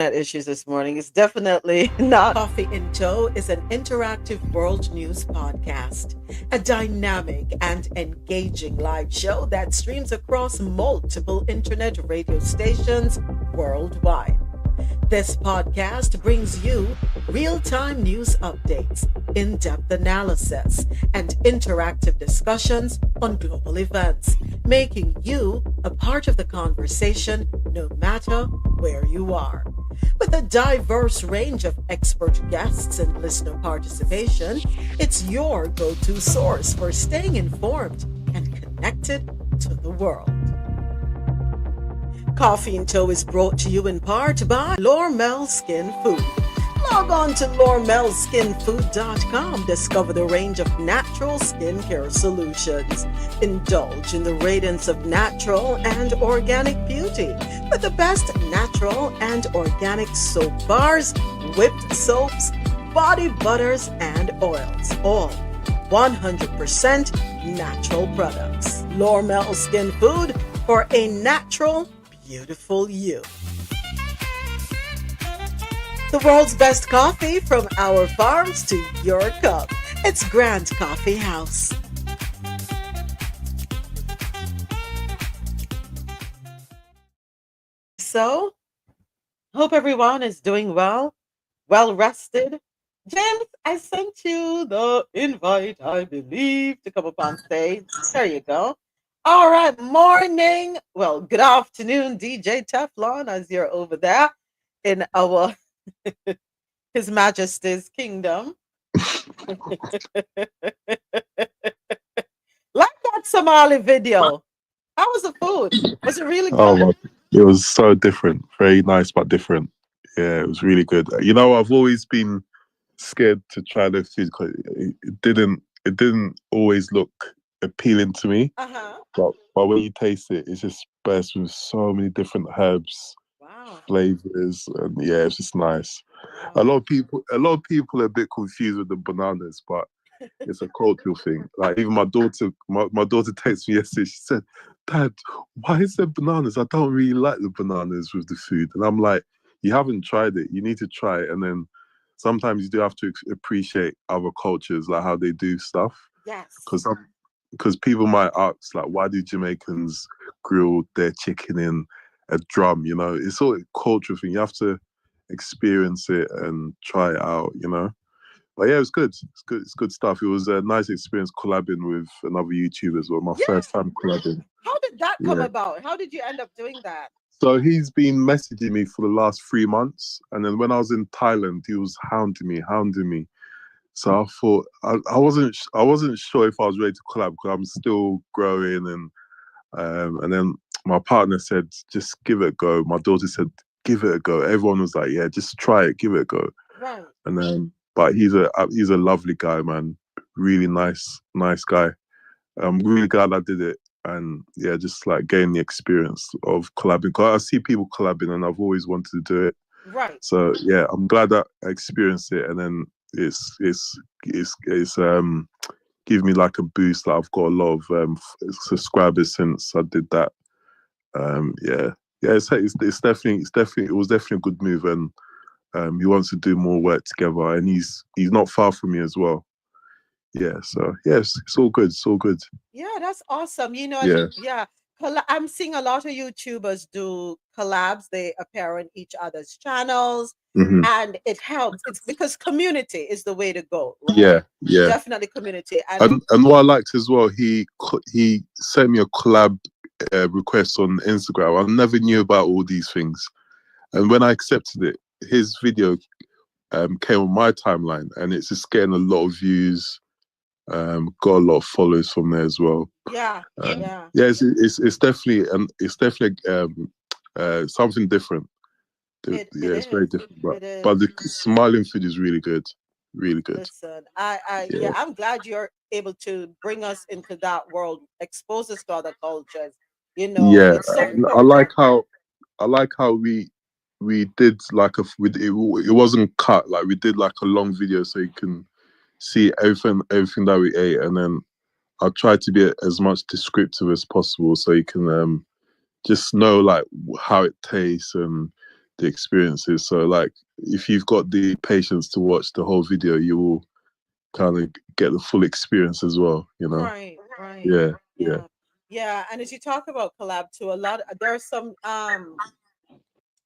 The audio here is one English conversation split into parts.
Issues this morning. It's definitely not. Coffee in Tow is an interactive world news podcast, a dynamic and engaging live show that streams across multiple internet radio stations worldwide. This podcast brings you real time news updates, in depth analysis, and interactive discussions on global events, making you a part of the conversation no matter where you are. With a diverse range of expert guests and listener participation, it's your go to source for staying informed and connected to the world. Coffee in Tow is brought to you in part by Lormel Skin Food. Log on to lormelskinfood.com. Discover the range of natural skincare solutions. Indulge in the radiance of natural and organic beauty with the best natural and organic soap bars, whipped soaps, body butters, and oils. All 100% natural products. Lormel Skin Food for a natural, beautiful you. The world's best coffee from our farms to your cup. It's Grand Coffee House. So, hope everyone is doing well rested. James, I sent you the invite, I believe, to come up on stage. There you go. All right, morning. Well, good afternoon, DJ Teflon, as you're over there in our His Majesty's kingdom. Like that Somali video. How was the food? Was it really good? Oh, it was so different. Very nice, but different. Yeah, it was really good. You know, I've always been scared to try the food because it didn't always look appealing to me. But when you taste it, it's just burst with so many different herbs, flavors, and yeah, it's just nice. Wow. A lot of people are a bit confused with the bananas, but it's a cultural thing. Like even my daughter texted me yesterday. She said, "Dad, why is there bananas? I don't really like the bananas with the food." And I'm like, "You haven't tried it. You need to try it." And then sometimes you do have to appreciate other cultures, like how they do stuff. Yes. Because people might ask, like, why do Jamaicans grill their chicken in a drum? You know, it's all a cultural thing. You have to experience it and try it out, you know. But yeah, it was good. It's good stuff. It was a nice experience collabing with another YouTuber as well. My first time collabing. How did that come about? How did you end up doing that? So he's been messaging me for the last 3 months, and then when I was in Thailand, he was hounding me. So I thought I wasn't sure if I was ready to collab because I'm still growing, and then my partner said, just give it a go. My daughter said, give it a go. Everyone was like, yeah, just try it, give it a go. Right. And then, but he's a lovely guy, man. Really nice guy. I'm really glad I did it, and yeah, just like gain the experience of collabing. Cause I see people collabing, and I've always wanted to do it. Right. So yeah, I'm glad that I experienced it, and then it's give me like a boost. Like I've got a lot of subscribers since I did that. Yeah, it's definitely it was definitely a good move, and he wants to do more work together, and he's not far from me as well. Yeah, so yes, it's all good. Yeah, that's awesome. You know, yeah. I'm seeing a lot of YouTubers do collabs. They appear on each other's channels, and it helps. It's because community is the way to go. Right? Yeah, definitely community. And what I liked as well, he sent me a collab request on Instagram. I never knew about all these things, and when I accepted it, his video came on my timeline, and it's just getting a lot of views. Got a lot of followers from there as well. Yeah. It's definitely something different. It's very different, but the smiling food is really good. Listen, I'm glad you're able to bring us into that world, expose us to other cultures. You know, yeah, I like how we did like it wasn't cut, like we did like a long video so you can see everything that we ate, and then I tried to be as much descriptive as possible so you can just know like how it tastes and the experiences. So like, if you've got the patience to watch the whole video, you will kind of get the full experience as well. You know? Right, right. Yeah, yeah, Yeah. Yeah. And as you talk about collab too, there are some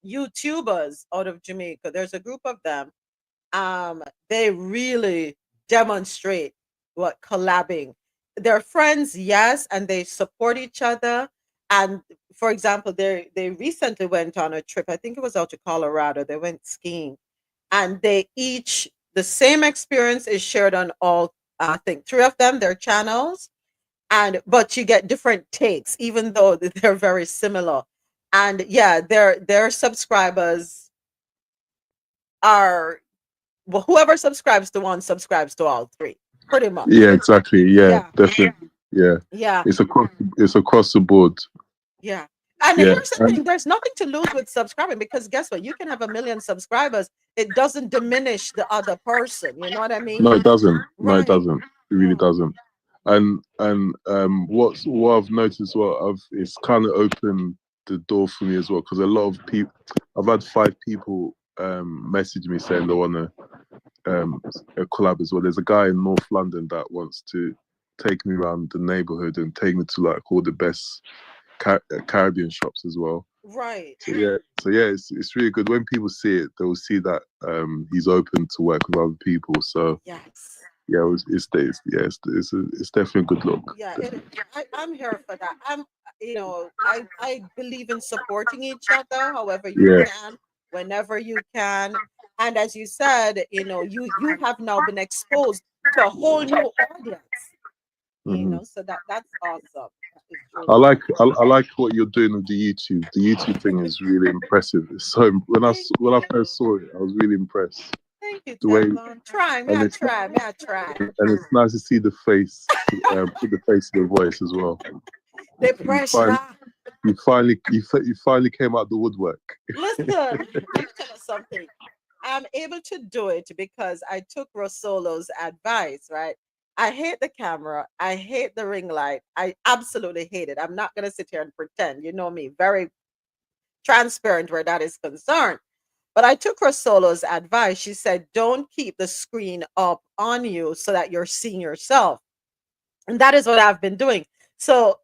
YouTubers out of Jamaica. There's a group of them. They really demonstrate what collabing. They're friends, yes, and they support each other. And for example, they recently went on a trip. I think it was out to Colorado. They went skiing, and they each the same experience is shared on all. I think three of them, their channels, and but you get different takes, even though they're very similar. And yeah, their subscribers are, well, whoever subscribes to one subscribes to all three, pretty much. yeah. Exactly. Yeah, Yeah, definitely. Yeah, yeah, it's across the board. yeah. And Yeah, here's the thing, there's nothing to lose with subscribing, because guess what? You can have a million subscribers. It doesn't diminish the other person. You know what I mean? no, it doesn't. No, it Right. doesn't. It really Yeah. doesn't. And what I've noticed, it's kind of opened the door for me as well, because a lot of people, I've had 5 people message me saying they want to a collab as well. There's a guy in North London that wants to take me around the neighborhood and take me to like all the best Caribbean shops as well. Right. So yeah, it's really good when people see it. They will see that he's open to work with other people. So Yes. yeah, it's definitely a good look. Yeah, Definitely. I'm here for that. I believe in supporting each other however you Yeah. can, whenever you can. And as you said, you have now been exposed to a whole new audience, Hmm. so that's awesome. That is I truly like awesome. I like what you're doing with the YouTube. The YouTube thing is really impressive. So Thank when I you. first saw it, I was really impressed. Thank you, The way Teflon. Try, me, and I it's try, me, I try. and it's nice to see the face, put the face to the voice as well. The You find pressure. you finally came out the woodwork. Listen, let me tell you something. I'm able to do it because I took RoSolo's advice, right? I hate the camera. I hate the ring light. I absolutely hate it. I'm not going to sit here and pretend. You know me, very transparent where that is concerned. But I took RoSolo's advice. She said, don't keep the screen up on you so that you're seeing yourself. And that is what I've been doing. So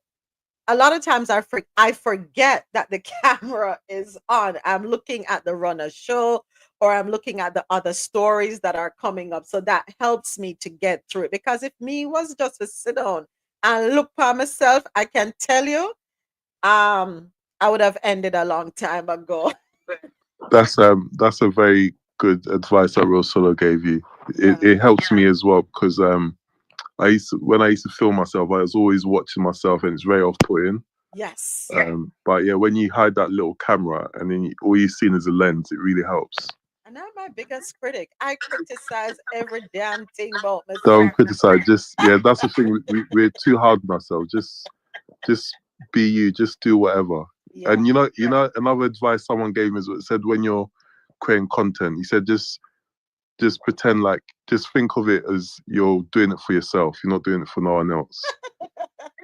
a lot of times I forget that the camera is on. I'm looking at the runner show, or I'm looking at the other stories that are coming up. So that helps me to get through it. Because if me was just to sit down and look by myself, I can tell you, I would have ended a long time ago. That's a very good advice that Real Solo gave you. Yeah. It helps me as well because when I used to film myself, I was always watching myself, and it's very off putting. Yes. But yeah, when you hide that little camera and then all you see is a lens, it really helps. And I'm my biggest critic. I criticize every damn thing about Don't myself. criticize. Just yeah, that's the thing. We're too hard on ourselves. Just be you. Just do whatever. Yeah. And another advice someone gave me is what said when you're creating content. He said just pretend like just think of it as you're doing it for yourself. You're not doing it for no one else.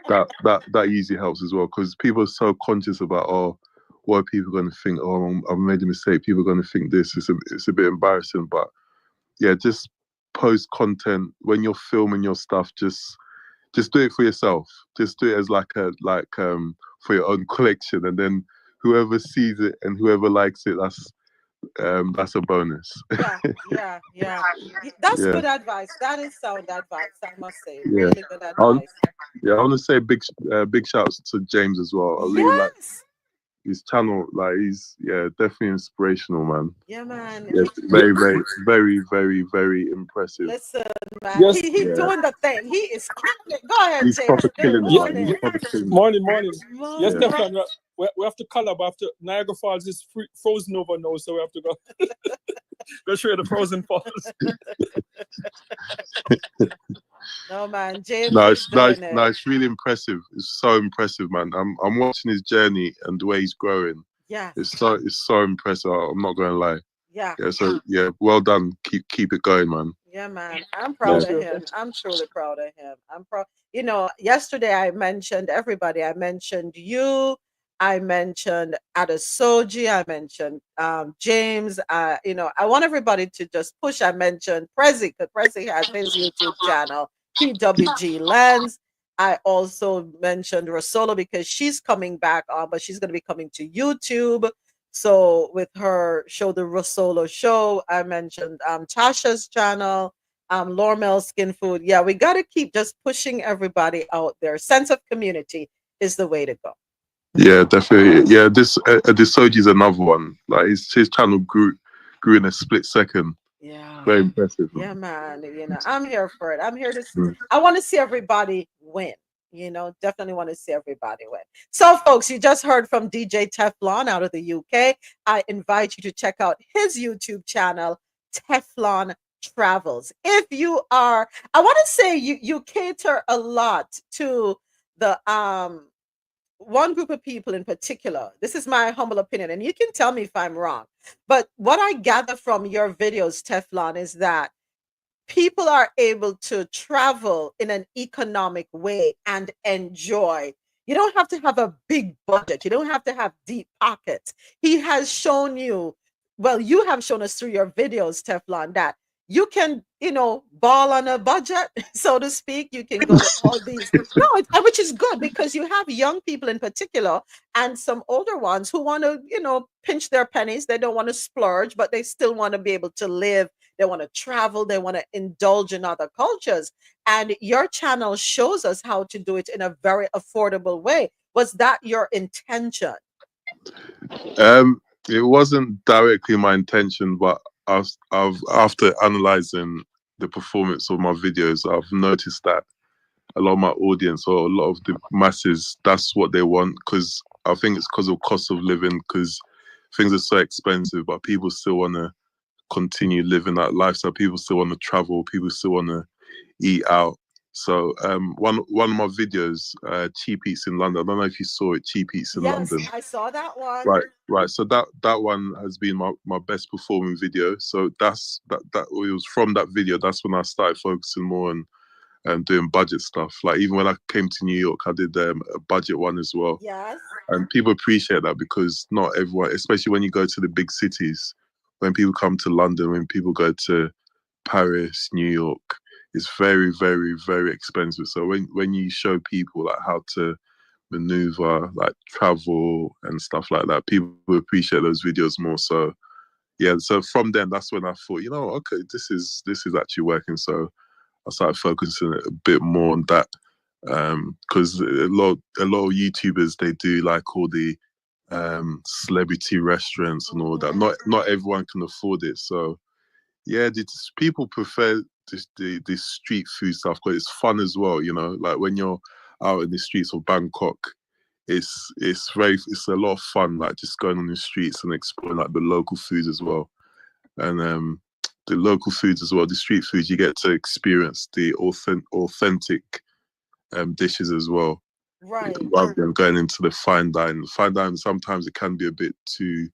That usually helps as well because people are so conscious about what are people going to think? Oh, I've made a mistake. People are going to think this. It's a bit embarrassing, but yeah, just post content when you're filming your stuff. Just do it for yourself. Just do it as for your own collection, and then whoever sees it and whoever likes it, that's a bonus. Yeah, yeah, yeah. That's Yeah, good advice. That is sound advice, I must say. yeah. Really good I'll, advice. yeah, I want to say big shouts to James as well. I really like Yes. his channel. Like he's definitely inspirational, man. Yeah, man. Yeah, very, very, very, very, very impressive. Listen, man. Yes, He Yeah, doing the thing. He is killing it. Go ahead, he's James. proper Good killing it, yeah, man. He's morning. yeah. proper killing it. Morning, morning. Yes, Yeah. Morning. definitely. We have to collab after Niagara Falls is frozen over now, so we have to go show the frozen falls. No, man. James No, is it's nice. doing No, it. it's really impressive. It's so impressive, man. I'm watching his journey and the way he's growing. Yes. It's so impressive. I'm not going to lie. Yeah. Yeah. So yeah, well done. Keep it going, man. Yeah, man. I'm Yeah. proud of him. I'm truly proud of him. I'm proud. Yesterday I mentioned everybody. I mentioned you. I mentioned Adesoji. I mentioned James. I want everybody to just push. I mentioned Prezi, because Prezi has his YouTube channel, PWG Lens. I also mentioned RoSolo because she's coming back on, but she's going to be coming to YouTube. So with her show, the RoSolo show, I mentioned Tasha's channel, Lormel Skin Food. Yeah, we got to keep just pushing everybody out there. Sense of community is the way to go. Yeah, definitely. Yeah, this Soji is another one. Like his channel grew in a split second. Yeah. Very impressive. Yeah, man. I'm here for it. I'm here to. Mm. I want to see everybody win. Definitely want to see everybody win. So, folks, you just heard from DJ Teflon out of the UK. I invite you to check out his YouTube channel, Teflon Travels. If you are, I want to say you cater a lot to the one group of people in particular. This is my humble opinion, and you can tell me if I'm wrong. But what I gather from your videos, Teflon, is that people are able to travel in an economic way and enjoy. You don't have to have a big budget. You don't have to have deep pockets. He has shown you, well, you have shown us through your videos, Teflon, that you can, ball on a budget, so to speak. You can go to all these, no, which is good because you have young people in particular and some older ones who want to, pinch their pennies. They don't want to splurge, but they still want to be able to live. They want to travel. They want to indulge in other cultures. And your channel shows us how to do it in a very affordable way. Was that your intention? It wasn't directly my intention, but I've after analyzing the performance of my videos, I've noticed that a lot of my audience or a lot of the masses, that's what they want. Because I think it's because of cost of living, because things are so expensive, but people still want to continue living that lifestyle. People still want to travel. People still want to eat out. So one of my videos, Cheap Eats in London. I don't know if you saw it, Cheap Eats in London. Yes, I saw that one. Right. So that one has been my best performing video. So that it was from that video. That's when I started focusing more on doing budget stuff. Like even when I came to New York, I did a budget one as well. Yes. And people appreciate that because not everyone, especially when you go to the big cities, when people come to London, when people go to Paris, New York, it's very, very, very expensive. So when you show people like how to maneuver, like travel and stuff like that, people appreciate those videos more. So yeah, so from then that's when I thought, okay, this is actually working. So I started focusing a bit more on that. Because a lot of YouTubers, they do like all the celebrity restaurants and all that. Not everyone can afford it. So yeah, people prefer this street food stuff because it's fun as well. Like when you're out in the streets of Bangkok, it's a lot of fun. Like just going on the streets and exploring like the local foods as well, and the local foods as well. The street foods, you get to experience the authentic dishes as well. Right. Rather than going into the fine dining. Fine dining, sometimes it can be a bit too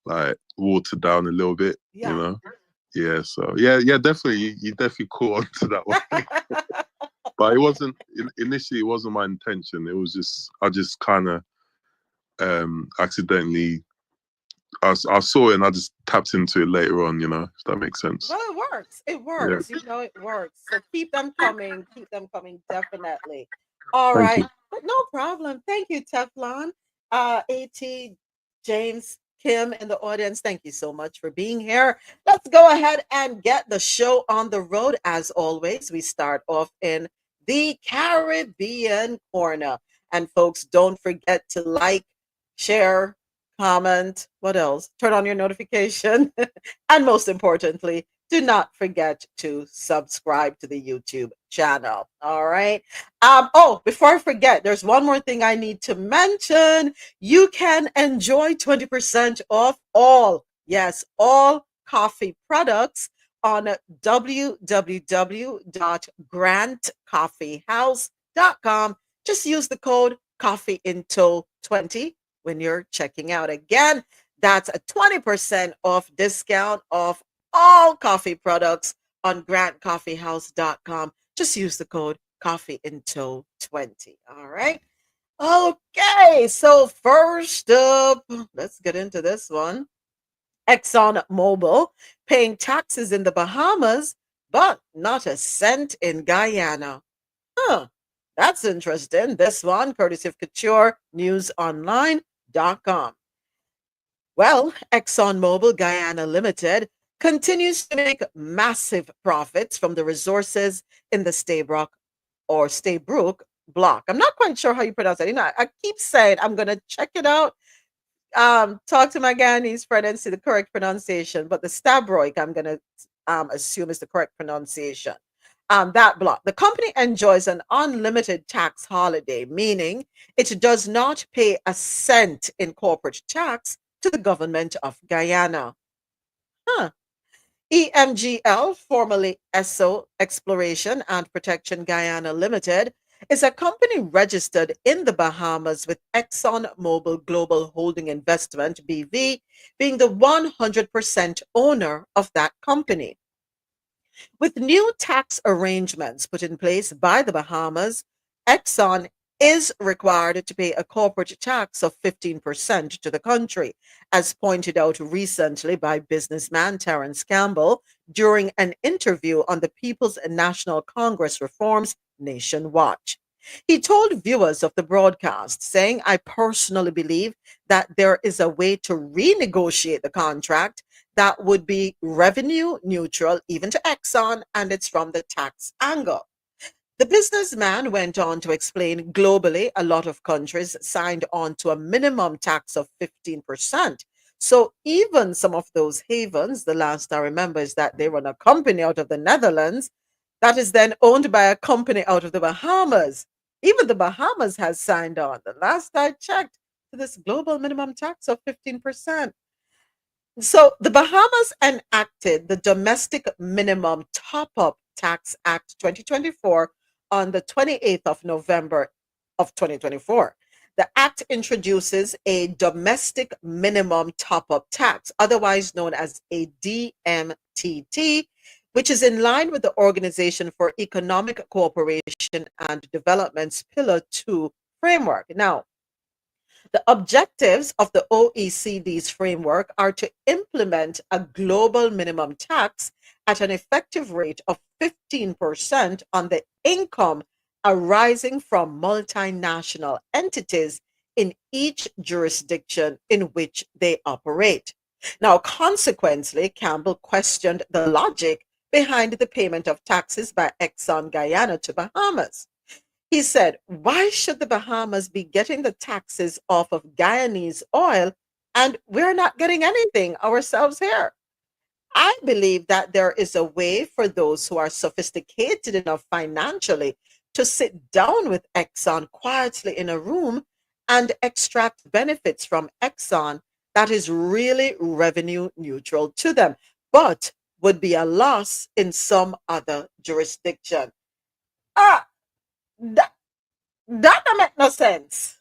like watered down a little bit. Yeah. Yeah, so yeah, definitely. You definitely caught on to that one. But it wasn't initially. It wasn't my intention. It was just I just kind of accidentally. I saw it and I just tapped into it later on. If that makes sense. Well, it works. It works. Yeah. It works. So keep them coming. Keep them coming. Definitely. All Thank right. you. But no problem. Thank you, Teflon. AT, James, Kim in the audience, thank you so much for being here. Let's go ahead and get the show on the road. As always, we start off in the Caribbean corner. And folks, don't forget to like, share, comment, what else? Turn on your notification. And most importantly, do not forget to subscribe to the YouTube channel. All right. Before I forget, there's one more thing I need to mention. You can enjoy 20% off all coffee products on www.grantcoffeehouse.com. Just use the code CoffeeInto20 when you're checking out. Again, that's a 20% off discount off all coffee products on grantcoffeehouse.com. Just use the code CoffeeInto20. All right. Okay, so first up, let's get into this one. ExxonMobil paying taxes in the Bahamas, but not a cent in Guyana. Huh, that's interesting. This one, courtesy of CoutureNewsOnline.com. Well, ExxonMobil Guyana Limited continues to make massive profits from the resources in the Staybrook block. I'm not quite sure how you pronounce it. I keep saying I'm going to check it out, talk to my Guyanese friend and see the correct pronunciation, but the Stabroek, I'm going to assume is the correct pronunciation. That block. The company enjoys an unlimited tax holiday, meaning it does not pay a cent in corporate tax to the government of Guyana. Huh. EMGL, formerly ESSO Exploration and Protection Guyana Limited, is a company registered in the Bahamas with ExxonMobil Global Holding Investment BV being the 100% owner of that company. With new tax arrangements put in place by the Bahamas, Exxon is required to pay a corporate tax of 15% to the country, as pointed out recently by businessman Terence Campbell during an interview on the People's National Congress Reforms Nation Watch. He told viewers of the broadcast, saying, I personally believe that there is a way to renegotiate the contract that would be revenue neutral even to Exxon, and it's from the tax angle. The businessman went on to explain globally, a lot of countries signed on to a minimum tax of 15%. So even some of those havens, the last I remember is that they run a company out of the Netherlands that is then owned by a company out of the Bahamas. Even the Bahamas has signed on, the last I checked, to this global minimum tax of 15%. So the Bahamas enacted the Domestic Minimum Top Up Tax Act 2024 on the 28th of November of 2024. The act introduces a domestic minimum top up tax, otherwise known as a DMTT, which is in line with the Organization for Economic Cooperation and Development's Pillar 2 framework. Now, the objectives of the OECD's framework are to implement a global minimum tax at an effective rate of 15% on the income arising from multinational entities in each jurisdiction in which they operate. Now, consequently, Campbell questioned the logic behind the payment of taxes by Exxon Guyana to Bahamas. He said, why should the Bahamas be getting the taxes off of Guyanese oil and we're not getting anything ourselves here? I believe that there is a way for those who are sophisticated enough financially to sit down with Exxon quietly in a room and extract benefits from Exxon that is really revenue neutral to them, but would be a loss in some other jurisdiction. Ah, that, that don't make no sense.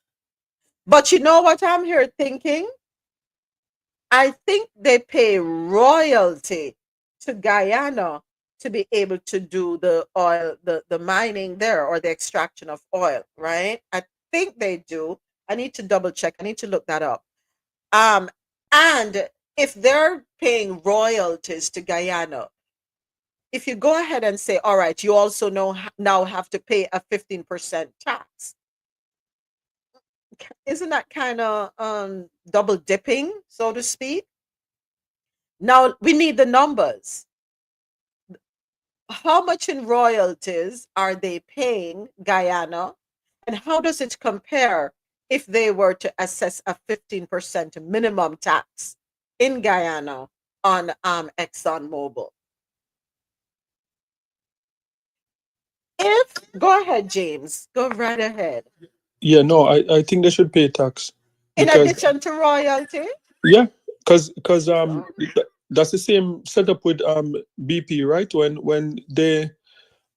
But you know what I'm here thinking? I think they pay royalty to Guyana to be able to do the oil, the mining there or the extraction of oil, right? I think they do. I need to double check. I need to look that up. Um, and if they're paying royalties to Guyana, if you go ahead and say, all right, you also know now have to pay a 15% tax, isn't that kind of double dipping, so to speak? Now we need the numbers. How much in royalties are they paying Guyana? And how does it compare if they were to assess a 15% minimum tax in Guyana on ExxonMobil? If Go ahead, James. Go right ahead. Yeah, no, I think they should pay tax In because addition to royalty, yeah, because oh, that's the same setup with BP, right? When they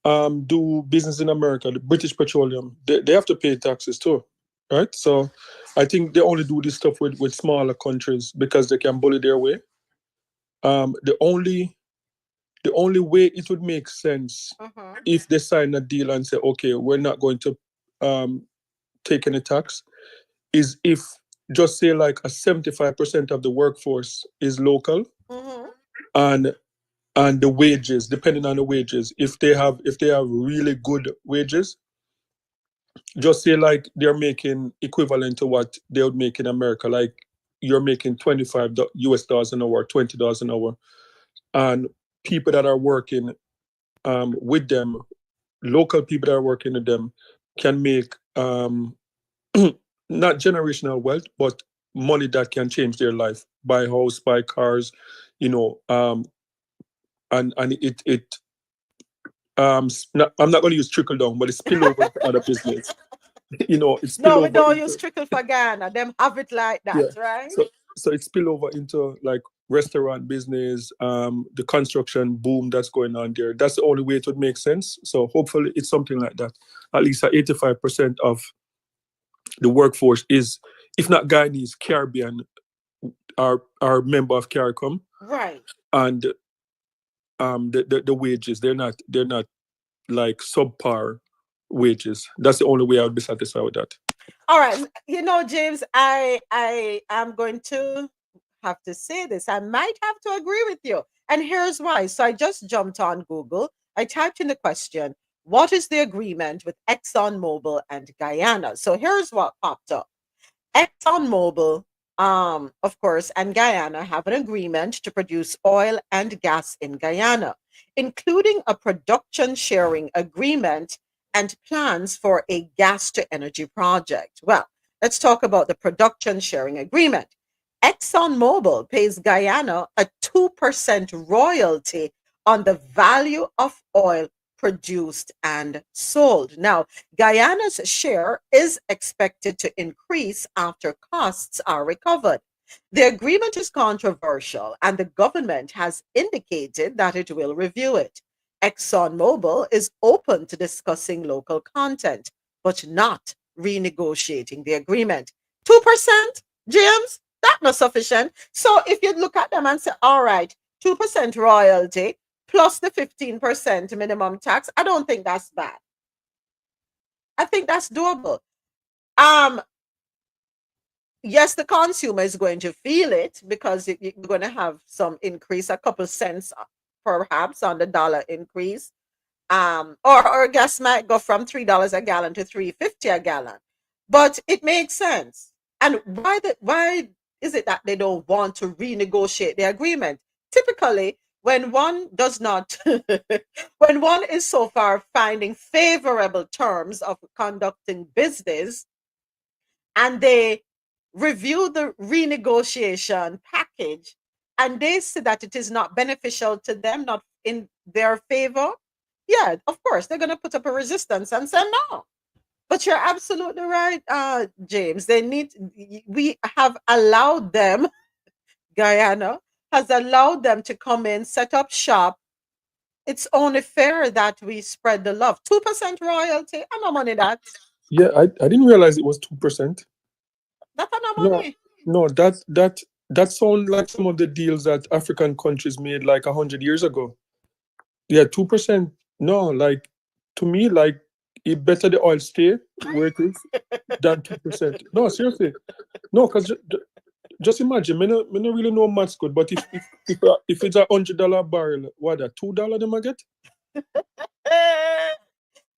do business in America, the British Petroleum, they have to pay taxes too, right? So I think they only do this stuff with smaller countries because they can bully their way. The only way it would make sense uh-huh. if they sign a deal and say, okay, we're not going to take any tax is if just say like a 75% of the workforce is local, Mm-hmm. and the wages, depending on the wages, if they have really good wages, just say like they're making equivalent to what they would make in America, like you're making $25 an hour, $20 an hour, and people that are working with them, local people that are working with them, can make not generational wealth, but money that can change their life, buy house, buy cars, you know, and it I'm not going to use trickle down, but it spill over into other business. You know, it spill No, we over don't use into, trickle for Ghana. Them have it like yeah. that, right? So it spill over into like restaurant business, the construction boom that's going on there. That's the only way it would make sense. So hopefully it's something like that. At least 85% of the workforce is, if not Guyanese, Caribbean, are member of CARICOM, Right. and the wages, they're not like subpar wages. That's the only way I would be satisfied with that. All right. You know, James, I am going to have to say this. I might have to agree with you. And here's why. So I just jumped on Google. I typed in the question, what is the agreement with ExxonMobil and Guyana? So here's what popped up. ExxonMobil, of course, and Guyana have an agreement to produce oil and gas in Guyana, including a production sharing agreement and plans for a gas to energy project. Well, let's talk about the production sharing agreement. ExxonMobil pays Guyana a 2% royalty on the value of oil produced and sold. Now, Guyana's share is expected to increase after costs are recovered. The agreement is controversial, and the government has indicated that it will review it. ExxonMobil is open to discussing local content, but not renegotiating the agreement. 2%, James? That's not sufficient. So if you look at them and say, all right, 2% royalty plus the 15% minimum tax, I don't think that's bad. I think that's doable. Um, yes, the consumer is going to feel it because you're going to have some increase, a couple cents perhaps on the dollar increase. Or gas might go from $3 a gallon to $3.50 a gallon. But it makes sense. And why is it that they don't want to renegotiate the agreement? Typically, when one does not, when one is so far finding favorable terms of conducting business, and they review the renegotiation package and they see that it is not beneficial to them, not in their favor, yeah, of course, they're going to put up a resistance and say no. But you're absolutely right, James. We have allowed them, Guyana has allowed them to come in, set up shop. It's only fair that we spread the love. 2% royalty, I know money that. Yeah, I didn't realize it was 2%. That's no No, money. no, that sounds like some of the deals that African countries made like 100 years ago. Yeah, 2%. No, like, to me, like, it better the oil stay where it is than 2%. No, seriously. No, because just imagine, me no really know maths good, but if it's $100 barrel, what that $2 them I get?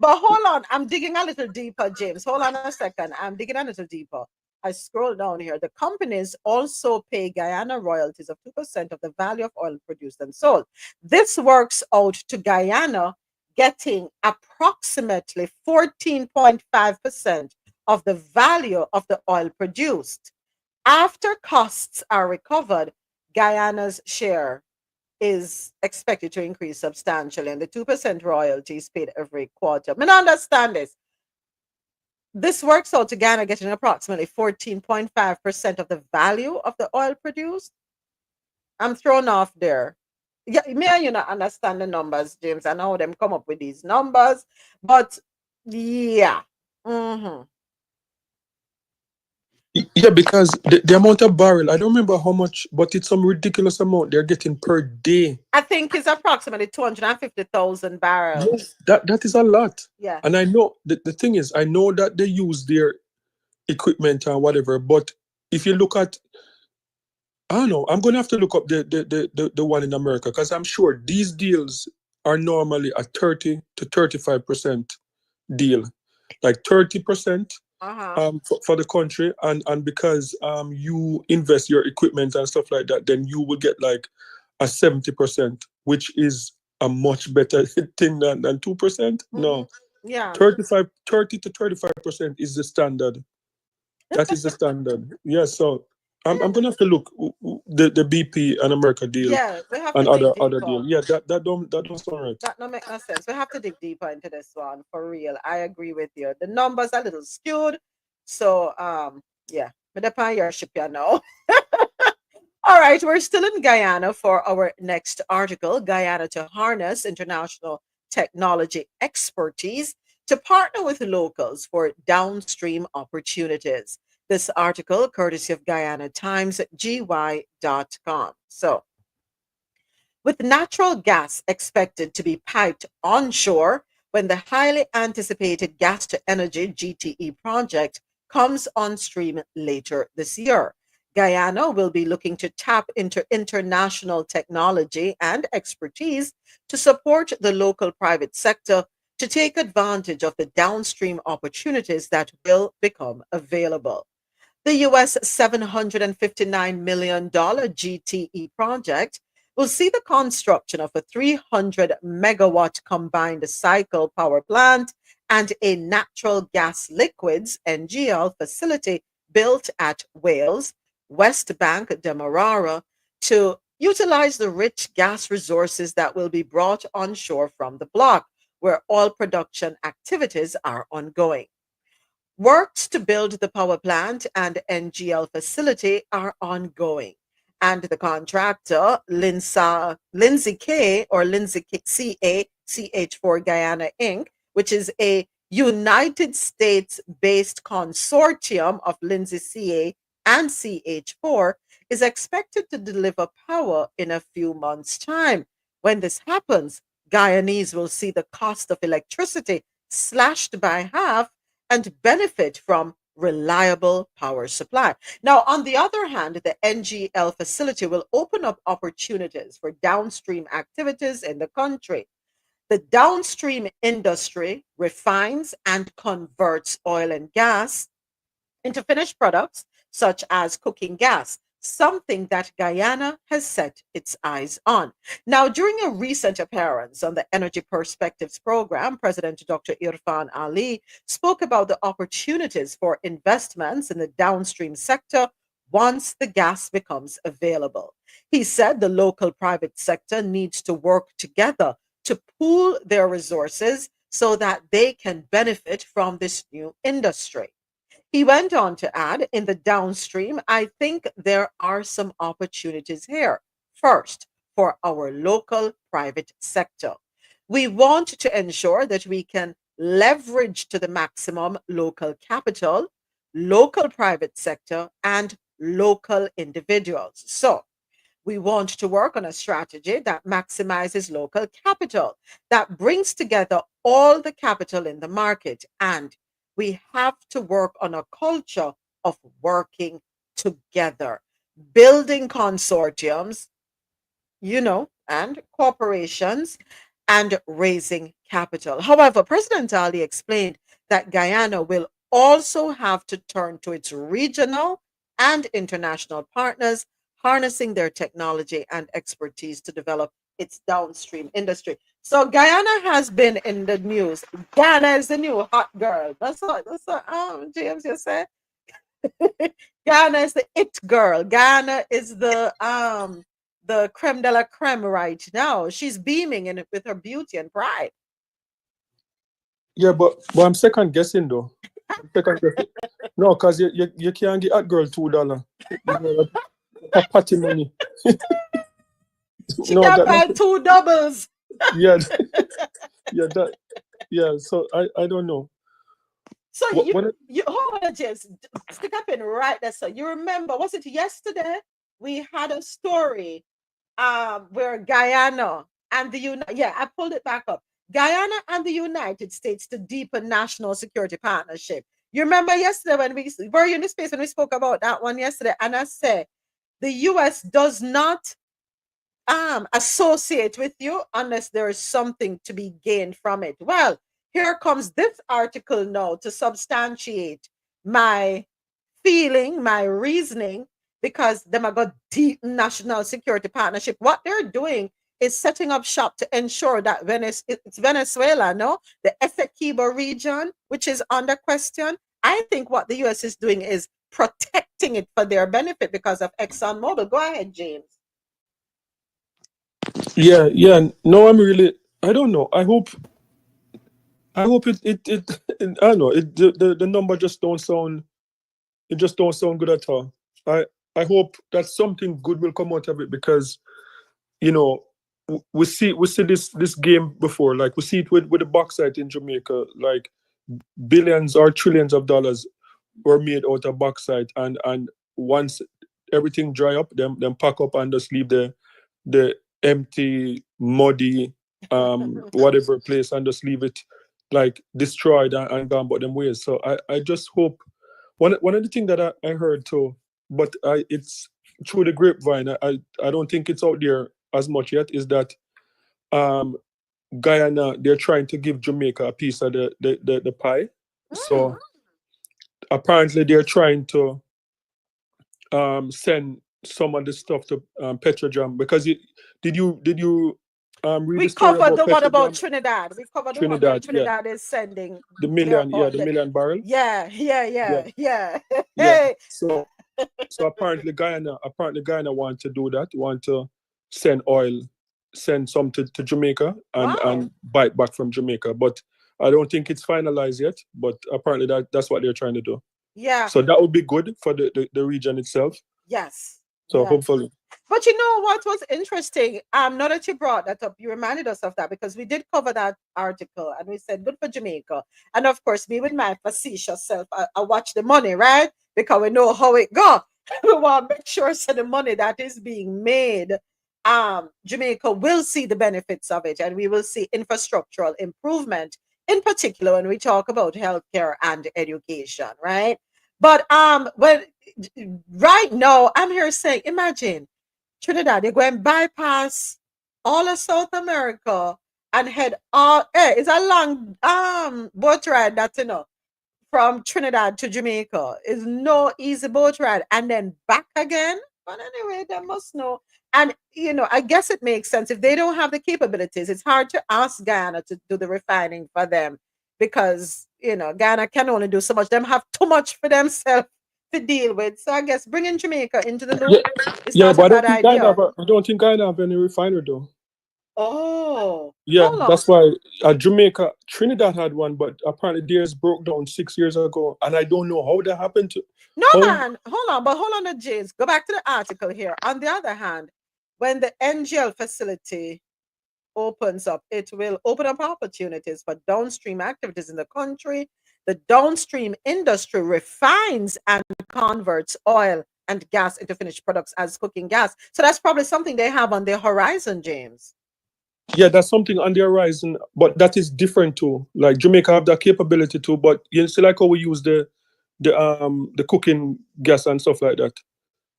But hold on, I'm digging a little deeper, James. Hold on a second. I'm digging a little deeper. I scroll down here. The companies also pay Guyana royalties of 2% of the value of oil produced and sold. This works out to Guyana getting approximately 14.5% of the value of the oil produced. After costs are recovered, Guyana's share is expected to increase substantially, and the 2% royalty is paid every quarter. I mean, I understand this. This works out to Ghana getting approximately 14.5% of the value of the oil produced. I'm thrown off there. Yeah, me and you not understand the numbers, James. I know how them come up with these numbers, but yeah. Mm-hmm. Yeah, because the amount of barrel, I don't remember how much, but it's some ridiculous amount they're getting per day. I think it's approximately 250,000 barrels. Yes, that is a lot. Yeah. And I know the thing is, I know that they use equipment and whatever. But if you look at, I don't know, I'm going to have to look up the one in America, because I'm sure these deals are normally a 30 to 35% deal, like 30% for the country, and because you invest your equipment and stuff like that, then you will get like a 70%, which is a much better thing than 2%. No, Yeah. 30 to 35% is the standard. That is the standard. Yeah, so I'm gonna have to look the BP and America deal. Yeah, we have to And dig other deeper. deal. Yeah, that don't sound right. That don't make no sense. We have to dig deeper into this one for real. I agree with you. The numbers are a little skewed. So yeah, but upon your ship, you know. All right, we're still in Guyana for our next article. Guyana to harness international technology expertise to partner with locals for downstream opportunities. This article, courtesy of Guyana Times, gy.com. So, with natural gas expected to be piped onshore when the highly anticipated gas to energy GTE project comes on stream later this year. Guyana will be looking to tap into international technology and expertise to support the local private sector to take advantage of the downstream opportunities that will become available. The US $759 million GTE project will see the construction of a 300 megawatt combined cycle power plant and a natural gas liquids NGL facility built at Wales, West Bank, Demerara, to utilize the rich gas resources that will be brought onshore from the block, where oil production activities are ongoing. Works to build the power plant and NGL facility are ongoing, and the contractor, Lindsay K or Lindsay CA CH4 Guyana Inc., which is a United States based consortium of Lindsay CA and CH4, is expected to deliver power in a few months' time. When this happens, Guyanese will see the cost of electricity slashed by half and benefit from reliable power supply. Now, on the other hand, the NGL facility will open up opportunities for downstream activities in the country. The downstream industry refines and converts oil and gas into finished products such as cooking gas, something that Guyana has set its eyes on. Now, during a recent appearance on the Energy Perspectives program, President Dr. Irfan Ali spoke about the opportunities for investments in the downstream sector once the gas becomes available. He said the local private sector needs to work together to pool their resources so that they can benefit from this new industry. He went on to add, in the downstream, I think there are some opportunities here. First, for our local private sector. We want to ensure that we can leverage to the maximum local capital, local private sector, and local individuals. So, we want to work on a strategy that maximizes local capital, that brings together all the capital in the market. And we have to work on a culture of working together, building consortiums, and corporations, and raising capital. However, President Ali explained that Guyana will also have to turn to its regional and international partners, harnessing their technology and expertise to develop its downstream industry. So Guyana has been in the news. Guyana is the new hot girl. That's what James just said. Guyana is the it girl. Guyana is the creme de la creme right now. She's beaming in it with her beauty and pride. Yeah, but I'm second guessing though. Second guessing. No, because you can't get that girl $2. Party money. She can buy two doubles. Yeah, So I don't know. So you hold on, James. Stick up in right there. So you remember, was it yesterday? We had a story where Guyana and I pulled it back up. Guyana and the United States to deepen national security partnership. You remember yesterday when we were in the space when we spoke about that one yesterday, and I said the US does not associate with you unless there is something to be gained from it. Well, here comes this article now to substantiate my feeling, my reasoning, because them have got deep national security partnership. What they're doing is setting up shop to ensure that it's Venezuela, no? The Essequibo region, which is under question. I think what the US is doing is protecting it for their benefit because of ExxonMobil. Go ahead, James. Yeah. No, I don't know. I hope it I don't know. The number just don't sound good at all. I hope that something good will come out of it, because we see this game before. Like, we see it with the bauxite in Jamaica. Like, billions or trillions of dollars were made out of bauxite, and once everything dry up, them pack up and just leave the empty, muddy, whatever place, and just leave it like destroyed and gone about them ways. So I just hope one of the things that I heard too, but it's through the grapevine. I don't think it's out there as much yet, is that Guyana, they're trying to give Jamaica a piece of the pie. So apparently they're trying to send some of the stuff to Petrojam, because did you read We the story covered about the one about Petrojam? Trinidad. We covered the one where Trinidad is sending The their million, oil. the million barrel. Yeah. Yeah. Hey. So apparently Guyana want to do that. Want to send some to Jamaica and buy it back from Jamaica. But I don't think it's finalized yet. But apparently that's what they're trying to do. Yeah. So that would be good for the region itself. Yes. So hopefully. But you know what was interesting? Now that you brought that up, you reminded us of that, because we did cover that article and we said good for Jamaica. And of course, me with my facetious self, I watch the money, right? Because we know how it go. We want to make sure so the money that is being made, Jamaica will see the benefits of it, and we will see infrastructural improvement, in particular when we talk about healthcare and education, right? But when right now I'm here saying, imagine Trinidad, they're going to bypass all of South America and head all. It's a long boat ride, that's from Trinidad to Jamaica. It's no easy boat ride, and then back again. But anyway, they must know. And I guess it makes sense. If they don't have the capabilities, it's hard to ask Guyana to do the refining for them, because Guyana can only do so much. Them have too much for themselves to deal with. So I guess bringing Jamaica into the loop is not a bad idea. I don't think Guyana have any refinery though. Oh. Yeah, that's why Jamaica, Trinidad had one, but apparently theirs broke down 6 years ago, and I don't know how that happened. Man, hold on, James. Go back to the article here. On the other hand, when the NGL facility opens up, it will open up opportunities for downstream activities in the country. The downstream industry refines and converts oil and gas into finished products as cooking gas. So that's probably something they have on their horizon, James. Yeah, that's something on the horizon, but that is different too. Like Jamaica have that capability too, but you see, like how we use the cooking gas and stuff like that.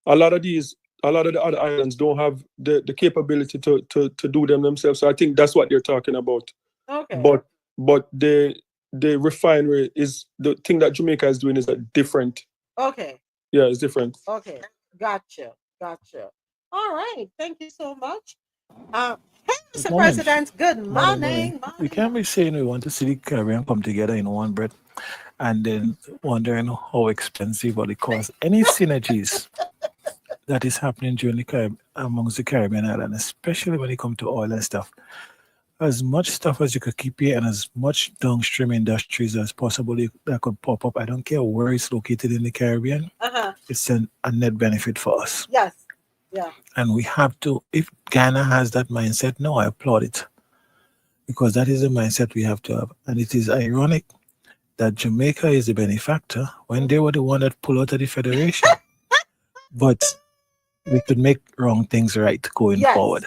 A lot of the other islands don't have the capability to do them themselves. So I think that's what they're talking about. Okay. But the refinery is the thing that Jamaica is doing is different. Okay. Yeah, it's different. Okay. Gotcha. All right. Thank you so much. Hey, Mr. President, good morning. We can't be saying we want to see the Caribbean come together in one breath and then wondering how expensive or the cost. Any synergies that is happening during the amongst the Caribbean islands, especially when it comes to oil and stuff. As much stuff as you could keep here and as much downstream industries as possible that could pop up. I don't care where it's located in the Caribbean. It's a net benefit for us. Yes. Yeah. And we have to, if Ghana has that mindset, no, I applaud it. Because that is the mindset we have to have. And it is ironic that Jamaica is the benefactor when they were the one that pulled out of the Federation. But we could make wrong things right going forward.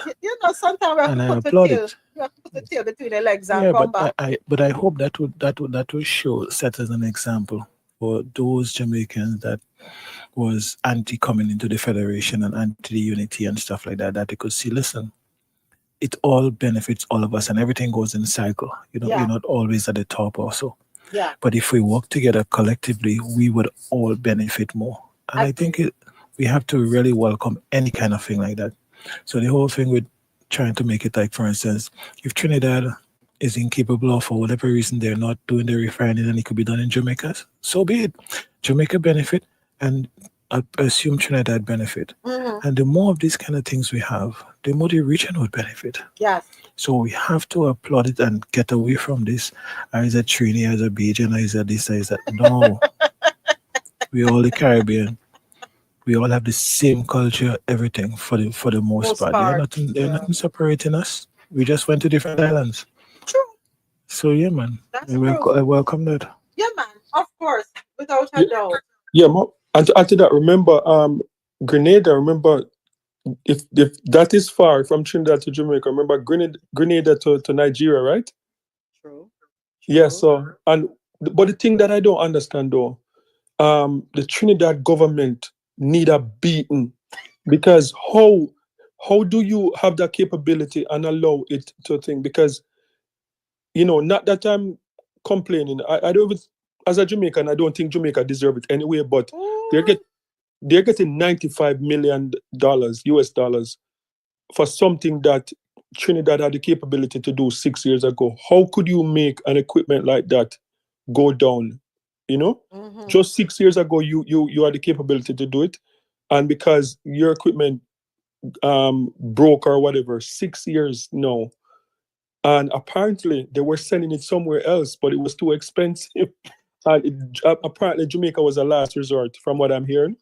Sometimes we have to put the tail between the legs and come back. But I hope that would show, set as an example for those Jamaicans that was anti coming into the federation and anti the unity and stuff like that, that they could see, listen, it all benefits all of us and everything goes in cycle. You're not always at the top also. Yeah. But if we work together collectively, we would all benefit more. And I think we have to really welcome any kind of thing like that. So the whole thing with trying to make it like, for instance, if Trinidad is incapable of, for whatever reason, they're not doing the refining and it could be done in Jamaica, so be it. Jamaica benefit and I assume Trinidad benefit. Mm-hmm. And the more of these kind of things we have, the more the region would benefit. Yes. So we have to applaud it and get away from this. Is a Trini, as a Bajan, is a this, is that. No. We all the Caribbean. We all have the same culture, everything for the most part. There's nothing separating us. We just went to different islands. True. So yeah, man. That's I welcome that. Yeah, man. Of course, without a doubt. Yeah, and to that, remember, Grenada. Remember, if that is far from Trinidad to Jamaica, remember Grenada to Nigeria, right? True. Yeah. So but the thing that I don't understand though, the Trinidad government need a beating, because how do you have that capability and allow it to think? Because not that I'm complaining. I don't even, as a Jamaican, I don't think Jamaica deserve it anyway. But they're getting $95 million US dollars for something that Trinidad had the capability to do 6 years ago. How could you make an equipment like that go down? Mm-hmm. Just 6 years ago, you had the capability to do it, and because your equipment broke or whatever, 6 years no. And apparently they were sending it somewhere else, but it was too expensive. And apparently Jamaica was a last resort, from what I'm hearing,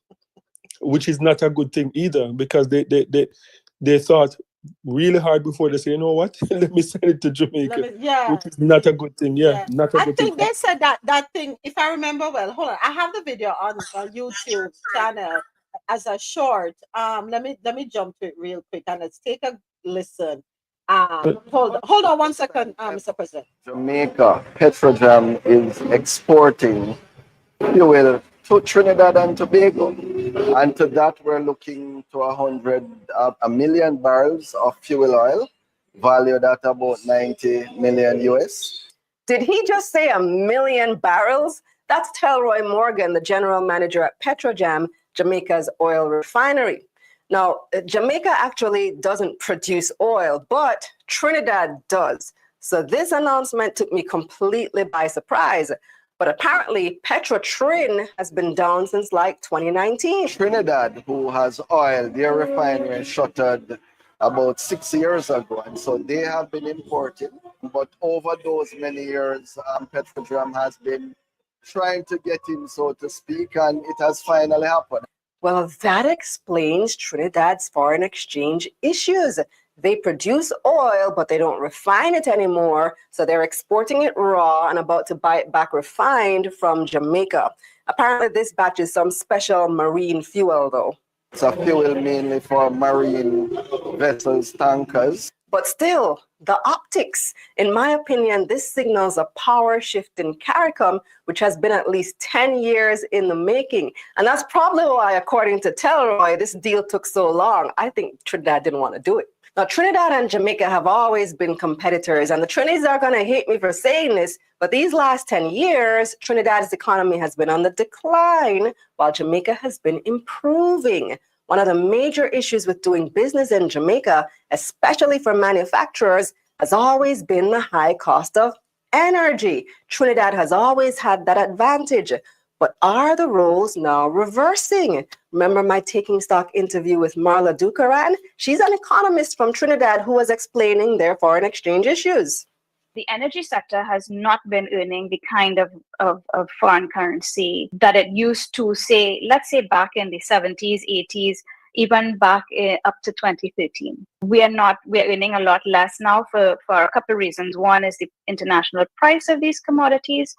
which is not a good thing either, because they thought really hard before they say, you know what, let me send it to Jamaica, which is not a good thing. Not a good thing. I think they said that thing, if I remember well. Hold on, I have the video on YouTube channel as a short. Let me jump to it real quick and let's take a listen. Hold on 1 second, Mr. President. Jamaica Petrojam is exporting fuel to Trinidad and Tobago, and to that we're looking to a million barrels of fuel oil, valued at about 90 million US. Did he just say 1 million barrels? That's Telroy Morgan, the general manager at Petrojam, Jamaica's oil refinery. Now, Jamaica actually doesn't produce oil, but Trinidad does. So this announcement took me completely by surprise. But apparently, Petrotrin has been down since like 2019. Trinidad, who has oil, their refinery shuttered about 6 years ago. And so they have been importing. But over those many years, Petrojam has been trying to get in, so to speak, and it has finally happened. Well, that explains Trinidad's foreign exchange issues. They produce oil, but they don't refine it anymore. So they're exporting it raw and about to buy it back refined from Jamaica. Apparently, this batch is some special marine fuel, though. It's a fuel mainly for marine vessels, tankers. But still, the optics. In my opinion, this signals a power shift in CARICOM, which has been at least 10 years in the making. And that's probably why, according to Telroy, this deal took so long. I think Trinidad didn't want to do it. Now, Trinidad and Jamaica have always been competitors, and the Trinis are going to hate me for saying this, but these last 10 years, Trinidad's economy has been on the decline, while Jamaica has been improving. One of the major issues with doing business in Jamaica, especially for manufacturers, has always been the high cost of energy. Trinidad has always had that advantage. But are the roles now reversing? Remember my Taking Stock interview with Marla Dukaran? She's an economist from Trinidad who was explaining their foreign exchange issues. The energy sector has not been earning the kind of foreign currency that it used to, say, let's say back in the 70s, 80s, even back up to 2013. We're earning a lot less now for a couple of reasons. One is the international price of these commodities,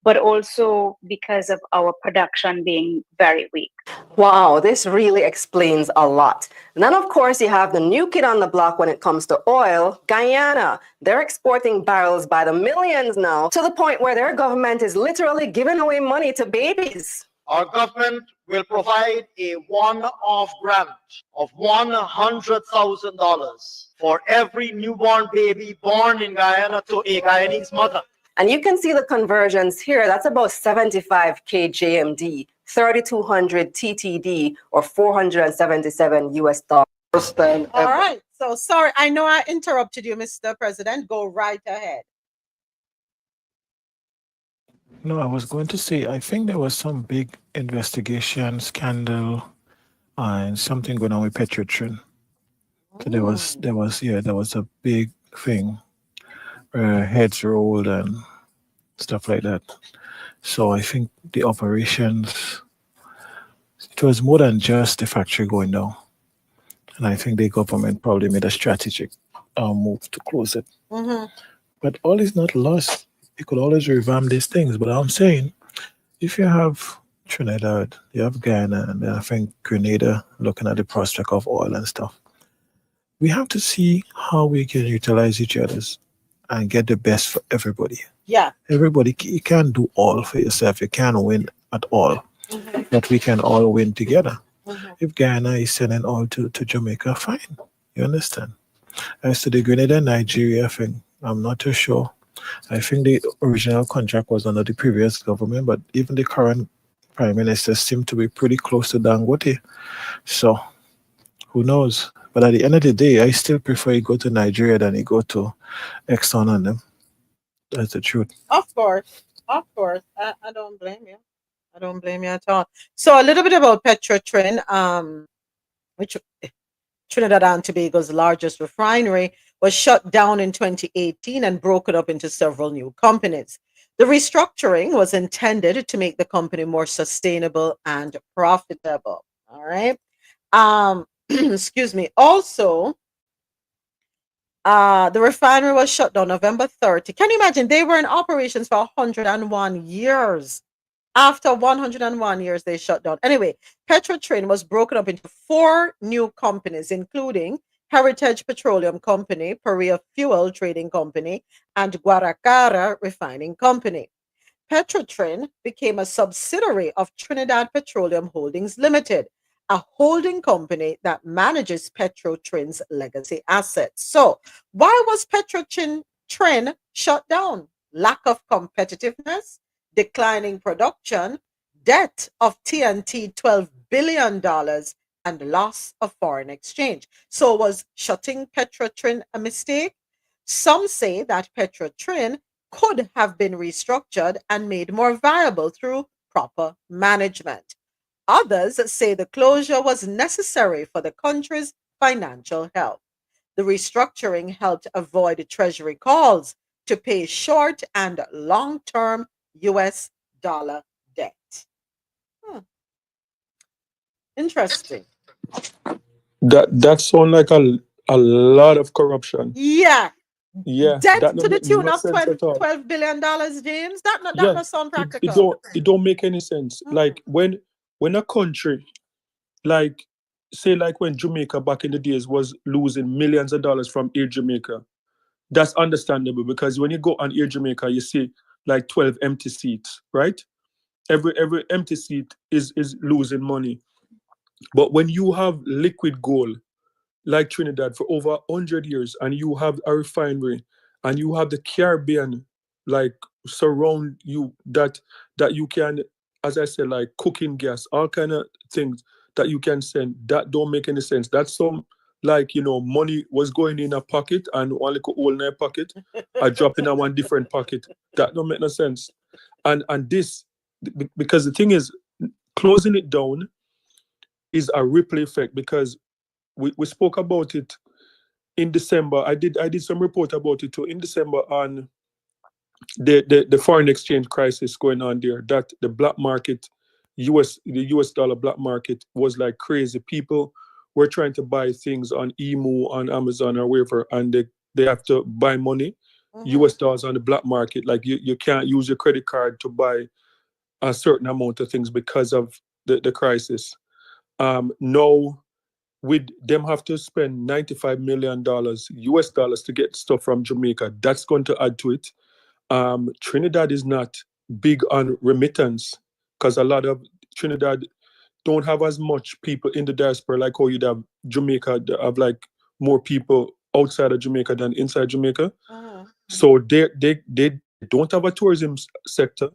but also because of our production being very weak. Wow, this really explains a lot. And then, of course, you have the new kid on the block when it comes to oil, Guyana. They're exporting barrels by the millions now, to the point where their government is literally giving away money to babies. Our government will provide a one-off grant of $100,000 for every newborn baby born in Guyana to a Guyanese mother. And you can see the conversions here. That's about 75 kJMD, 3,200 TTD, or 477 US dollars. First time All ever. right. So sorry, I know I interrupted you, Mr. President. Go right ahead. No, I was going to say, I think there was some big investigation scandal and something going on with Petrotrin. So there was a big thing, heads rolled and stuff like that. So I think the operations, it was more than just the factory going down. And I think the government probably made a strategic move to close it. Mhm. But all is not lost. You could always revamp these things. But I'm saying, if you have Trinidad, you have Guyana, and I think Grenada looking at the prospect of oil and stuff, we have to see how we can utilize each other's and get the best for everybody. Yeah. Everybody, you can't do all for yourself. You can't win at all. But we can all win together. If Guyana is sending oil to Jamaica, fine. You understand? As to the Grenada and Nigeria thing, I'm not too sure. I think the original contract was under the previous government, but even the current prime minister seemed to be pretty close to Dangote. So, who knows? But at the end of the day, I still prefer you go to Nigeria than you go to Exxon and them. That's the truth. Of course. Of course. I don't blame you. I don't blame you at all. So a little bit about Petrotrin, which Trinidad and Tobago's largest refinery, was shut down in 2018 and broken up into several new companies. The restructuring was intended to make the company more sustainable and profitable. All right. Excuse me. Also, the refinery was shut down November 30. Can you imagine? They were in operations for 101 years. After 101 years, they shut down. Anyway, Petrotrin was broken up into 4 new companies, including Heritage Petroleum Company, Perea Fuel Trading Company, and Guaracara Refining Company. Petrotrin became a subsidiary of Trinidad Petroleum Holdings Limited, a holding company that manages Petrotrin's legacy assets. So, why was Petrotrin shut down? Lack of competitiveness, declining production, debt of TNT $12 billion, and loss of foreign exchange. So was shutting Petrotrin a mistake? Some say that Petrotrin could have been restructured and made more viable through proper management. Others say the closure was necessary for the country's financial health. The restructuring helped avoid treasury calls to pay short and long-term US dollar debt. Interesting. That sounds like a lot of corruption. Yeah. Yeah, Debt that to don't the make tune no of sense at all. $12 billion, James. That Yeah, not sound it practical. don't make any sense. Like when a country, like say like when Jamaica back in the days was losing millions of dollars from Air Jamaica, that's understandable because when you go on Air Jamaica, you see like 12 empty seats, right? Every empty seat is losing money. But when you have liquid gold like Trinidad for over 100 years, and you have a refinery, and you have the Caribbean like surround you, that you can, as I said, like cooking gas, all kind of things that you can send, that don't make any sense. That's some, like, money was going in a pocket and one little hole in a pocket, I drop in a one different pocket. That don't make no sense. And this, because the thing is, closing it down is a ripple effect, because we spoke about it in December. I did some report about it too in December on the foreign exchange crisis going on there, that the black market, the US dollar black market was like crazy. People were trying to buy things on Emu, on Amazon or wherever, and they have to buy money US dollars on the black market. Like you can't use your credit card to buy a certain amount of things because of the crisis. Now, with them have to spend $95 million US dollars to get stuff from Jamaica, that's going to add to it. Trinidad is not big on remittance because a lot of Trinidad don't have as much people in the diaspora like how you'd have Jamaica have like more people outside of Jamaica than inside Jamaica. So they don't have a tourism sector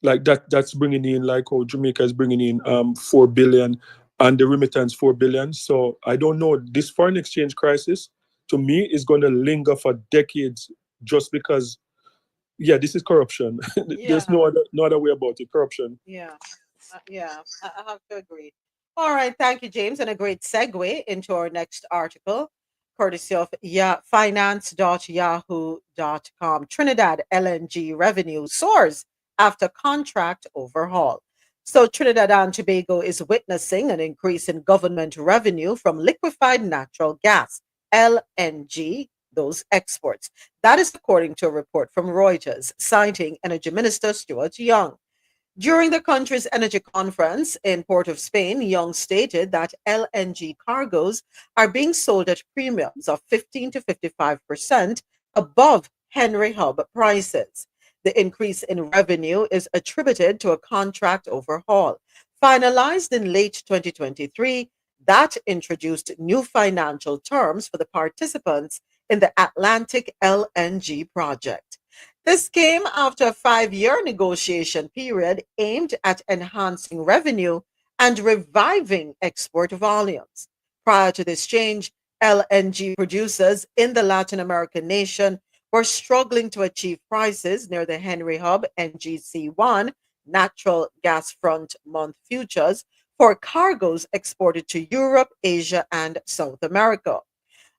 like that's bringing in like how Jamaica is bringing in 4 billion and the remittance 4 billion. So I don't know, this foreign exchange crisis to me is going to linger for decades just because this is corruption. There's no other way about it. Corruption. Yeah, I have to agree. All right, thank you, James, and a great segue into our next article, courtesy of finance.yahoo.com. Trinidad LNG revenue soars after contract overhaul. So Trinidad and Tobago is witnessing an increase in government revenue from liquefied natural gas, LNG, those exports. That is according to a report from Reuters, citing Energy Minister Stuart Young. During the country's energy conference in Port of Spain, Young stated that LNG cargoes are being sold at premiums of 15 to 55% above Henry Hub prices. The increase in revenue is attributed to a contract overhaul, finalized in late 2023, that introduced new financial terms for the participants in the Atlantic LNG project. This came after a 5-year negotiation period aimed at enhancing revenue and reviving export volumes. Prior to this change, LNG producers in the Latin American nation were struggling to achieve prices near the Henry Hub NGC1 natural gas front month futures for cargoes exported to Europe, Asia, and South America.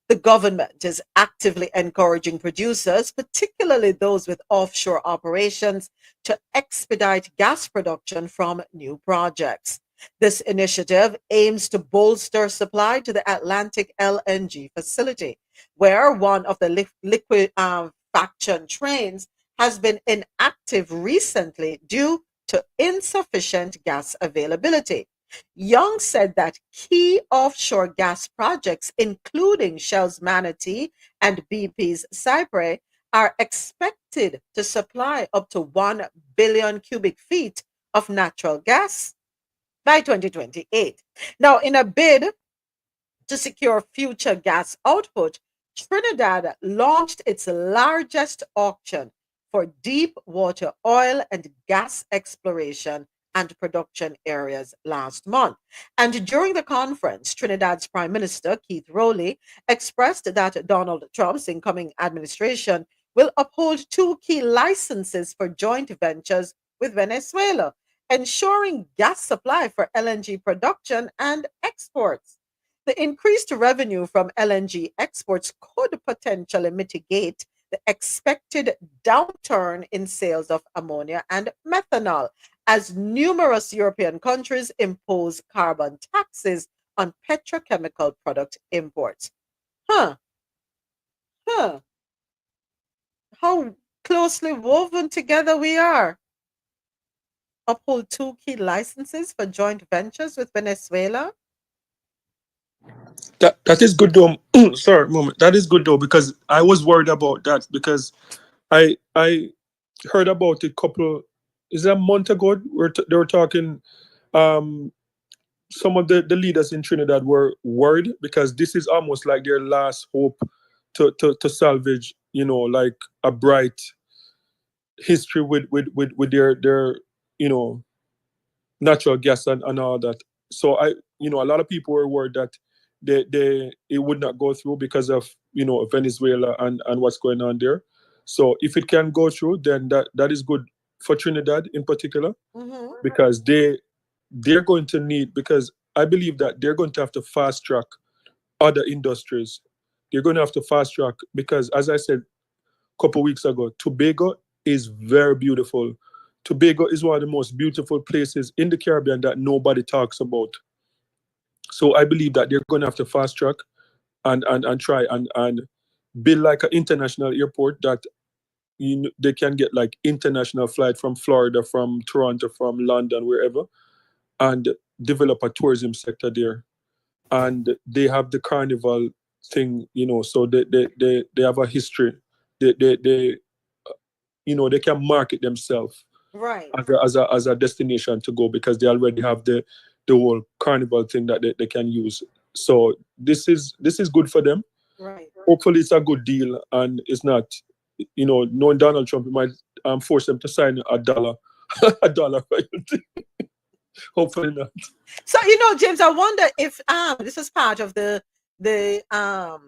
The government is actively encouraging producers, particularly those with offshore operations, to expedite gas production from new projects. This initiative aims to bolster supply to the Atlantic LNG facility, where one of the liquefaction trains has been inactive recently due to insufficient gas availability. Young said that key offshore gas projects, including Shell's Manatee and BP's Cypre, are expected to supply up to 1 billion cubic feet of natural gas by 2028. Now, in a bid to secure future gas output, Trinidad launched its largest auction for deep water oil and gas exploration and production areas last month. And during the conference, Trinidad's Prime Minister, Keith Rowley, expressed that Donald Trump's incoming administration will uphold 2 key licenses for joint ventures with Venezuela, ensuring gas supply for LNG production and exports. The increased revenue from LNG exports could potentially mitigate the expected downturn in sales of ammonia and methanol as numerous European countries impose carbon taxes on petrochemical product imports. Huh. How closely woven together we are. Uphold 2 key licenses for joint ventures with Venezuela. That is good though. Sorry, moment. That is good though because I was worried about that because I heard about it is it a month ago? They were talking. Some of the leaders in Trinidad were worried because this is almost like their last hope to salvage, like a bright history with their natural gas and all that. So a lot of people were worried that it would not go through because of Venezuela and what's going on there. So if it can go through, then that is good for Trinidad in particular because they're going to need, because I believe that they're going to have to fast track other industries. They're going to have to fast track because, as I said a couple weeks ago, Tobago is very beautiful. Tobago is one of the most beautiful places in the Caribbean that nobody talks about. So I believe that they're going to have to fast track and try and build like an international airport that they can get like international flight from Florida, from Toronto, from London, wherever, and develop a tourism sector there. And they have the carnival thing, so they have a history. They they can market themselves Right. as a destination to go, because they already have the whole carnival thing that they can use. So this is good for them. Right. Hopefully it's a good deal, and it's not, knowing Donald Trump, it might force them to sign $1 royalty. Hopefully not. So James, I wonder if this is part of the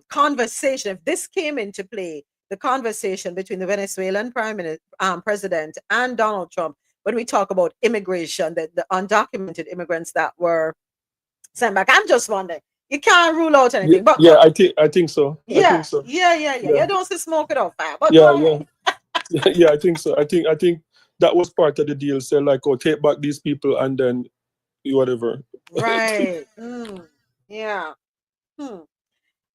conversation. If this came into play, the conversation between the Venezuelan president and Donald Trump, when we talk about immigration, the undocumented immigrants that were sent back. I'm just wondering. You can't rule out anything. But I think so. Yeah, I think so. Yeah. You don't see smoke it off fire. But yeah. I think so. I think that was part of the deal. Say like, oh, take back these people and then whatever. Right. Yeah.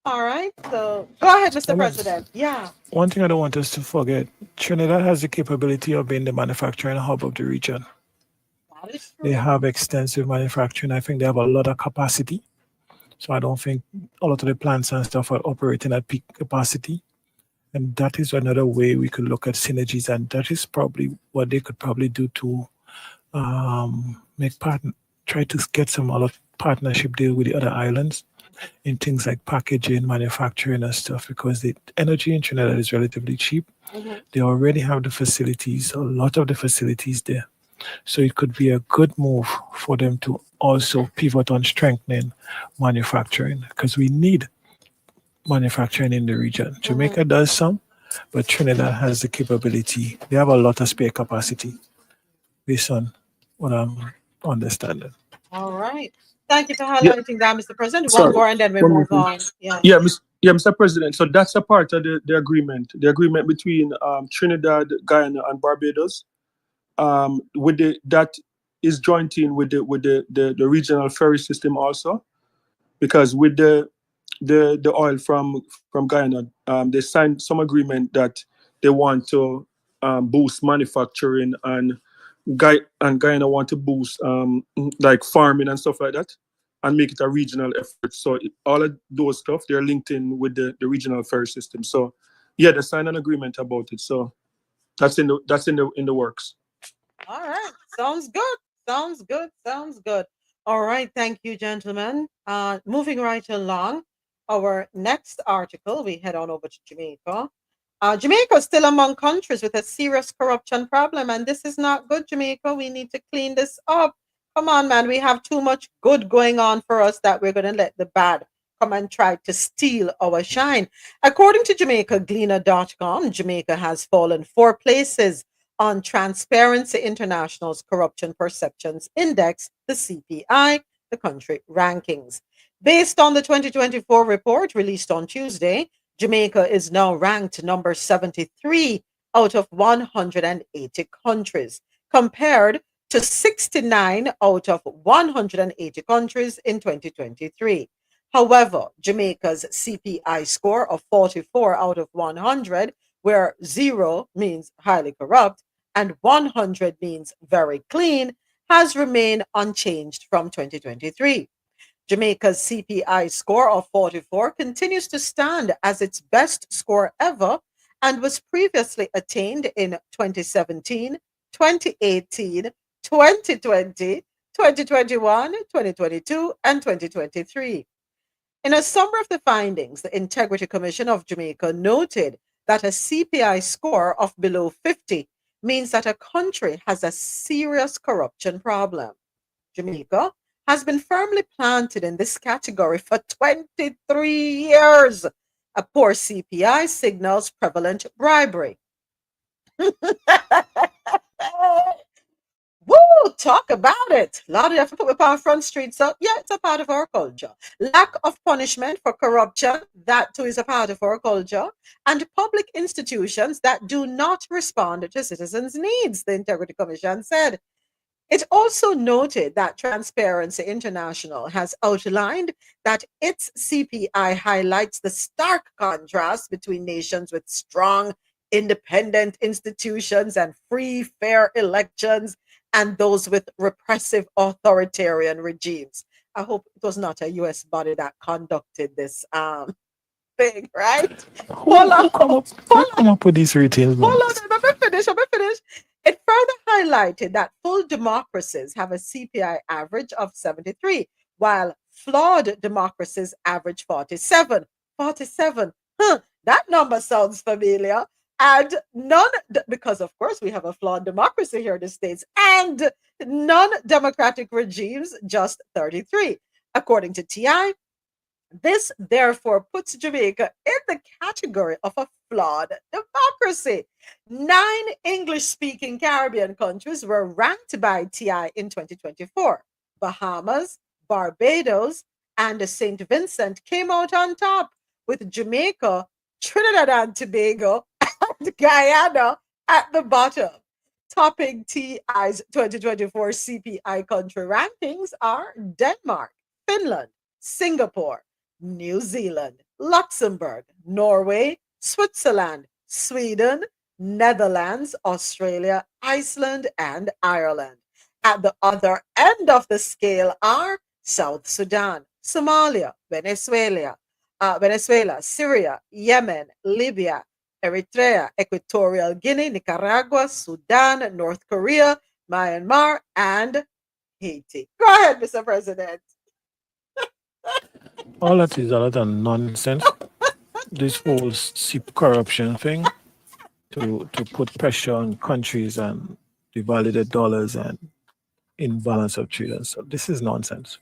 All right. So go ahead, Mr. President. Yeah. One thing I don't want us to forget, Trinidad has the capability of being the manufacturing hub of the region. That is true. They have extensive manufacturing. I think they have a lot of capacity. So I don't think a lot of the plants and stuff are operating at peak capacity. And that is another way we could look at synergies. And that is probably what they could probably do to try to get some other partnership deal with the other islands in things like packaging, manufacturing and stuff, because the energy in Trinidad is relatively cheap. They already have the facilities, a lot of the facilities there. So it could be a good move for them to also pivot on strengthening manufacturing, because we need manufacturing in the region. Jamaica does some, but Trinidad has the capability. They have a lot of spare capacity based on what I'm understanding. All right. Thank you for highlighting that, Mr. President. One more and then we move on. Mr. President. So that's a part of the agreement. The agreement between Trinidad, Guyana, and Barbados. That is joined in with the regional ferry system also, because with the oil from Guyana, they signed some agreement that they want to boost manufacturing, and Guyana want to boost like farming and stuff like that, and make it a regional effort. So all of those stuff, they're linked in with the regional ferry system. So yeah, they signed an agreement about it. So that's in the works. All right. Sounds good. All right. Thank you, gentlemen. Moving right along, our next article, we head on over to Jamaica. Jamaica is still among countries with a serious corruption problem, and this is not good, Jamaica. We need to clean this up. Come on, man. We have too much good going on for us that we're going to let the bad come and try to steal our shine. According to JamaicaGleaner.com, Jamaica has fallen 4 places on Transparency International's Corruption Perceptions Index, the CPI, the country rankings. Based on the 2024 report released on Tuesday, Jamaica is now ranked number 73 out of 180 countries, compared to 69 out of 180 countries in 2023. However, Jamaica's CPI score of 44 out of 100, where 0 means highly corrupt and 100 means very clean, has remained unchanged from 2023. Jamaica's CPI score of 44 continues to stand as its best score ever and was previously attained in 2017, 2018, 2020, 2021, 2022, and 2023. In a summary of the findings, the Integrity Commission of Jamaica noted that a CPI score of below 50 means that a country has a serious corruption problem. Jamaica has been firmly planted in this category for 23 years. A poor CPI signals prevalent bribery. Woo! Talk about it. A lot of you put up on Front Street. So, yeah, it's a part of our culture. Lack of punishment for corruption, that too is a part of our culture. And public institutions that do not respond to citizens' needs, the Integrity Commission said. It also noted that Transparency International has outlined that its CPI highlights the stark contrast between nations with strong independent institutions and free, fair elections, and those with repressive authoritarian regimes. I hope it was not a US body that conducted this thing, right? Who come up with these routines, man? Hold on, let me finish. It further highlighted that full democracies have a CPI average of 73, while flawed democracies average 47. 47. Huh, that number sounds familiar. And because of course we have a flawed democracy here in the States, and non-democratic regimes just 33. According to TI, this therefore puts Jamaica in the category of a flawed democracy. 9 English speaking Caribbean countries were ranked by TI in 2024. Bahamas, Barbados, and St. Vincent came out on top, with Jamaica, Trinidad and Tobago, and Guyana at the bottom. Topping TI's 2024 CPI country rankings are Denmark, Finland, Singapore, New Zealand, Luxembourg, Norway, Switzerland, Sweden, Netherlands, Australia, Iceland, and Ireland. At the other end of the scale are South Sudan, Somalia, Venezuela, Syria, Yemen, Libya, Eritrea, Equatorial Guinea, Nicaragua, Sudan, North Korea, Myanmar, and Haiti. Go ahead, Mr. President. All that is a lot of nonsense. This whole corruption thing to put pressure on countries and devalue the dollars and imbalance of trade. And so this is nonsense.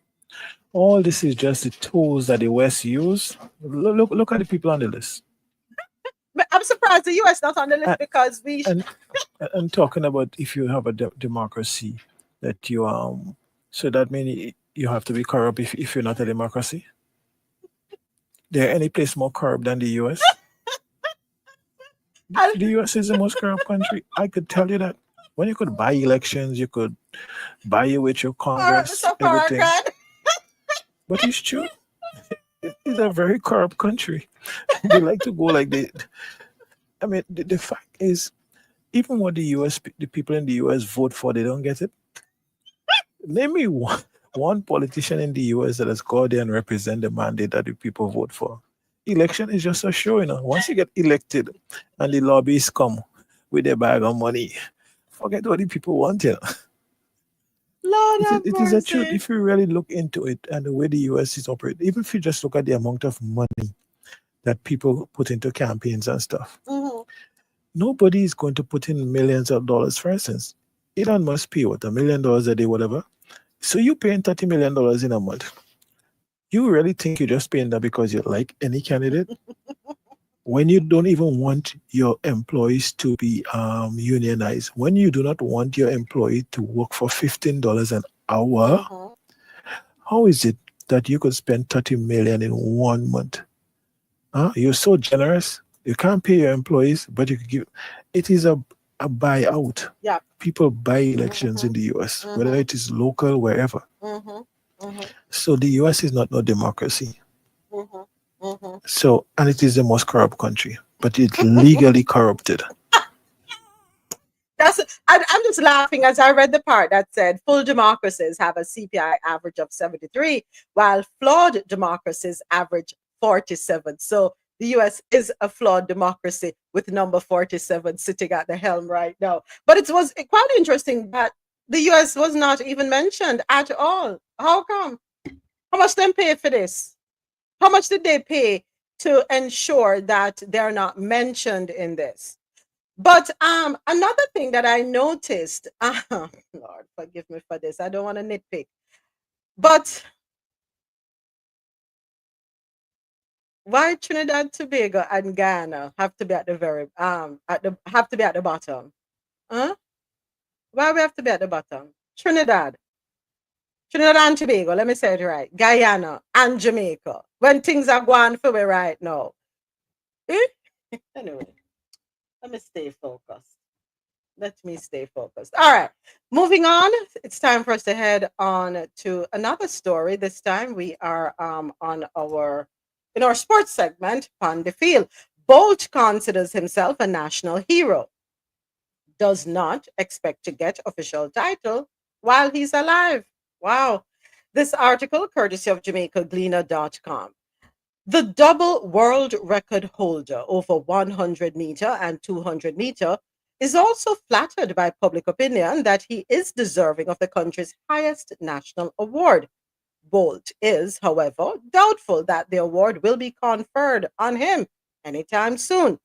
All this is just the tools that the West use. Look at the people on the list. I'm surprised the US not on the list because we. And talking about if you have a democracy, that you so that means you have to be corrupt if you're not a democracy. There any place more corrupt than the US? The US is the most corrupt country. I could tell you that. When you could buy elections, you could buy it with your Congress, everything. But it's true. It is a very corrupt country. They like to go like that. I mean, the fact is, even what the people in the US vote for, they don't get it. Name me one politician in the US that has gone there and represent the mandate that the people vote for. Election is just a show, Once you get elected and the lobbyists come with their bag of money, forget what the people want, Lord it is a truth. If you really look into it and the way the US is operating, even if you just look at the amount of money that people put into campaigns and stuff, nobody is going to put in millions of dollars. For instance, Elon Musk pay $1 million a day, whatever. So you paying $30 million in a month. You really think you're just paying that because you like any candidate? When you don't even want your employees to be unionized, when you do not want your employee to work for $15 an hour, how is it that you could spend $30 million in 1 month? You're so generous. You can't pay your employees, but you could give. It is a buyout. Yeah. People buy elections in the US, whether it is local, wherever. So the US is not no democracy. So, and it is the most corrupt country, but it's legally corrupted. I'm just laughing as I read the part that said full democracies have a CPI average of 73, while flawed democracies average 47. So the US is a flawed democracy with number 47 sitting at the helm right now. But it was quite interesting that the US was not even mentioned at all. How come? How much did they pay for this? How much did they pay to ensure that they're not mentioned in this? But another thing that I noticed, Lord, forgive me for this. I don't want to nitpick. But why Trinidad, Tobago, and Guyana have to be at the bottom? Huh? Why we have to be at the bottom? Trinidad and Tobago, let me say it right. Guyana and Jamaica. When things are going for me right now. Anyway, let me stay focused. All right, moving on. It's time for us to head on to another story. This time we are in our sports segment on the field. Bolt considers himself a national hero, does not expect to get official title while he's alive. Wow. This article, courtesy of JamaicaGleaner.com. The double world record holder over 100-meter and 200-meter is also flattered by public opinion that he is deserving of the country's highest national award. Bolt is, however, doubtful that the award will be conferred on him anytime soon.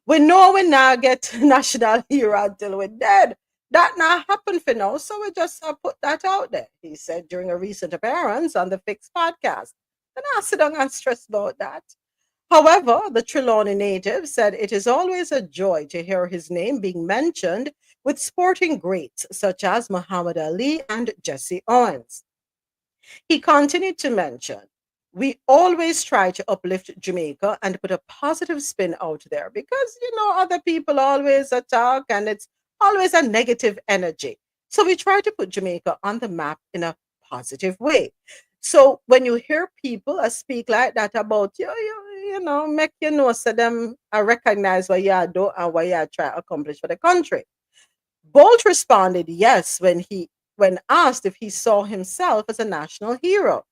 We know we not get national hero until we're dead. That not happen for now, so we just put that out there, he said during a recent appearance on the Fix podcast. And I sit down and stress about that. However, the Trelawney native said it is always a joy to hear his name being mentioned with sporting greats such as Muhammad Ali and Jesse Owens. He continued to mention, we always try to uplift Jamaica and put a positive spin out there because, other people always attack and it's always a negative energy. So we try to put Jamaica on the map in a positive way. So when you hear people speak like that about you, make so them recognize what you do and what you try to accomplish for the country. Bolt responded yes when asked if he saw himself as a national hero.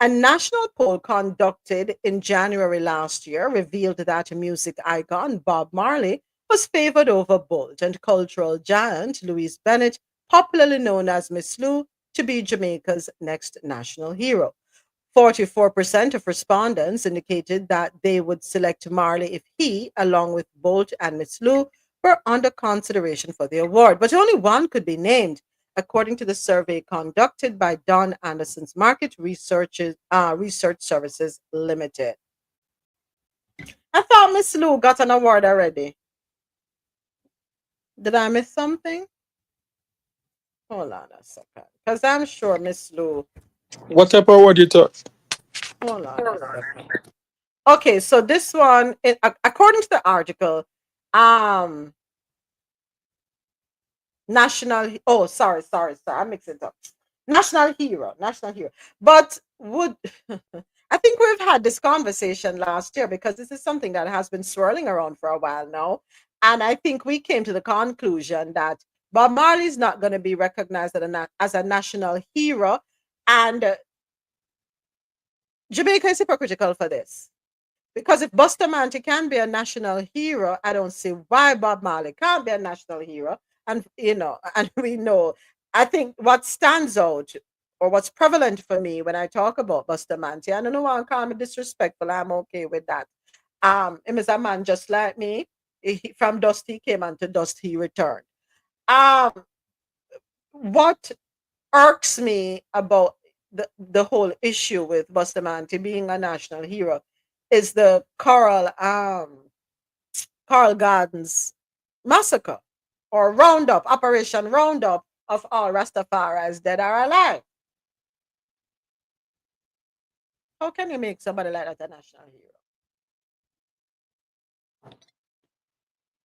A national poll conducted in January last year revealed that music icon Bob Marley was favored over Bolt and cultural giant Louise Bennett, popularly known as Miss Lou, to be Jamaica's next national hero. 44% of respondents indicated that they would select Marley if he, along with Bolt and Miss Lou, were under consideration for the award, but only one could be named, according to the survey conducted by Don Anderson's Market Research Services Limited. I thought Miss Lou got an award already. Did I miss something? Hold on a second, because I'm sure Miss Lou. What type of award you talk? Hold on a second. Okay, so this one, according to the article, national. Oh, sorry. I mixed it up. National hero. But would I think we've had this conversation last year because this is something that has been swirling around for a while now, and I think we came to the conclusion that Bob Marley is not going to be recognized as a national hero, and Jamaica is hypocritical for this. Because if Bustamante can be a national hero, I don't see why Bob Marley can't be a national hero. And and we know, I think what stands out or what's prevalent for me when I talk about Bustamante, I don't know why I'm calling me disrespectful. I'm okay with that. Him is a man just like me. From dust he came, and to dust he returned. What irks me about the whole issue with Bustamante being a national hero is the Carl Gardens massacre or roundup, Operation Roundup of all Rastafaris that are alive. How can you make somebody like that a national hero?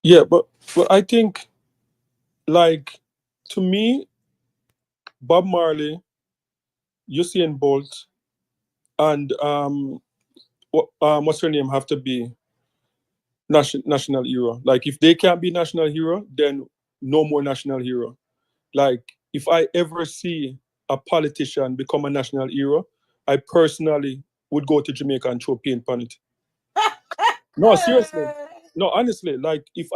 Yeah, but I think, like, to me, Bob Marley, Usain Bolt, and what's her name have to be national hero. Like, if they can't be national hero, then no more national hero. Like, if I ever see a politician become a national hero, I personally would go to Jamaica and throw paint on it. No, seriously. No, honestly, like, if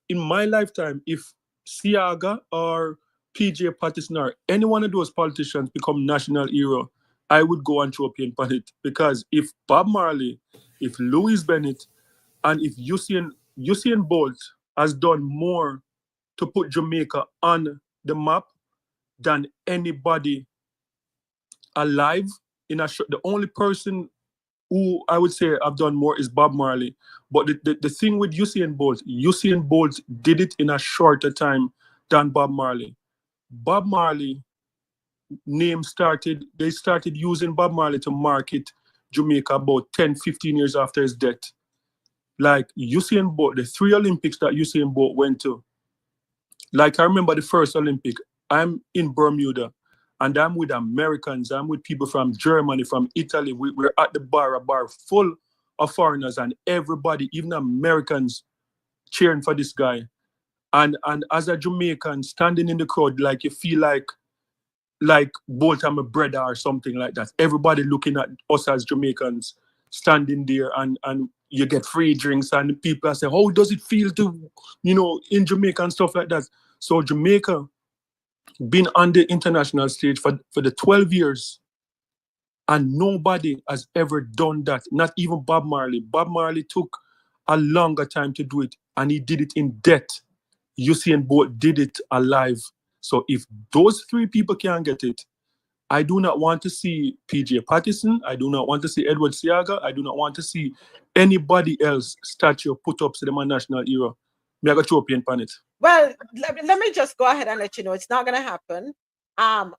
in my lifetime, if Siaga or PJ Patterson or any one of those politicians become national hero, I would go and throw paint on it. Because if Bob Marley, if Louise Bennett, and if Usain Bolt has done more to put Jamaica on the map than anybody alive the only person who I would say I've done more is Bob Marley. But the thing with Usain Bolt did it in a shorter time than Bob Marley. Bob Marley they started using Bob Marley to market Jamaica about 10, 15 years after his death. Like Usain Bolt, the 3 Olympics that Usain Bolt went to, like I remember the first Olympic, I'm in Bermuda and I'm with Americans, I'm with people from Germany, from Italy. We're at the bar, a bar full of foreigners and everybody, even Americans, cheering for this guy. And as a Jamaican standing in the crowd, like you feel like both I'm a brother or something like that. Everybody looking at us as Jamaicans standing there, and you get free drinks, and people are saying, how does it feel to, in Jamaica and stuff like that. So Jamaica been on the international stage for the 12 years, and nobody has ever done that. Not even Bob Marley. Bob Marley took a longer time to do it, and he did it in death. Usain Bolt did it alive. So if those three people can't get it, I do not want to see PJ Patterson. I do not want to see Edward Siaga. I do not want to see anybody else statue put up to the national hero. Me I got to paint on it. Well, let me just go ahead and let you know it's not going to happen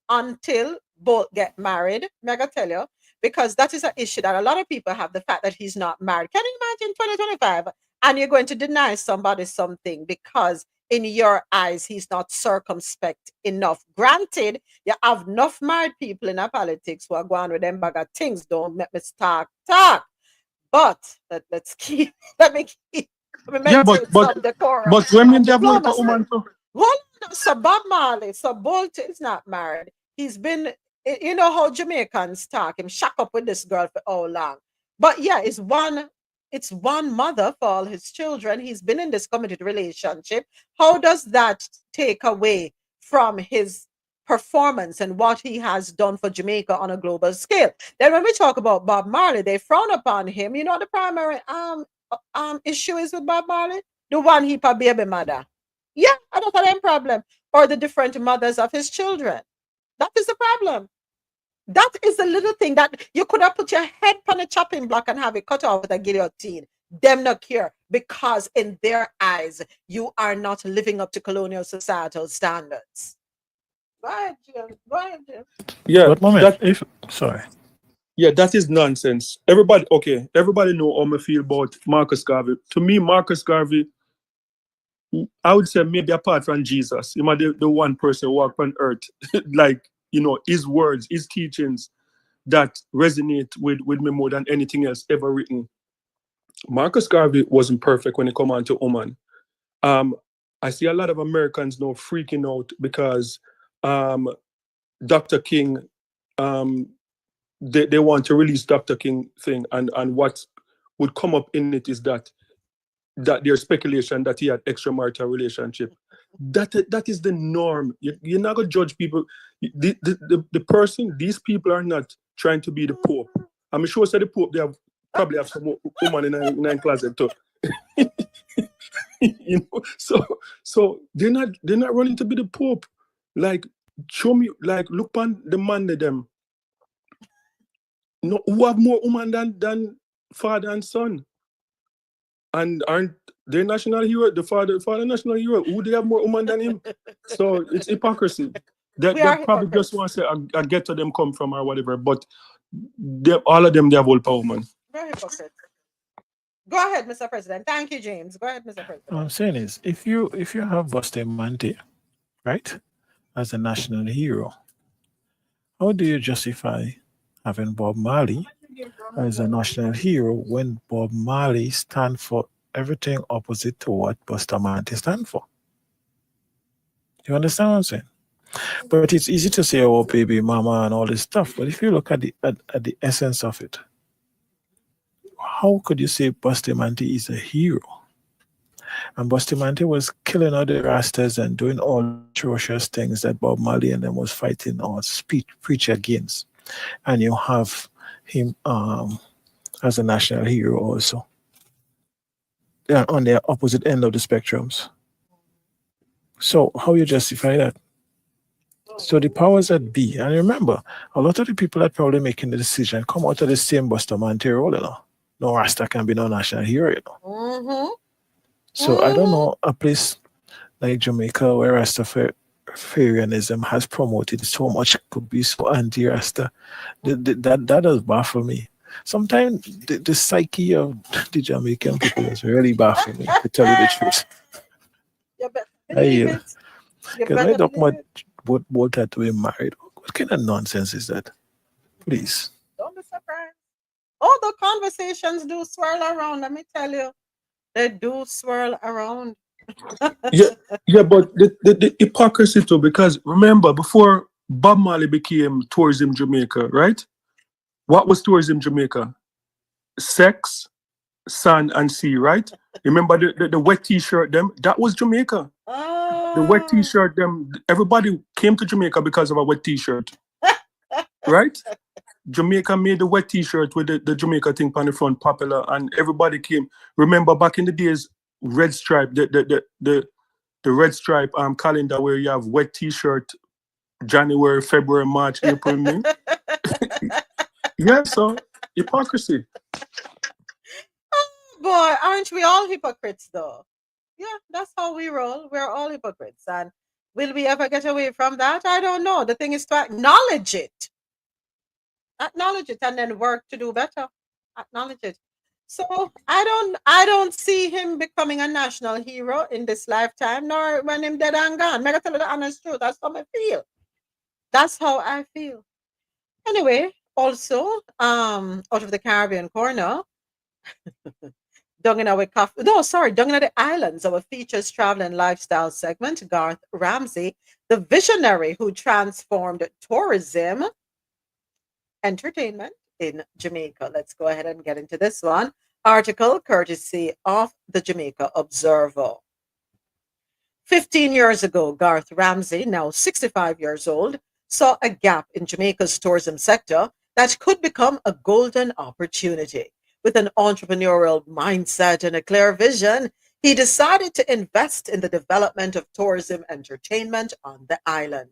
until both get married. Me I gotta tell you, because that is an issue that a lot of people have, the fact that he's not married. Can you imagine 2025 and you're going to deny somebody something because in your eyes he's not circumspect enough? Granted, you have enough married people in our politics who are going with them bag of things. Don't let me talk. But let's keep. Let me maintain some decorum. But women they have like a Diplomacy. woman too. Well, so Bob Marley, so Bolt is not married. He's been, you know how Jamaicans talk, him shack up with this girl for how long. But yeah, it's one mother for all his children. He's been in this committed relationship. How does that take away from his performance and what he has done for Jamaica on a global scale? Then when we talk about Bob Marley, they frown upon him. You know the primary issue is with Bob Marley? The one he a baby mother. Yeah, I don't have any problem. Or the different mothers of his children. That is the problem. That is the little thing that you could have put your head on a chopping block and have it cut off with a guillotine. Them not care, because in their eyes, you are not living up to colonial societal standards. Go ahead, Jim. Go ahead, Jim. Yeah, But moment, sorry. Yeah, that is nonsense. Everybody know how I feel about Marcus Garvey. To me, Marcus Garvey, I would say maybe apart from Jesus, you know, the one person who walked on earth, like, his words, his teachings that resonate with me more than anything else ever written. Marcus Garvey wasn't perfect when it come on to woman. I see a lot of Americans now freaking out because Dr. King, they want to release Dr. King thing, and what would come up in it is that there's speculation that he had extramarital relationship. That is the norm. You're not gonna judge people. The person, these people are not trying to be the Pope. I'm sure the Pope, they probably have some woman in a closet too. So they're not running to be the Pope. Like, show me, like, look on the man of them. No, who have more woman than father and son, and aren't they national hero? The father national hero. Who they have more woman than him? So it's hypocrisy. They probably just want to say I get to them come from or whatever, but all of them they have all power, man. Very hypocrite. Go ahead, Mr. President. Thank you, James. Go ahead, Mr. President. What I'm saying is, if you have Bustamante, right, as a national hero, how do you justify having Bob Marley as a national hero when Bob Marley stands for everything opposite to what Bustamante stands for? You understand what I'm saying? But it's easy to say, oh, baby mama and all this stuff. But if you look at the essence of it, how could you say Bustamante is a hero? And Bustamante was killing all the Rastas and doing all atrocious things that Bob Marley and them was fighting or preach against. And you have him as a national hero also. They are on the opposite end of the spectrums. So how you justify that? So the powers that be, and remember, a lot of the people that probably making the decision come out of the same Bustamante role, you know. No Rasta can be no national hero, you know. Mm-hmm. So I don't know a place like Jamaica where Rastafarianism has promoted so much, could be so anti-Rasta. That does baffle me. Sometimes the psyche of the Jamaican people is really baffling me, to tell you the truth. You better believe it. Because I don't want both that to be married. What kind of nonsense is that? Please. Don't be surprised. Oh, the conversations do swirl around. Let me tell you, they do swirl around. Yeah, yeah, but the hypocrisy too, because remember, before Bob Marley became Tourism Jamaica, right? What was Tourism Jamaica? Sex, sun, and sea, right? Remember the wet t-shirt them? That was Jamaica. The wet Oh. t-shirt them, everybody came to Jamaica because of a wet t-shirt, right? Jamaica made the wet t-shirt with the Jamaica thing on the front popular, and everybody came. Remember back in the days, red stripe, the red stripe calendar where you have wet t-shirt January, February, March, April, May. Yeah, so hypocrisy. Boy, aren't we all hypocrites though? Yeah, that's how we roll. We're all hypocrites. And will we ever get away from that? I don't know. The thing is to acknowledge it. Acknowledge it and then work to do better. Acknowledge it. So I don't see him becoming a national hero in this lifetime, nor when him dead and gone. I tell you the honest truth. That's how I feel. That's how I feel. Anyway, also, out of the Caribbean corner, down in our down in the islands, our features travel and lifestyle segment, Garth Ramsey, the visionary who transformed tourism, entertainment in Jamaica. Let's go ahead and get into this one. Article courtesy of the Jamaica Observer. 15 years ago, Garth Ramsey, now 65 years old, saw a gap in Jamaica's tourism sector that could become a golden opportunity. With an entrepreneurial mindset and a clear vision, he decided to invest in the development of tourism entertainment on the island.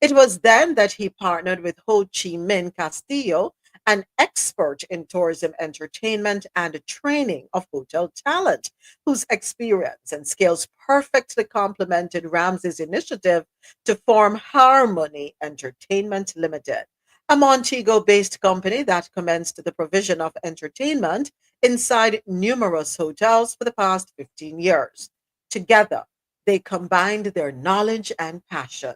It was then that he partnered with Ho Chi Minh Castillo, an expert in tourism entertainment and training of hotel talent, whose experience and skills perfectly complemented Ramsey's initiative to form Harmony Entertainment Limited, a Montego based company that commenced the provision of entertainment inside numerous hotels for the past 15 years. Together, they combined their knowledge and passion,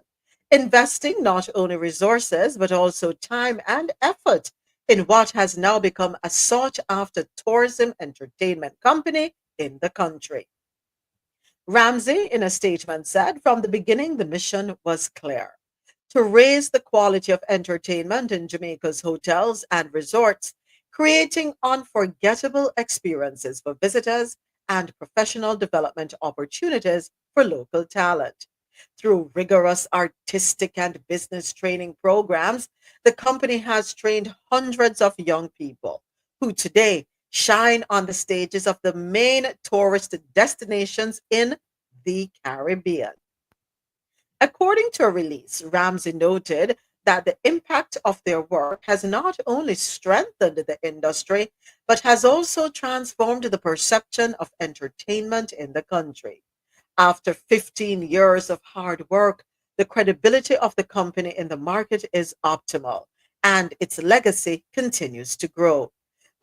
investing not only resources but also time and effort in what has now become a sought after tourism entertainment company in the country. Ramsey, in a statement, said from the beginning the mission was clear: to raise the quality of entertainment in Jamaica's hotels and resorts, creating unforgettable experiences for visitors and professional development opportunities for local talent. Through rigorous artistic and business training programs, the company has trained hundreds of young people who today shine on the stages of the main tourist destinations in the Caribbean. According to a release, Ramsey noted that the impact of their work has not only strengthened the industry, but has also transformed the perception of entertainment in the country. After 15 years of hard work, the credibility of the company in the market is optimal, and its legacy continues to grow.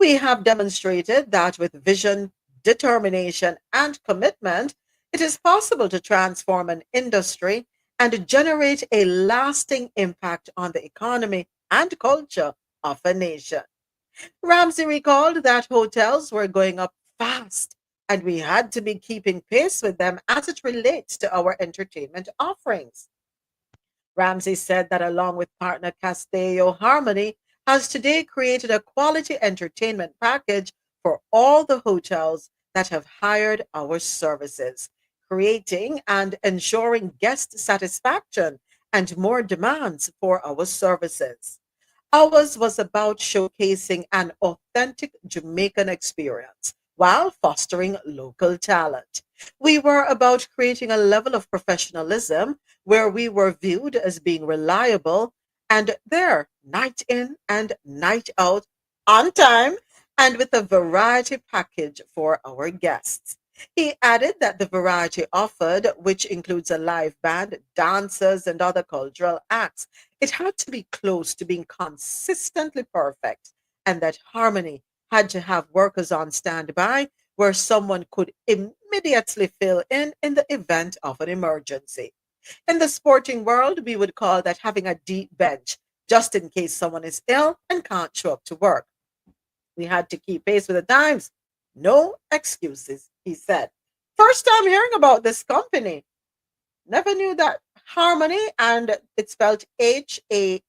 We have demonstrated that with vision, determination, and commitment, it is possible to transform an industry and generate a lasting impact on the economy and culture of a nation. Ramsey recalled that hotels were going up fast and we had to be keeping pace with them as it relates to our entertainment offerings. Ramsey said that along with partner Castillo, Harmony has today created a quality entertainment package for all the hotels that have hired our services, creating and ensuring guest satisfaction and more demands for our services. Ours was about showcasing an authentic Jamaican experience while fostering local talent. We were about creating a level of professionalism where we were viewed as being reliable and there, night in and night out, on time, and with a variety package for our guests. He added that the variety offered, which includes a live band, dancers, and other cultural acts, it had to be close to being consistently perfect, and that Harmony had to have workers on standby where someone could immediately fill in the event of an emergency. In the sporting world, we would call that having a deep bench, just in case someone is ill and can't show up to work. We had to keep pace with the times. No excuses, he said. First time hearing about this company. Never knew that Harmony, and it's spelled HAH-R-money.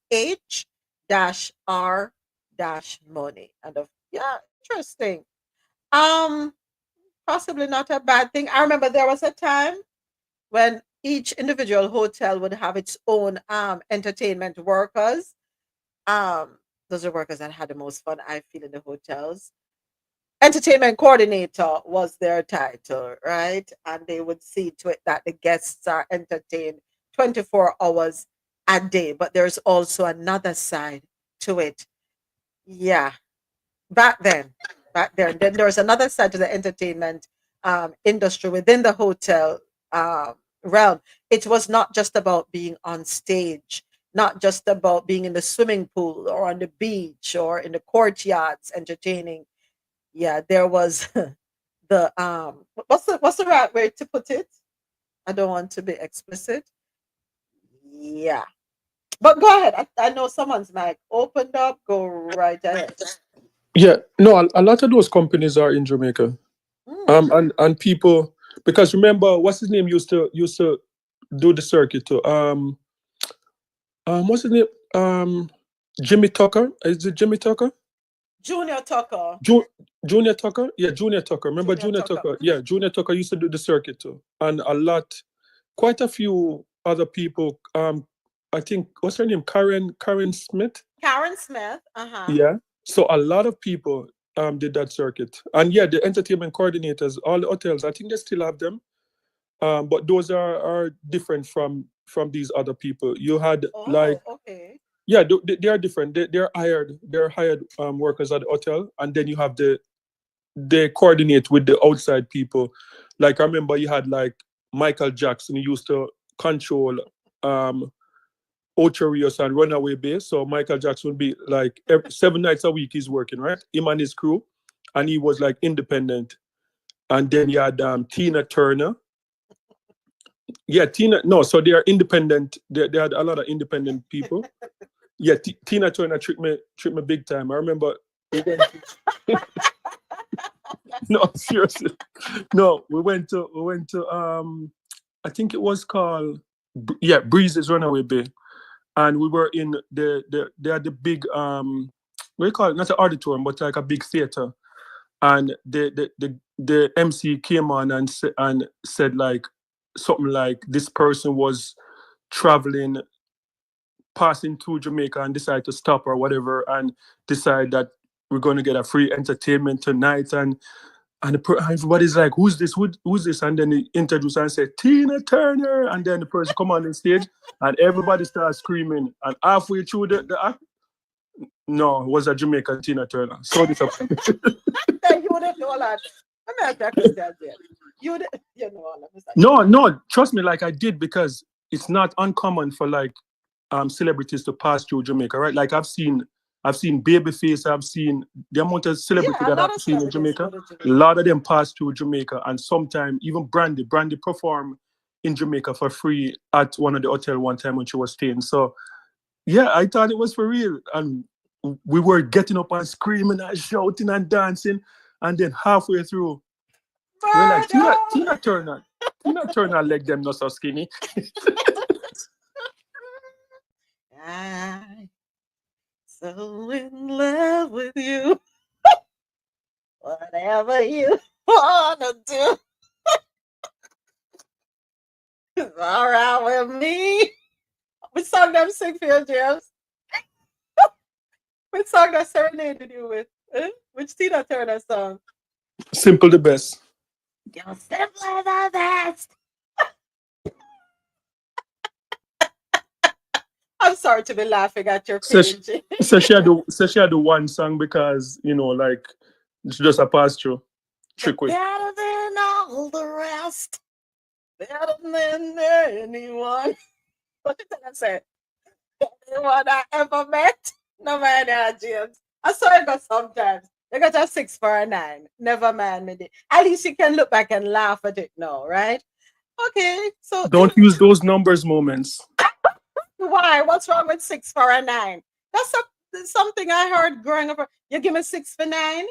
And yeah, interesting. Um, Possibly not a bad thing. I remember there was a time when each individual hotel would have its own entertainment workers. Those are workers that had the most fun, I feel, in the hotels. Entertainment coordinator was their title, right? And they would see to it that the guests are entertained 24 hours a day. But there's also another side to it. Yeah, back then, then there's another side to the entertainment industry within the hotel realm. It was not just about being on stage, not just about being in the swimming pool or on the beach or in the courtyards entertaining. Yeah, there was the what's the right way to put it? I don't want to be explicit. Yeah, but go ahead. I know someone's mic opened up. Go right ahead. Yeah, no, a lot of those companies are in Jamaica. And people, because remember, what's his name used to do the circuit too. What's his name? Jimmy Tucker. Is it Jimmy Tucker? Junior Tucker. Junior Tucker? Yeah, Junior Tucker. Remember Junior Tucker? Yeah, Junior Tucker used to do the circuit too. And quite a few other people. I think, what's her name? Karen Smith? Karen Smith. Yeah. So a lot of people did that circuit. And yeah, the entertainment coordinators, all the hotels, I think they still have them. But those are different from these other people. You had okay. Yeah, they are different. They're hired workers at the hotel, and then you have they coordinate with the outside people. Like I remember you had like Michael Jackson, he used to control Ocho Rios and Runaway Bay. So Michael Jackson would be like 7 nights a week he's working, right? Him and his crew, and he was like independent. And then you had Tina Turner. Yeah, so they are independent. They had a lot of independent people. Yeah, Tina Turner tricked me big time. I remember. No, seriously. No, we went to I think it was called Breeze's Runaway Bay, and we were in they had the big what do you call it? Not an auditorium, but like a big theater, and the MC came on and said like something like this person was traveling, passing through Jamaica and decide to stop or whatever, and decide that we're going to get a free entertainment tonight, and everybody's like, who's this? Who's this? And then he introduced and said, Tina Turner. And then the person come on the stage and everybody starts screaming. And halfway through the act, no, it was a Jamaican Tina Turner. So disappointed. You wouldn't know that. No, trust me, like I did, because it's not uncommon for like celebrities to pass through Jamaica, right? Like I've seen Babyface, I've seen the amount of celebrity that I've seen in Jamaica. A lot of them pass through Jamaica, and sometimes even Brandy performed in Jamaica for free at one of the hotel one time when she was staying. So yeah, I thought it was for real, and we were getting up and screaming and shouting and dancing, and then halfway through, we're like, Tina Turner leg them not so skinny. So in love with you. Whatever you wanna do. It's all right with me. Which song them sing for you, James? Which song that serenaded you with? Which Tina Turner song? Simple the Best. You're simply the best. I'm sorry to be laughing at your page. So she had the one song because, like, it's just a pass through. Trick with. Better than all the rest. Better than anyone. What did I say? Anyone I ever met? No man, James. I saw it go sometimes. They got a 6 for a 9. Never mind me. At least you can look back and laugh at it now, right? Okay, so don't use those numbers moments. Why? What's wrong with 6 for a 9? That's something I heard growing up. You give me 6 for 9. It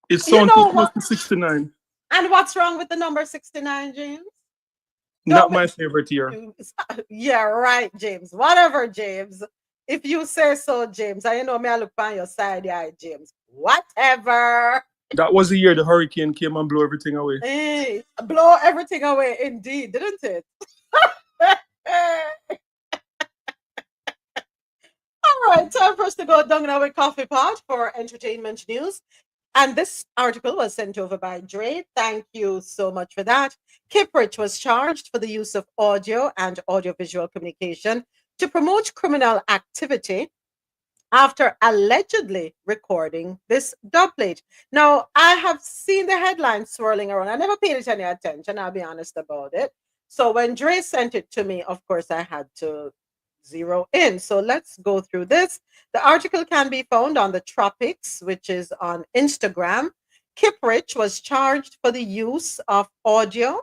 You sounds too know close what? to 69. And what's wrong with the number 69, James? Not Don't my favorite year. Yeah, right, James. Whatever, James. If you say so, James. I know me, I look on your side, yeah, James. Whatever. That was the year the hurricane came and blew everything away. Hey, blow everything away, indeed, didn't it? All right, time for us to go down in our coffee pot for entertainment news. And this article was sent over by Dre. Thank you so much for that. Kiprich was charged for the use of audio and audiovisual communication to promote criminal activity after allegedly recording this dubplate. Now, I have seen the headlines swirling around. I never paid it any attention, I'll be honest about it. So when Dre sent it to me, of course, I had to zero in. So let's go through this. The article can be found on the Tropics, which is on Instagram. Kiprich was charged for the use of audio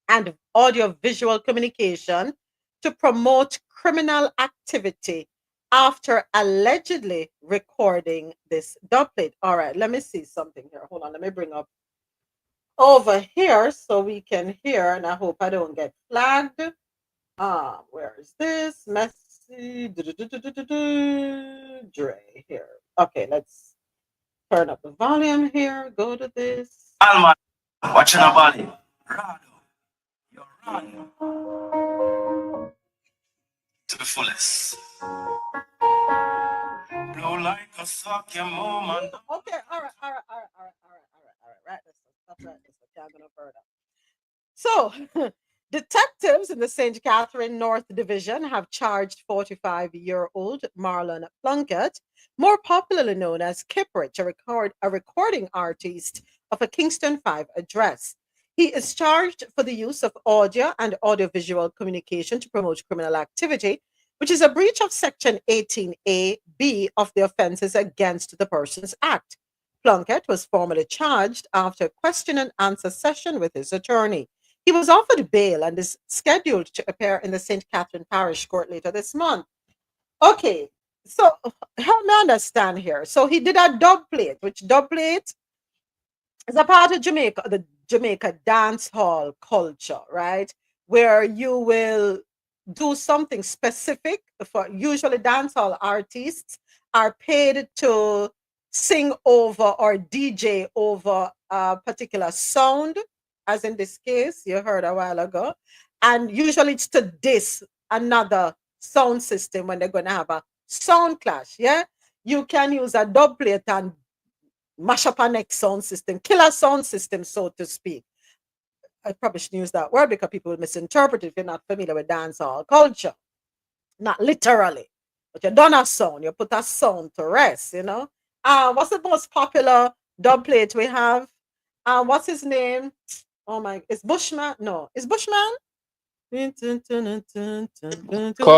and audio-visual communication to promote criminal activity after allegedly recording this dubplate. All right, let me see something here. Hold on, let me bring up over here so we can hear, and I hope I don't get flagged. Where is this? Messy. Dre here. Okay, let's turn up the volume here. Go to this. Alma, watching a body. Rado, you're run to the fullest. Blow like a sock, your moment. Okay, all right. Right, let's stop right. Let's can't go no further. So, detectives in the St. Catherine North Division have charged 45-year-old Marlon Plunkett, more popularly known as Kiprich, a recording artist of a Kingston 5 address. He is charged for the use of audio and audiovisual communication to promote criminal activity, which is a breach of Section 18A(b) of the Offences Against the Persons Act. Plunkett was formally charged after a question and answer session with his attorney. He was offered bail and is scheduled to appear in the St. Catherine Parish Court later this month. Okay, so help me understand here. So he did a dub plate, which dub plate is a part of Jamaica, the Jamaica dance hall culture, right? Where you will do something specific for usually dance hall artists are paid to sing over or DJ over a particular sound, as in this case, you heard a while ago. And usually it's to diss another sound system when they're going to have a sound clash. Yeah, you can use a dub plate and mash up a next sound system, kill a sound system, so to speak. I probably shouldn't use that word because people will misinterpret it if you're not familiar with dancehall culture. Not literally, but you done a sound, you put a sound to rest, you know. What's the most popular dub plate we have? What's his name? Oh my, is Bushman? No, is Bushman? Call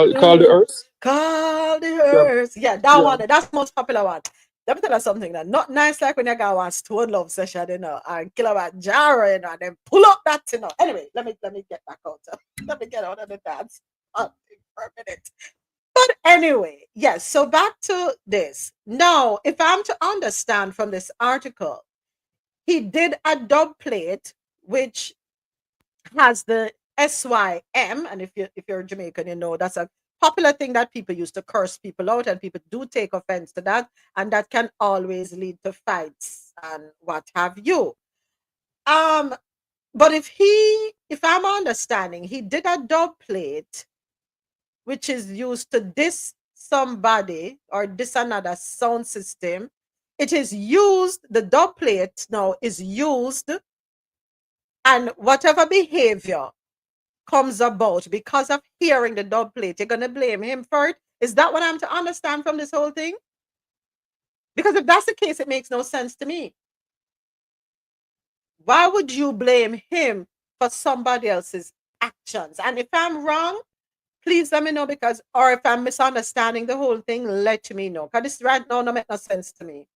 the Earth. Call the Yeah. Earth. Yeah, that Yeah. one. That's the most popular one. Let me tell you something that not nice like when you go on Stone Love session, you know, and kill about Jara, you know, and then pull up that, you know. Anyway, let me get back out. Let me get out of the dance for a minute. But anyway, yes, so back to this. Now, if I'm to understand from this article, he did a dub plate which has the SYM, and if you're Jamaican, you know that's a popular thing that people used to curse people out, and people do take offense to that, and that can always lead to fights and what have you. But if I'm understanding, he did a dub plate which is used to diss somebody or diss another sound system. It is used, the dub plate now is used, and whatever behavior comes about because of hearing the dub plate, you're going to blame him for it. Is that what I'm to understand from this whole thing? Because if that's the case, it makes no sense to me. Why would you blame him for somebody else's actions? And if I'm wrong, please let me know, because, or if I'm misunderstanding the whole thing, let me know. Because this right now don't make no sense to me.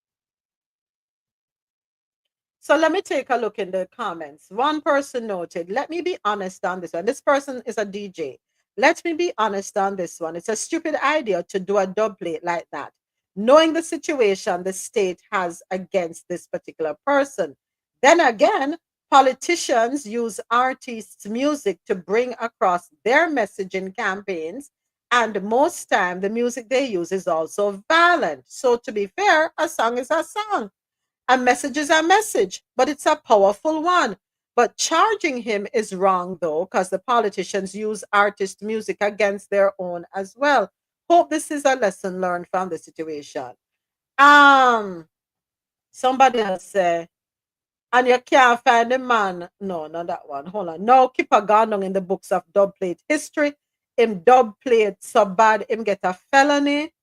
So let me take a look in the comments. One person noted, let me be honest on this one. This person is a DJ. Let me be honest on this one. It's a stupid idea to do a dub plate like that. knowing the situation the state has against this particular person. Then again, politicians use artists' music to bring across their message in campaigns, and most time the music they use is also violent. So to be fair, a song is a song. A message is a message, but it's a powerful one. But charging him is wrong though, because the politicians use artist music against their own as well. Hope this is a lesson learned from the situation. Um, Somebody else say, and you can't find the man. No, not that one. Hold on. No, keep a gun on in the books of dub plate history. Him dub plate so bad, him get a felony.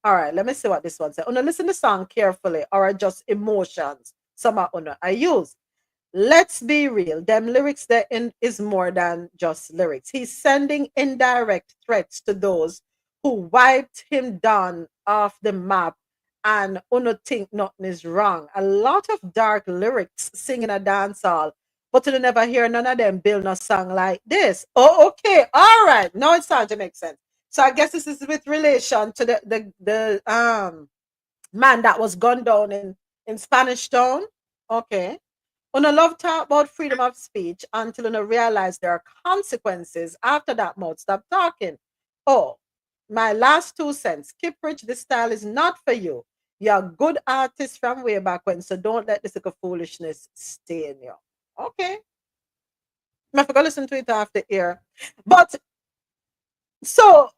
All right, let me see what this one says. Una listen to the song carefully, or just emotions. Some are una I use. Let's be real. Them lyrics there in is more than just lyrics. He's sending indirect threats to those who wiped him down off the map, and uno think nothing is wrong. A lot of dark lyrics singing a dance hall, but you never hear none of them build a song like this. Oh, okay. All right. Now it's starting to make sense. So I guess this is with relation to the man that was gunned down in Spanish Town. Okay. Una love talk about freedom of speech until una realize there are consequences after that mouth stop talking. Oh, my last 2 cents. Kiprich, this style is not for you. You're a good artist from way back when, so don't let this little foolishness stay in you. Okay. I forgot to listen to it after here. But so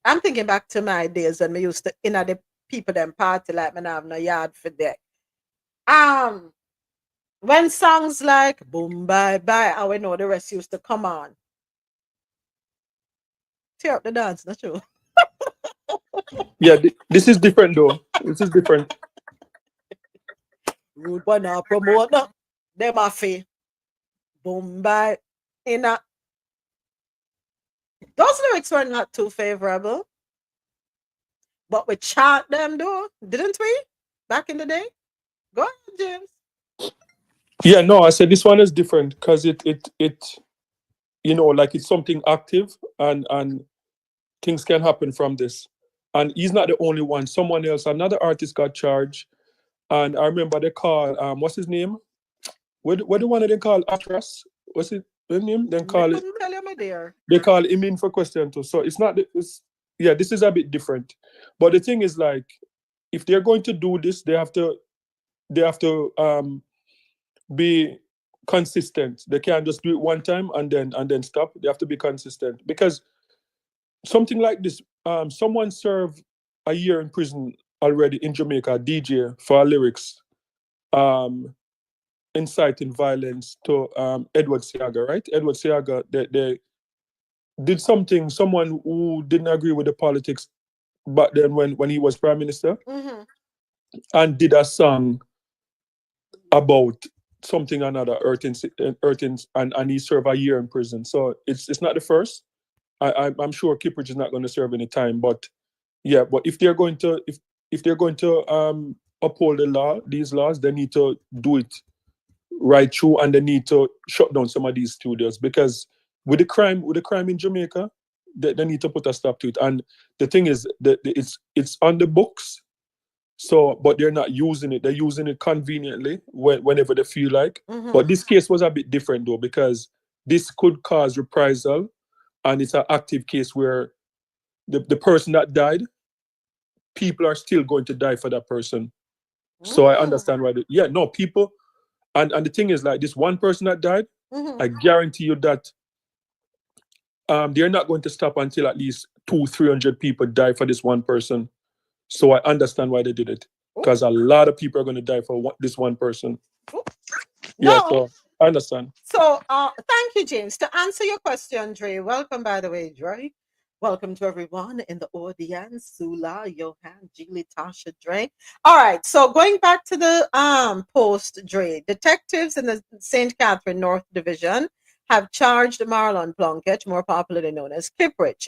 I'm thinking back to my days when we used to in the people them party like me have no yard for that. When songs like Boom Bye Bye, I we know the rest used to come on. Tear up the dance, not true. Yeah, this is different though. This is different. Rude one now promote no. Them a fee. Boom Bye. In a those lyrics were not too favorable. But we chant them though, didn't we? Back in the day? Go ahead, James. Yeah, no, I said this one is different because it like it's something active and things can happen from this. And he's not the only one. Someone else, another artist got charged. And I remember they call what's his name? What the one that they call Atras? What's his name? Then call it. Tell you, my dear. They call him in for question too. So it's not this is a bit different. But the thing is, like, if they're going to do this, they have to be consistent. They can't just do it one time and then stop. They have to be consistent. Because something like this, someone served a year in prison already in Jamaica, DJ, for lyrics inciting violence to Edward Seaga, right? Edward Seaga, they did something, someone who didn't agree with the politics back then when he was prime minister, and did a song about something another, earthings, and he served a year in prison. So it's not the first. I'm sure Kiprich is not going to serve any time, but yeah, but if they're going to uphold the law, these laws, they need to do it right through, and they need to shut down some of these studios, because with the crime in Jamaica, they need to put a stop to it. And the thing is that it's on the books, so but they're not using it. They're using it conveniently whenever they feel like. But this case was a bit different though, because this could cause reprisal, and it's an active case where the person that died, people are still going to die for that person. So I understand why people, and the thing is, like, this one person that died, I guarantee you that they're not going to stop until at least 200-300 people die for this one person. So I understand why they did it, because a lot of people are going to die for this one person. Yeah, so I understand. So thank you, James. To answer your question, Dre, welcome, by the way, Dre. Welcome to everyone in the audience. Sula, Johan, Julie, Tasha, Dre. All right, so going back to the post, Dre, detectives in the St. Catherine North Division have charged Marlon Plunkett, more popularly known as Kiprich.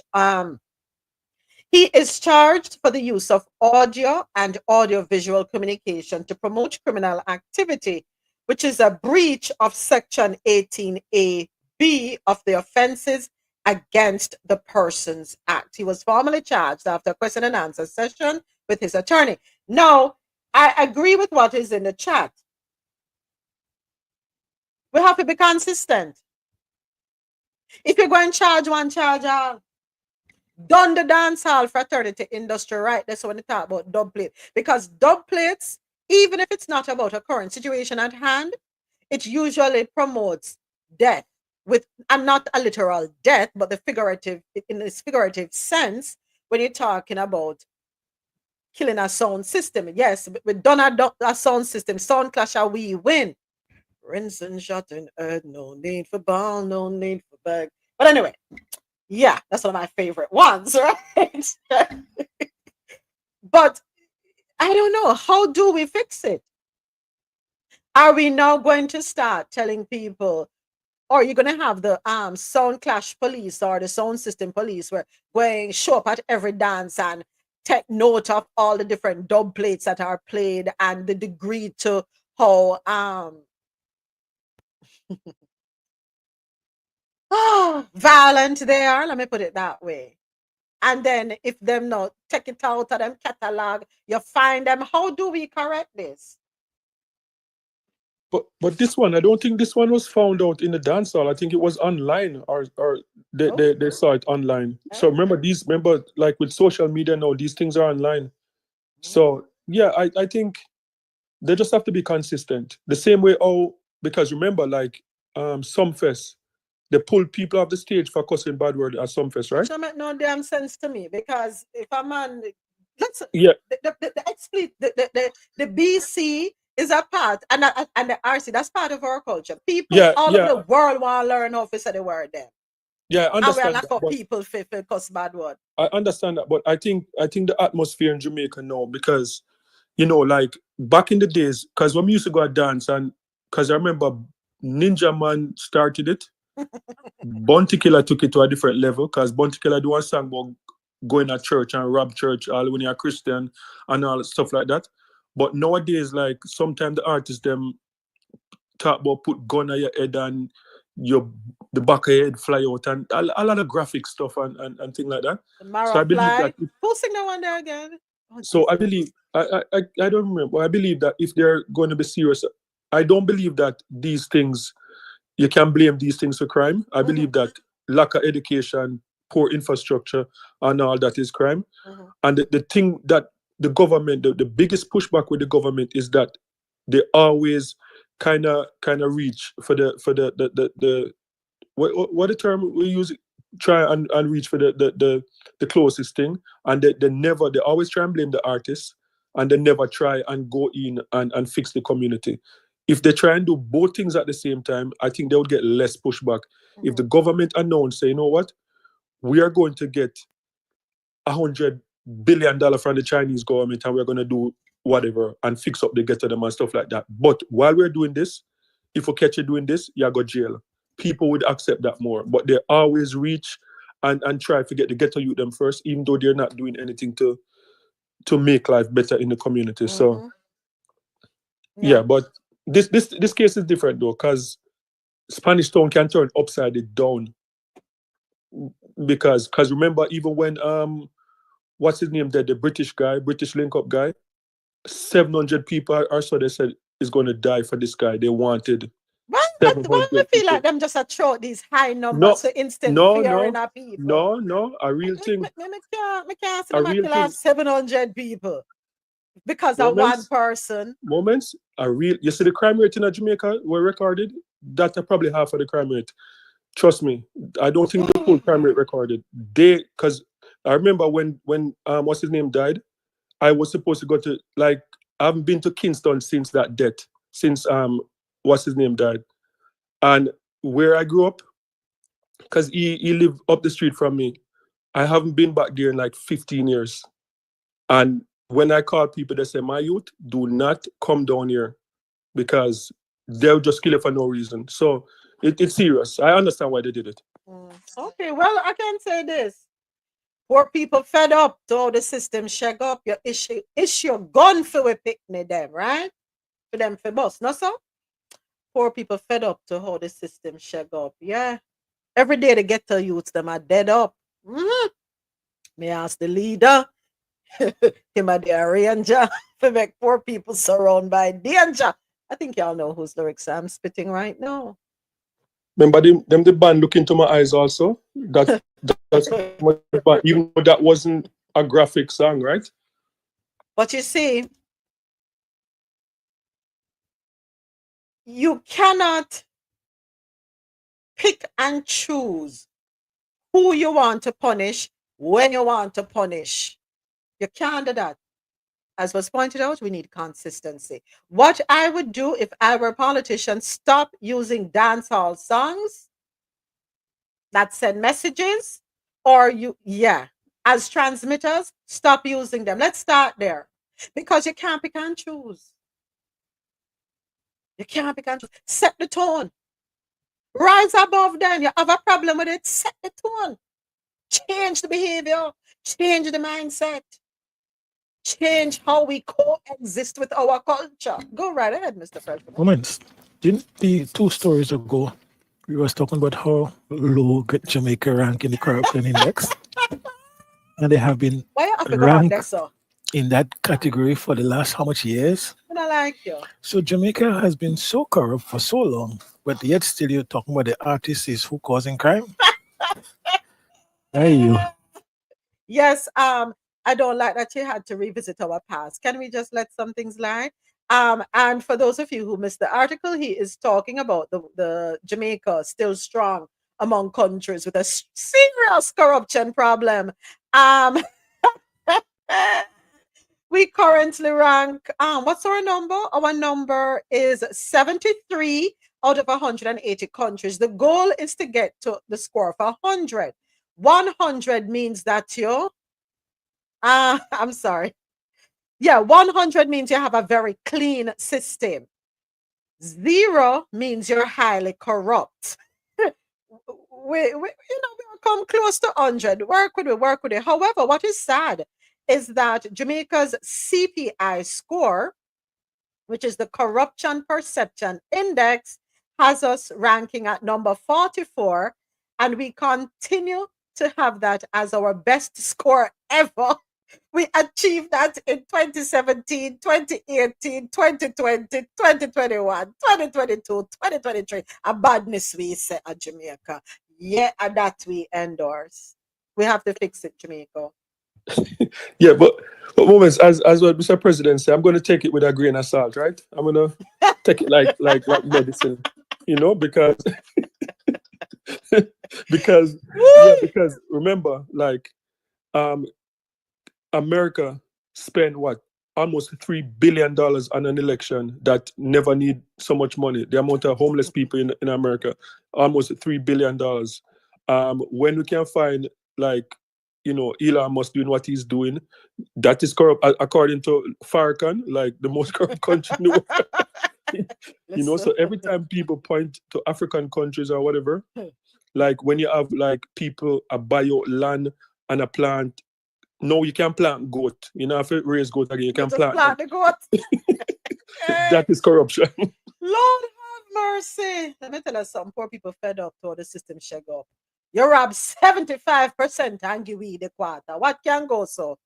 He is charged for the use of audio and audiovisual communication to promote criminal activity, which is a breach of Section 18A(b) of the Offences Against the Persons Act. He was formally charged after a question and answer session with his attorney. No, I agree with what is in the chat. We have to be consistent. If you're going to charge one, charge all. Done the dance hall fraternity industry, right? That's when they talk about dub plate. Because dub plates, even if it's not about a current situation at hand, it usually promotes death with, and not a literal death, but the figurative, in this figurative sense, when you're talking about killing a sound system. Yes, we done a sound system, sound clash, we win. Rinse and shot and earth, no need for ball, no need for bag. But anyway, yeah, that's one of my favorite ones, right? But I don't know, how do we fix it? Are we now going to start telling people, or you're going to have the sound clash police or the sound system police where going show up at every dance and take note of all the different dub plates that are played and the degree to how violent they are, let me put it that way. And then if them not take it out of them catalog, you find them. How do we correct this? But this one, I don't think this one was found out in the dance hall. I think it was online, or they saw it online. So remember like with social media now, these things are online. So yeah, I think they just have to be consistent. The same way, because remember, like Sumfest, they pulled people off the stage for cussing bad word at Sumfest, right? Which make no damn sense to me, because if a man, let's the BC is a part, and the RC, that's part of our culture. People all over the world want to learn how to say the word there. Yeah, I understand. And we're not people for cuss bad word. I understand that, but I think the atmosphere in Jamaica now, because like back in the days, because when we used to go and dance, and because I remember Ninja Man started it, Bounty Killer took it to a different level, because Bounty Killer do one song about going to church and rob church all when you're a Christian and all stuff like that. But nowadays, like sometimes the artists them talk about put gun on your head and the back of your head fly out, and a lot of graphic stuff and things like that. So I believe that who's singing that one there again? So I believe I don't remember. I believe that if they're going to be serious, I don't believe that these things, you can blame these things for crime. I believe that lack of education, poor infrastructure, and all that is crime. And the thing that the government, the biggest pushback with the government is that they always kind of reach for the what the term we use, try and reach for the closest thing, and they always try and blame the artists, and they never try and go in and fix the community. If they try and do both things at the same time, I think they would get less pushback. If the government announced, say, you know what, we are going to get $100 billion from the Chinese government, and we're going to do whatever and fix up the ghetto them and stuff like that. But while we're doing this, if we catch you doing this, you go jail. People would accept that more. But they always reach and try to get the ghetto youth them first, even though they're not doing anything to make life better in the community. So yeah, but this case is different though, because Spanish Town can turn upside down. Because remember, even when what's his name, the British link up guy, 700 people or so they said is going to die for this guy. They wanted. Why we feel like them just throw these high numbers to instant fear in our people? No, a real thing. I can't see them kill off 700 people because of one person. You see the crime rate in Jamaica were recorded? That's probably half of the crime rate. Trust me, I don't think the full crime rate recorded. Because I remember when what's his name died, I was supposed to go to, like, I haven't been to Kingston since that death, since what's his name died. And where I grew up, because he lived up the street from me, I haven't been back there in like 15 years. And when I call people, they say, my youth, do not come down here, because they'll just kill you for no reason. So it's serious. I understand why they did it. Okay, well, I can say this. Poor people fed up to how the system shake up. You issue gun for we picnic them, right? For them for bus, no so? Poor people fed up to how the system shake up. Yeah. Every day they get to youths, them are dead up. May I ask the leader, Him a the arranger to make poor people surrounded by danger. I think y'all know whose lyrics I'm spitting right now. Remember them the band Look Into My Eyes also? That's much band, even though that wasn't a graphic song, right? But you see, you cannot pick and choose who you want to punish when you want to punish. You can't do that. As was pointed out, we need consistency. What I would do if I were a politician, stop using dancehall songs that send messages, or as transmitters, stop using them. Let's start there. Because you can't pick and choose. You can't pick and choose. Set the tone. Rise above them. You have a problem with it, set the tone. Change the behavior. Change the mindset. Change how we coexist with our culture. Go right ahead, Mr. President. Moments. Didn't the 2 stories ago we was talking about how low Jamaica rank in the corruption index? And they have been Why you have to go back ranked there, sir? in that category for the last how much years? I don't like you. So Jamaica has been so corrupt for so long, but yet still you're talking about the artists is who causing crime? There you. Yes, I don't like that you had to revisit our past. Can we just let some things lie? And for those of you who missed the article, he is talking about the Jamaica still strong among countries with a serious corruption problem. We currently rank, what's our number? Our number is 73 out of 180 countries. The goal is to get to the score of 100. 100 means that I'm sorry. Yeah, 100 means you have a very clean system. 0 means you're highly corrupt. we come close to 100. Work with it. However, what is sad is that Jamaica's CPI score, which is the Corruption Perception Index, has us ranking at number 44, and we continue to have that as our best score ever. We achieved that in 2017, 2018, 2020, 2021, 2022, 2023. A badness we say at Jamaica. Yeah, and that we endorse. We have to fix it, Jamaica. Yeah, but Moments, as what Mr. President said, I'm going to take it with a grain of salt, right? I'm going to take it like medicine, because because remember, America spent what, almost $3 billion on an election that never need so much money. The amount of homeless people in America, almost $3 billion. When we can find Elon Musk doing what he's doing, that is corrupt according to Farrakhan, like the most corrupt country in the world. So every time people point to African countries or whatever, like when you have people buy your land and a plant. No, you can't plant goat. If you raise goat again, you can plant the goat. That is corruption. Lord have mercy. Let me tell you something. Poor people fed up to the system shake up. You rob 75% and give we the quarter. What can go so?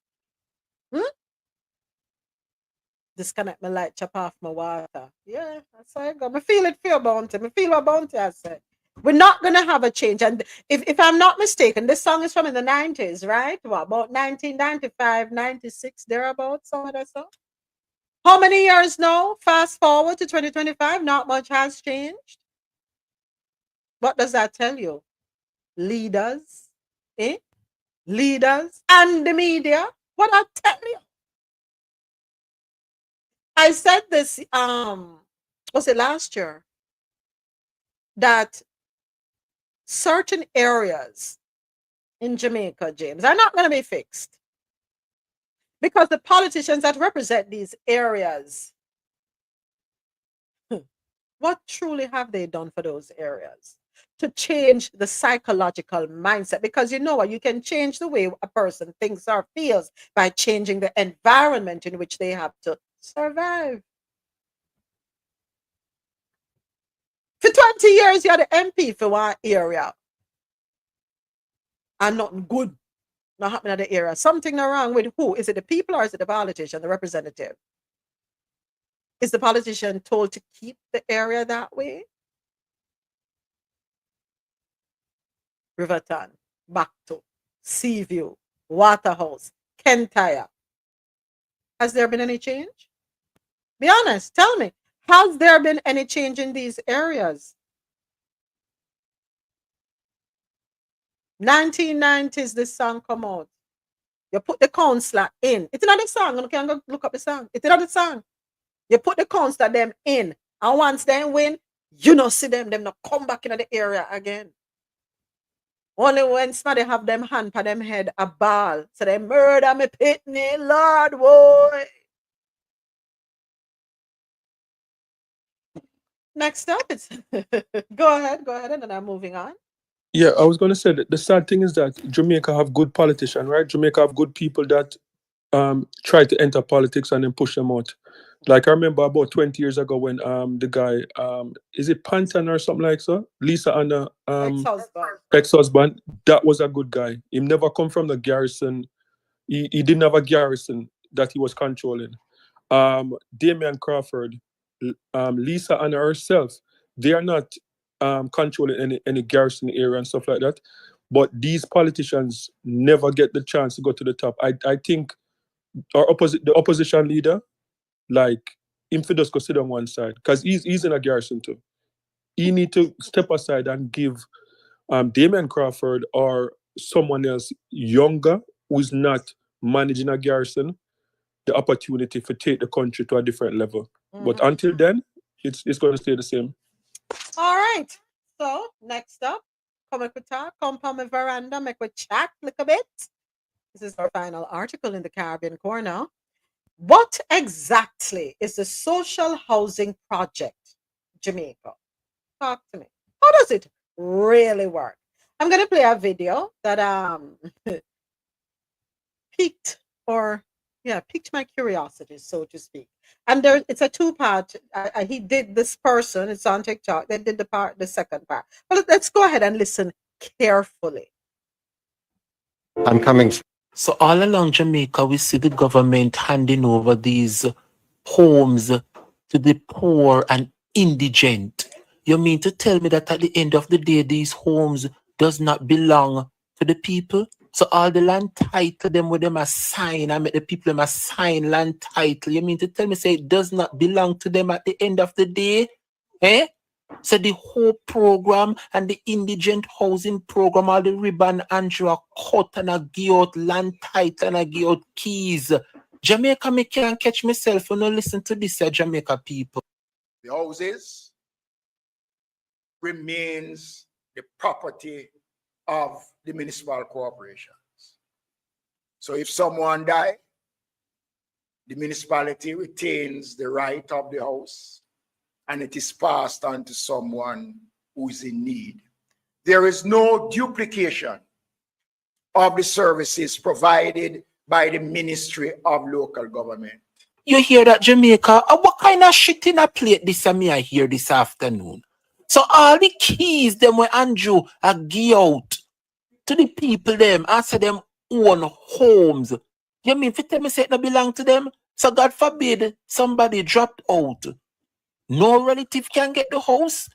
Disconnect my light, chop off my water. Yeah, that's how I go. I feel it for your bounty. I feel what bounty I said. We're not going to have a change. And if I'm not mistaken, this song is from in the 90s, right? What, about 1995, 96, thereabouts, some of that song? How many years now? Fast forward to 2025, not much has changed. What does that tell you? Leaders, Leaders and the media. What I tell you? I said this, was it last year? That certain areas in Jamaica, James, are not going to be fixed because the politicians that represent these areas, what truly have they done for those areas to change the psychological mindset? Because you know what, you can change the way a person thinks or feels by changing the environment in which they have to survive. For 20 years, you're the MP for one area and nothing good not happening in the area. Something not wrong with who? Is it the people or is it the politician, the representative? Is the politician told to keep the area that way? Riverton, Bacto, Seaview, Waterhouse, Kentire. Has there been any change? Be honest, tell me. Has there been any change in these areas? 1990s, this song come out. You put the counselor in. It's not the song. You can go look up the song. It's not the song. You put the counselor them in. And once they win, you don't see them not come back into the area again. Only when somebody have them hand for them head a ball. So they murder me pitney, Lord, boy. Next up, it's go ahead, and then I'm moving on. Yeah, I was going to say that the sad thing is that Jamaica have good politicians, right? Jamaica have good people that try to enter politics and then push them out. Like I remember about 20 years ago when the guy, is it Pantan or something like so? Lisa Anna ex-husband, that was a good guy. He never come from the garrison. He didn't have a garrison that he was controlling. Damian Crawford, Lisa Anna herself, they are not controlling any garrison area and stuff like that. But these politicians never get the chance to go to the top. I think the opposition leader, like him for just go sit on one side because he's in a garrison too. He need to step aside and give Damian Crawford or someone else younger who's not managing a garrison the opportunity to take the country to a different level. But until then, it's going to stay the same. All right. So next up, come on my veranda, make we chat a little bit. This is our final article in the Caribbean Corner. What exactly is the social housing project, Jamaica? Talk to me. How does it really work? I'm going to play a video that piqued my curiosity, so to speak. And it's a two-part. He did this person. It's on TikTok. They did the second part. But let's go ahead and listen carefully. I'm coming. So all along Jamaica, we see the government handing over these homes to the poor and indigent. You mean to tell me that at the end of the day, these homes does not belong to the people? So all the land title them with them assign, I make the people them assign land title. You mean to tell me say it does not belong to them at the end of the day? Eh? So the whole program and the indigent housing program, all the ribbon Andrew cut and I give out land title and I give out keys. Jamaica, me can't catch myself when I listen to this, Jamaica people. The houses remains the property of the municipal corporations. So if someone dies, the municipality retains the right of the house and it is passed on to someone who is in need. There is no duplication of the services provided by the Ministry of Local Government. You hear that, Jamaica? What kind of shit in a plate this me I hear this afternoon? So all the keys them where Andrew are give out to the people them answer them own homes. You mean if you tell me say it not belong to them? So God forbid somebody dropped out. No relative can get the house.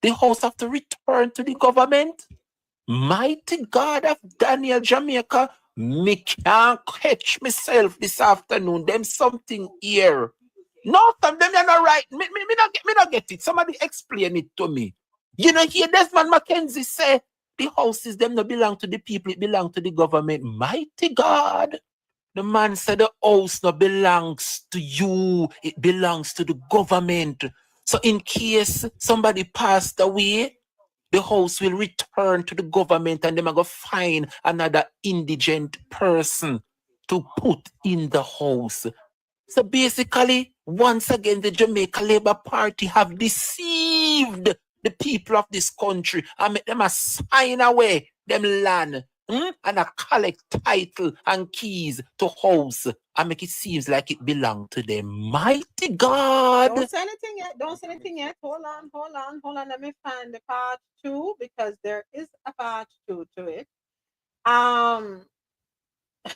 The house have to return to the government. Mighty God of Daniel, Jamaica, me can't catch myself this afternoon. Them something here. No, them are not right. Me not get it. Somebody explain it to me. You know, hear Desmond Mackenzie say the houses them not belong to the people, it belong to the government. Mighty God. The man said the house no belongs to you, it belongs to the government. So in case somebody passed away, the house will return to the government and they might go find another indigent person to put in the house. So basically, once again, the Jamaica Labour Party have deceived the people of this country and make them assign away them land. And a collect title and keys to house and make it seems like it belong to them. Mighty God. Don't say anything yet. Hold on. Let me find the part 2 because there is a part 2 to it.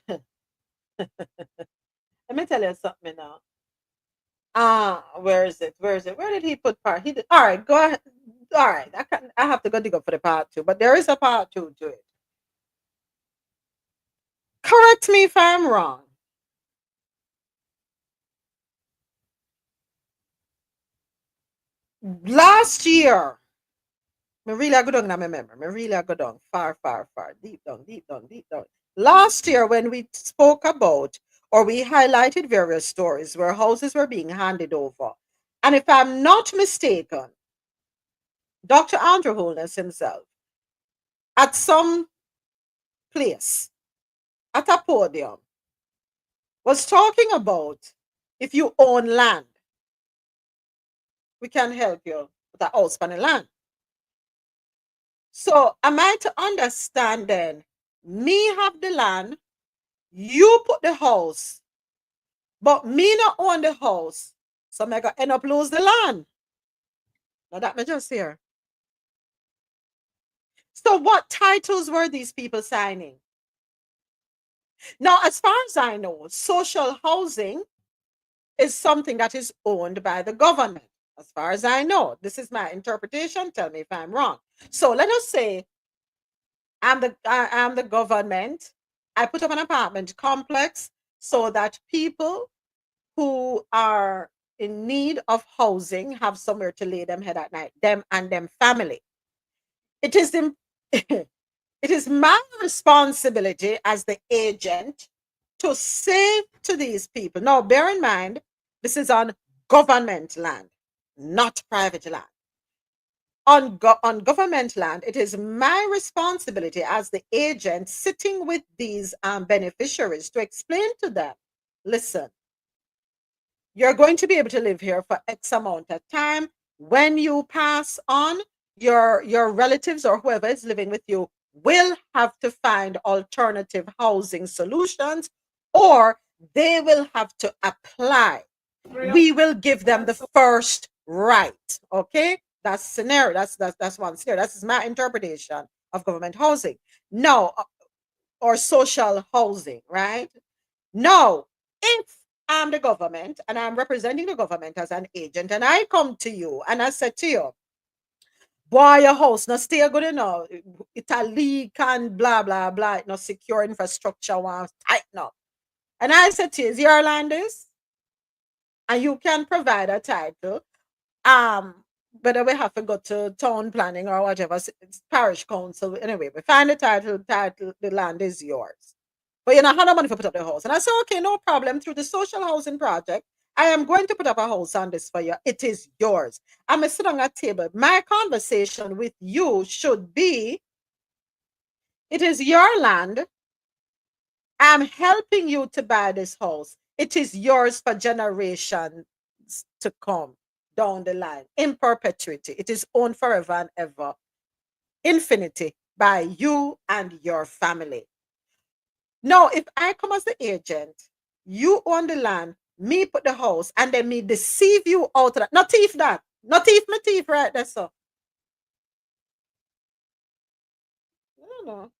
Let me tell you something now. Where is it? Where is it? Where did he put part? He did. All right, go ahead. All right, I have to go dig up for the part two, but there is a part two to it. Correct me if I'm wrong. Last year, me really go down in my memory. Me really go down far, far, far, deep down, deep down, deep down. Last year, when we spoke about or we highlighted various stories where houses were being handed over, and if I'm not mistaken, Dr. Andrew Holness himself, at some place, at a podium, was talking about if you own land, we can help you with a house on the land. So am I to understand then, me have the land, you put the house, but me not own the house, so I gonna end up lose the land. Now that me just hear. So what titles were these people signing? Now, as far as I know, social housing is something that is owned by the government. As far as I know, this is my interpretation. Tell me if I'm wrong. So let us say I'm the government. I put up an apartment complex so that people who are in need of housing have somewhere to lay them head at night, them and them family. It is it is my responsibility as the agent to say to these people. Now, bear in mind, this is on government land, not private land. On government land, it is my responsibility as the agent sitting with these beneficiaries to explain to them, listen, you're going to be able to live here for X amount of time. When you pass on, your relatives or whoever is living with you will have to find alternative housing solutions, or they will have to apply. We will give them the first right. Okay, that's scenario. That's one scenario. That's my interpretation of government housing. No, or social housing, right? No, if I'm the government and I'm representing the government as an agent, and I come to you and I said to you, boy, your house not stay good enough. It's a leak and blah, blah, blah. It not secure infrastructure wants tighten up. And I said to you, is your land is? And you can provide a title. Whether we have to go to town planning or whatever, it's parish council. Anyway, we find the title, the land is yours. But you know, how much money for put up the house? And I said, okay, no problem. Through the social housing project, I am going to put up a house on this for you. It is yours. I'm going to sit on a table. My conversation with you should be, it is your land. I'm helping you to buy this house. It is yours for generations to come down the line, in perpetuity. It is owned forever and ever, infinity, by you and your family. Now, if I come as the agent, you own the land, me put the house, and then me deceive you out of that. Not thief that. Not thief my thief right there, so. I don't know.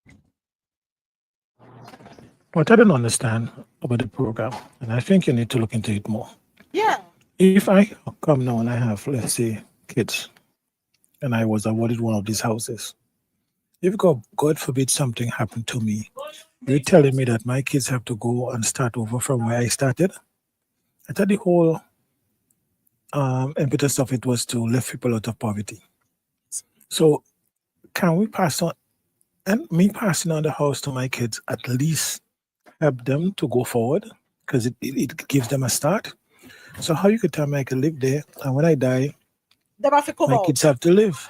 What I don't understand about the program, and I think you need to look into it more. Yeah. If I come now and I have, let's say, kids, and I was awarded one of these houses, if God forbid something happened to me, you're telling me that my kids have to go and start over from where I started? I thought the whole impetus of it was to lift people out of poverty. So can we pass on, and me passing on the house to my kids, at least help them to go forward, because it gives them a start? So how you could tell me I can live there, and when I die, my kids have to live?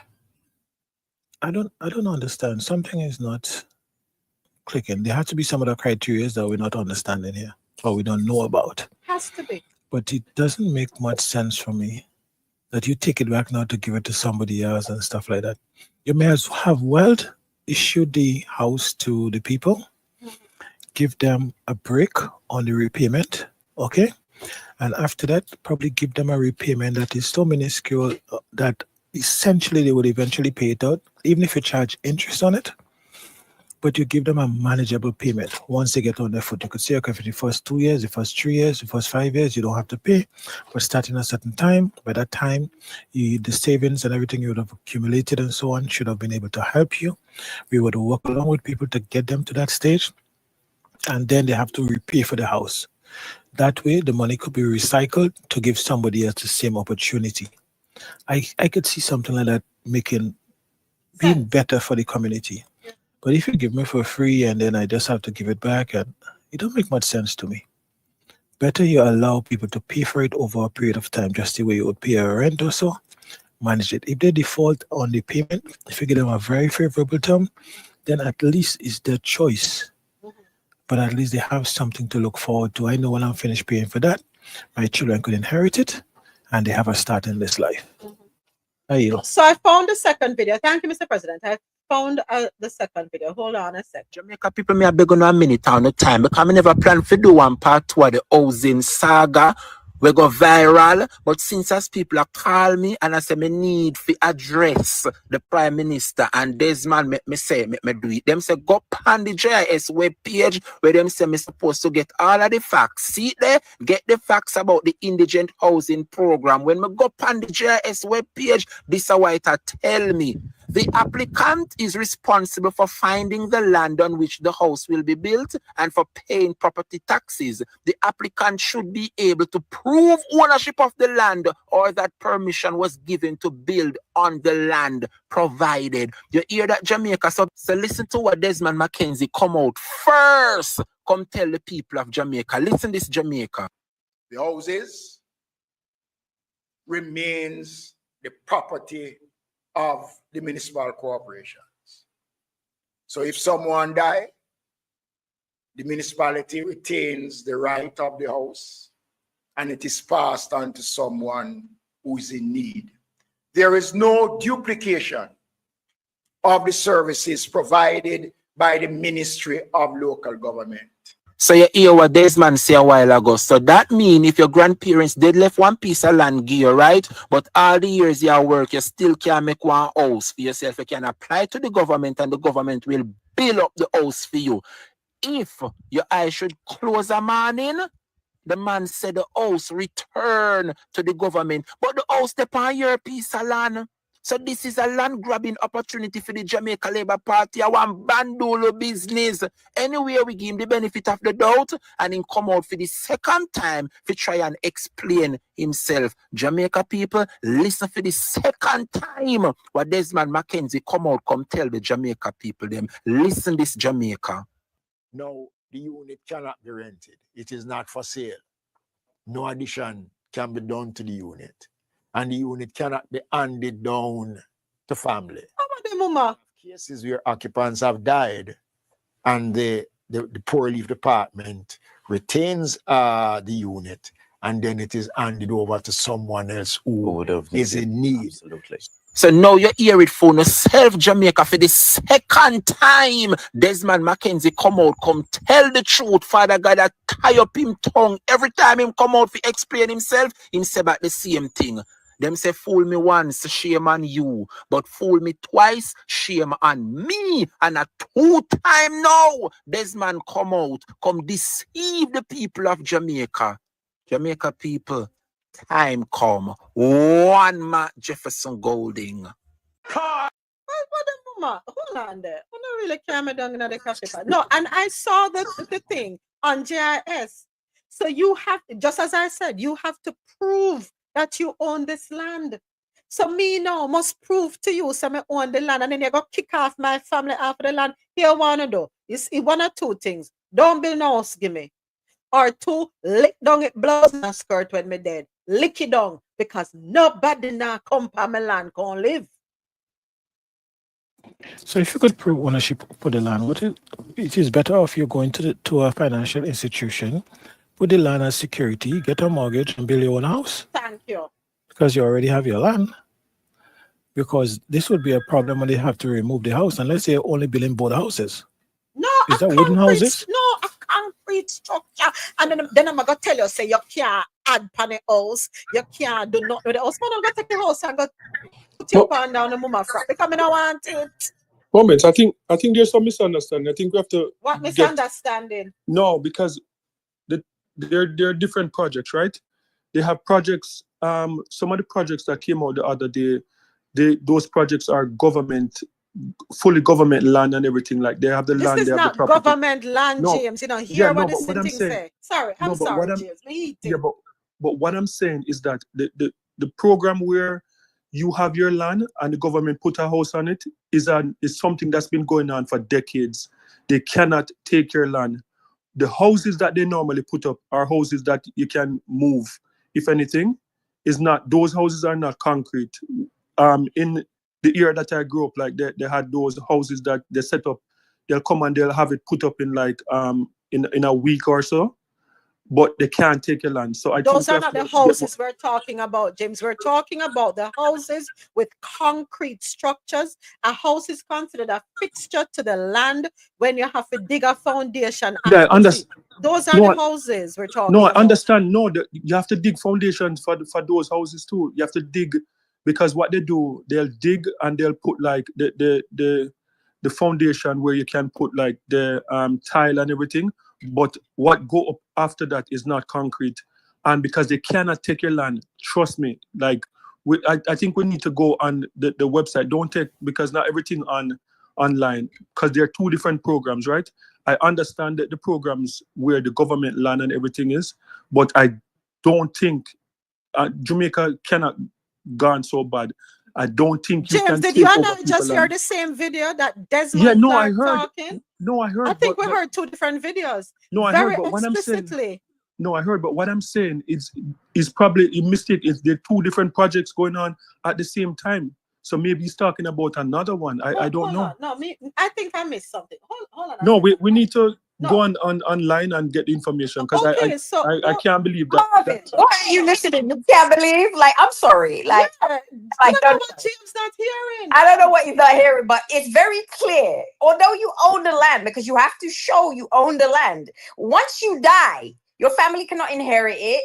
I don't understand. Something is not clicking. There has to be some other criteria that we're not understanding here, or we don't know about. Has to be. But it doesn't make much sense for me that you take it back now to give it to somebody else and stuff like that. You may as have issued the house to the people, give them a break on the repayment, okay? And after that, probably give them a repayment that is so minuscule that essentially they would eventually pay it out, even if you charge interest on it. but you give them a manageable payment once they get on their foot. You could say, okay, for the first 2 years, the first 3 years, the first 5 years, you don't have to pay, but starting a certain time, by that time, the savings and everything you would have accumulated and so on should have been able to help you. We would work along with people to get them to that stage, and then they have to repay for the house. That way, the money could be recycled to give somebody else the same opportunity. I could see something like that being better for the community. But if you give me for free and then I just have to give it back, and it don't make much sense to me. Better you allow people to pay for it over a period of time, just the way you would pay a rent or so. Manage it. If they default on the payment, if you give them a very favorable term, then at least it's their choice. But at least they have something to look forward to. I know when I'm finished paying for that, my children could inherit it and they have a start in this life. So I found the second video. Thank you, Mr. President. I found the second video. Hold on a sec. Jamaica people, me a beg on a minute on the time because I never plan to do one part 2 of the housing saga. We go viral, but since as people are call me and I say me need to address the Prime Minister and Desmond, me say me do it. Them say go on the JIS web page where them say me supposed to get all of the facts. See there, get the facts about the indigent housing program. When me go on the JIS web page, this is what it tell me. The applicant is responsible for finding the land on which the house will be built and for paying property taxes. The applicant should be able to prove ownership of the land or that permission was given to build on the land provided. You hear that, Jamaica? So listen to what Desmond Mackenzie come out first. Come tell the people of Jamaica. Listen this, Jamaica. The houses remains the property of the municipal corporations. So if someone dies, the municipality retains the right of the house and it is passed on to someone who is in need. There is no duplication of the services provided by the Ministry of Local Government. So you hear what Desmond said a while ago. So that means if your grandparents did left one piece of land give you, right? But all the years you work, you still can't make one house for yourself. You can apply to the government and the government will build up the house for you. If your eyes should close a morning, the man said the house return to the government. But the house depend on your piece of land. So this is a land grabbing opportunity for the Jamaica Labour Party. I want bandolo business. Anyway, we give him the benefit of the doubt and him come out for the second time to try and explain himself. Jamaica people, listen for the second time what Desmond Mackenzie come out, come tell the Jamaica people them. Listen this, Jamaica. No, the unit cannot be rented. It is not for sale. No addition can be done to the unit. And the unit cannot be handed down to family. How about the mama? Cases where occupants have died and the poor leave department retains the unit and then it is handed over to someone else who is in need. Absolutely. So now you hear it for yourself, Jamaica, for the second time. Desmond Mackenzie come out, come tell the truth. Father God, that tie up him tongue. Every time him come out to explain himself, him say about the same thing. Them say, fool me once, shame on you. But fool me twice, shame on me. And a 2 time now, Desmond come out, come deceive the people of Jamaica. Jamaica people, time come. One Matt Jefferson Golding. Hold on there. I don't really care me down in the coffee pot. No, and I saw the thing on JIS. So you have, just as I said, you have to prove that you own this land. So me now must prove to you so I own the land, and then you go kick off my family after the land. Here wanna do. You see, 1 or 2 things. Don't build no house, give me. Or 2, lick down it blouse and skirt when me dead. Lick it down because nobody now come pa my land can live. So if you could prove ownership for the land, it is better off you going to a financial institution, put the land as security, get a mortgage and build your own house. Thank you. Because you already have your land. Because this would be a problem when they have to remove the house, unless they're only building both houses. No, is that wooden houses? No, a concrete structure. And then I'm going to tell you, say you can't add pan a house, you can't do nothing with the house. Man, I'm going to take the house and go put your pan down the mama front because I don't want it. Moments. I think there's some misunderstanding. I think we have to What misunderstanding? No, because there are different projects, right? They have projects. Some of the projects that came out the other day, those projects are fully government land and everything. Like they have the land, This they is have the not property. government land, No, James. You know, yeah, hear no, what the but what I'm sitting saying, say. Sorry, no, I'm but what sorry, I'm, James. Me eating. yeah, but what I'm saying is that the program where you have your land and the government put a house on it is something that's been going on for decades. They cannot take your land. The houses that they normally put up are houses that you can move. If anything, those houses are not concrete. In the area that I grew up, like they had those houses that they set up. They'll come and they'll have it put up in like in a week or so, but they can't take your land. So Those are not the houses we're talking about, James. We're talking about the houses with concrete structures. A house is considered a fixture to the land when you have to dig a foundation. Yeah, I understand. Those are the houses we're talking about. No, I understand. No, you have to dig foundations for those houses too. You have to dig because what they do, they'll dig and they'll put like the foundation where you can put like the tile and everything. But what go up after that is not concrete, and because they cannot take your land, trust me. Like I think we need to go on the website. Don't take because not everything online because there are two different programs, right? I understand that the programs where the government land and everything is, but I don't think Jamaica cannot gone so bad. I don't think you James, can. did you and I just hear the same video that Desmond Clark talking? No, I heard. I think we heard two different videos. No, I heard, but what I'm saying. No, I heard, but what I'm saying is probably a mistake. Is there two different projects going on at the same time? So maybe he's talking about another one. I don't know. No, I think I missed something. Hold on. No, we need to go online and get information because I can't believe that. Marvin, what are you listening? You can't believe? Like, I'm sorry. Like, I don't know what James not hearing. I don't know what he's not hearing, but it's very clear. Although you own the land, because you have to show you own the land. Once you die, your family cannot inherit it.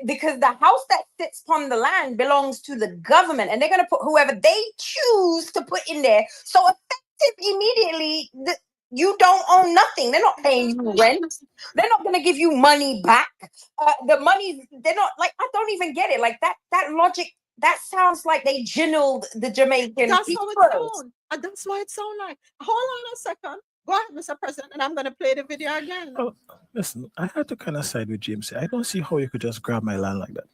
Because the house that sits upon the land belongs to the government, and they're going to put whoever they choose to put in there. So effective immediately, you don't own nothing. They're not paying you rent. They're not going to give you money back. The money, they're not like, I don't even get it. Like that logic, that sounds like they jinnled the Jamaican That's people. how it sounds. That's why it sounds like. Hold on a second. Go ahead, Mr. President, and I'm going to play the video again. Oh, listen, I had to kind of side with James. I don't see how you could just grab my land like that.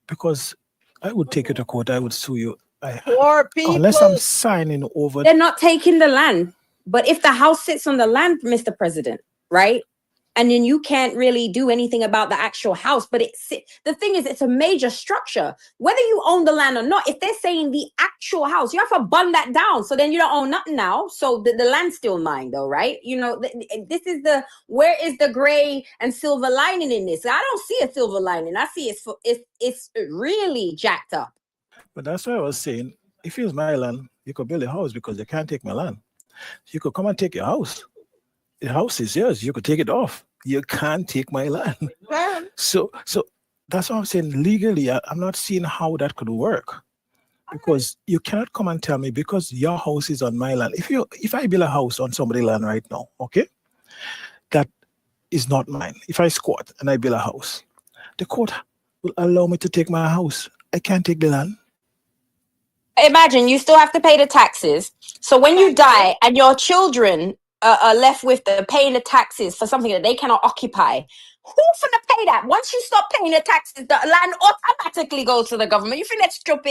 Because I would take you to court. I would sue you. Poor people. Unless I'm signing over. They're not taking the land. But if the house sits on the land, Mr. President, right? And then you can't really do anything about the actual house. But the thing is, it's a major structure. Whether you own the land or not, if they're saying the actual house, you have to burn that down. So then you don't own nothing now. So the land's still mine, though, right? You know, this is where is the gray and silver lining in this? I don't see a silver lining. I see it's really jacked up. But that's why I was saying, if it was my land, you could build a house because they can't take my land. You could come and take your house. The house is yours. You could take it off. You can't take my land. So that's what I'm saying. Legally, I'm not seeing how that could work. Because you cannot come and tell me because your house is on my land. If I build a house on somebody's land right now, okay, that is not mine. If I squat and I build a house, the court will allow me to take my house. I can't take the land. Imagine you still have to pay the taxes. So when you die and your children are left with paying the taxes for something that they cannot occupy, who's gonna pay that? Once you stop paying the taxes, the land automatically goes to the government. You think that's stupid?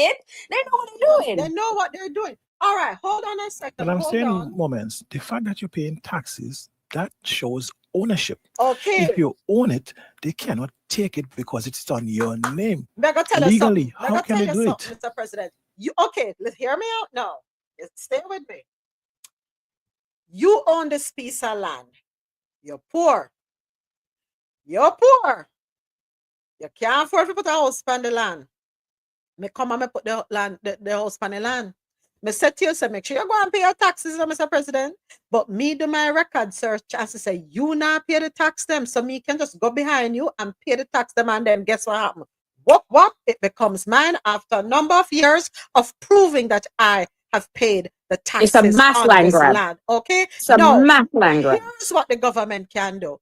They know what they're doing. They know what they're doing. All right, hold on a second. And I'm saying, Moments, the fact that you're paying taxes, that shows ownership. Okay. If you own it, they cannot take it because it's on your name. Legally, how can they do it? Mr. President? Let's hear me out now. Stay with me. You own this piece of land. You're poor. You can't afford to put a house on the land. Me come and me put the house on the land. Me say to you, make sure you go and pay your taxes, Mr. President. But me do my record search as to say, you not pay the tax them. So me can just go behind you and pay the tax them, and then guess what happens? What? It becomes mine after a number of years of proving that I have paid the It's a taxes mass on land this grab. land. Okay? It's a Now, mass land grab. here's what the government can do.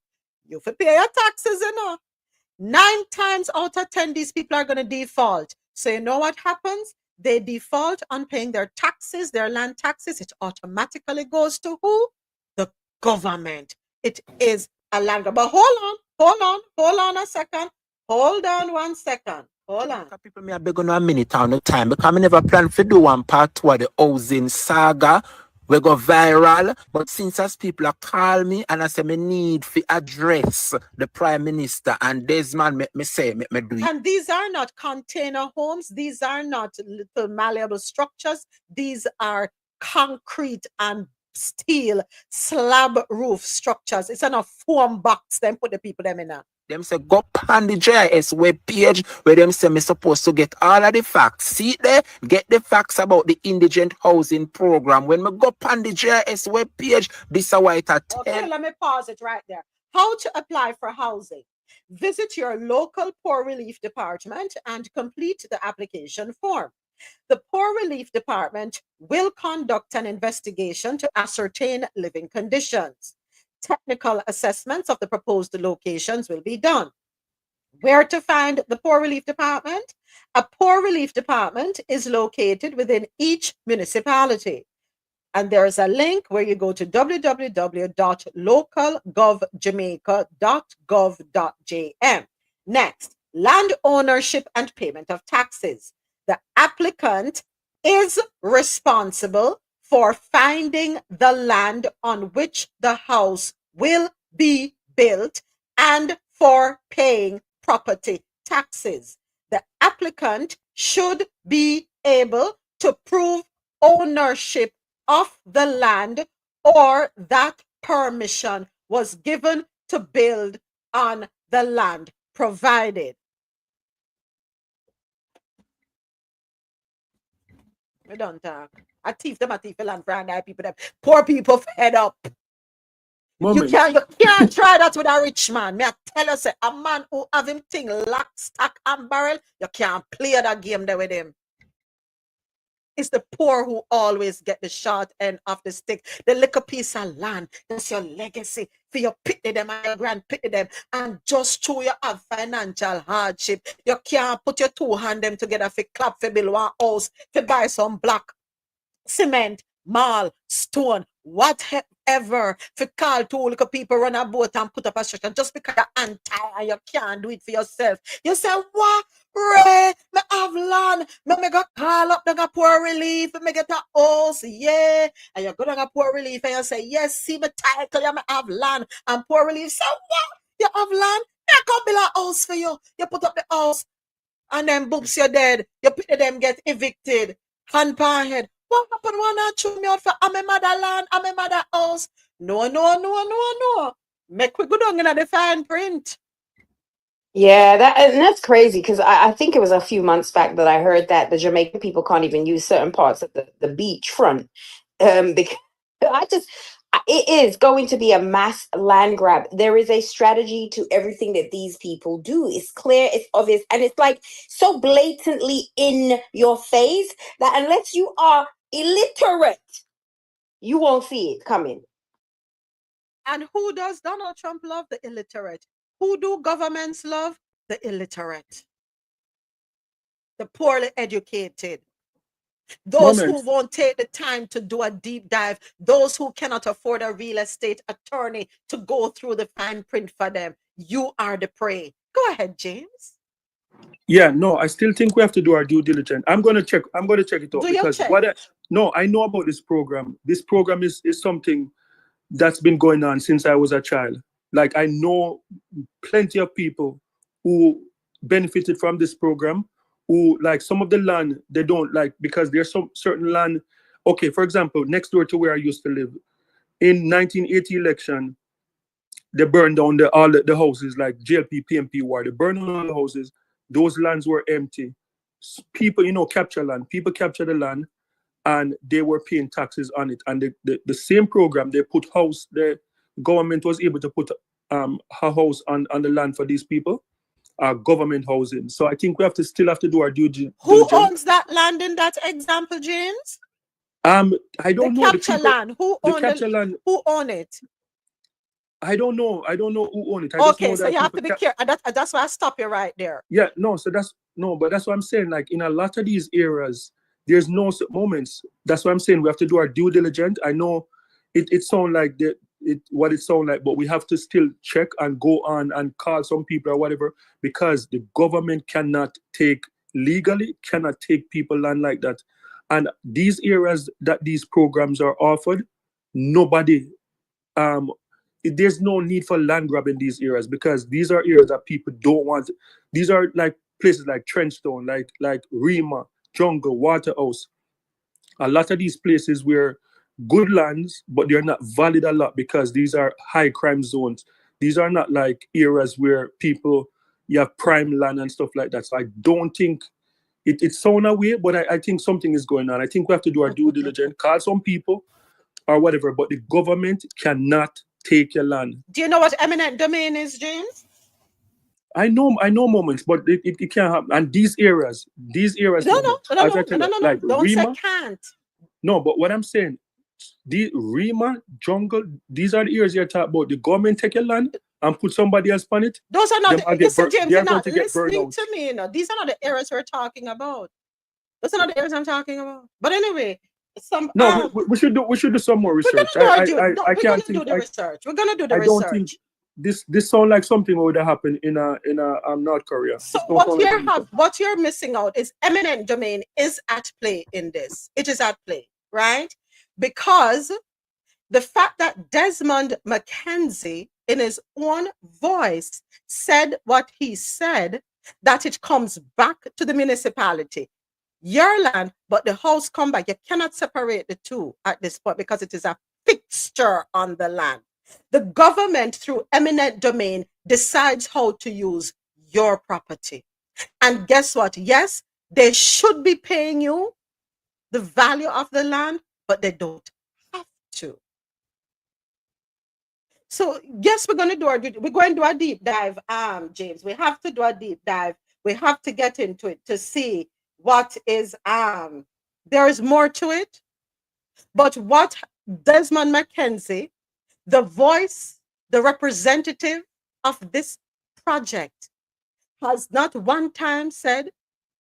You have to pay your taxes, 9 times out of 10, these people are going to default. So you know what happens? They default on paying their taxes, their land taxes. It automatically goes to who? The government. It is a land grab. But hold on a second. Hold on 1 second. Hold on. People may have been a minute on the time because I never planned to do one part 2 of the housing saga. We go viral, but since as people are call me and I say me need to address the Prime Minister and Desmond me say me do it. And these are not container homes. These are not little malleable structures. These are concrete and steel slab roof structures. It's not a foam box. Then put the people them in there. Them say go on the GIS web page where them say me supposed to get all of the facts. See there, get the facts about the indigent housing program. When me go on the GIS web page, this is why it at 10. Okay, let me pause it right there. How to apply for housing? Visit your local poor relief department and complete the application form. The Poor Relief Department will conduct an investigation to ascertain living conditions. Technical assessments of the proposed locations will be done. Where to find the Poor Relief Department? A Poor Relief Department is located within each municipality. And there's a link where you go to www.localgovjamaica.gov.jm. Next, land ownership and payment of taxes. The applicant is responsible for finding the land on which the house will be built and for paying property taxes. The applicant should be able to prove ownership of the land or that permission was given to build on the land provided. We don't talk. I thief them, land for and people them. Poor people fed up. You can't try that with a rich man. Me I tell you, say, a man who have him thing lock, stock, and barrel, you can't play that game there with him. It's the poor who always get the short end of the stick. The little piece of land, that's your legacy for your pity them and your grand pity them. And just through you have financial hardship, you can't put your 2 hands them together for clap for build one house, for buy some block, cement, marl, stone, whatever, for call 2 little people run a boat and put up a structure just because you're anti and you can't do it for yourself. You say, what? Ray, me have land. Me go call up the Poor Relief. Me get a house, yeah. And you go to Poor Relief and you say, yes, see my title, you me have land. And Poor Relief say, what? You have land? I can build a house for you. You put up the house and then boops you're dead. You pity them get evicted. Hand per head. What happened? Why not chew me out for I'm a mother land, I'm a mother house? No. Make we go down in the fine print. Yeah, that's crazy because I think it was a few months back that I heard that the Jamaican people can't even use certain parts of the beachfront. Because it is going to be a mass land grab. There is a strategy to everything that these people do. It's clear, it's obvious, and it's like so blatantly in your face that unless you are illiterate, you won't see it coming. And who does Donald Trump love? The illiterate. Who do governments love? The illiterate. The poorly educated. Those who won't take the time to do a deep dive. Those who cannot afford a real estate attorney to go through the fine print for them. You are the prey. Go ahead, James. Yeah, no, I still think we have to do our due diligence. I'm gonna check it out because I know about this program. This program is something that's been going on since I was a child. Like I know plenty of people who benefited from this program, who like some of the land they don't like because there's some certain land. Okay, for example, next door to where I used to live, in 1980 election, they burned down all the houses like JLP, PMP war. They burned down all the houses. Those lands were empty. People, capture land. People capture the land, and they were paying taxes on it. And the same program, they put house. The government was able to put a house on the land for these people, government housing. So I think we still have to do our due diligence. Who owns that land in that example, James? I don't know the capture people. land. Who The own capture land. Who own it? I don't know. I don't know who own it. I just Okay, know so that you have to people be careful. That's why I stop you right there. Yeah, no, so that's no, but that's what I'm saying. Like in a lot of these areas, there's no moments. That's what I'm saying. We have to do our due diligence. I know it sounds like what it sounds like, but we have to still check and go on and call some people or whatever, because the government cannot legally take people land like that. And these areas that these programs are offered, nobody there's no need for land grab in these areas, because these are areas that people don't want. These are like places like Trenchtown, like Rima, Jungle, Waterhouse. A lot of these places where good lands, but they're not valued a lot because these are high crime zones. These are not like areas where you have prime land and stuff like that. So I don't think it sounds away, but I think something is going on. I think we have to do our due diligence, call some people or whatever, but the government cannot take your land. Do you know what eminent domain is, James? I know moments, but it can't happen. And these areas. No, like don't Rima, say can't. No, but what I'm saying, the Rima, Jungle, these are the areas you're talking about. The government take your land and put somebody else on it. Those are not. Listen, James, you're not listening to me. These are not the areas we're talking about. Those are not the areas I'm talking about. But anyway, we should do some more research. We're gonna do the research. We're gonna do the research. I don't think this sounds like something would have happened in North Korea. So what you're missing out is eminent domain is at play in this. It is at play, right? Because the fact that Desmond McKenzie, in his own voice, said what he said, that it comes back to the municipality. Your land, but the house come back. You cannot separate the two at this point because it is a fixture on the land. The government, through eminent domain, decides how to use your property. And guess what? Yes, they should be paying you the value of the land, but they don't have to. So yes, we're going to do a deep dive, James. We have to do a deep dive. We have to get into it to see what is there is more to it. But what Desmond McKenzie, the voice, the representative of this project, has not one time said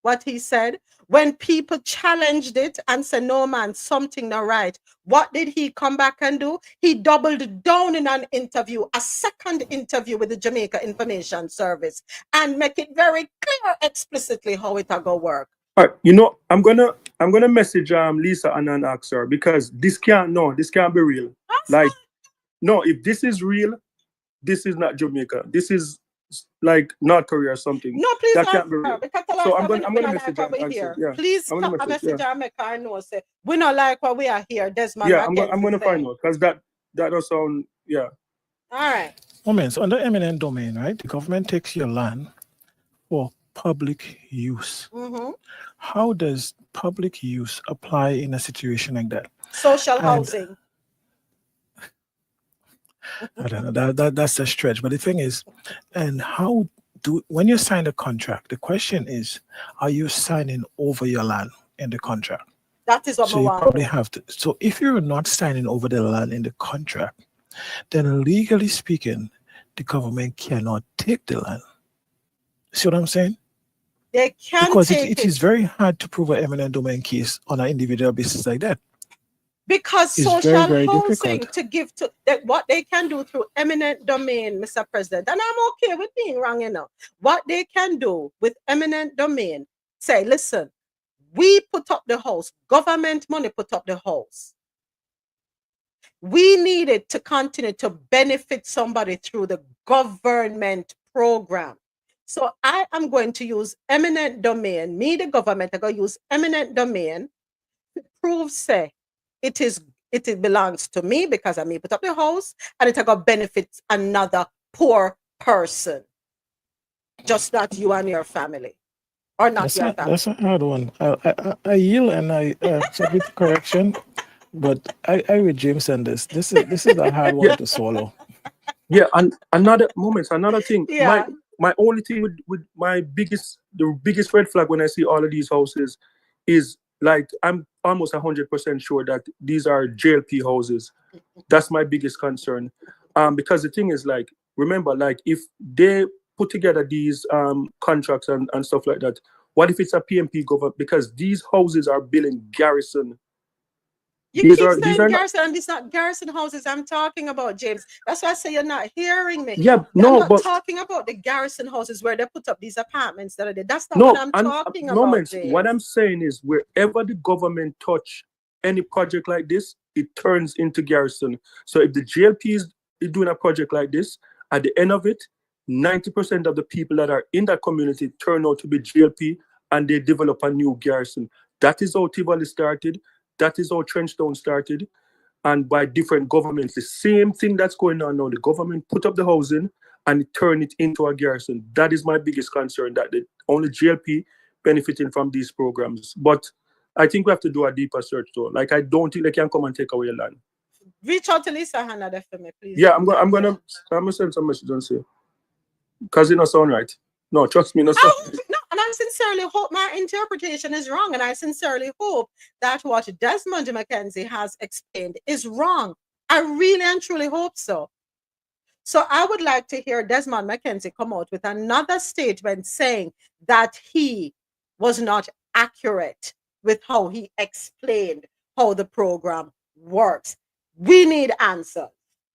what he said. When people challenged it and said, no man, something not right, what did he come back and do? He doubled down in an interview, a second interview with the Jamaica Information Service, and make it very clear explicitly how it will go work. All right, I'm gonna message Lisa and ask her, because this can't be real. No, if this is real, this is not Jamaica. This is like North Korea or something. No, please that can't be real. So I'm gonna message her. Yeah. Please I'm gonna message her, make her know. Say we not like what we are here. Desmond. Yeah, I'm gonna find out, because that does sound All right. Moments under eminent domain, right? The government takes your land for public use. Mm-hmm. How does public use apply in a situation like that? Social housing. I don't know. That's a stretch. But the thing is, and when you sign a contract, the question is, are you signing over your land in the contract? That is what so you probably have to. So if you're not signing over the land in the contract, then legally speaking, the government cannot take the land. See what I'm saying? They can't, because it is very hard to prove an eminent domain case on an individual basis like that. Because it's social very housing difficult to give to that, what they can do through eminent domain, Mr. President, and I'm okay with being wrong, what they can do with eminent domain, say, listen, we put up the house, government money put up the house. We need it to continue to benefit somebody through the government program. So I am going to use eminent domain, me, the government, I'm going to use eminent domain to prove, say, it belongs to me because I may put up the house, and it going to benefit another poor person. Just not you and your family. Or not your family. That's a hard one. I yield and I submit correction, but I with James on this. This is a hard one to swallow. Yeah, and another thing. Yeah. My only thing with the biggest red flag when I see all of these houses is like I'm almost 100% sure that these are JLP houses. That's my biggest concern. Because the thing is, like, remember, like, if they put together these contracts and stuff like that, what if it's a PMP government? Because these houses are building garrison. You keep saying garrison, and it's not garrison houses I'm talking about, James. That's why I say you're not hearing me. Yeah, I'm not talking about the garrison houses where they put up these apartments that are there. That's not what I'm talking about, James. What I'm saying is, wherever the government touch any project like this, it turns into garrison. So if the GLP is doing a project like this, at the end of it, 90% of the people that are in that community turn out to be GLP, and they develop a new garrison. That is how Tivoli started. That is how Trenchtown started, and by different governments. The same thing that's going on now. The government put up the housing and turn it into a garrison. That is my biggest concern, that the only GLP benefiting from these programs. But I think we have to do a deeper search though. Like, I don't think they can come and take away land. Reach out to Lisa Hannah there for me, please. Yeah, I'm gonna send some message and say, because it not sound right. No, trust me, no sound right. No, and I sincerely hope my interpretation is wrong, and I sincerely hope that what Desmond McKenzie has explained is wrong. I really and truly hope so. So I would like to hear Desmond McKenzie come out with another statement saying that he was not accurate with how he explained how the program works. We need answers,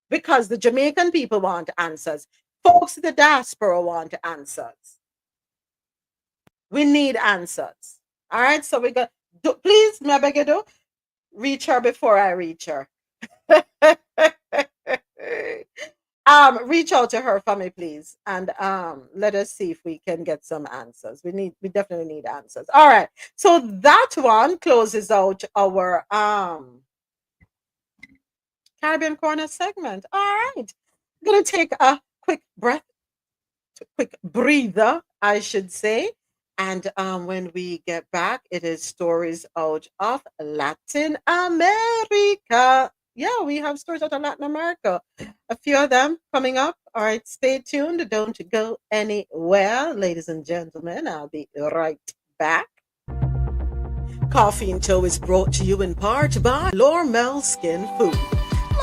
because the Jamaican people want answers. Folks in the diaspora want answers. We need answers. All right, so we got, please, may I beg you do, reach her before I reach her. Reach out to her for me, please, and let us see if we can get some answers. We definitely need answers. All right, so that one closes out our Caribbean Corner segment. All right, I'm gonna take a quick breather, I should say. And when we get back, it is stories out of Latin America. Yeah, we have stories out of Latin America. A few of them coming up. All right, stay tuned. Don't go anywhere, ladies and gentlemen. I'll be right back. Coffee and Toe is brought to you in part by Lormel Skin Food.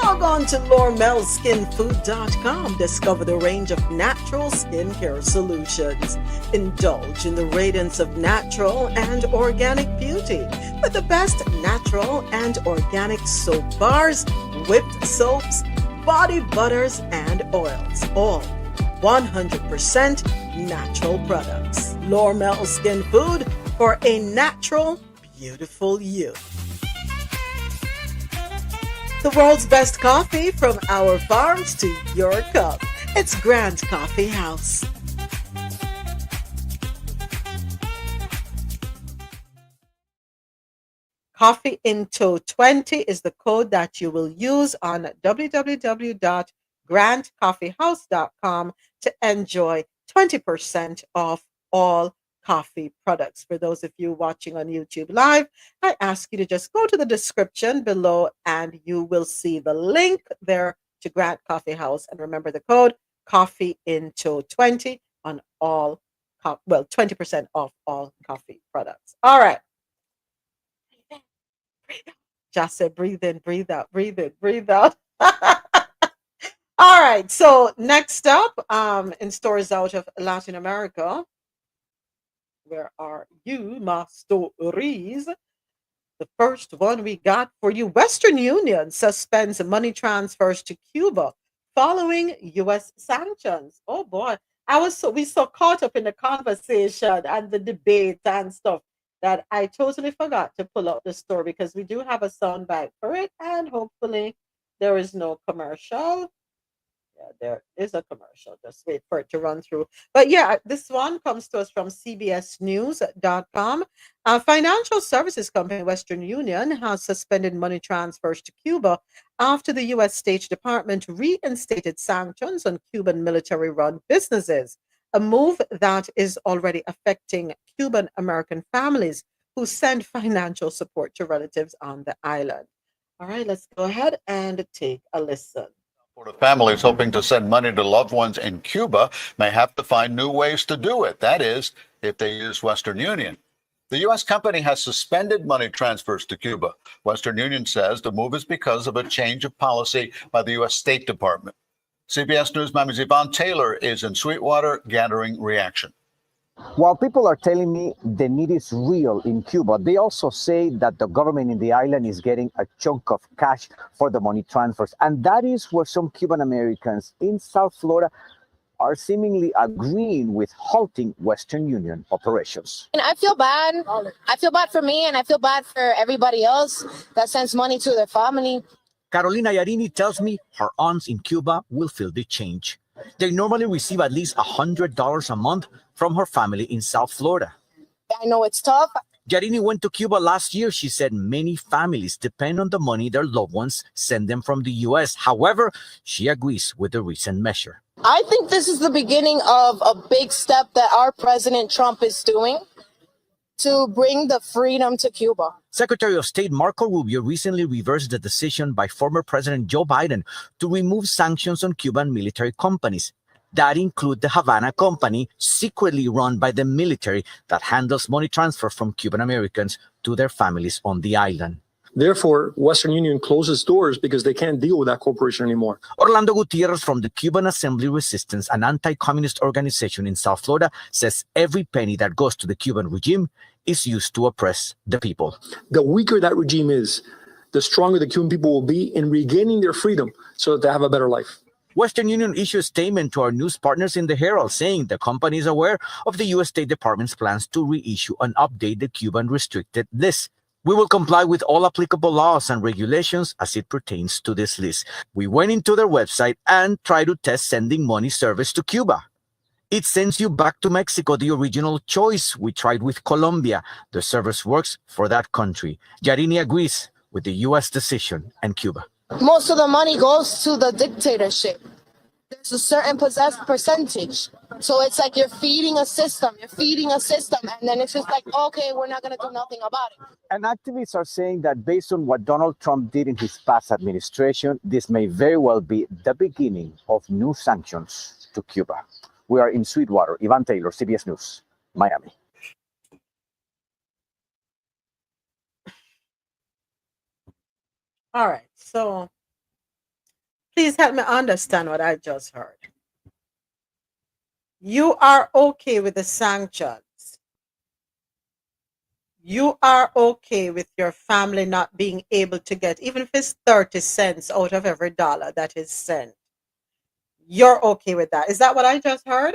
Log on to LormelSkinFood.com. Discover the range of natural skincare solutions. Indulge in the radiance of natural and organic beauty with the best natural and organic soap bars, whipped soaps, body butters, and oils. All 100% natural products. Lormel Skin Food for a natural, beautiful you. The world's best coffee from our farms to your cup. It's Grand Coffee House. Coffee Into 20 is the code that you will use on www.grandcoffeehouse.com to enjoy 20% off all coffee products. For those of you watching on YouTube Live, I ask you to just go to the description below and you will see the link there to Grant Coffee House. And remember the code Coffee Into 20 on all, 20% off all coffee products. All right. Just said breathe in, breathe out, breathe in, breathe out. All right. So next up, in stories out of Latin America, where are you, my stories? The first one we got for you: Western Union suspends money transfers to Cuba following U.S. sanctions. Oh boy, we so caught up in the conversation and the debate and stuff that I totally forgot to pull out the story, because we do have a soundbite for it, and hopefully there is no commercial. Yeah, there is a commercial. Just wait for it to run through. But yeah, this one comes to us from CBSNews.com. A financial services company, Western Union, has suspended money transfers to Cuba after the U.S. State Department reinstated sanctions on Cuban military-run businesses, a move that is already affecting Cuban American families who send financial support to relatives on the island. All right, let's go ahead and take a listen. For the families hoping to send money to loved ones in Cuba may have to find new ways to do it. That is, if they use Western Union. The U.S. company has suspended money transfers to Cuba. Western Union says the move is because of a change of policy by the U.S. State Department. CBS News' Mami's Yvonne Taylor is in Sweetwater gathering reaction. While people are telling me the need is real in Cuba, they also say that the government in the island is getting a chunk of cash for the money transfers. And that is where some Cuban Americans in South Florida are seemingly agreeing with halting Western Union operations. And I feel bad. I feel bad for me, and I feel bad for everybody else that sends money to their family. Carolina Yarini tells me her aunts in Cuba will feel the change. They normally receive at least $100 a month from her family in South Florida. I know it's tough. Yarini went to Cuba last year. She said many families depend on the money their loved ones send them from the U.S. However, she agrees with the recent measure. I think this is the beginning of a big step that our President Trump is doing to bring the freedom to Cuba. Secretary of State Marco Rubio recently reversed the decision by former President Joe Biden to remove sanctions on Cuban military companies. That include the Havana Company, secretly run by the military, that handles money transfer from Cuban Americans to their families on the island. Therefore, Western Union closes doors because they can't deal with that corporation anymore. Orlando Gutierrez from the Cuban Assembly Resistance, an anti-communist organization in South Florida, says every penny that goes to the Cuban regime is used to oppress the people. The weaker that regime is, the stronger the Cuban people will be in regaining their freedom so that they have a better life. Western Union issued a statement to our news partners in the Herald saying the company is aware of the U.S. State Department's plans to reissue and update the Cuban restricted list. We will comply with all applicable laws and regulations as it pertains to this list. We went into their website and tried to test sending money service to Cuba. It sends you back to Mexico, the original choice. We tried with Colombia. The service works for that country. Yarini agrees with the U.S. decision and Cuba. Most of the money goes to the dictatorship. There's a certain percentage. So it's like you're feeding a system, and then it's just like, okay, we're not going to do nothing about it. And activists are saying that based on what Donald Trump did in his past administration, this may very well be the beginning of new sanctions to Cuba. We are in Sweetwater. Yvonne Taylor, CBS News, Miami. All right, so please help me understand what I just heard. You are okay with the sanctions. You are okay with your family not being able to get, even if it's 30 cents out of every dollar that is sent. You're okay with that. Is that what I just heard?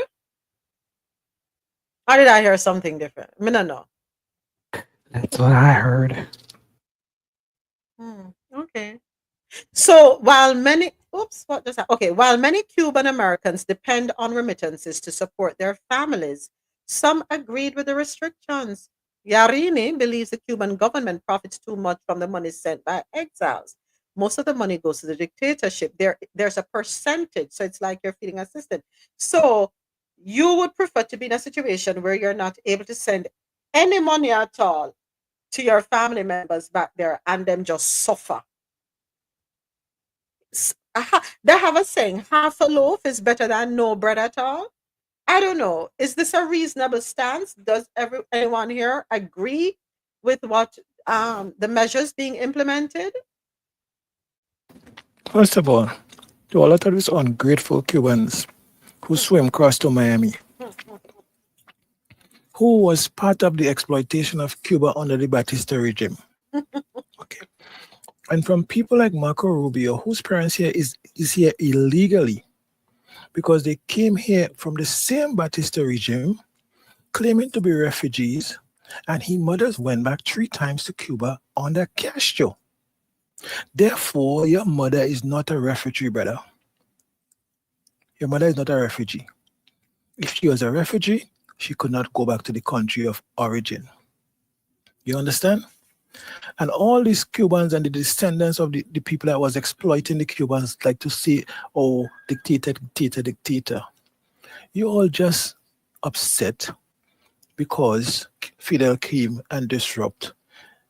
Or did I hear something different? I mean, I don't know. That's what I heard. Okay. So while many, what does that? Okay, while many Cuban Americans depend on remittances to support their families, some agreed with the restrictions. Yarini believes the Cuban government profits too much from the money sent by exiles. Most of the money goes to the dictatorship. There's a percentage, so it's like you're feeding a system. So you would prefer to be in a situation where you're not able to send any money at all to your family members back there and them just suffer. They have a saying, half a loaf is better than no bread at all. I don't know. Is this a reasonable stance? Does anyone here agree with what the measures being implemented? First of all, to a lot of these ungrateful Cubans who swim across to Miami, who was part of the exploitation of Cuba under the Batista regime. Okay. And from people like Marco Rubio, whose parents here is here illegally, because they came here from the same Batista regime, claiming to be refugees, and his mothers went back 3 times to Cuba under Castro. Therefore, your mother is not a refugee, brother. Your mother is not a refugee. If she was a refugee, she could not go back to the country of origin. You understand? And all these Cubans and the descendants of the people that was exploiting the Cubans like to say, oh, dictator, dictator, dictator. You all just upset because Fidel came and disrupt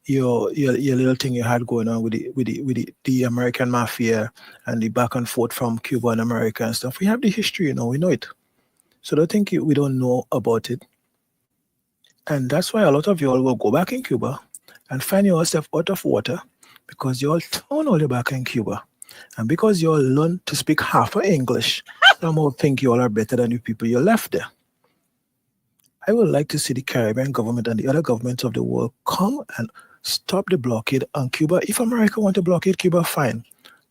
your little thing you had going on with the American mafia and the back and forth from Cuba and America and stuff. We have the history, we know it. So don't think we don't know about it. And that's why a lot of you all will go back in Cuba and find yourself out of water because you all turn all the back in Cuba. And because you all learn to speak half of English, some all think you all are better than the people you left there. I would like to see the Caribbean government and the other governments of the world come and stop the blockade on Cuba. If America want to blockade Cuba, fine.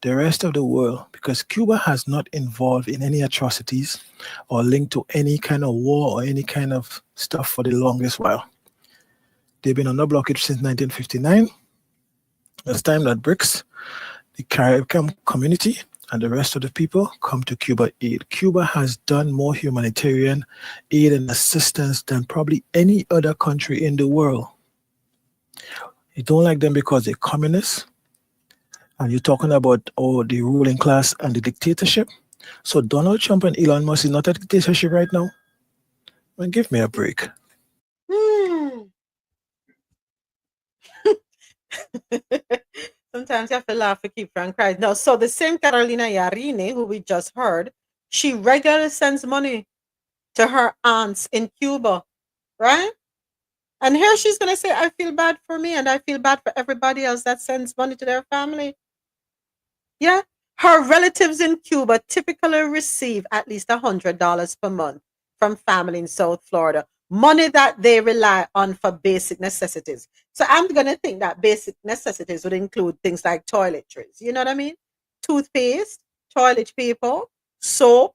The rest of the world, because Cuba has not involved in any atrocities or linked to any kind of war or any kind of stuff for the longest while. They've been under blockade since 1959. It's time that BRICS, the Caribbean community, and the rest of the people come to Cuba aid. Cuba has done more humanitarian aid and assistance than probably any other country in the world. You don't like them because they're communists, and you're talking about the ruling class and the dictatorship. So Donald Trump and Elon Musk is not a dictatorship right now? Well, give me a break. Sometimes you have to laugh to keep from crying. No, so the same Carolina Yarine, who we just heard, she regularly sends money to her aunts in Cuba, right? And here she's going to say, I feel bad for me and I feel bad for everybody else that sends money to their family. Yeah. Her relatives in Cuba typically receive at least $100 per month from family in South Florida, money that they rely on for basic necessities. So I'm going to think that basic necessities would include things like toiletries. You know what I mean? Toothpaste, toilet paper, soap,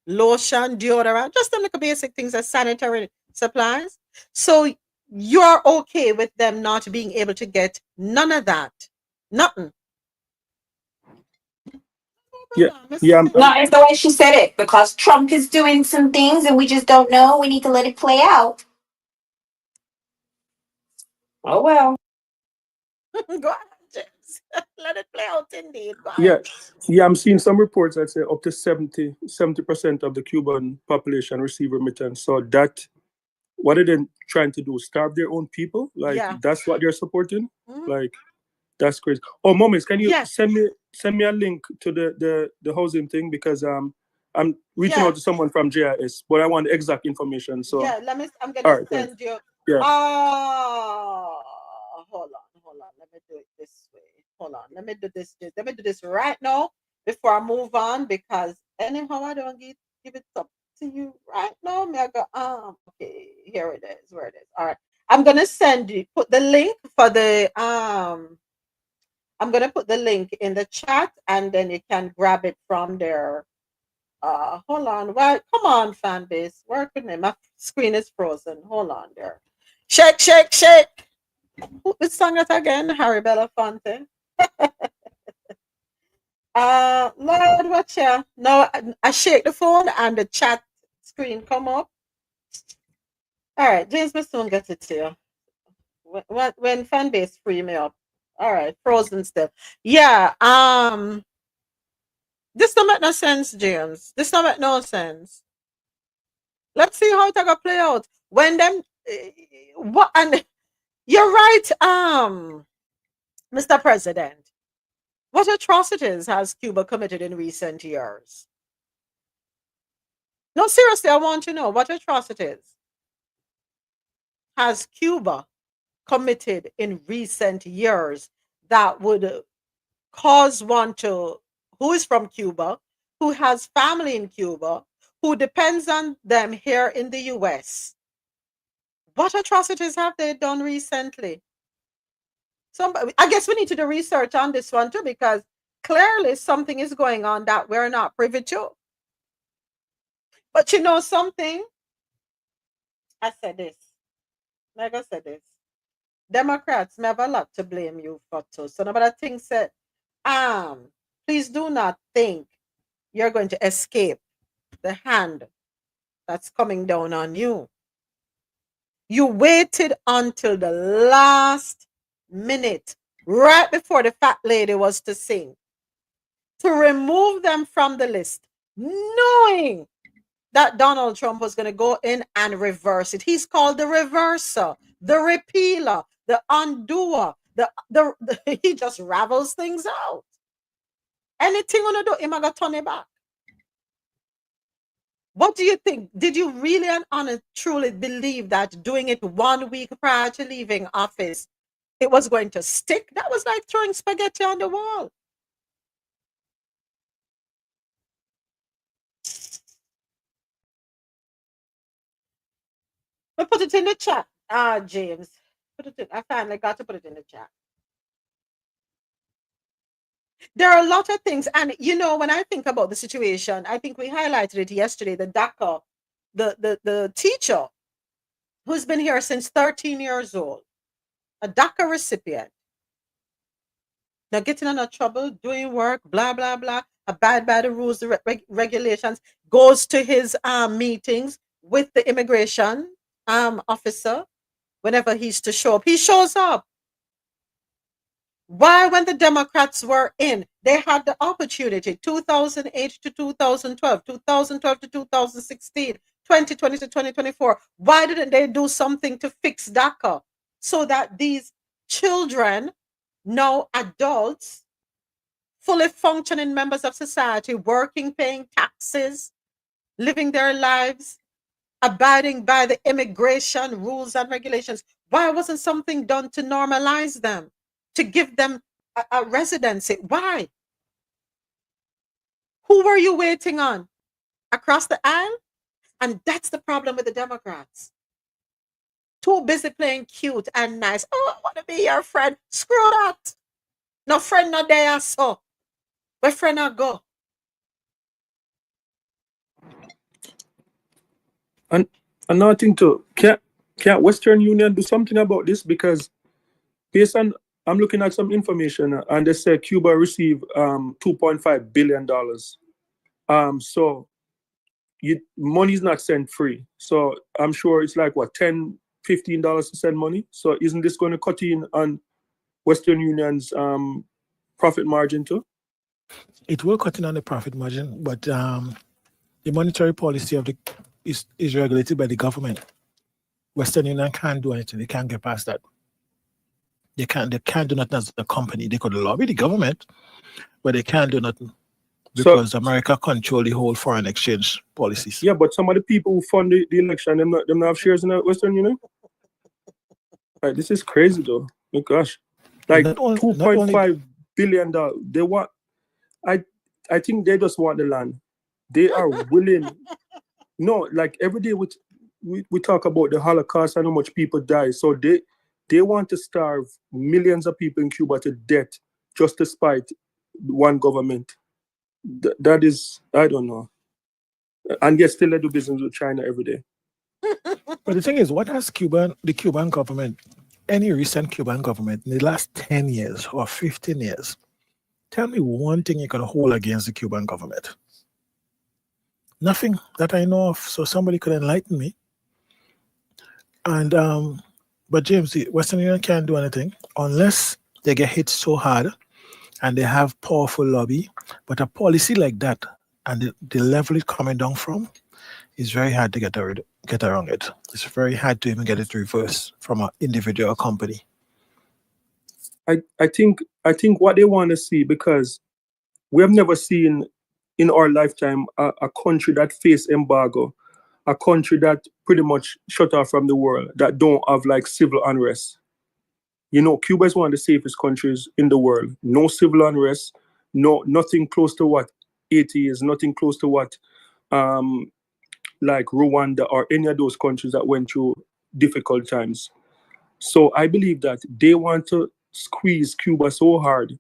lotion, deodorant, just some little basic things as sanitary supplies. So you're okay with them not being able to get none of that. Nothing. Yeah. No, it's the way she said it because Trump is doing some things and we just don't know. We need to let it play out. Oh well. Go ahead, James. Let it play out indeed. Go Yeah, ahead. yeah, I'm seeing some reports that say up to 70% of the Cuban population receive remittance. So that, what are they trying to do? Starve their own people? Like Yeah. that's what they're supporting? Mhm. Like that's crazy. Oh, Moments, can you Yes. send me a link to the housing thing because I'm reaching Yeah. out to someone from JIS, but I want the exact information. So Yeah, I'm all gonna right, thanks. send you. Yeah. Hold on. Let me do it this way. Hold on. Let me do this. Let me do this right now before I move on because anyhow I don't give it up to you right now. Me I go, okay, here it is. Where it is. All right. I'm gonna put the link for the I'm gonna put the link in the chat and then you can grab it from there. Hold on. Well, come on, fan base. Work with me. My screen is frozen. Hold on there. Shake, shake, shake. Who sang it again? Harry Belafonte. Lord, watch ya. No, I shake the phone and the chat screen come up. All right, James will soon get it to you. When fan base free me up. All right, frozen still. Yeah. This don't make no sense, James. This don't make no sense. Let's see how it gonna play out. When them what and you're right, Mr. President. What atrocities has Cuba committed in recent years? No, seriously, I want to know what atrocities has Cuba committed in recent years that would cause one who is from Cuba, who has family in Cuba, who depends on them here in the US. What atrocities have they done recently? I guess we need to do research on this one too, because clearly something is going on that we're not privy to. But you know something? I said this. Like I said this. Democrats never a lot to blame you for too. So nobody thinks that please do not think you're going to escape the hand that's coming down on you. You waited until the last minute, right before the fat lady was to sing, to remove them from the list, knowing that Donald Trump was going to go in and reverse it. He's called the reverser, the repealer, the undoer. He just ravels things out. Anything gonna do, him gonna turn it back. What do you think? Did you really and truly believe that doing it 1 week prior to leaving office, it was going to stick? That was like throwing spaghetti on the wall. But put it in the chat, James. I finally got to put it in the chat. There are a lot of things, and when I think about the situation, I think we highlighted it yesterday. The DACA, the teacher who's been here since 13 years old, a DACA recipient, now getting in trouble, doing work, blah blah blah, abide by the rules, the regulations, goes to his meetings with the immigration officer. Whenever he's to show up, he shows up. Why, when the Democrats were in, they had the opportunity 2008 to 2012, 2012 to 2016, 2020 to 2024. Why didn't they do something to fix DACA so that these children, now adults, fully functioning members of society, working, paying taxes, living their lives, abiding by the immigration rules and regulations? Why wasn't something done to normalize them, to give them a residency? Why? Who were you waiting on? Across the aisle? And that's the problem with the Democrats. Too busy playing cute and nice. Oh, I want to be your friend. Screw that. No friend not there, so. Where friend not go? And another thing too, can't Western Union do something about this? Because based on, I'm looking at some information, and they say Cuba received $2.5 billion. So money is not sent free. So I'm sure it's like what, $10, $15 to send money. So isn't this going to cut in on Western Union's profit margin too? It will cut in on the profit margin, but the monetary policy of is regulated by the government. Western Union can't do anything. They can't get past that. They can't do nothing as a company. They could lobby the government, but they can't do nothing because America control the whole foreign exchange policies. Yeah, but some of the people who fund the election, them not have shares in the Western Union. Like, this is crazy though. My gosh, like $2.5 billion. They want. I think they just want the land. They are willing. No, like every day we talk about the Holocaust and how much people die. So they want to starve millions of people in Cuba to death just to spite one government. That is, I don't know. And yet still they do business with China every day. But the thing is, what has the Cuban government, any recent Cuban government in the last 10 years or 15 years, tell me one thing you can hold against the Cuban government? Nothing that I know of, so somebody could enlighten me. And but James, the Western Union can't do anything unless they get hit so hard and they have powerful lobby. But a policy like that and the level it's coming down from is very hard to get around it. It's very hard to even get it reversed from an individual company. I think what they want to see, because we have never seen in our lifetime a country that face embargo, a country that pretty much shut off from the world, that don't have like civil unrest. You know, Cuba is one of the safest countries in the world. No civil unrest, nothing close to what Haiti is, nothing close to what like Rwanda or any of those countries that went through difficult times. So I believe that they want to squeeze Cuba so hard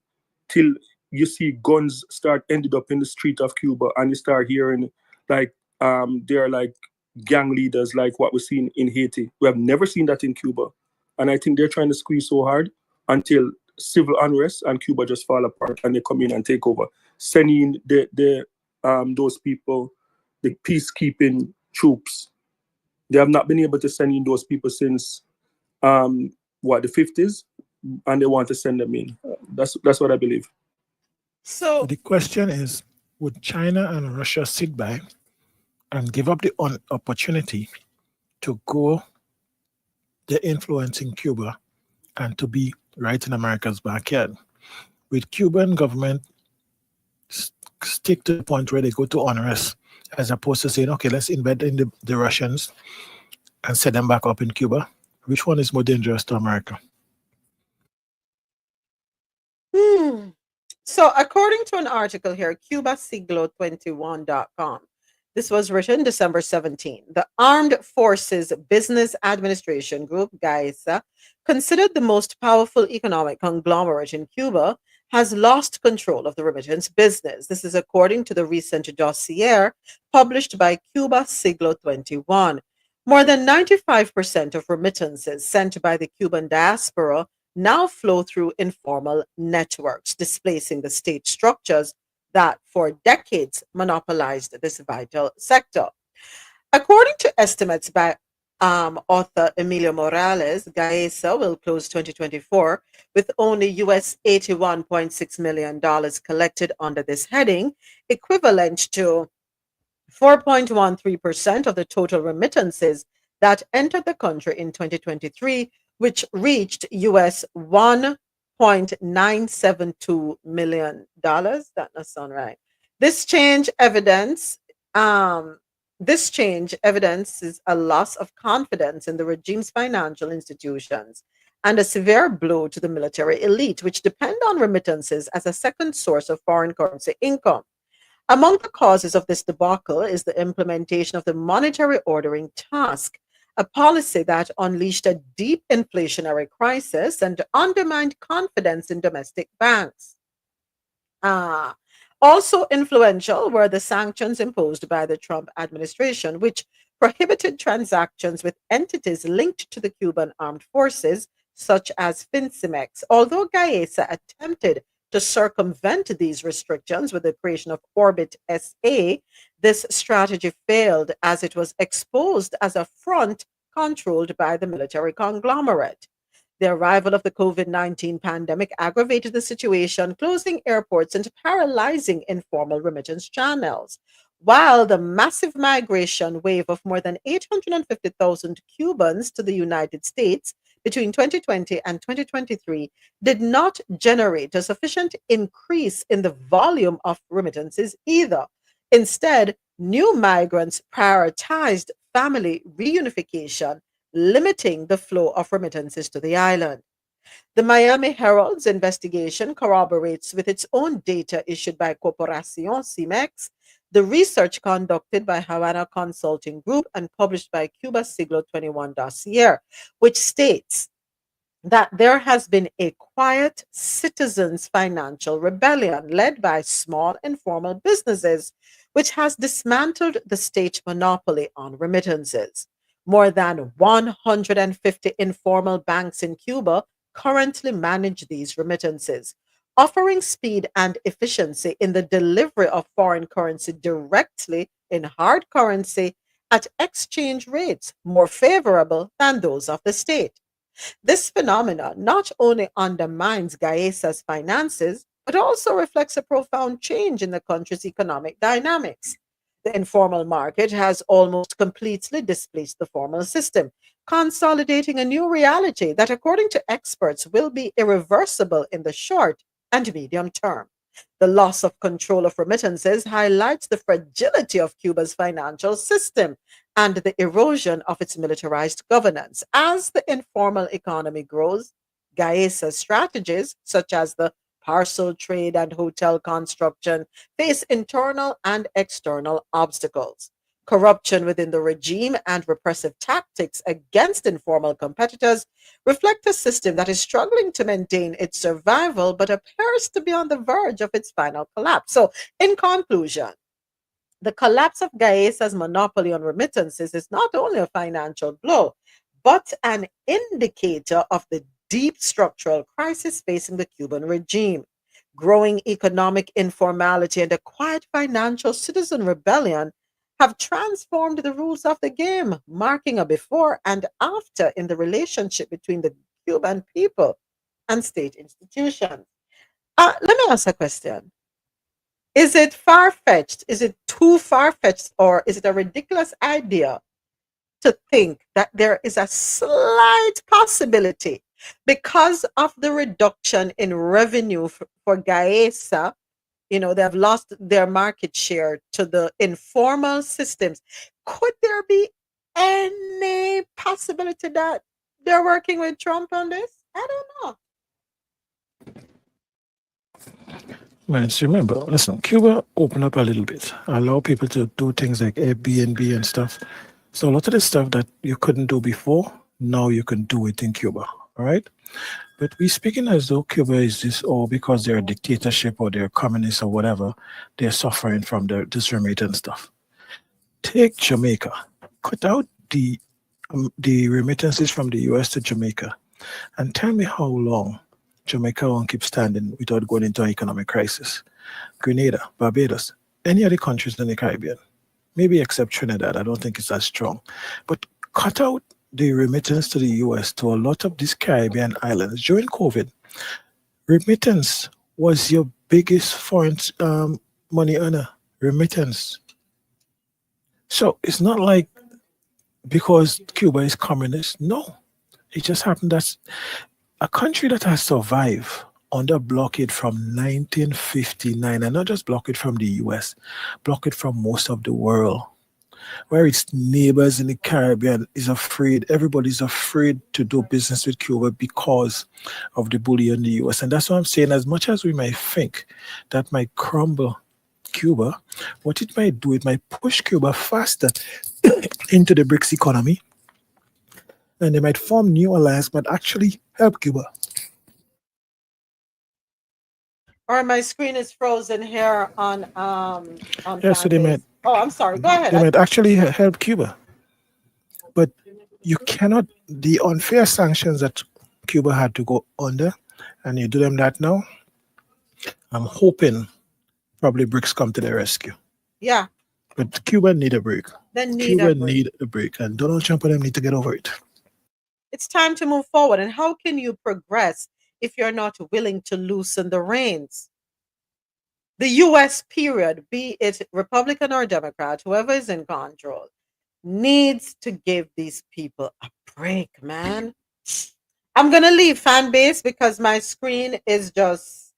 till you see guns start ended up in the street of Cuba, and you start hearing like they're like gang leaders like what we're seeing in Haiti. We have never seen that in Cuba. And I think they're trying to squeeze so hard until civil unrest and Cuba just fall apart and they come in and take over, sending those people, the peacekeeping troops. They have not been able to send in those people since the 50s, and they want to send them in. That's what I believe. So the question is, would China and Russia sit by and give up the opportunity to grow their influence in Cuba and to be right in America's backyard? With Cuban government stick to the point where they go to unrest, as opposed to saying, okay, let's invest in the Russians and set them back up in Cuba? Which one is more dangerous to America? So, according to an article here, CubaSiglo21.com, this was written December 17. The Armed Forces Business Administration Group, GAESA, considered the most powerful economic conglomerate in Cuba, has lost control of the remittance business. This is according to the recent dossier published by Cuba Siglo 21. More than 95% of remittances sent by the Cuban diaspora now flow through informal networks, displacing the state structures that for decades monopolized this vital sector. According to estimates by author Emilio Morales, GAESA will close 2024 with only US $81.6 million collected under this heading, equivalent to 4.13% of the total remittances that entered the country in 2023, which reached US $1.972 million. That doesn't sound right. This change evidences a loss of confidence in the regime's financial institutions and a severe blow to the military elite, which depend on remittances as a second source of foreign currency income. Among the causes of this debacle is the implementation of the monetary ordering task, a policy that unleashed a deep inflationary crisis and undermined confidence in domestic banks. Also influential were the sanctions imposed by the Trump administration, which prohibited transactions with entities linked to the Cuban armed forces, such as Fincimex. Although GAESA attempted to circumvent these restrictions with the creation of Orbit SA, this strategy failed as it was exposed as a front controlled by the military conglomerate. The arrival of the COVID-19 pandemic aggravated the situation, closing airports and paralyzing informal remittance channels. While the massive migration wave of more than 850,000 Cubans to the United States between 2020 and 2023 did not generate a sufficient increase in the volume of remittances either. Instead, new migrants prioritized family reunification, limiting the flow of remittances to the island. The Miami Herald's investigation corroborates with its own data issued by Corporación CIMEX, the research conducted by Havana Consulting Group and published by Cuba Siglo 21 dossier, which states that there has been a quiet citizens' financial rebellion led by small informal businesses, which has dismantled the state monopoly on remittances. More than 150 informal banks in Cuba currently manage these remittances, offering speed and efficiency in the delivery of foreign currency directly in hard currency at exchange rates more favorable than those of the state. This phenomenon not only undermines GAESA's finances, but also reflects a profound change in the country's economic dynamics. The informal market has almost completely displaced the formal system, consolidating a new reality that, according to experts, will be irreversible in the short and medium term. The loss of control of remittances highlights the fragility of Cuba's financial system and the erosion of its militarized governance. As the informal economy grows, GAESA's strategies, such as the parcel trade and hotel construction, face internal and external obstacles. Corruption within the regime and repressive tactics against informal competitors reflect a system that is struggling to maintain its survival but appears to be on the verge of its final collapse. So, in conclusion, the collapse of GAESA's monopoly on remittances is not only a financial blow, but an indicator of the deep structural crisis facing the Cuban regime. Growing economic informality and a quiet financial citizen rebellion have transformed the rules of the game, marking a before and after in the relationship between the Cuban people and state institutions. Let me ask a question. Is it far-fetched? Is it too far-fetched? Or is it a ridiculous idea to think that there is a slight possibility because of the reduction in revenue for GAESA They have lost their market share to the informal systems. Could there be any possibility that they're working with Trump on this? I don't know. Man, so remember, listen, Cuba opened up a little bit, allow people to do things like Airbnb and stuff. So a lot of the stuff that you couldn't do before, now you can do it in Cuba. All right. But we speaking as though Cuba is this, or because they're a dictatorship or they're communists or whatever, they're suffering from this remittance stuff. Take Jamaica, cut out the remittances from the US to Jamaica, and tell me how long Jamaica won't keep standing without going into an economic crisis. Grenada, Barbados, any other countries in the Caribbean, maybe except Trinidad, I don't think it's as strong. But cut out the remittance to the US to a lot of these Caribbean islands during COVID. Remittance was your biggest foreign money earner. Remittance. So it's not like because Cuba is communist. No, it just happened that a country that has survived under blockade from 1959, and not just blockade from the US, blockade from most of the world, where its neighbors in the Caribbean is afraid, everybody's afraid to do business with Cuba because of the bully in the US. And that's what I'm saying, as much as we might think that might crumble Cuba, what it might do, it might push Cuba faster into the BRICS economy, and they might form new alliance, but actually help Cuba. Or my screen is frozen here on Yeah, so they might. Oh, I'm sorry. Go ahead. They might actually help Cuba, but you cannot. The unfair sanctions that Cuba had to go under, and you do them that now. I'm hoping probably BRICS come to their rescue. Yeah. But Cuba need a break. Cuba need a break, and Donald Trump and them need to get over it. It's time to move forward. And how can you progress if you're not willing to loosen the reins? The US, period, be it Republican or Democrat, whoever is in control, needs to give these people a break, man. I'm going to leave fan base because my screen is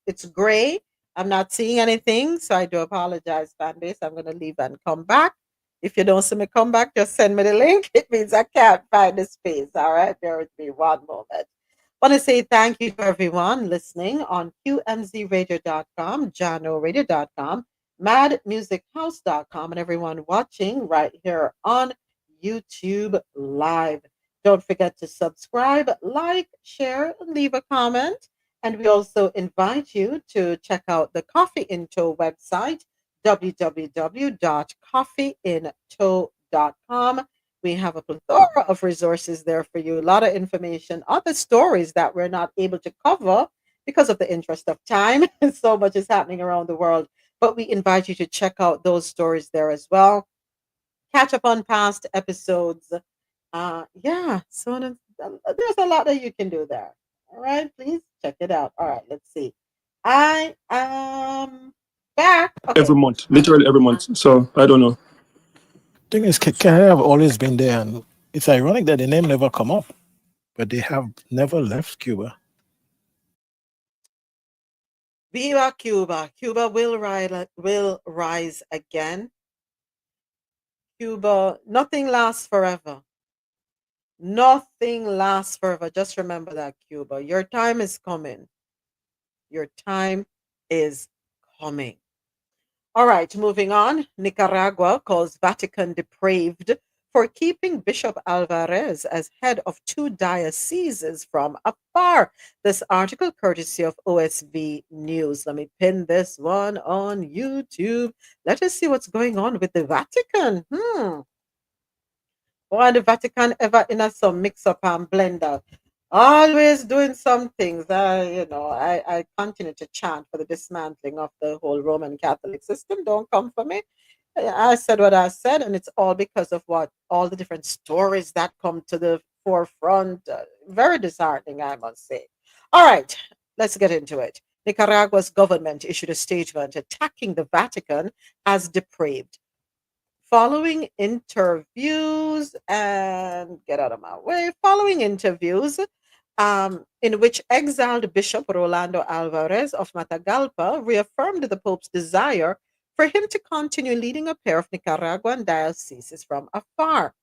it's gray. I'm not seeing anything. So I do apologize, fan base. I'm going to leave and come back. If you don't see me come back, just send me the link. It means I can't find the space. All right. Bear with me one moment. I want to say thank you to everyone listening on QMZRadio.com, JanoRadio.com, MadMusicHouse.com, and everyone watching right here on YouTube Live. Don't forget to subscribe, like, share, and leave a comment. And we also invite you to check out the Coffee in Tow website, www.coffeeintow.com. We have a plethora of resources there for you, a lot of information, other stories that we're not able to cover because of the interest of time. So much is happening around the world, but we invite you to check out those stories there as well. Catch up on past episodes. Yeah, so there's a lot that you can do there. All right, please check it out. All right, let's see. I am back. Okay. Every month, literally every month. So I don't know. Thing is, Canada have always been there, and it's ironic that the name never come up, but they have never left Cuba. Viva Cuba! Cuba will rise again. Cuba, nothing lasts forever. Nothing lasts forever. Just remember that, Cuba. Your time is coming. Your time is coming. All right, moving on. Nicaragua calls Vatican depraved for keeping Bishop Alvarez as head of 2 dioceses from afar. This article courtesy of OSV News. Let me pin this one on YouTube. Let us see what's going on with the Vatican. Why the Vatican ever in some mix-up and blender? Always doing some things. I continue to chant for the dismantling of the whole Roman Catholic system. Don't come for me. I said what I said, and it's all because of all the different stories that come to the forefront. Very disheartening, I must say. All right, let's get into it. Nicaragua's government issued a statement attacking the Vatican as depraved. Following interviews, in which exiled Bishop Rolando Alvarez of Matagalpa reaffirmed the Pope's desire for him to continue leading a pair of Nicaraguan dioceses from afar.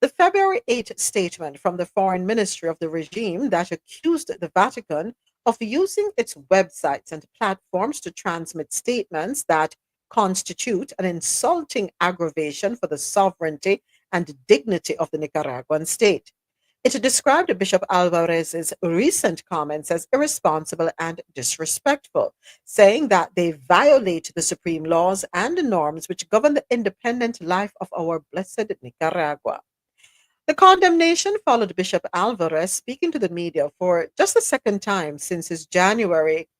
The February 8 statement from the foreign ministry of the regime that accused the Vatican of using its websites and platforms to transmit statements that constitute an insulting aggravation for the sovereignty and dignity of the Nicaraguan state. It described Bishop Alvarez's recent comments as irresponsible and disrespectful, saying that they violate the supreme laws and norms which govern the independent life of our blessed Nicaragua. The condemnation followed Bishop Alvarez speaking to the media for just the second time since his January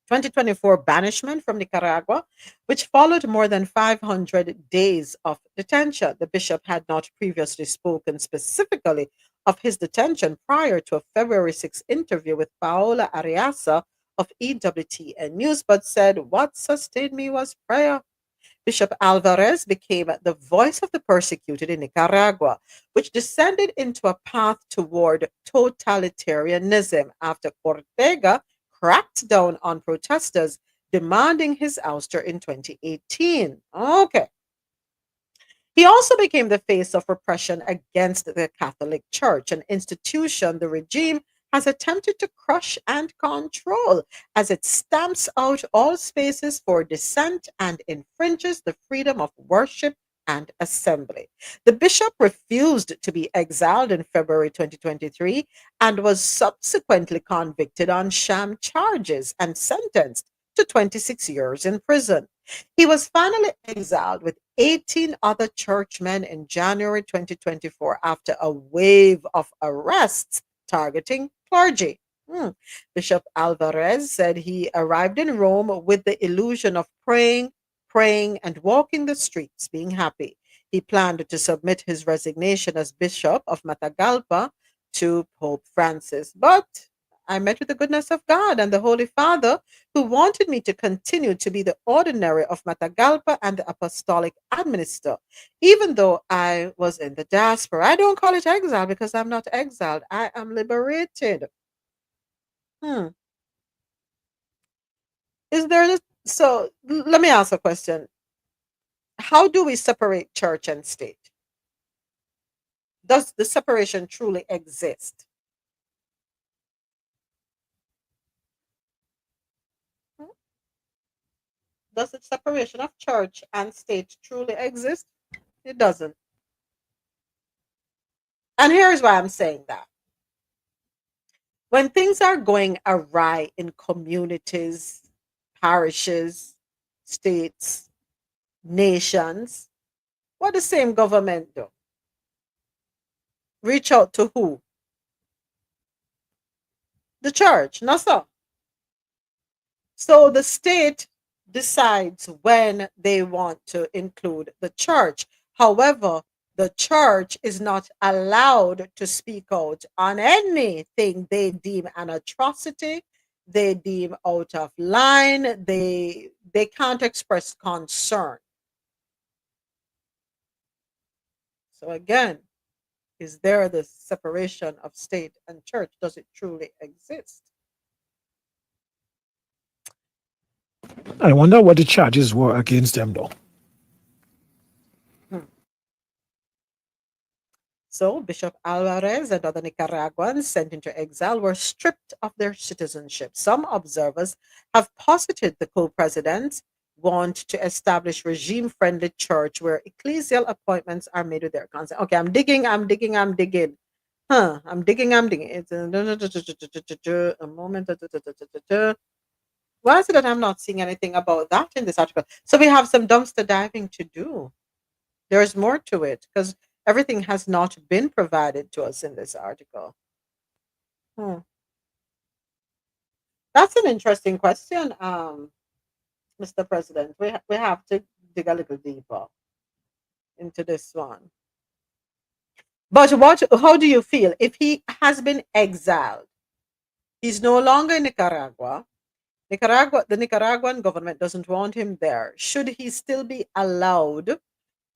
2024 banishment from Nicaragua, which followed more than 500 days of detention. The bishop had not previously spoken specifically of his detention prior to a February 6 interview with Paola Ariasa of EWTN News, but said, "What sustained me was prayer." Bishop Alvarez became the voice of the persecuted in Nicaragua, which descended into a path toward totalitarianism after Ortega cracked down on protesters demanding his ouster in 2018. Okay. He also became the face of repression against the Catholic Church, an institution the regime has attempted to crush and control as it stamps out all spaces for dissent and infringes the freedom of worship and assembly. The bishop refused to be exiled in February 2023 and was subsequently convicted on sham charges and sentenced to 26 years in prison. He was finally exiled with 18 other churchmen in January 2024 after a wave of arrests targeting clergy. Bishop Alvarez said he arrived in Rome with the illusion of praying, and walking the streets, being happy. He planned to submit his resignation as Bishop of Matagalpa to Pope Francis. But I met with the goodness of God and the Holy Father, who wanted me to continue to be the ordinary of Matagalpa and the apostolic administrator, even though I was in the diaspora. I don't call it exile because I'm not exiled. I am liberated. Is there so let me ask a question. How do we separate church and state? Does the separation truly exist? Does the separation of church and state truly exist? It doesn't. And here's why I'm saying that. When things are going awry in communities, parishes, states, nations, what the same government do? Reach out to who? The church, no sir. So the state decides when they want to include the church. However, the church is not allowed to speak out on anything they deem an atrocity, they deem out of line, they can't express concern. So again, is there the separation of state and church? Does it truly exist? I wonder what the charges were against them, though. So Bishop Alvarez and other Nicaraguans sent into exile were stripped of their citizenship. Some observers have posited the co-presidents want to establish regime-friendly church where ecclesial appointments are made with their consent. Okay, I'm digging. I'm digging. It's a moment. Why is it that I'm not seeing anything about that in this article? So we have some dumpster diving to do. There's more to it because everything has not been provided to us in this article. That's an interesting question, Mr. President. We have to dig a little deeper into this one. But how do you feel if he has been exiled? He's no longer in Nicaragua. The Nicaraguan government doesn't want him there. Should he still be allowed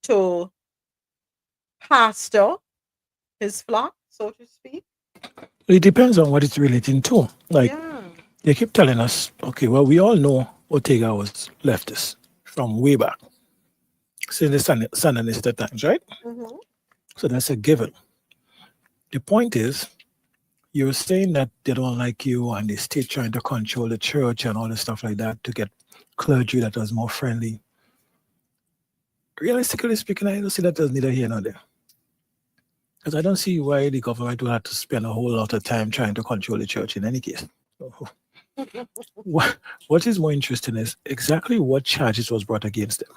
to pastor his flock, so to speak? It depends on what it's relating to. Like, Yeah. they keep telling us, okay, well, we all know Ortega was leftist from way back, since the Sandinista times, right? Mhm. So that's a given. The point is, you're saying that they don't like you and the state trying to control the church and all the stuff like that to get clergy that was more friendly. Realistically speaking, I don't see that as neither here nor there. Because I don't see why the government will have to spend a whole lot of time trying to control the church in any case. What is more interesting is exactly what charges was brought against them.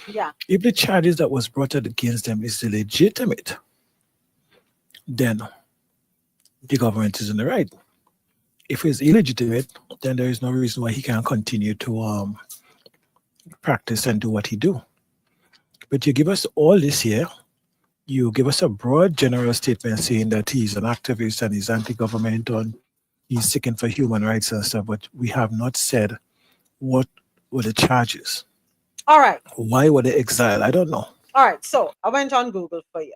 Yeah. If the charges that was brought against them is legitimate, then the government is in the right. If it's illegitimate, then there is no reason why he can't continue to practice and do what he do. But you give us all this here, you give us a broad general statement saying that he's an activist and he's anti-government and he's seeking for human rights and stuff, but we have not said what were the charges. All right. Why were they exiled? I don't know. All right. So I went on Google for you.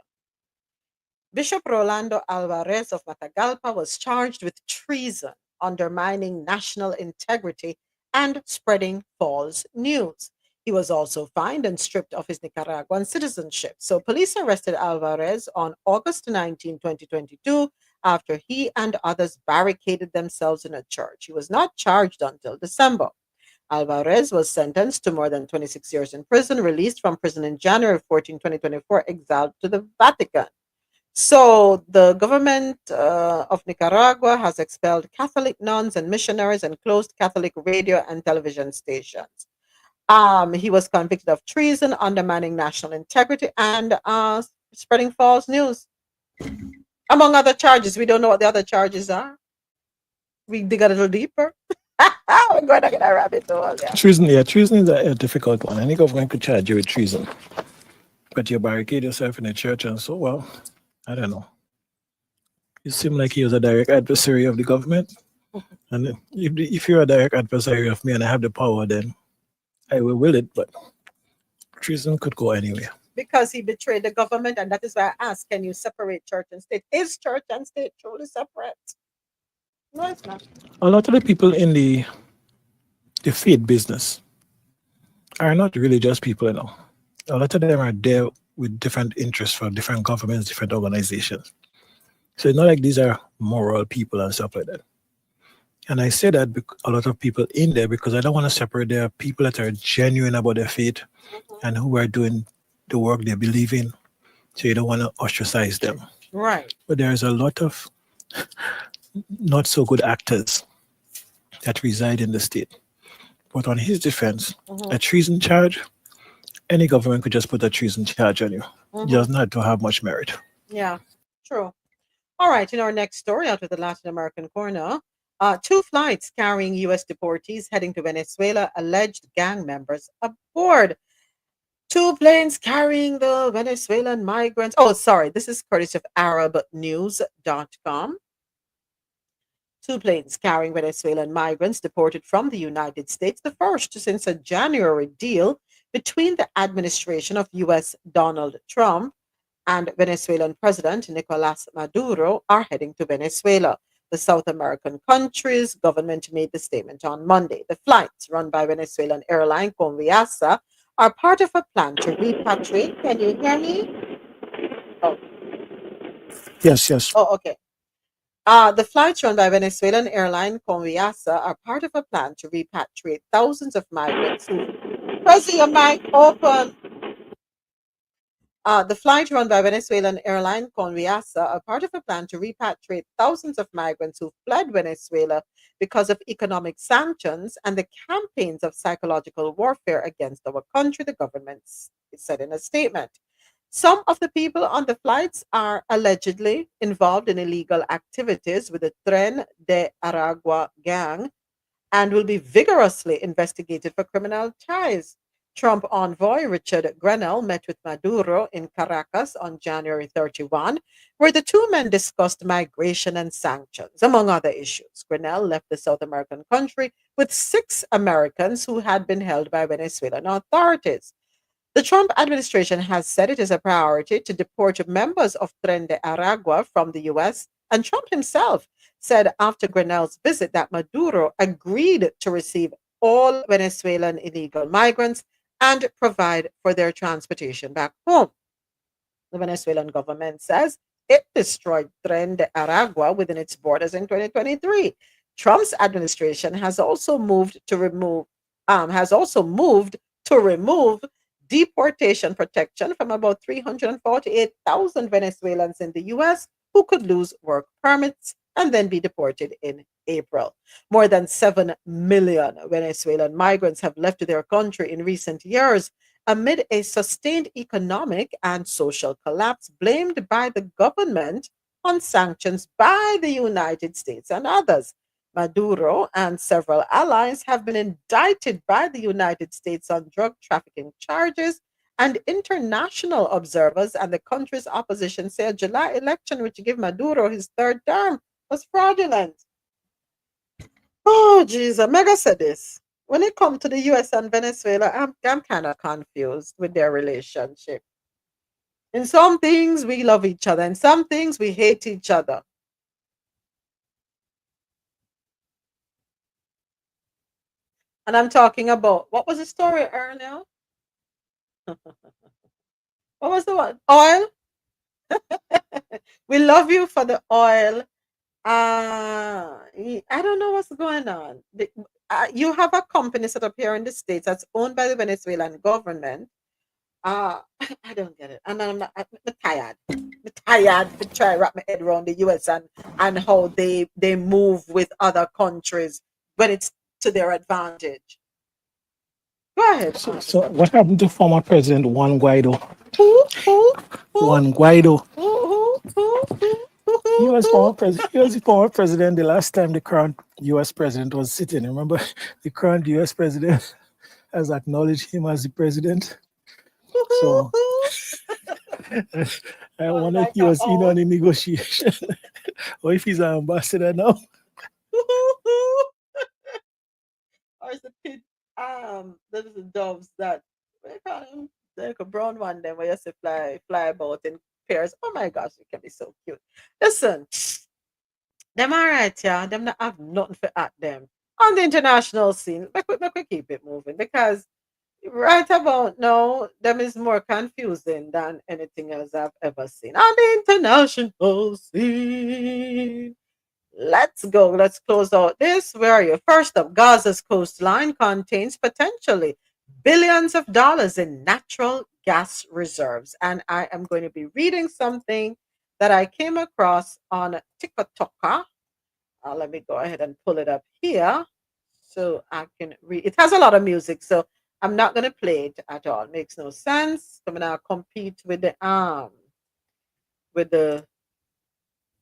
Bishop Rolando Alvarez of Matagalpa was charged with treason, undermining national integrity, and spreading false news. He was also fined and stripped of his Nicaraguan citizenship. So police arrested Alvarez on August 19, 2022, after he and others barricaded themselves in a church. He was not charged until December. Alvarez was sentenced to more than 26 years in prison, released from prison in January 14, 2024, exiled to the Vatican. So the government of Nicaragua has expelled Catholic nuns and missionaries and closed Catholic radio and television stations. He was convicted of treason, undermining national integrity, and spreading false news. Among other charges, we don't know what the other charges are. We dig a little deeper. We're going to get a rabbit hole. Yeah. Treason is a difficult one. Any government could charge you with treason. But you barricade yourself in a church and so, well, I don't know. You seem like he was a direct adversary of the government. And if you're a direct adversary of me and I have the power, then I will will it. But treason could go anywhere. Because he betrayed the government, and that is why I ask, can you separate church and state? Is church and state truly separate? No, it's not. A lot of the people in the faith business are not religious people, you know. A lot of them are there with different interests from different governments, different organizations. So it's not like these are moral people and stuff like that. And I say that a lot of people in there because I don't want to separate. There are people that are genuine about their faith and who are doing the work they believe in. So you don't want to ostracize them. Right. But there's a lot of not so good actors that reside in the state. But on his defense, a treason charge, any government could just put a treason charge on you. You doesn't have to have much merit. Yeah, true. All right, in our next story out of the Latin American corner, 2 flights carrying U.S. deportees heading to Venezuela, alleged gang members aboard. 2 planes carrying the Venezuelan migrants. Oh, sorry, this is courtesy of ArabNews.com. 2 planes carrying Venezuelan migrants deported from the United States, the first since a January deal between the administration of U.S. Donald Trump and Venezuelan President Nicolas Maduro, are heading to Venezuela. The South American country's government made the statement on Monday. The flights, run by Venezuelan airline Conviasa, are part of a plan to repatriate. Can you hear me? Oh. Yes. Oh, okay. The flights run by Venezuelan airline Conviasa are part of a plan to repatriate thousands of migrants who... Press your mic open. The flight run by Venezuelan airline Conviasa are part of a plan to repatriate thousands of migrants who fled Venezuela because of economic sanctions and the campaigns of psychological warfare against our country, the government said in a statement. Some of the people on the flights are allegedly involved in illegal activities with the Tren de Aragua gang and will be vigorously investigated for criminal ties. Trump envoy Richard Grenell met with Maduro in Caracas on January 31, where the 2 men discussed migration and sanctions, among other issues. Grenell left the South American country with 6 Americans who had been held by Venezuelan authorities. The Trump administration has said it is a priority to deport members of Tren de Aragua from the U.S. And Trump himself said after Grenell's visit that Maduro agreed to receive all Venezuelan illegal migrants and provide for their transportation back home. The Venezuelan government says it destroyed Tren de Aragua within its borders in 2023. Trump's administration has also moved to remove deportation protection from about 348,000 Venezuelans in the US who could lose work permits and then be deported in April. More than 7 million Venezuelan migrants have left their country in recent years amid a sustained economic and social collapse blamed by the government on sanctions by the United States and others. Maduro and several allies have been indicted by the United States on drug trafficking charges, and international observers and the country's opposition say a July election, which gave Maduro his third term, was fraudulent. Oh, Jesus, Mega said this. When it comes to the US and Venezuela, I'm kind of confused with their relationship. In some things, we love each other. In some things, we hate each other. And I'm talking about, what was the story earlier? What was the one? Oil? We love you for the oil. I don't know what's going on. You have a company set up here in the States that's owned by the Venezuelan government. I don't get it. I'm tired. I'm tired to try to wrap my head around the US and how they move with other countries when it's to their advantage. Go ahead. So what happened to former President Juan Guaido? Juan Guaido. He was the former president the last time the current US president was sitting. Remember, the current US president has acknowledged him as the president. So I wonder if he was in on the negotiation or if he's an ambassador now. Or is the pit those are doves that what do you call them? Like a brown one then where you see fly about in pairs. Oh my gosh, it can be so cute. Listen, them all right, yeah. Them not have nothing for at them. On the international scene, make we keep it moving because right about now, them is more confusing than anything else I've ever seen. On the international scene. Let's go. Let's close out this. Where are you? First up, Gaza's coastline contains potentially billions of dollars in natural gas reserves. And I am going to be reading something that I came across on TikTok. Let me go ahead and pull it up here so I can read. It has a lot of music, so I'm not going to play it at all. It makes no sense. I'm going to compete with the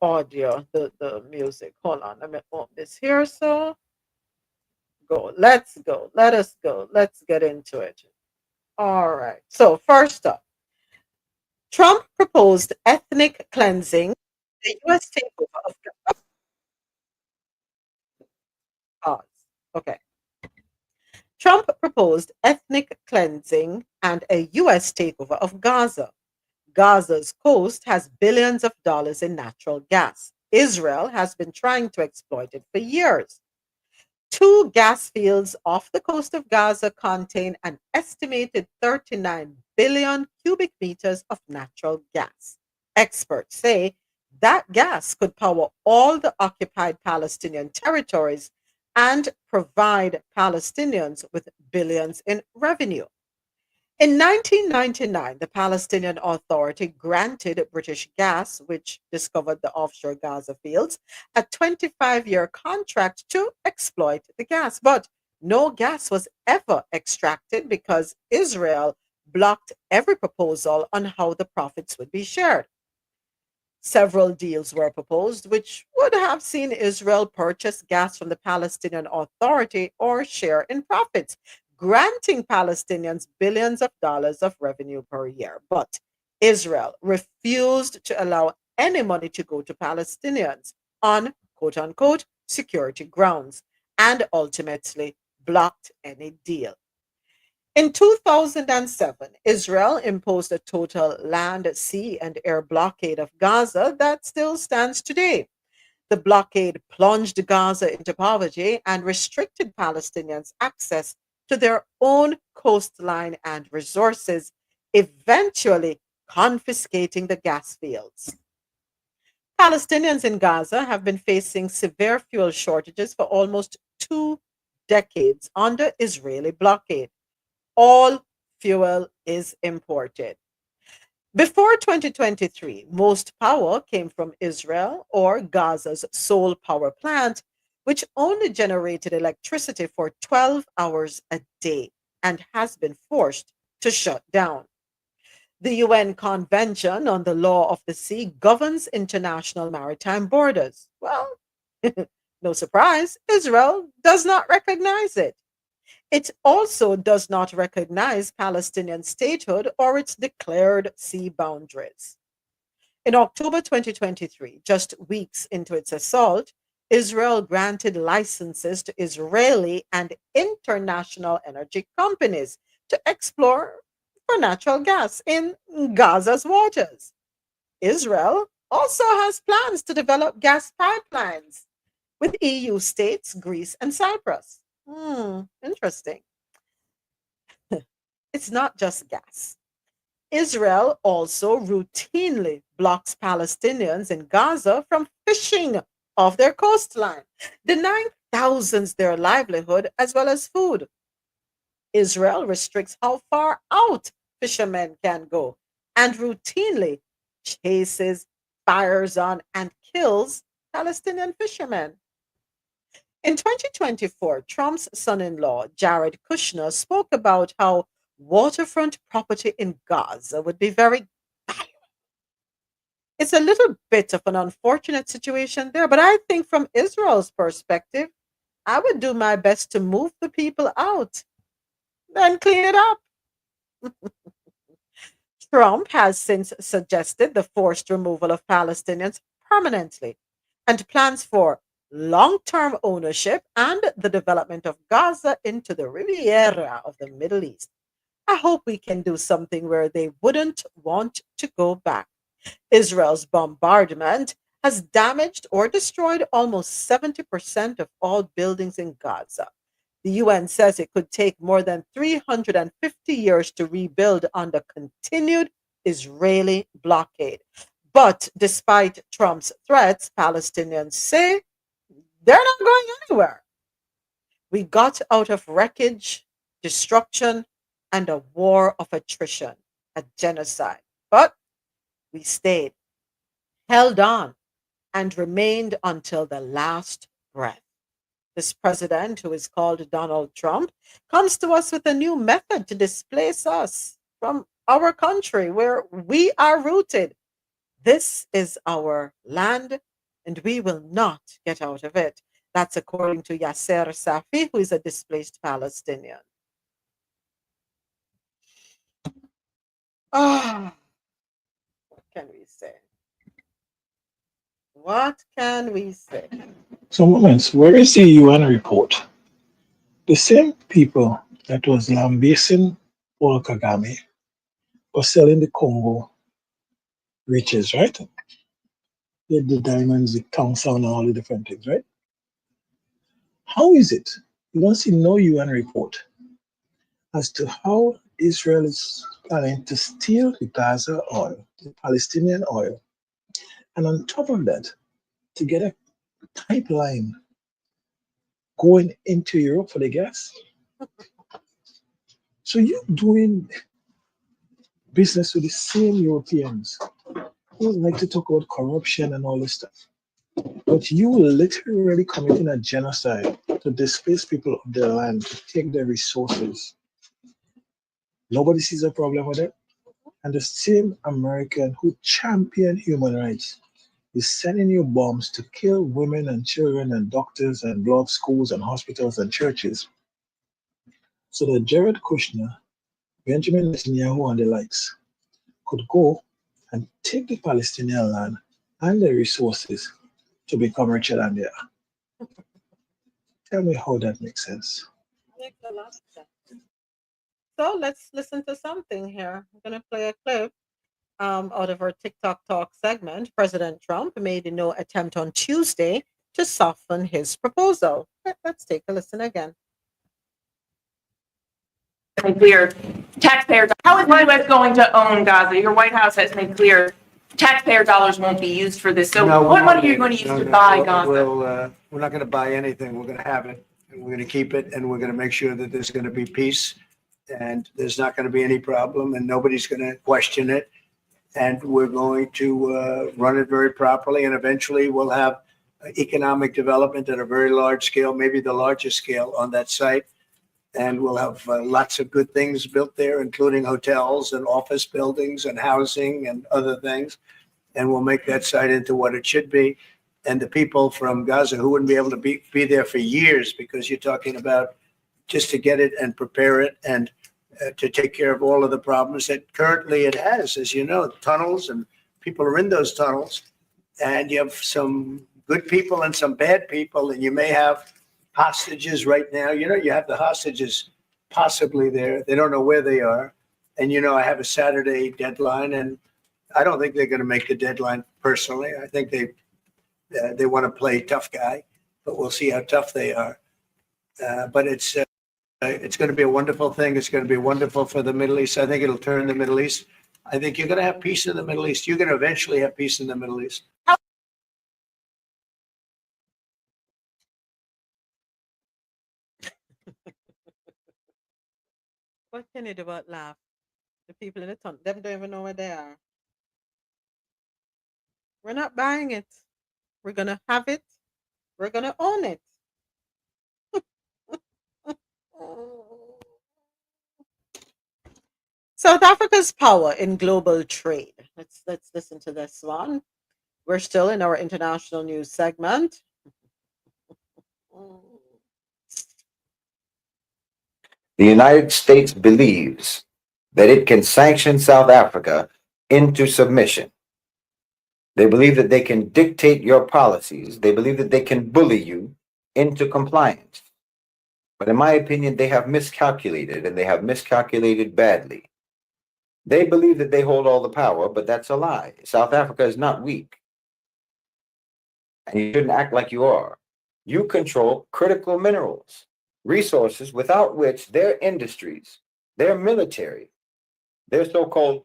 audio, the music. Hold on, let me open this here. So go. Let's go. Let us go. Let's get into it. All right. So first up, Trump proposed ethnic cleansing. The U.S. takeover of Gaza. Okay. Trump proposed ethnic cleansing and a U.S. takeover of Gaza. Gaza's coast has billions of dollars in natural gas. Israel has been trying to exploit it for years. 2 gas fields off the coast of Gaza contain an estimated 39 billion cubic meters of natural gas. Experts say that gas could power all the occupied Palestinian territories and provide Palestinians with billions in revenue. In 1999, the Palestinian Authority granted British Gas, which discovered the offshore Gaza fields, a 25-year contract to exploit the gas. But no gas was ever extracted because Israel blocked every proposal on how the profits would be shared. Several deals were proposed, which would have seen Israel purchase gas from the Palestinian Authority or share in profits, granting Palestinians billions of dollars of revenue per year. But Israel refused to allow any money to go to Palestinians on quote unquote security grounds and ultimately blocked any deal. In 2007, Israel imposed a total land, sea, and air blockade of Gaza that still stands today. The blockade plunged Gaza into poverty and restricted Palestinians' access to their own coastline and resources, eventually confiscating the gas fields. Palestinians in Gaza have been facing severe fuel shortages for almost 2 decades under Israeli blockade. All fuel is imported. Before 2023, most power came from Israel or Gaza's sole power plant, which only generated electricity for 12 hours a day and has been forced to shut down. The UN Convention on the Law of the Sea governs international maritime borders. Well, no surprise, Israel does not recognize it. It also does not recognize Palestinian statehood or its declared sea boundaries. In October 2023, just weeks into its assault, Israel granted licenses to Israeli and international energy companies to explore for natural gas in Gaza's waters. Israel also has plans to develop gas pipelines with EU states, Greece, and Cyprus. Interesting. It's not just gas. Israel also routinely blocks Palestinians in Gaza from fishing off their coastline, denying thousands their livelihood as well as food. Israel restricts how far out fishermen can go and routinely chases, fires on, and kills Palestinian fishermen. In 2024, Trump's son in law, Jared Kushner, spoke about how waterfront property in Gaza would be very. It's a little bit of an unfortunate situation there, but I think from Israel's perspective, I would do my best to move the people out, then clean it up. Trump has since suggested the forced removal of Palestinians permanently and plans for long term ownership and the development of Gaza into the Riviera of the Middle East. I hope we can do something where they wouldn't want to go back. Israel's bombardment has damaged or destroyed almost 70% of all buildings in Gaza. The UN says it could take more than 350 years to rebuild under continued Israeli blockade. But despite Trump's threats, Palestinians say they're not going anywhere. We got out of wreckage, destruction, and a war of attrition, a genocide. But we stayed, held on, and remained until the last breath. This president, who is called Donald Trump, comes to us with a new method to displace us from our country where we are rooted. This is our land, and we will not get out of it. That's according to Yasser Safi, who is a displaced Palestinian. What can we say? What can we say? So, moments, where is the UN report? The same people that was lambasting Paul Kagame were selling the Congo riches, right? The diamonds, the tungsten, and all the different things, right? How is it? You don't see no UN report as to how Israel is planning to steal the Gaza oil, the Palestinian oil, and on top of that, to get a pipeline going into Europe for the gas. So you're doing business with the same Europeans who like to talk about corruption and all this stuff. But you will literally committing a genocide to displace people of their land, to take their resources. Nobody sees a problem with it. And the same American who champion human rights is sending you bombs to kill women and children and doctors and blow up schools and hospitals and churches. So that Jared Kushner, Benjamin Netanyahu and the likes could go and take the Palestinian land and the resources to become richer than they are. Tell me how that makes sense. Makes a lot of sense. So let's listen to something here. I'm going to play a clip out of our TikTok Talk segment, President Trump made no attempt on Tuesday to soften his proposal. Let's take a listen again. Made clear taxpayer. How is the U.S. going to own Gaza? Your White House has made clear taxpayer dollars won't be used for this. So, No, what money are you going to use to buy Gaza? We're not going to buy anything. We're going to have it, and we're going to keep it, and we're going to make sure that there's going to be peace, and there's not going to be any problem, and nobody's going to question it, and we're going to run it very properly, and eventually we'll have economic development at a very large scale, maybe the largest scale on that site. And we'll have lots of good things built there, including hotels and office buildings and housing and other things. And we'll make that site into what it should be. And the people from Gaza who wouldn't be able to be there for years, because you're talking about just to get it and prepare it and to take care of all of the problems that currently it has, as you know, tunnels, and people are in those tunnels. And you have some good people and some bad people, and you may have hostages right now. You know, you have the hostages possibly there. They don't know where they are. And, you know, I have a Saturday deadline, and I don't think they're going to make the deadline personally. I think they want to play tough guy, but we'll see how tough they are. But it's going to be a wonderful thing. It's going to be wonderful for the Middle East. I think it'll turn the Middle East. I think you're going to have peace in the Middle East. You're going to eventually have peace in the Middle East. What can you do but laugh? The people in the tunnel, them don't even know where they are. We're not buying it. We're going to have it. We're going to own it. South Africa's power in global trade. Let's listen to this one. We're still in our international news segment. The United States believes that it can sanction South Africa into submission. They believe that they can dictate your policies. They believe that they can bully you into compliance. But in my opinion, they have miscalculated, and they have miscalculated badly. They believe that they hold all the power, but that's a lie. South Africa is not weak. And you shouldn't act like you are. You control critical minerals, resources without which their industries, their military, their so-called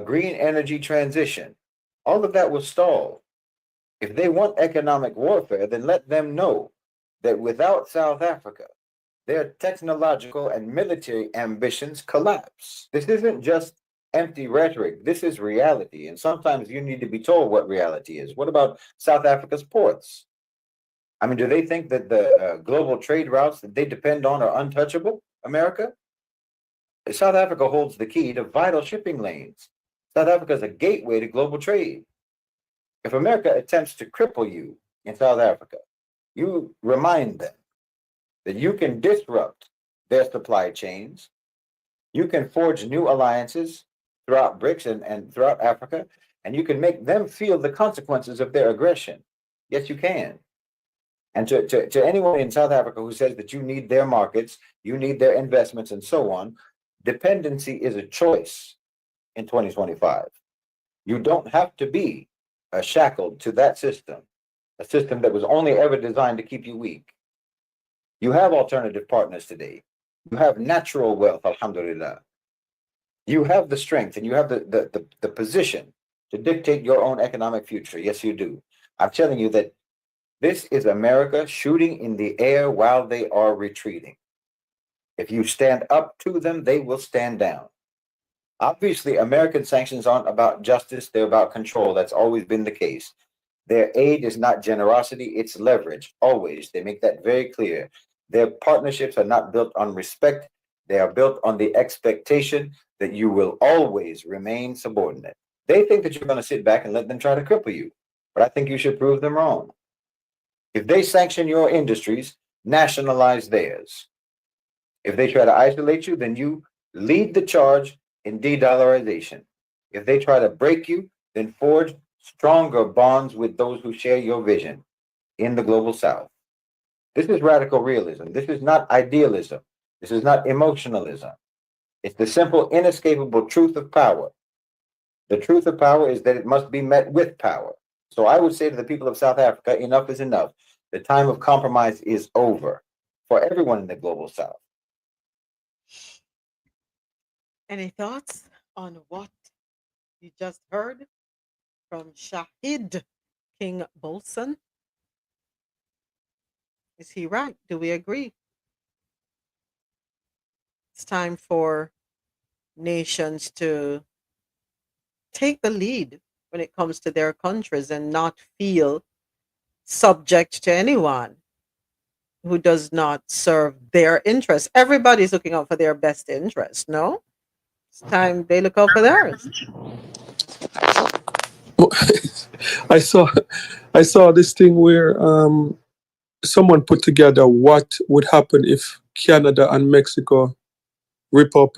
green energy transition, all of that will stall. If they want economic warfare, then let them know that without South Africa, their technological and military ambitions collapse. This isn't just empty rhetoric. This is reality. And sometimes you need to be told what reality is. What about South Africa's ports? I mean, do they think that the global trade routes that they depend on are untouchable, America? South Africa holds the key to vital shipping lanes. South Africa is a gateway to global trade. If America attempts to cripple you in South Africa, you remind them that you can disrupt their supply chains. You can forge new alliances throughout BRICS and throughout Africa, and you can make them feel the consequences of their aggression. Yes, you can. And to anyone in South Africa who says that you need their markets, you need their investments, and so on, dependency is a choice in 2025. You don't have to be shackled to that system, a system that was only ever designed to keep you weak. You have alternative partners today. You have natural wealth, alhamdulillah. You have the strength and you have the position to dictate your own economic future. Yes, you do. I'm telling you that this is America shooting in the air while they are retreating. If you stand up to them, they will stand down. Obviously, American sanctions aren't about justice, they're about control. That's always been the case. Their aid is not generosity, it's leverage, always. They make that very clear. Their partnerships are not built on respect, they are built on the expectation that you will always remain subordinate. They think that you're going to sit back and let them try to cripple you, but I think you should prove them wrong. If they sanction your industries, nationalize theirs. If they try to isolate you, then you lead the charge in de-dollarization. If they try to break you, then forge stronger bonds with those who share your vision in the global South. This is radical realism. This is not idealism. This is not emotionalism. It's the simple, inescapable truth of power. The truth of power is that it must be met with power. So I would say to the people of South Africa, enough is enough. The time of compromise is over for everyone in the global South. Any thoughts on what you just heard from Shahid King Bolson? Is he right? Do we agree? It's time for nations to take the lead when it comes to their countries and not feel subject to anyone who does not serve their interests. Everybody's looking out for their best interest, no? It's time they look out for theirs. I saw I saw this thing where someone put together what would happen if Canada and Mexico rip up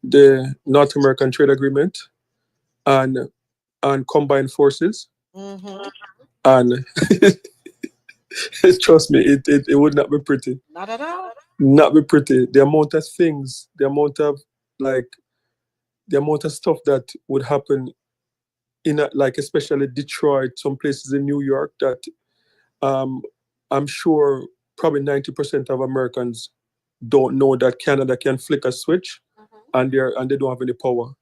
the North American trade agreement and combine forces. Mm-hmm. And trust me, it would not be pretty. Not at all. Not be pretty. The amount of things, the amount of stuff that would happen in like especially Detroit, some places in New York that I'm sure probably 90% of Americans don't know that Canada can flick a switch and they don't have any power.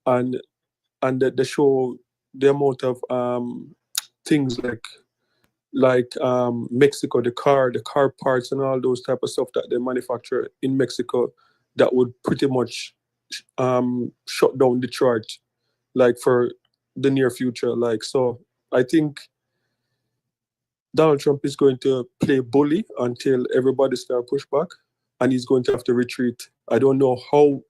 And they show the amount of things like Mexico, the car parts and all those type of stuff that they manufacture in Mexico that would pretty much shut down Detroit like for the near future. Like, so I think Donald Trump is going to play bully until everybody start push back, and he's going to have to retreat. I don't know how,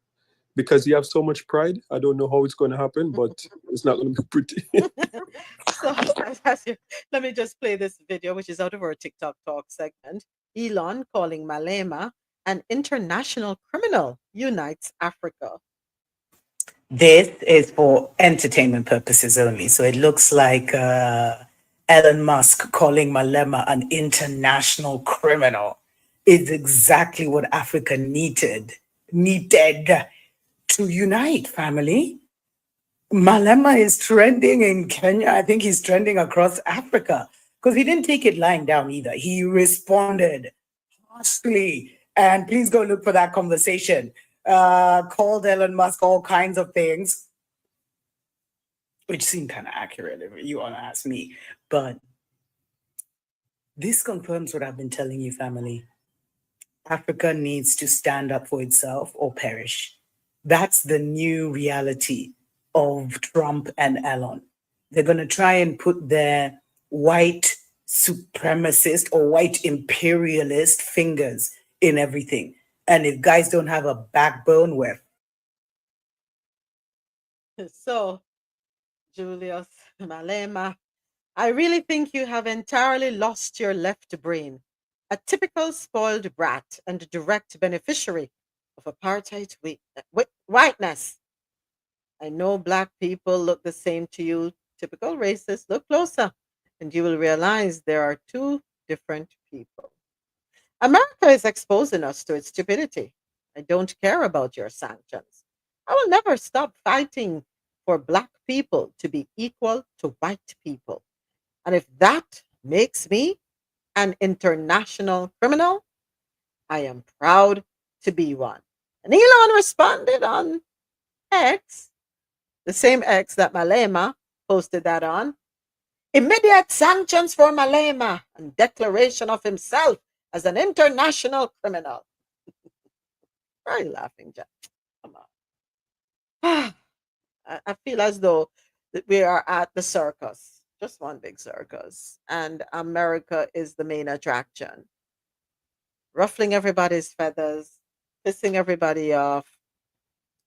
because he has so much pride. I don't know how it's going to happen, but it's not going to be pretty. So, let me just play this video, which is out of our TikTok Talk segment. Elon calling Malema an international criminal unites Africa. This is for entertainment purposes only. So it looks like Elon Musk calling Malema an international criminal is exactly what Africa needed to unite, family. Malema is trending in Kenya. I think he's trending across Africa because he didn't take it lying down either. He responded harshly. And please go look for that conversation. Called Elon Musk all kinds of things, which seem kind of accurate if you want to ask me. But this confirms what I've been telling you, family. Africa needs to stand up for itself or perish. That's the new reality of Trump and Elon. They're going to try and put their white supremacist or white imperialist fingers in everything. And if guys don't have a backbone, we're So, Julius Malema, I really think you have entirely lost your left brain. A typical spoiled brat and direct beneficiary of apartheid whiteness. I know Black people look the same to you, typical racist. Look closer, and you will realize there are two different people. America is exposing us to its stupidity. I don't care about your sanctions. I will never stop fighting for Black people to be equal to white people. And if that makes me an international criminal, I am proud to be one. And Elon responded on X, the same X that Malema posted that on. Immediate sanctions for Malema and declaration of himself as an international criminal. Why are you laughing, Jack? Come on. I feel as though that we are at the circus, just one big circus, and America is the main attraction, ruffling everybody's feathers, pissing everybody off.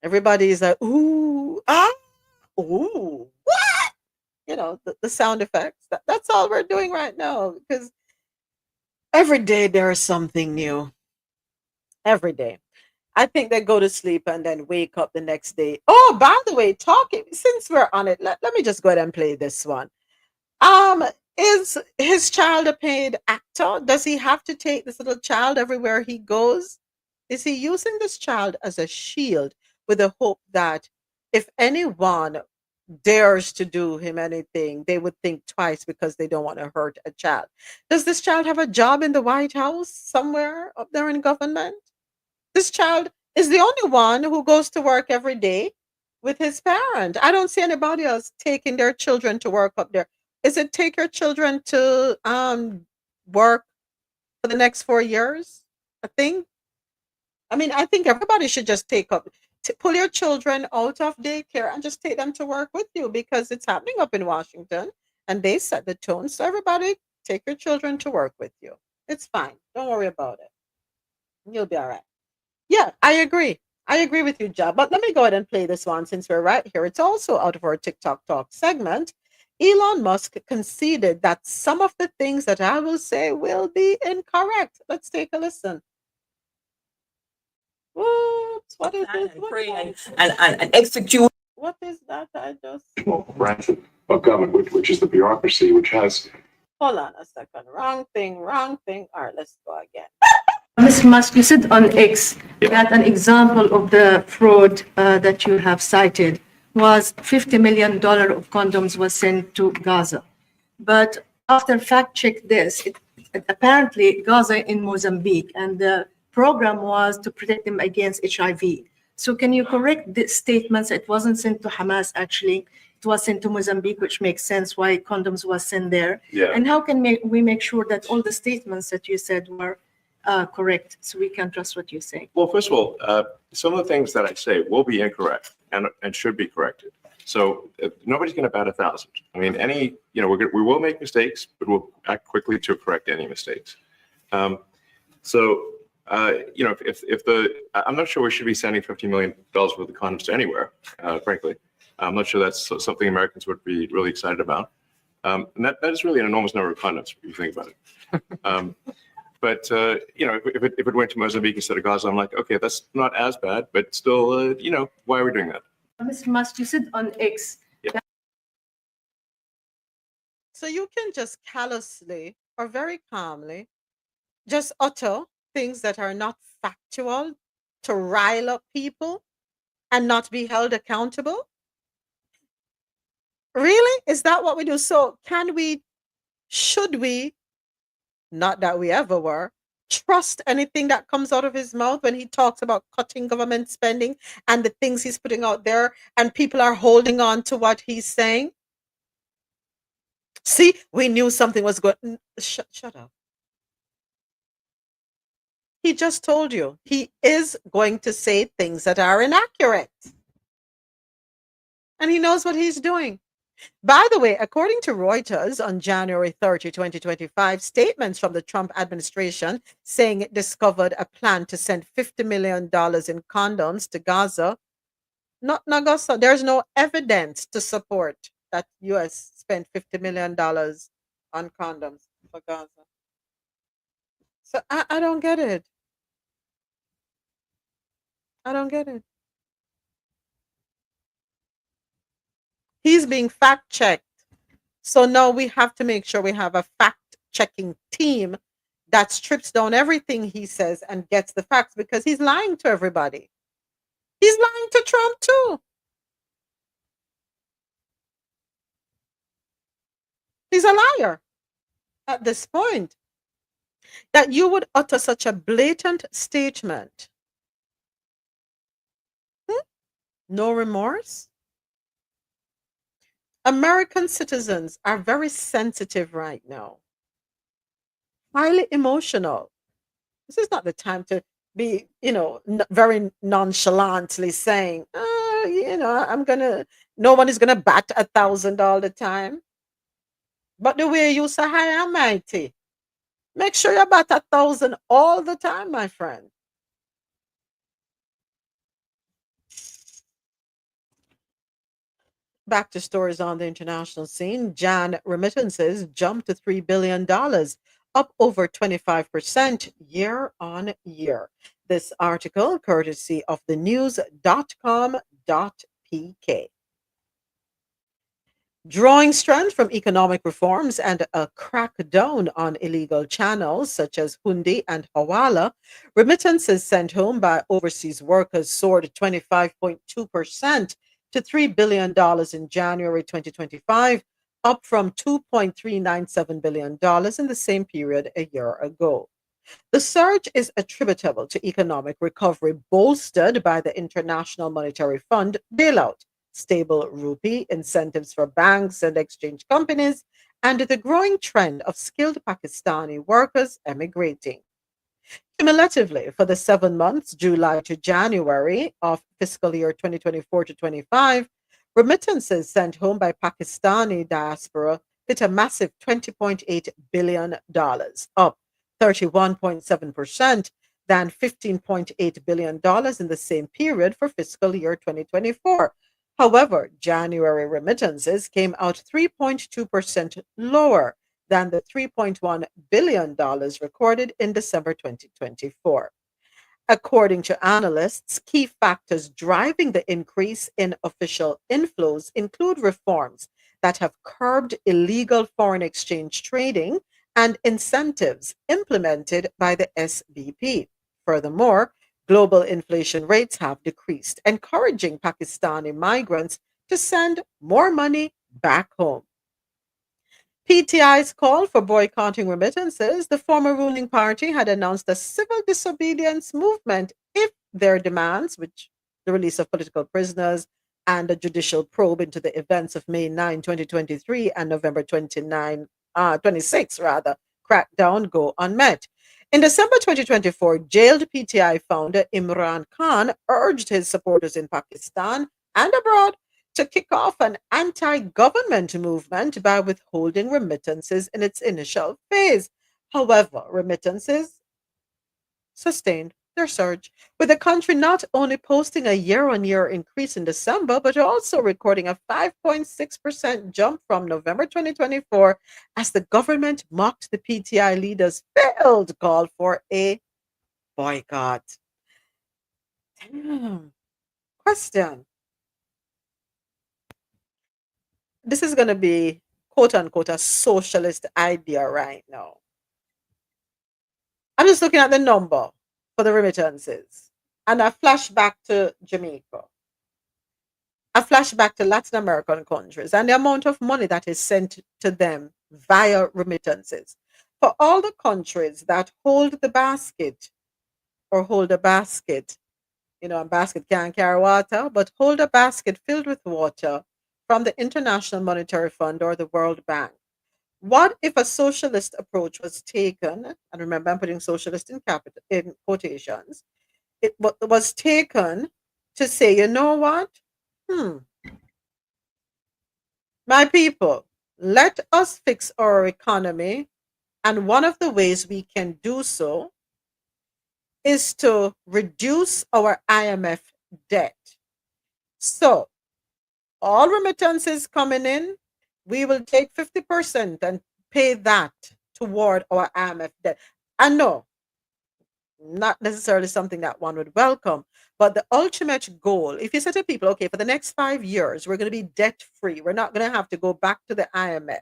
Everybody's like, ooh, ah, ooh, what? You know, the sound effects. That's all we're doing right now because every day there is something new. Every day. I think they go to sleep and then wake up the next day. Oh, by the way, talking since we're on it, let me just go ahead and play this one. Is his child a paid actor? Does he have to take this little child everywhere he goes? Is he using this child as a shield with the hope that if anyone dares to do him anything, they would think twice because they don't want to hurt a child. Does this child have a job in the White House somewhere up there in government? This child is the only one who goes to work every day with his parent. I don't see anybody else taking their children to work up there. Is it take your children to work for the next 4 years? A thing? I mean, I think everybody should just pull your children out of daycare and just take them to work with you because it's happening up in Washington and they set the tone. So everybody take your children to work with you. It's fine. Don't worry about it. You'll be all right. Yeah, I agree. I agree with you, Job. But let me go ahead and play this one since we're right here. It's also out of our TikTok Talk segment. Elon Musk conceded that some of the things that I will say will be incorrect. Let's take a listen. Whoops, what is this? And execute. What is that? I just branch of government, which is the bureaucracy, which has. hold on a second. Wrong thing, wrong thing. All right, let's go again. Ms. Musk, you said on X that an example of the fraud that you have cited was $50 million of condoms was sent to Gaza. But after fact check this, apparently Gaza in Mozambique, and the program was to protect them against HIV. So can you correct the statements? It wasn't sent to Hamas, actually. It was sent to Mozambique, which makes sense why condoms was sent there. Yeah. And how can we make sure that all the statements that you said were correct, so we can trust what you say? Well, first of all, some of the things that I say will be incorrect and should be corrected. So nobody's going to bat 1,000. I mean, we will make mistakes, but we'll act quickly to correct any mistakes. I'm not sure we should be sending $50 million worth of condoms to anywhere, frankly. I'm not sure that's something Americans would be really excited about. And that is really an enormous number of condoms, if you think about it. But if it went to Mozambique instead of Gaza, I'm like, okay, that's not as bad, but still, why are we doing that? Mr. Musk, you said on X. Yeah. So you can just callously or very calmly just utter things that are not factual to rile up people and not be held accountable? Really? Is that what we do? So should we, not that we ever were, trust anything that comes out of his mouth when he talks about cutting government spending and the things he's putting out there and people are holding on to what he's saying? See, we knew something was going. Shut up. He just told you he is going to say things that are inaccurate. And he knows what he's doing. By the way, according to Reuters on January 30, 2025, statements from the Trump administration saying it discovered a plan to send $50 million in condoms to Gaza. Not Gaza. There's no evidence to support that U.S. spent $50 million on condoms for Gaza. So I don't get it. I don't get it. He's being fact checked. So now we have to make sure we have a fact checking team that strips down everything he says and gets the facts, because he's lying to everybody. He's lying to Trump too. He's a liar at this point. That you would utter such a blatant statement. No remorse? American citizens are very sensitive right now, highly emotional. This is not the time to be, very nonchalantly saying, no one is gonna bat 1,000 all the time. But the way you say high and mighty, make sure you bat 1,000 all the time, my friend. Back to stories on the international scene. Jan remittances jumped to $3 billion, up over 25% year on year. This article, courtesy of the news.com.pk. Drawing strength from economic reforms and a crackdown on illegal channels such as Hundi and Hawala, remittances sent home by overseas workers soared 25.2% to $3 billion in January 2025, up from $2.397 billion in the same period a year ago. The surge is attributable to economic recovery bolstered by the International Monetary Fund bailout, stable rupee, incentives for banks and exchange companies, and the growing trend of skilled Pakistani workers emigrating. Cumulatively, for the 7 months, July to January of fiscal year 2024 to 25, remittances sent home by Pakistani diaspora hit a massive $20.8 billion, up 31.7% than $15.8 billion in the same period for fiscal year 2024. However, January remittances came out 3.2% lower than the $3.1 billion recorded in December 2024. According to analysts, key factors driving the increase in official inflows include reforms that have curbed illegal foreign exchange trading and incentives implemented by the SBP. Furthermore, global inflation rates have decreased, encouraging Pakistani migrants to send more money back home. PTI's call for boycotting remittances, the former ruling party had announced a civil disobedience movement if their demands, which the release of political prisoners and a judicial probe into the events of May 9, 2023 and November 26 crackdown go unmet. In December 2024, jailed PTI founder Imran Khan urged his supporters in Pakistan and abroad to kick off an anti-government movement by withholding remittances in its initial phase. However, remittances sustained their surge, with the country not only posting a year-on-year increase in December, but also recording a 5.6% jump from November 2024 as the government mocked the PTI leader's failed call for a boycott. Question. This is going to be quote unquote a socialist idea right now. I'm just looking at the number for the remittances and I flash back to Jamaica. I flash back to Latin American countries and the amount of money that is sent to them via remittances. For all the countries that hold the basket or hold a basket, a basket can't carry water, but hold a basket filled with water from the International Monetary Fund or the World Bank. What if a socialist approach was taken? And remember, I'm putting socialist in quotations. It was taken to say, you know what? My people, let us fix our economy. And one of the ways we can do so is to reduce our IMF debt. So, all remittances coming in, we will take 50% and pay that toward our IMF debt. I know, not necessarily something that one would welcome, but the ultimate goal, if you say to people, okay, for the next 5 years, we're going to be debt free, we're not going to have to go back to the IMF.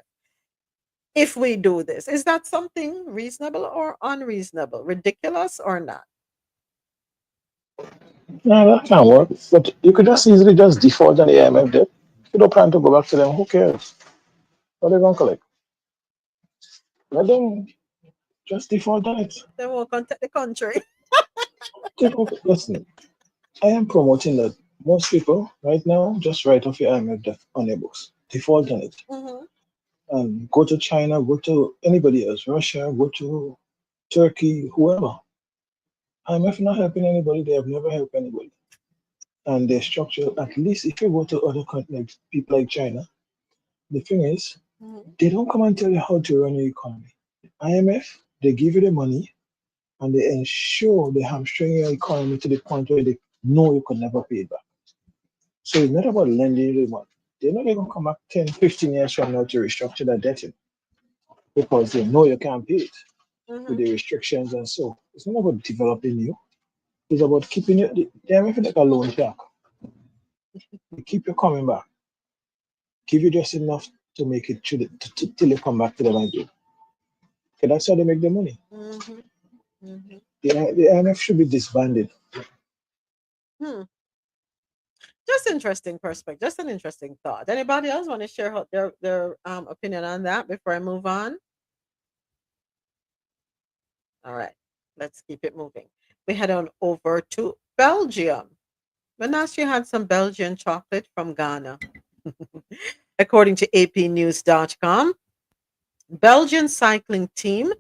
If we do this, is that something reasonable or unreasonable, ridiculous or not? No, that can work. But you could just easily just default on the IMF debt. If you don't plan to go back to them, who cares? What are they going to collect? Let them just default on it. They won't contact the country. Listen, I am promoting that most people right now just write off your IMF debt on their books. Default on it. And go to China, go to anybody else, Russia, go to Turkey, whoever. IMF not helping anybody. They have never helped anybody. And their structure, at least if you go to other countries, people like China, the thing is, they don't come and tell you how to run your economy. IMF, they give you the money and they ensure they hamstring your economy to the point where they know you can never pay it back. So it's not about lending you the money. They're not going to come back 10, 15 years from now to restructure that debt because they know you can't pay it with the restrictions and so. It's not about developing you. It's about keeping you. They are making like a loan shark. They keep you coming back. Give you just enough to make it till you come back to them again. Okay, that's how they make their money. The IMF should be disbanded. Just interesting perspective, just an interesting thought. Anybody else want to share their opinion on that before I move on? All right, let's keep it moving. We head on over to Belgium. Manasseh had some Belgian chocolate from Ghana. According to apnews.com, Belgian cycling team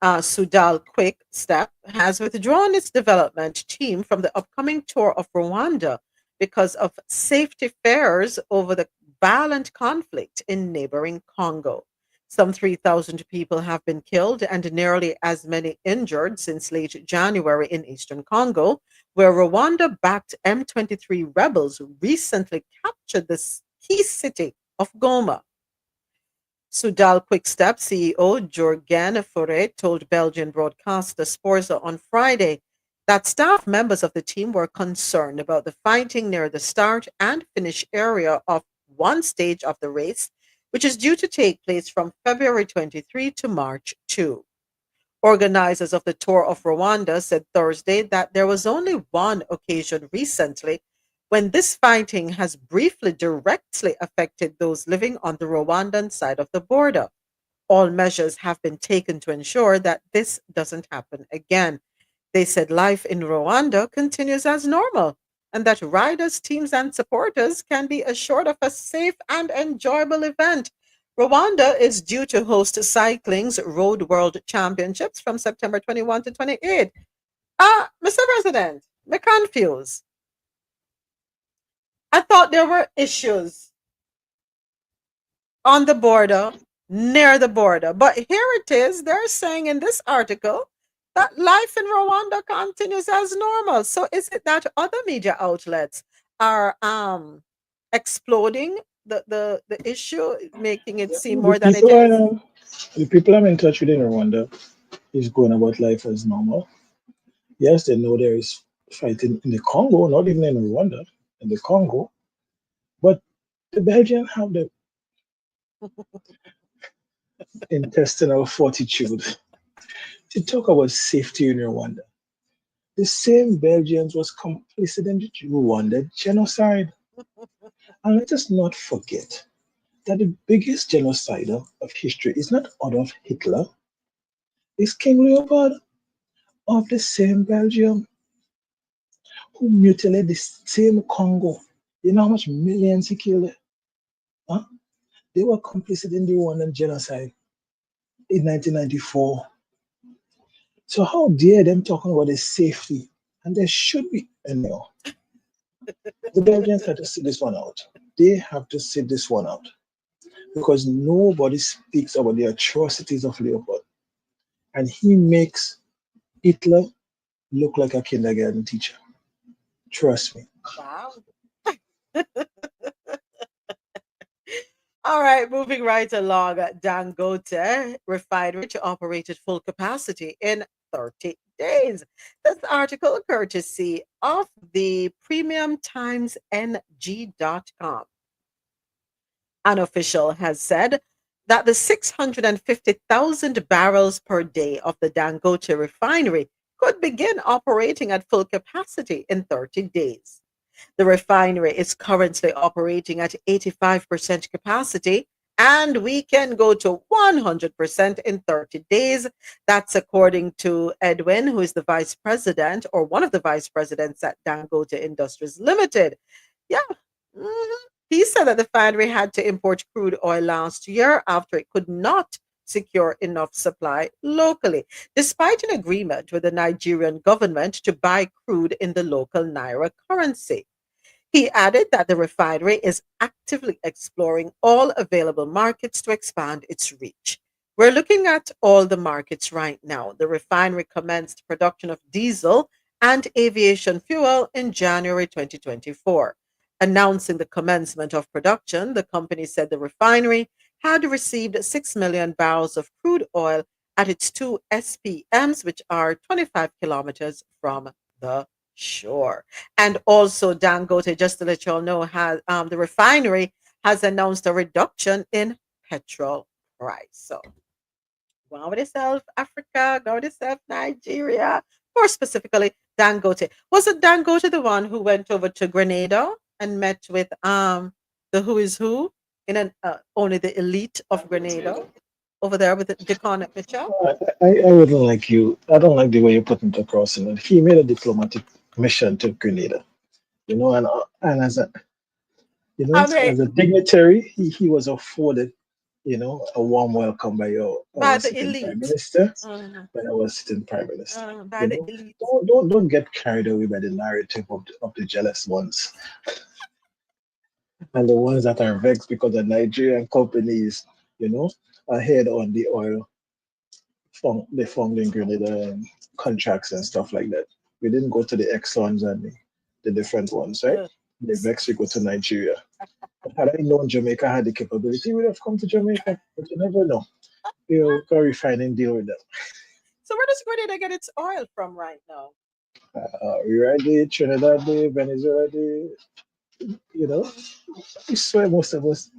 Soudal Quick Step has withdrawn its development team from the upcoming tour of Rwanda because of safety fears over the violent conflict in neighboring Congo. Some 3,000 people have been killed and nearly as many injured since late January in eastern Congo, where Rwanda backed M23 rebels recently captured the key city of Goma. Soudal Quickstep CEO Jorgen Foret told Belgian broadcaster Sporza on Friday that staff members of the team were concerned about the fighting near the start and finish area of one stage of the race, which is due to take place from February 23 to March 2. Organizers of the Tour of Rwanda said Thursday that there was only one occasion recently when this fighting has briefly directly affected those living on the Rwandan side of the border. All measures have been taken to ensure that this doesn't happen again. They said life in Rwanda continues as normal and that riders, teams, and supporters can be assured of a safe and enjoyable event. Rwanda is due to host cycling's Road World Championships from September 21 to 28. Mr. President, me confused. I thought there were issues on the border, near the border. But here it is. They're saying in this article that life in Rwanda continues as normal. So is it that other media outlets are exploding the issue, making it seem more than it is? The people I'm in touch with in Rwanda is going about life as normal. Yes, they know there is fighting in the Congo, not even in Rwanda, in the Congo. But the Belgians have the intestinal fortitude to talk about safety in Rwanda. The same Belgians was complicit in the Rwanda genocide. And let us not forget that the biggest genocider of history is not Adolf Hitler, it's King Leopold of the same Belgium who mutilated the same Congo. You know how much millions he killed? Huh? They were complicit in the Rwandan genocide in 1994. So how dare them talking about the safety? And there should be anyhow. The Belgians have to sit this one out. They have to sit this one out. Because nobody speaks about the atrocities of Leopold. And he makes Hitler look like a kindergarten teacher. Trust me. Wow. All right, moving right along. Dangote refinery to operate at full capacity in 30 days. This article courtesy of the premiumtimesng.com. An official has said that the 650,000 barrels per day of the Dangote refinery could begin operating at full capacity in 30 days. The refinery is currently operating at 85% capacity, and we can go to 100% in 30 days. That's according to Edwin, who is the vice president or one of the vice presidents at Dangote Industries Limited. Yeah. He said that the refinery had to import crude oil last year after it could not secure enough supply locally, despite an agreement with the Nigerian government to buy crude in the local naira currency. He added that the refinery is actively exploring all available markets to expand its reach. We're looking at all the markets right now. The refinery commenced production of diesel and aviation fuel in January 2024. Announcing the commencement of production, the company said the refinery had received 6 million barrels of crude oil at its two SPMs, which are 25 kilometers from the shore. And also, Dangote, just to let you all know, has the refinery has announced a reduction in petrol price. So, go with yourself, Africa, go with yourself, Nigeria. More specifically, Dangote. Was it Dangote the one who went over to Grenada and met with the who is who in an only the elite of Grenada over there with Decon Mitchell. I wouldn't like you. I don't like the way you put it across. You know, he made a diplomatic mission to Grenada. You know, and as a I mean, as a dignitary, he was afforded, a warm welcome by by our the sitting prime elite. minister, Mhm. by our sitting prime minister. By the elite. Don't get carried away by the narrative of the jealous ones and the ones that are vexed because the Nigerian companies, ahead on the oil they found in Grenada contracts and stuff like that. We didn't go to the Exxons and the different ones, right? Uh, The Vex, we go to Nigeria. But had I known Jamaica had the capability, we would have come to Jamaica. But you never know. Got a refining deal with them. So where does Grenada get its oil from right now? We ride the Trinidad, the Venezuela, I swear most of us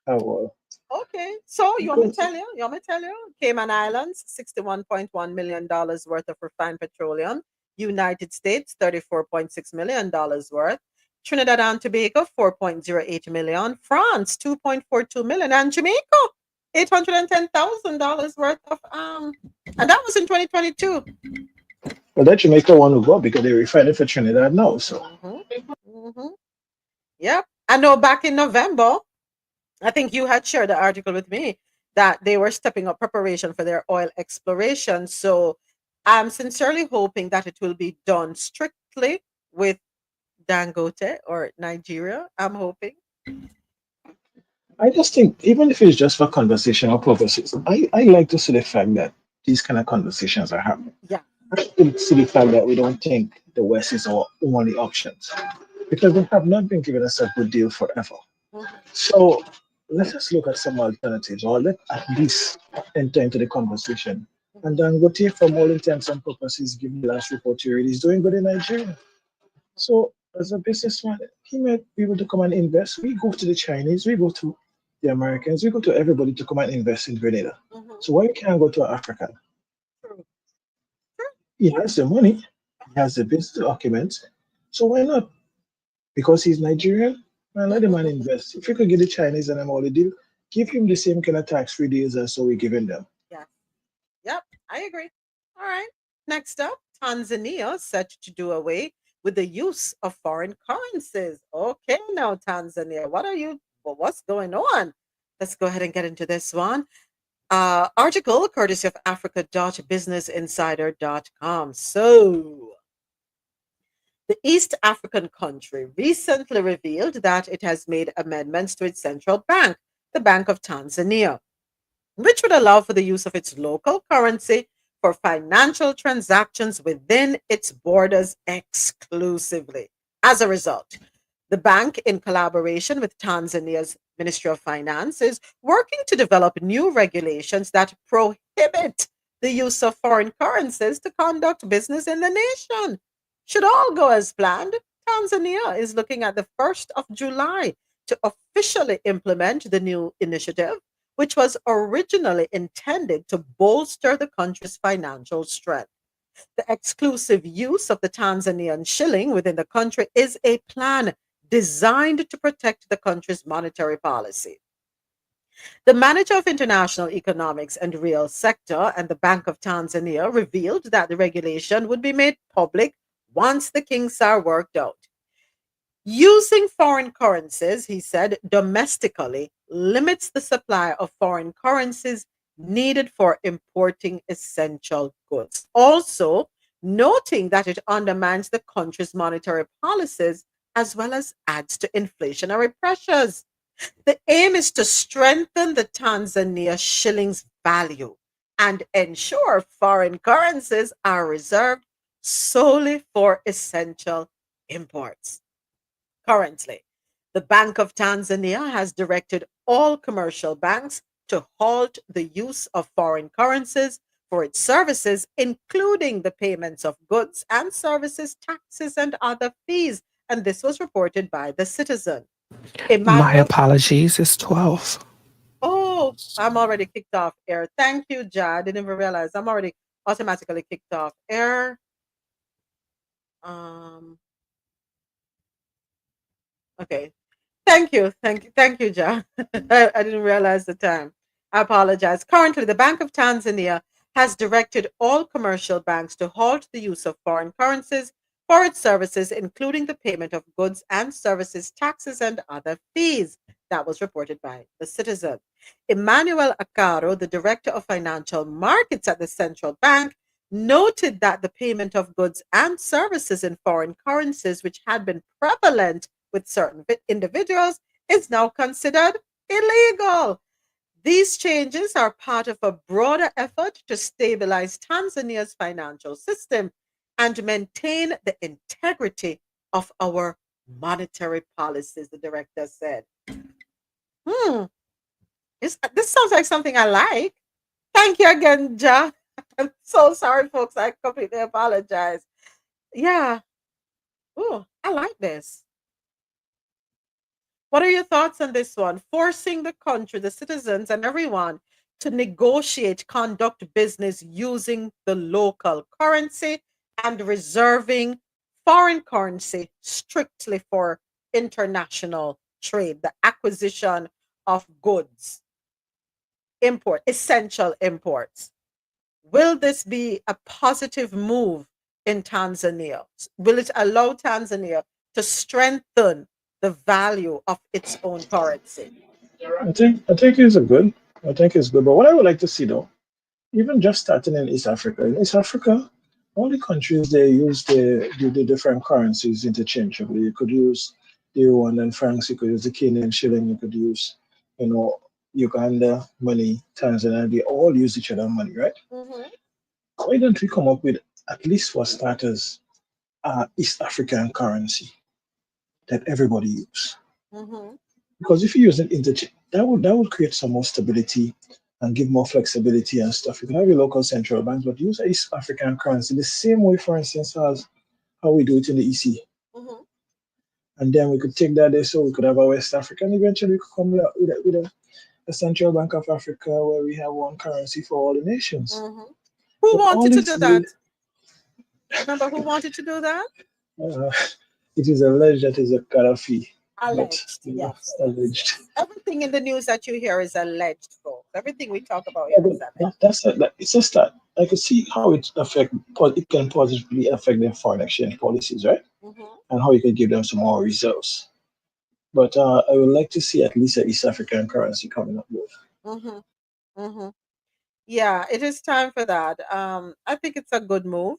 have oil. Okay, so you want me to tell you? You want me to tell you? Cayman Islands, $61.1 million worth of refined petroleum. United States, $34.6 million worth. Trinidad and Tobago, 4.08 million. France, 2.42 million. And Jamaica, $810,000 worth of and that was in 2022. Well, that Jamaica one will go because they refine it for Trinidad now. So Yep. I know back in November, I think you had shared the article with me that they were stepping up preparation for their oil exploration. So I'm sincerely hoping that it will be done strictly with Dangote or Nigeria. I'm hoping. I just think, even if it's just for conversational purposes, I like to see the fact that these kind of conversations are happening. Yeah. I like to see the fact that we don't think the West is our only options because they have not been giving us a good deal forever. So let us look at some alternatives, or let at least enter into the conversation. And Dangote, from all intents and purposes, given the last report you read, is doing good in Nigeria. So as a businessman, he might be able to come and invest. We go to the Chinese, we go to the Americans, we go to everybody to come and invest in Grenada. So why you can't go to an African? He has the money, he has the business documents. So why not? Because he's Nigerian, man, let the man invest. If you could get the Chinese and I'm all the deal, give him the same kind of tax-free deals as so we're giving them. Yeah. Yep. I agree. All right. Next up, Tanzania set to do away with the use of foreign currencies. Okay, now Tanzania, what's going on? Let's go ahead and get into this one. Article courtesy of africa.businessinsider.com. So, the East African country recently revealed that it has made amendments to its central bank, the Bank of Tanzania, which would allow for the use of its local currency for financial transactions within its borders exclusively. As a result, the bank, in collaboration with Tanzania's Ministry of Finance, is working to develop new regulations that prohibit the use of foreign currencies to conduct business in the nation. Should all go as planned, Tanzania is looking at the 1st of July to officially implement the new initiative, which was originally intended to bolster the country's financial strength. The exclusive use of the Tanzanian shilling within the country is a plan designed to protect the country's monetary policy. The manager of international economics and real sector and the Bank of Tanzania revealed that the regulation would be made public once the kinks are worked out. Using foreign currencies, he said, domestically limits the supply of foreign currencies needed for importing essential goods. Also, noting that it undermines the country's monetary policies as well as adds to inflationary pressures. The aim is to strengthen the Tanzania shilling's value and ensure foreign currencies are reserved solely for essential imports. Currently, the Bank of Tanzania has directed all commercial banks to halt the use of foreign currencies for its services, including the payments of goods and services, taxes, and other fees. And this was reported by The Citizen. My Emmanuel, apologies, it's 12. oh, I'm already kicked off air. Thank you, Jad. I didn't even realize I'm already automatically kicked off air. Um, Okay. Thank you, John. I didn't realize the time. I apologize. Currently, the Bank of Tanzania has directed all commercial banks to halt the use of foreign currencies for its services, including the payment of goods and services, taxes, and other fees. That was reported by the Citizen. Emmanuel Acaro, the Director of Financial Markets at the Central Bank, noted that the payment of goods and services in foreign currencies, which had been prevalent with certain individuals, is now considered illegal. These changes are part of a broader effort to stabilize Tanzania's financial system and maintain the integrity of our monetary policies, the director said. This sounds like something I like. Thank you again, Ja. I'm so sorry, folks. I completely apologize. Yeah. Oh, I like this. What are your thoughts on this one? Forcing the country, the citizens, and everyone to negotiate, conduct business using the local currency and reserving foreign currency strictly for international trade, the acquisition of goods, essential imports. Will this be a positive move in Tanzania? Will it allow Tanzania to strengthen the value of its own currency? I think it's a good. I think it's good. But what I would like to see though, even just starting in East Africa. In East Africa, all the countries they use the different currencies interchangeably. You could use the Rwandan francs, you could use the Kenyan shilling, you could use, Uganda money, Tanzania. They all use each other money, right? Why don't we come up with, at least for starters, East African currency that everybody use? Because if you use an interchange, that would create some more stability and give more flexibility and stuff. You can have your local central banks, but use East African currency the same way, for instance, as how we do it in the EC. And then we could take that there, so we could have a West Africa, and eventually we could come with a Central Bank of Africa where we have one currency for all the nations. Who wanted to do that? Remember who wanted to do that? It is alleged that is a Gaddafi. Alleged, yes. Alleged. Everything in the news that you hear is alleged, folks. Everything we talk about here is alleged. It's just that I could see how it can positively affect their foreign exchange policies, right? And how you can give them some more reserves. But I would like to see at least an East African currency coming up with. Yeah, it is time for that. I think it's a good move.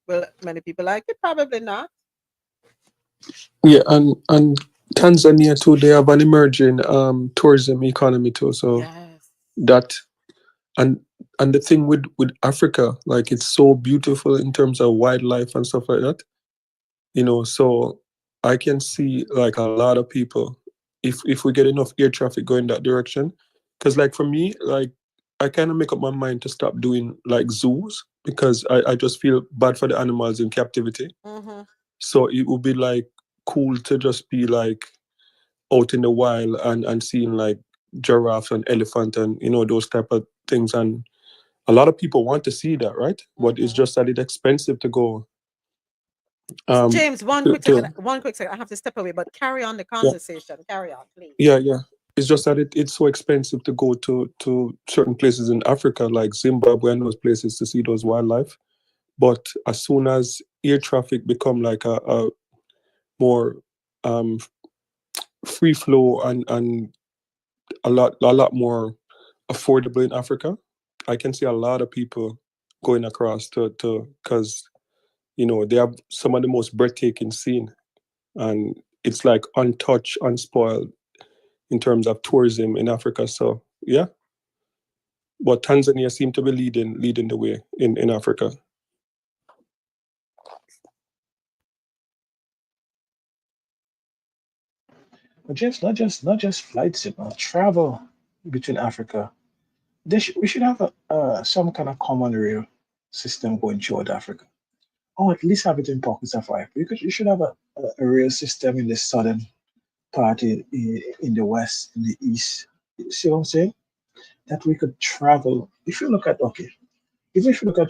Will many people like it? Probably not. Yeah, and Tanzania too, they have an emerging tourism economy too. So that and the thing with Africa, like it's so beautiful in terms of wildlife and stuff like that. So I can see like a lot of people if we get enough air traffic going that direction. Because like for me, like I kind of make up my mind to stop doing like zoos because I just feel bad for the animals in captivity. So it would be like cool to just be like out in the wild and seeing like giraffe and elephant and those type of things. And a lot of people want to see that, right? But it's just that it's expensive to go. James, one quick second. I have to step away, but carry on the conversation. Carry on, please. Yeah. It's just that it's so expensive to go to certain places in Africa, like Zimbabwe and those places, to see those wildlife. But as soon as air traffic become like a more free flow and a lot more affordable in Africa, I can see a lot of people going across to because they have some of the most breathtaking scene, and it's like untouched, unspoiled in terms of tourism in Africa. So yeah, but Tanzania seem to be leading the way in Africa. But not just flights, travel between Africa. We should have some kind of common rail system going throughout Africa, or at least have it in pockets of Africa. You should have a rail system in the southern part, in the west, in the east. You see what I'm saying? That we could travel. If you look at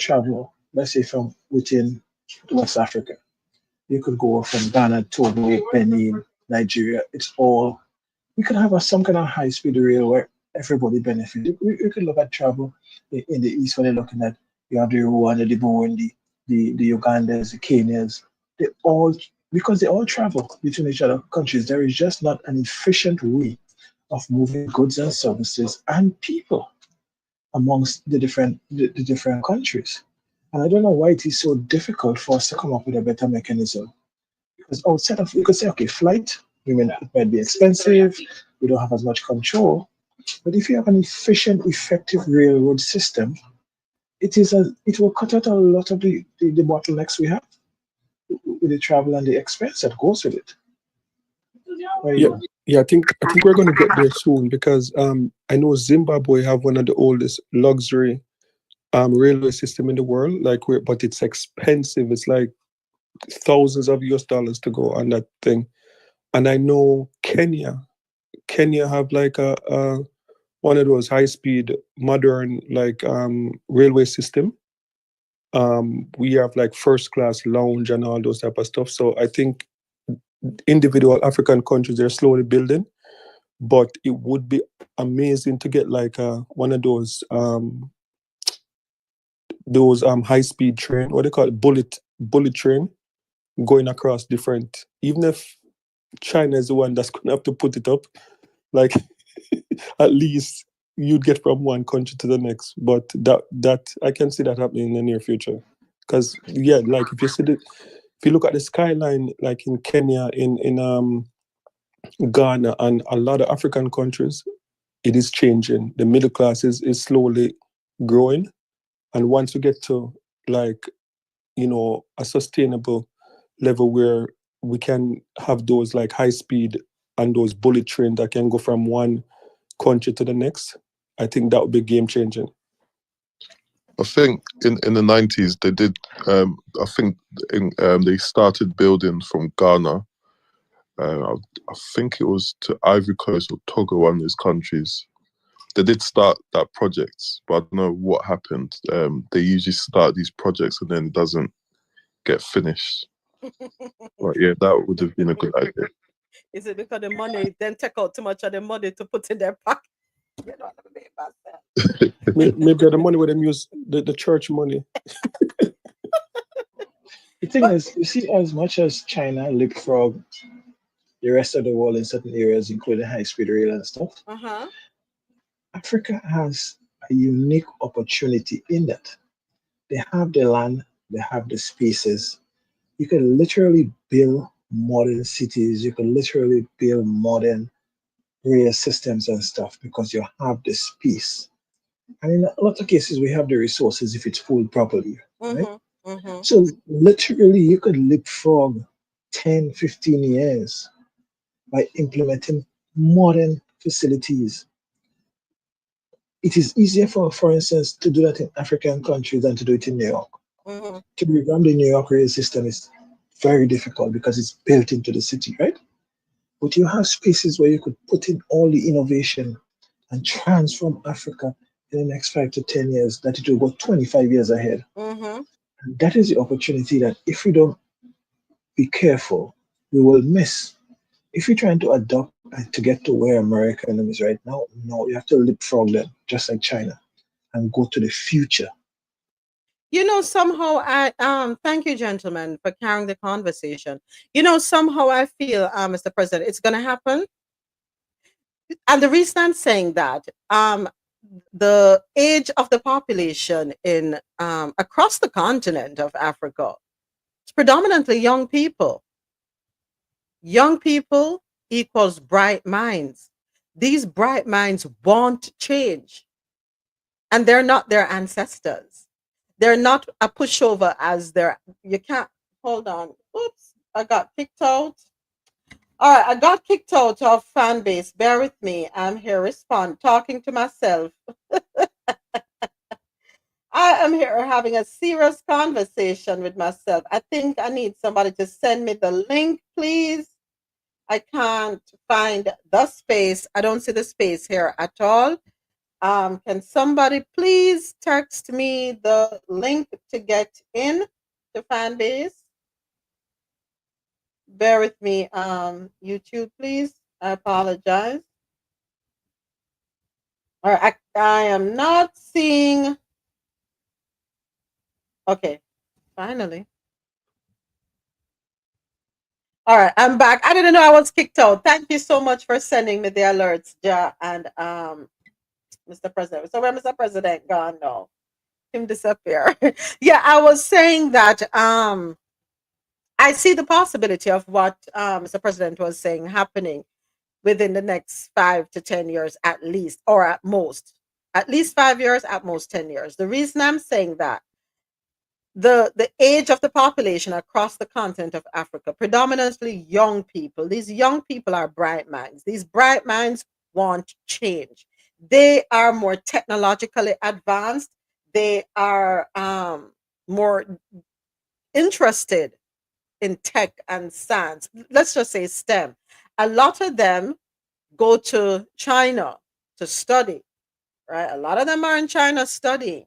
travel, let's say from within West Africa, you could go from Ghana to Benin, Nigeria. It's all, we could have some kind of high-speed rail where everybody benefits. We could look at travel in the east when they're looking at, you have the Rwanda, the Burundi, the Ugandans, the Kenyans. They all, because they all travel between each other countries, there is just not an efficient way of moving goods and services and people amongst the different countries. And I don't know why it is so difficult for us to come up with a better mechanism. Because outside of, you could say, okay, flight, it might be expensive, we don't have as much control. But if you have an efficient, effective railroad system, it will cut out a lot of the bottlenecks we have with the travel and the expense that goes with it. Yeah, I think we're going to get there soon because I know Zimbabwe have one of the oldest luxury railway system in the world. But it's expensive. It's like thousands of US dollars to go on that thing. And I know Kenya have like a one of those high speed modern railway system. We have like first class lounge and all those type of stuff. So I think individual African countries are slowly building, but it would be amazing to get like one of those high speed train, what they call it, bullet train, going across different. Even if China is the one that's going to have to put it up, like at least you'd get from one country to the next. But that I can see that happening in the near future, because like if you look at the skyline, like in Kenya, in Ghana, and a lot of African countries, it is changing. The middle class is slowly growing, and once we get to a sustainable level where we can have those like high speed and those bullet trains that can go from one country to the next, I think that would be game changing. I think in the 90s they did. I think they started building from Ghana. I think it was to Ivory Coast or Togo, one of those countries. They did start that project, but I don't know what happened. They usually start these projects and then it doesn't get finished. But yeah, that would have been a good idea. Is it because the money then take out too much of the money to put in their pocket? You know what I mean about that. Maybe the money with them use the church money. The thing is, you see, as much as China leapfrog the rest of the world in certain areas, including high-speed rail and stuff, Africa has a unique opportunity in that they have the land, they have the spaces. You can literally build modern cities. You can literally build modern rail systems and stuff because you have the space. And in a lot of cases, we have the resources if it's pulled properly, right? So literally, you could leapfrog 10, 15 years by implementing modern facilities. It is easier for instance, to do that in African countries than to do it in New York. To revamp the New York rail system is very difficult because it's built into the city, right? But you have spaces where you could put in all the innovation and transform Africa in the next 5 to 10 years, that it will go 25 years ahead. And that is the opportunity that if we don't be careful, we will miss. If you're trying to adopt to get to where America is right now, no, you have to leapfrog them, just like China, and go to the future. You know, somehow thank you, gentlemen, for carrying the conversation. You know, somehow I feel, Mr. President, it's going to happen. And the reason I'm saying that, the age of the population in across the continent of Africa, it's predominantly young people. Young people equals bright minds. These bright minds want change, and they're not their ancestors. They're not a pushover as their. You can't hold on. Oops, I got kicked out. All right, I got kicked out of fan base. Bear with me. I'm here talking to myself. I am here having a serious conversation with myself. I think I need somebody to send me the link, please. I can't find the space. I don't see the space here at all. Can somebody please text me the link to get in to fan base? Bear with me, YouTube, please. I apologize. All right, I am not seeing. Okay, finally. All right, I'm back. I didn't know I was kicked out. Thank you so much for sending me the alerts, Ja and Mr. President. So where Mr. President gone now? Him disappear. Yeah, I was saying that I see the possibility of what Mr. President was saying happening within the next 5 to 10 years at least, or at most. At least 5 years, at most 10 years. The reason I'm saying that the age of the population across the continent of Africa, predominantly young people. These young people are bright minds. These bright minds want change. They are more technologically advanced. They are more interested in tech and science. Let's just say STEM. A lot of them go to China to study, right? A lot of them are in China studying.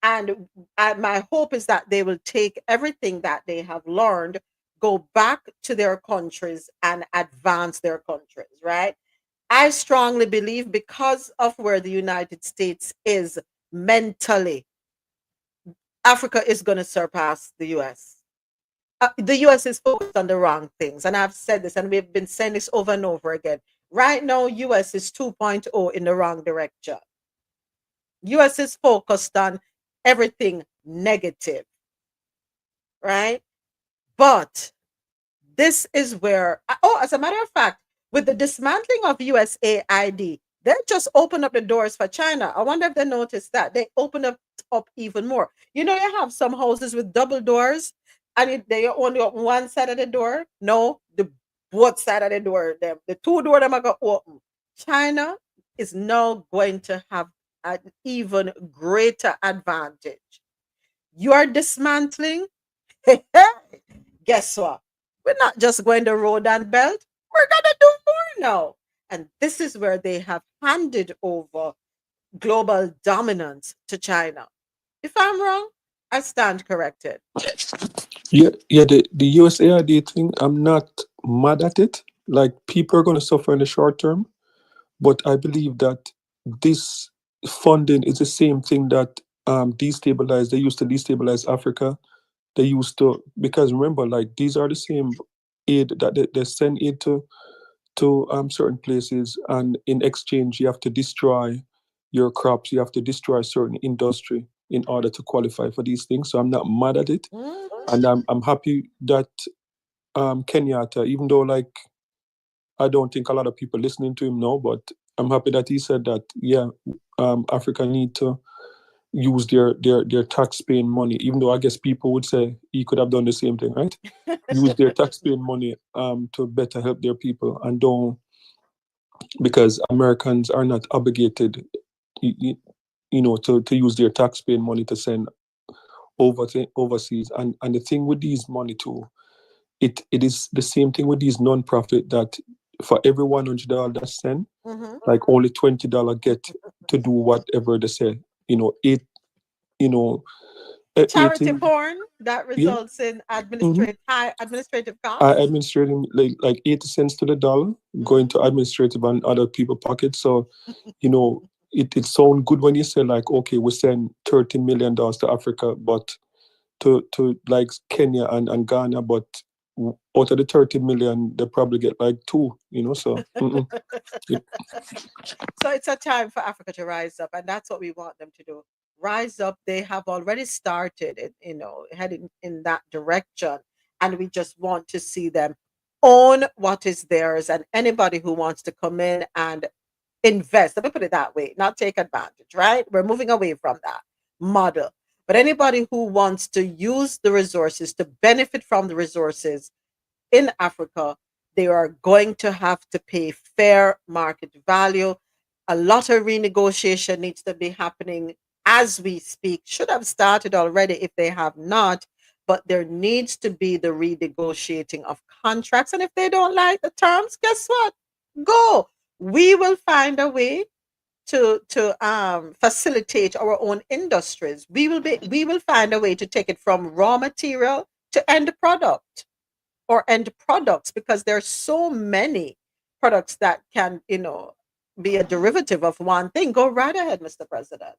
And my hope is that they will take everything that they have learned, go back to their countries and advance their countries, right? I strongly believe because of where the United States is mentally, Africa is going to surpass the US. The US is focused on the wrong things. And I've said this, and we've been saying this over and over again. Right now, US is 2.0 in the wrong direction. US is focused on everything negative, right? But this is where, as a matter of fact, with the dismantling of USAID, they just opened up the doors for China. I wonder if they noticed that. They opened up even more. You know, you have some houses with double doors, and they only open one side of the door. No, the both side of the door, the two door them are going to open. China is now going to have an even greater advantage. You are dismantling. Guess what? We're not just going to road and belt. We're going to do more now. And this is where they have handed over global dominance to China. If I'm wrong, I stand corrected. Yeah, the USAID thing, I'm not mad at it. Like, people are going to suffer in the short term, but I believe that this funding is the same thing that they used to destabilize Africa. They used to, because remember, like, these are the same aid that they send aid to certain places, and in exchange you have to destroy your crops, you have to destroy certain industry in order to qualify for these things. So I'm not mad at it. And I'm happy that Kenyatta, even though, like, I don't think a lot of people listening to him know, but I'm happy that he said that, yeah, Africa need to use their tax-paying money, even though I guess people would say he could have done the same thing, right? Use their tax-paying money to better help their people, and don't, because Americans are not obligated, you know, to use their tax-paying money to send overseas. And the thing with these money too, it is the same thing with these non-profit, that for every $100 that's sent, like only $20 get to do whatever they say. You know, Charity porn that results in high administrative costs. Administrating like 80 cents to the dollar going to administrative and other people pockets. So, you know, it sounds good when you say, like, okay, we send $30 million to Africa, but to like Kenya and Ghana, but out of the 30 million, they probably get like 2, you know, so. So it's a time for Africa to rise up, and that's what we want them to do. Rise up. They have already started, heading in that direction, and we just want to see them own what is theirs. And anybody who wants to come in and invest, let me put it that way, not take advantage, right? We're moving away from that model. But anybody who wants to use the resources, to benefit from the resources in Africa, they are going to have to pay fair market value. A lot of renegotiation needs to be happening as we speak. Should have started already if they have not, but there needs to be the renegotiating of contracts. And if they don't like the terms, guess what? Go. We will find a way to facilitate our own industries. We will find a way to take it from raw material to end product. or end products, because there's so many products that can, be a derivative of one thing. Go right ahead, Mr. President.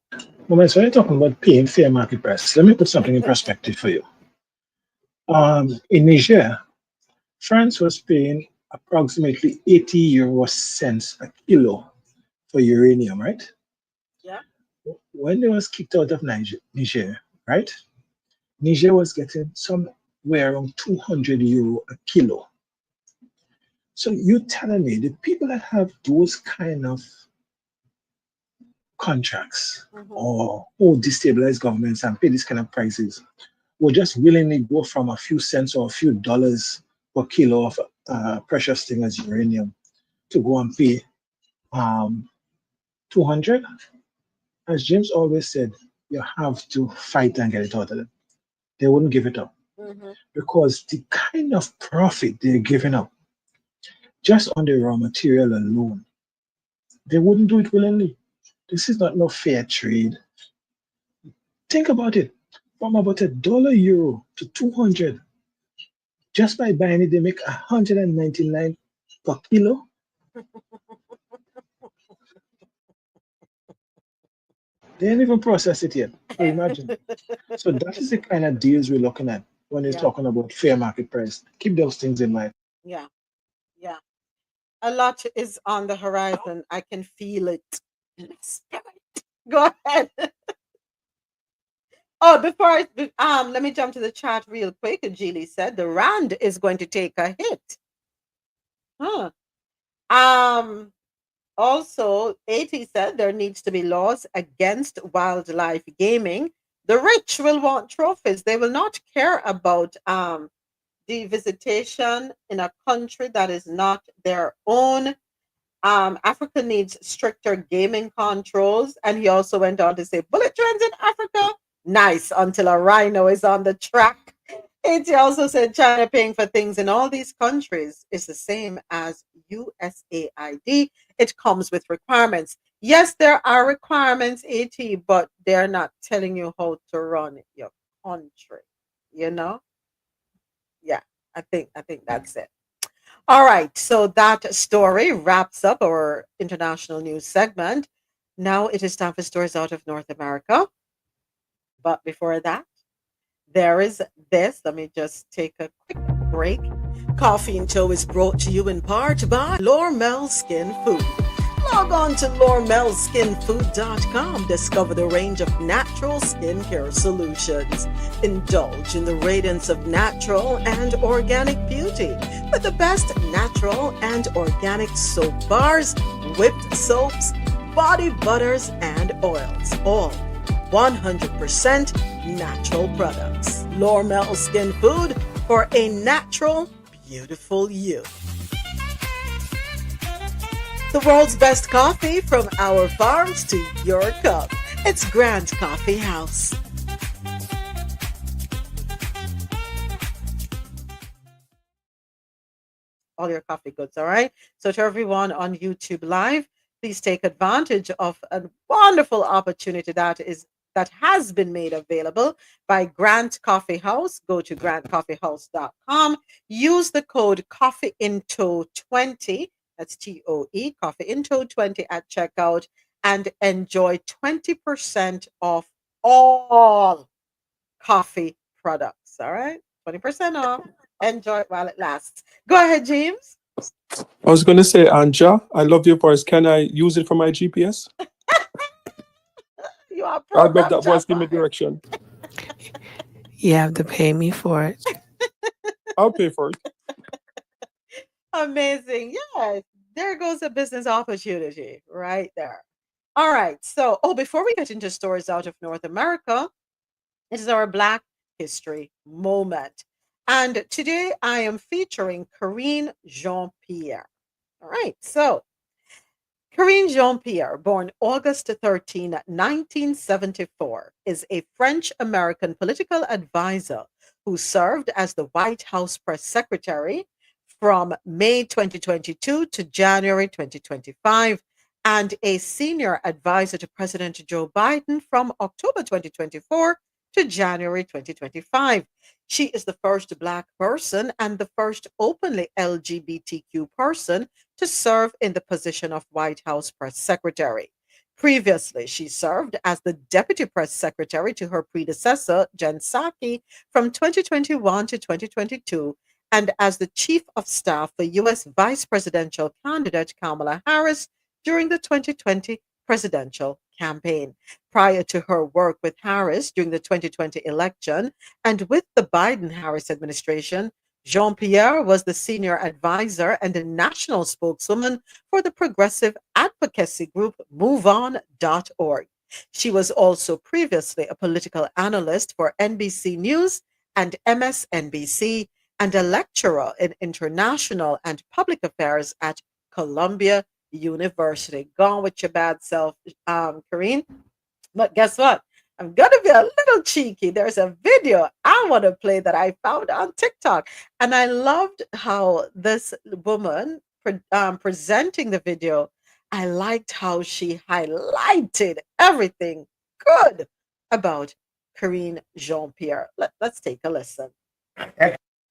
Well, so you're talking about paying fair market prices. Let me put something in perspective for you. In Niger, France was paying approximately 80 euro cents a kilo for uranium, right? Yeah. When they was kicked out of Niger, right? Niger was getting somewhere around 200 euro a kilo. So you're telling me the people that have those kind of contracts or who destabilize governments and pay these kind of prices will just willingly go from a few cents or a few dollars per kilo of precious thing as uranium to go and pay 200. As James always said, you have to fight and get it out of them. They wouldn't give it up because the kind of profit they're giving up just on the raw material alone, they wouldn't do it willingly. This is not no fair trade. Think about it. From about $1 to 200, just by buying it, they make 199 per kilo. They didn't even process it yet. So imagine. So that is the kind of deals we're looking at when you're talking about fair market price. Keep those things in mind. Yeah. Yeah. A lot is on the horizon. I can feel it in my spirit. Go ahead. Oh, let me jump to the chat real quick. Julie said the rand is going to take a hit. Huh. Also, AT said there needs to be laws against wildlife gaming. The rich will want trophies. They will not care about the visitation in a country that is not their own. Africa needs stricter gaming controls. And he also went on to say, bullet trains in Africa, nice, until a rhino is on the track. He also said China paying for things in all these countries is the same as USAID. It comes with requirements. Yes, there are requirements, AT, but they're not telling you how to run your country. Yeah, I think that's it. All right, so that story wraps up our international news segment. Now it is time for stories out of North America. But before that, there is this. Let me just take a quick break. Coffee and Toe is brought to you in part by Lormel Skin Food. Log on to lormelskinfood.com. Discover the range of natural skincare solutions. Indulge in the radiance of natural and organic beauty with the best natural and organic soap bars, whipped soaps, body butters, and oils. All 100% natural products. Lormel Skin Food for a natural, beautiful you. The world's best coffee from our farms to your cup. It's Grand Coffee House. All your coffee goods, all right? So to everyone on YouTube Live, please take advantage of a wonderful opportunity that has been made available by Grant Coffee House. Go to grantcoffeehouse.com. Use the code CoffeeInto20. That's TOE, CoffeeInto20 at checkout, and enjoy 20% off all coffee products. All right? 20% off. Enjoy it while it lasts. Go ahead, James. I was going to say, Anja, I love your voice. Can I use it for my GPS? You are I bet that voice give me direction. You have to pay me for it. I'll pay for it. Amazing. Yes. There goes a business opportunity right there. All right. So, before we get into stories out of North America, it is our Black History moment. And today I am featuring Corinne Jean-Pierre. All right. So, Corinne Jean-Pierre, born August 13, 1974, is a French-American political advisor who served as the White House press secretary from May 2022 to January 2025, and a senior advisor to President Joe Biden from October 2024 to January 2025. She is the first Black person and the first openly LGBTQ person to serve in the position of White House Press Secretary. Previously, she served as the Deputy Press Secretary to her predecessor, Jen Psaki, from 2021 to 2022, and as the Chief of Staff for U.S. Vice Presidential candidate Kamala Harris during the 2020 presidential campaign. Prior to her work with Harris during the 2020 election and with the Biden Harris administration, Jean Pierre was the senior advisor and the national spokeswoman for the progressive advocacy group MoveOn.org. She was also previously a political analyst for NBC News and MSNBC and a lecturer in international and public affairs at Columbia University. Gone with your bad self, Karine. But guess what? I'm going to be a little cheeky. There's a video I want to play that I found on TikTok. And I loved how this woman presenting the video, I liked how she highlighted everything good about Karine Jean-Pierre. Let's take a listen.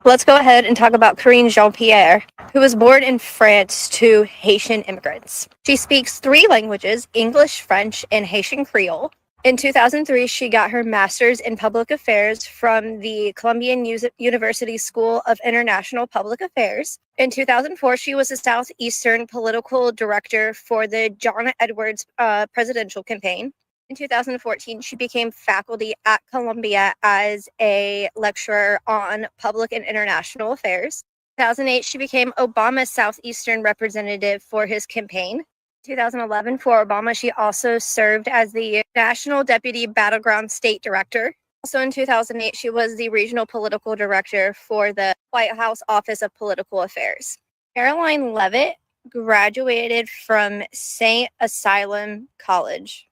Let's go ahead and talk about Karine Jean-Pierre, who was born in France to Haitian immigrants. She speaks 3 languages, English, French, and Haitian Creole. In 2003, she got her master's in public affairs from the Columbian University School of International Public Affairs. In 2004, she was the Southeastern political director for the John Edwards presidential campaign. In 2014, she became faculty at Columbia as a lecturer on public and international affairs. In 2008, she became Obama's Southeastern representative for his campaign. 2011, for Obama, she also served as the National Deputy Battleground State Director. Also in 2008, she was the Regional Political Director for the White House Office of Political Affairs. Caroline Leavitt graduated from St. Asylum College.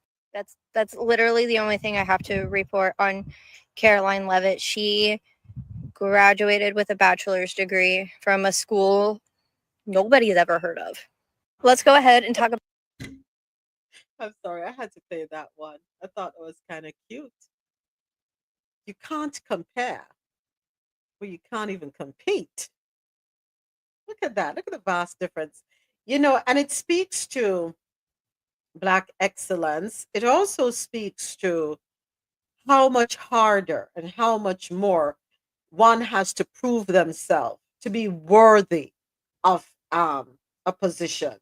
That's literally the only thing I have to report on Caroline Leavitt. She graduated with a bachelor's degree from a school nobody's ever heard of. Let's go ahead and talk about... I'm sorry, I had to play that one. I thought it was kind of cute. You can't compare. Well, you can't even compete. Look at that. Look at the vast difference. And it speaks to Black excellence. It also speaks to how much harder and how much more one has to prove themselves to be worthy of a position.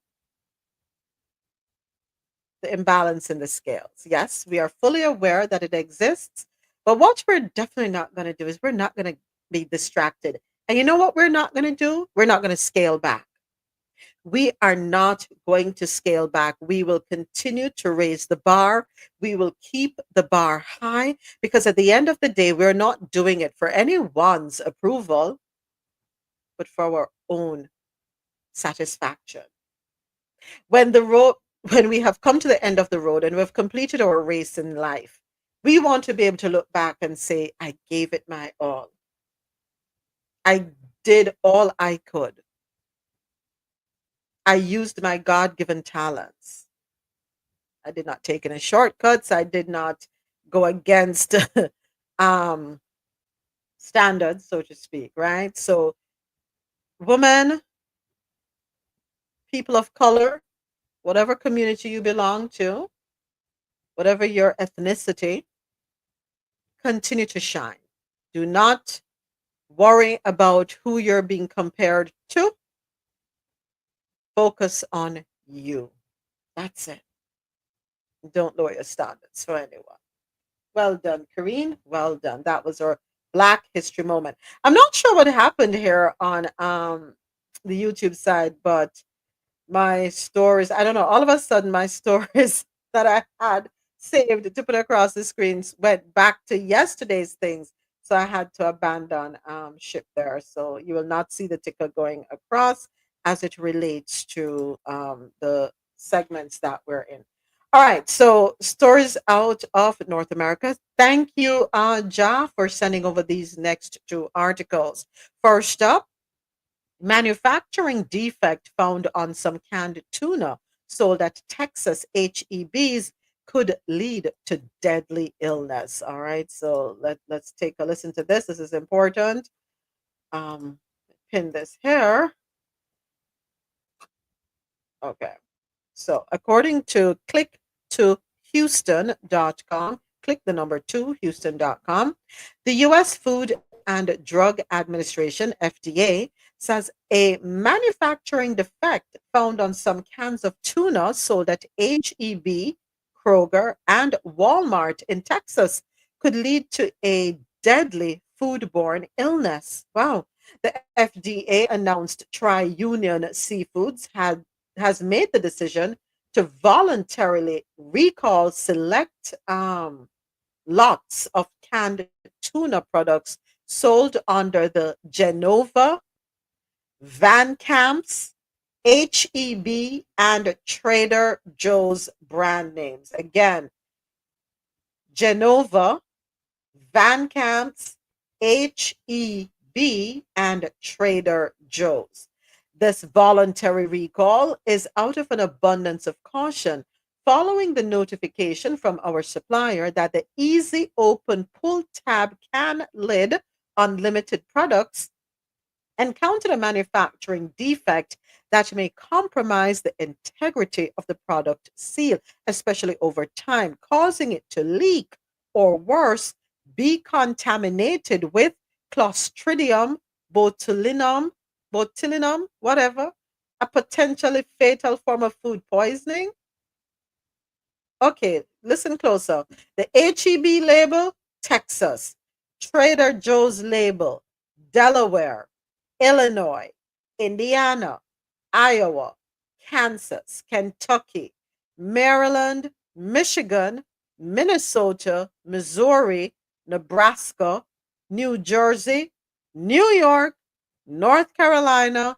The imbalance in the scales. Yes, we are fully aware that it exists, but what we're definitely not going to do is we're not going to be distracted. And you know what we're not going to do? We're not going to scale back. We are not going to scale back. We will continue to raise the bar. We will keep the bar high because at the end of the day, we're not doing it for anyone's approval, but for our own satisfaction. When we have come to the end of the road and we've completed our race in life, we want to be able to look back and say, I gave it my all. I did all I could. I used my God-given talents. I did not take any shortcuts. I did not go against standards, so to speak, right? So women, people of color, whatever community you belong to, whatever your ethnicity, continue to shine. Do not worry about who you're being compared to. Focus on you. That's it. Don't lower your standards for anyone. Well done, Karine. Well done. That was our Black History moment. I'm not sure what happened here on the YouTube side, but my stories, I don't know, all of a sudden my stories that I had saved to put across the screens went back to yesterday's things. So I had to abandon ship there. So you will not see the ticker going across as it relates to the segments that we're in. All right, so stories out of North America. Thank you, Ja, for sending over these next 2 articles. First up, manufacturing defect found on some canned tuna sold at Texas HEB's could lead to deadly illness. All right, so let's take a listen to this. This is important. Pin this here. Okay. So, according to click2houston.com, click the number 2 houston.com, the US Food and Drug Administration, FDA, says a manufacturing defect found on some cans of tuna sold at HEB, Kroger, and Walmart in Texas could lead to a deadly foodborne illness. Wow. The FDA announced Tri-Union Seafoods has made the decision to voluntarily recall select lots of canned tuna products sold under the Genova, Van Camps, HEB, and Trader Joe's brand names. Again, Genova, Van Camps, HEB, and Trader Joe's. This voluntary recall is out of an abundance of caution following the notification from our supplier that the easy open pull tab can lid on limited products encountered a manufacturing defect that may compromise the integrity of the product seal, especially over time, causing it to leak or worse, be contaminated with Clostridium botulinum, whatever, a potentially fatal form of food poisoning. Okay, listen closer. The HEB label, Texas. Trader Joe's label, Delaware, Illinois, Indiana, Iowa, Kansas, Kentucky, Maryland, Michigan, Minnesota, Missouri, Nebraska, New Jersey, New York, North Carolina,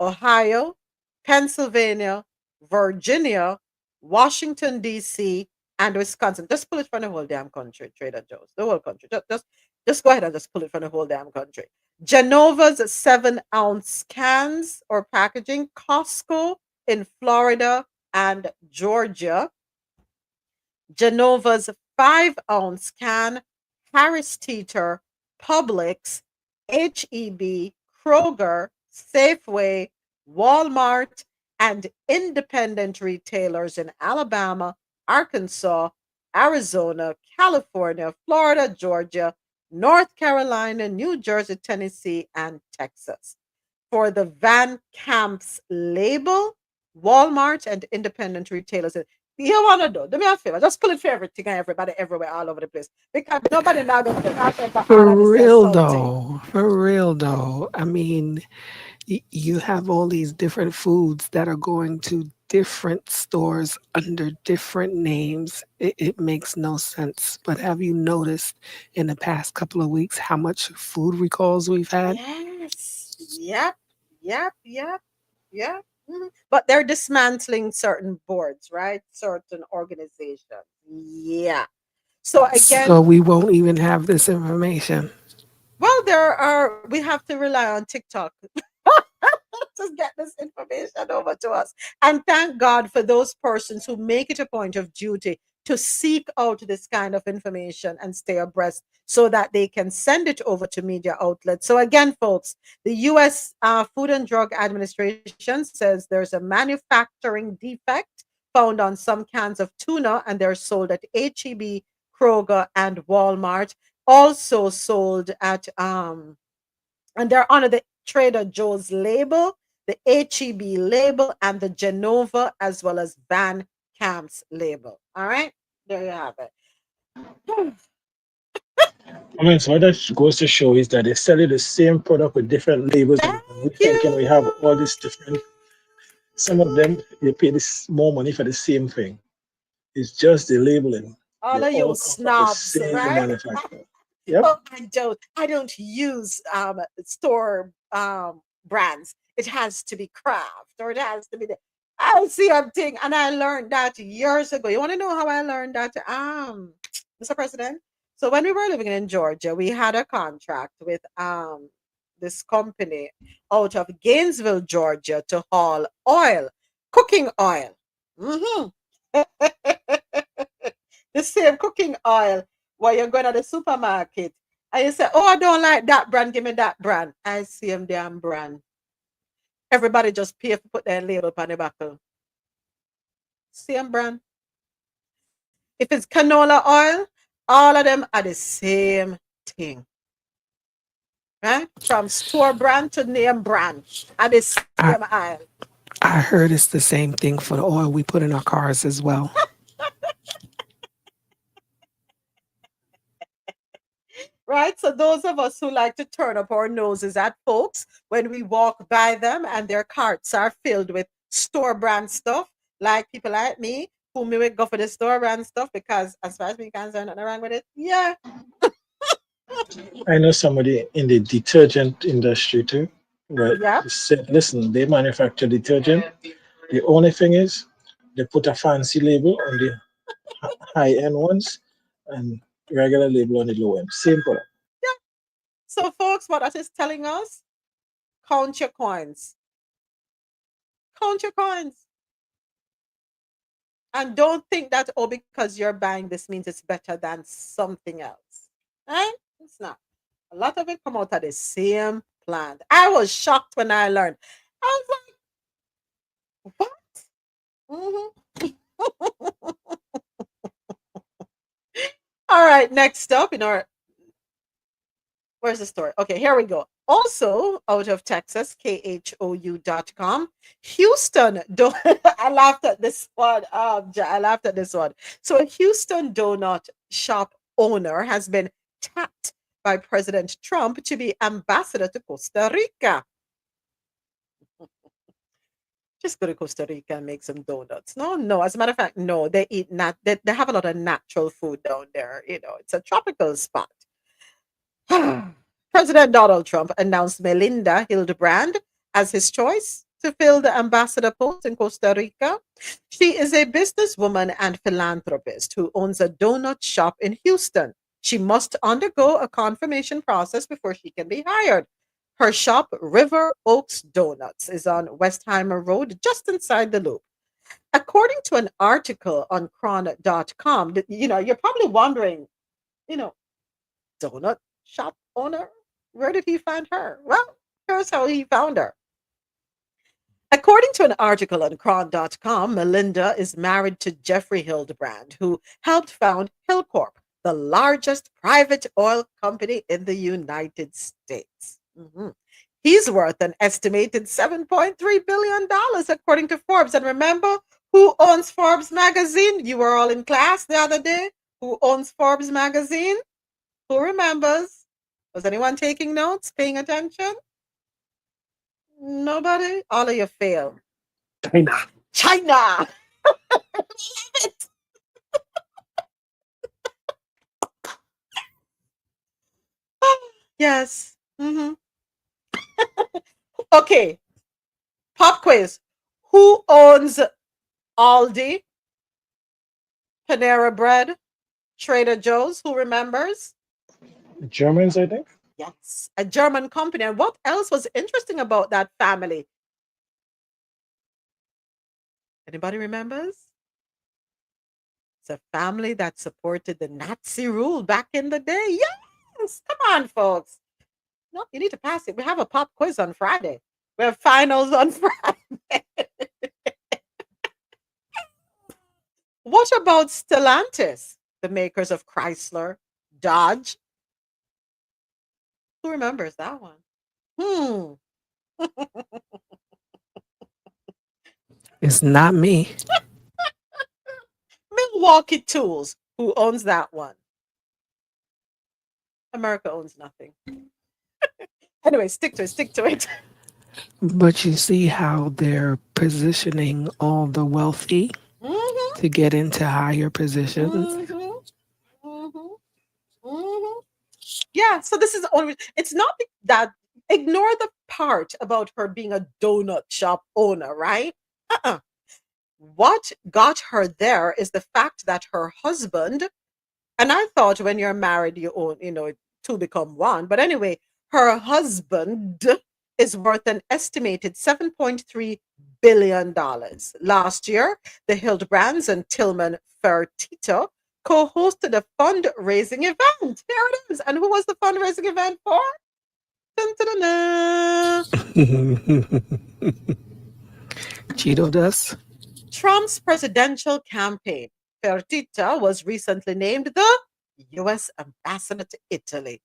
Ohio, Pennsylvania, Virginia, Washington, D.C., and Wisconsin. Just pull it from the whole damn country, Trader Joe's. The whole country. Just go ahead and just pull it from the whole damn country. Genova's 7-ounce cans or packaging, Costco in Florida and Georgia. Genova's 5-ounce can, Harris Teeter, Publix, HEB, Kroger, Safeway, Walmart, and independent retailers in Alabama, Arkansas, Arizona, California, Florida, Georgia, North Carolina, New Jersey, Tennessee, and Texas. For the Van Camps label, Walmart and independent retailers. You want to do? Do me a favor. Just pull it for everything and everybody, everywhere, all over the place. Because nobody now going to think all For of this real insulting. though, I mean, you have all these different foods that are going to different stores under different names. It makes no sense. But have you noticed in the past couple of weeks how much food recalls we've had? Yes. Yep. But they're dismantling certain boards, right? Certain organizations. Yeah. So again, So we won't even have this information. well, we have to rely on TikTok to get this information over to us. And thank God for those persons who make it a point of duty to seek out this kind of information and stay abreast so that they can send it over to media outlets. So again, folks, the U.S. Food and Drug Administration says there's a manufacturing defect found on some cans of tuna, and they're sold at HEB, Kroger, and Walmart. Also sold at and they're under the Trader Joe's label, the HEB label, and the Genova as well as Van Camps label. All right, there you have it. I mean, so what that goes to show is that they sell you the same product with different labels. And we think, we have all these different. Some of them you pay this more money for the same thing. It's just the labeling. All They of you all come from the snobs, same right? manufacturer. Yep. Oh, I don't use store brands. It has to be Kraft or it has to be the I see a thing, and I learned that years ago. You want to know how I learned that, Mr. President? So when we were living in Georgia, we had a contract with this company out of Gainesville, Georgia, to haul oil, cooking oil. the same cooking oil while you're going to the supermarket and you say, oh, I don't like that brand, give me that brand. I see them damn brand. Everybody just pay to put their label on the buckle. Same brand. If it's canola oil, all of them are the same thing. Right? From store brand to name brand are the same oil. I heard it's the same thing for the oil we put in our cars as well. Right? So those of us who like to turn up our noses at folks when we walk by them and their carts are filled with store brand stuff, like people like me, who may go for the store brand stuff because as far as me concerned, nothing wrong with it. Yeah. I know somebody in the detergent industry too, but Yeah. he said, listen, they manufacture detergent. The only thing is they put a fancy label on the high end ones and regular label on the low end. Same product. Yeah. So folks, what that is telling us, count your coins. Count your coins. And don't think that, oh, because you're buying this means it's better than something else. Right? It's not. A lot of it come out of the same plant. I was shocked when I learned. I was like, what? All right, next up in our where's the story? Okay, here we go. Also out of Texas, khou.com. Houston, I laughed at this one. I laughed at this one. So a Houston donut shop owner has been tapped by President Trump to be ambassador to Costa Rica. Just go to Costa Rica and make some donuts. No. As a matter of fact, no, they eat they have a lot of natural food down there. You know, it's a tropical spot. President Donald Trump announced Melinda Hildebrand as his choice to fill the ambassador post in Costa Rica. She is a businesswoman and philanthropist who owns a donut shop in Houston. She must undergo a confirmation process before she can be hired. Her shop, River Oaks Donuts, is on Westheimer Road, just inside the loop. According to an article on cron.com, you're probably wondering, donut shop owner, where did he find her? Well, here's how he found her. According to an article on cron.com, Melinda is married to Jeffrey Hildebrand, who helped found Hillcorp, the largest private oil company in the United States. He's worth an estimated $7.3 billion, according to Forbes. And remember, who owns Forbes magazine? You were all in class the other day. Who owns Forbes magazine? Who remembers? Was anyone taking notes, paying attention? Nobody? All of you failed. China! Yes. Okay. Pop quiz. Who owns Aldi, Panera Bread, Trader Joe's? Who remembers? The Germans, I think. Yes, a German company. And what else was interesting about that family? Anybody remembers? It's a family that supported the Nazi rule back in the day. Yes, come on, folks. No, you need to pass it. We have a pop quiz on Friday. We have finals on Friday. What about Stellantis, the makers of Chrysler, Dodge? Who remembers that one? It's not me. Milwaukee Tools. Who owns that one? America owns nothing. Anyway, stick to it. But you see how they're positioning all the wealthy to get into higher positions. Yeah, so this is only, it's not that, ignore the part about her being a donut shop owner, right? What got her there is the fact that her husband, and I thought when you're married, you own, two become one. But anyway, her husband is worth an estimated $7.3 billion. Last year, the Hildebrands and Tillman Fertitta co-hosted a fundraising event. Here it is. And who was the fundraising event for? Dun, dun, dun, dun. Cheeto dust. Trump's presidential campaign. Fertitta was recently named the U.S. ambassador to Italy.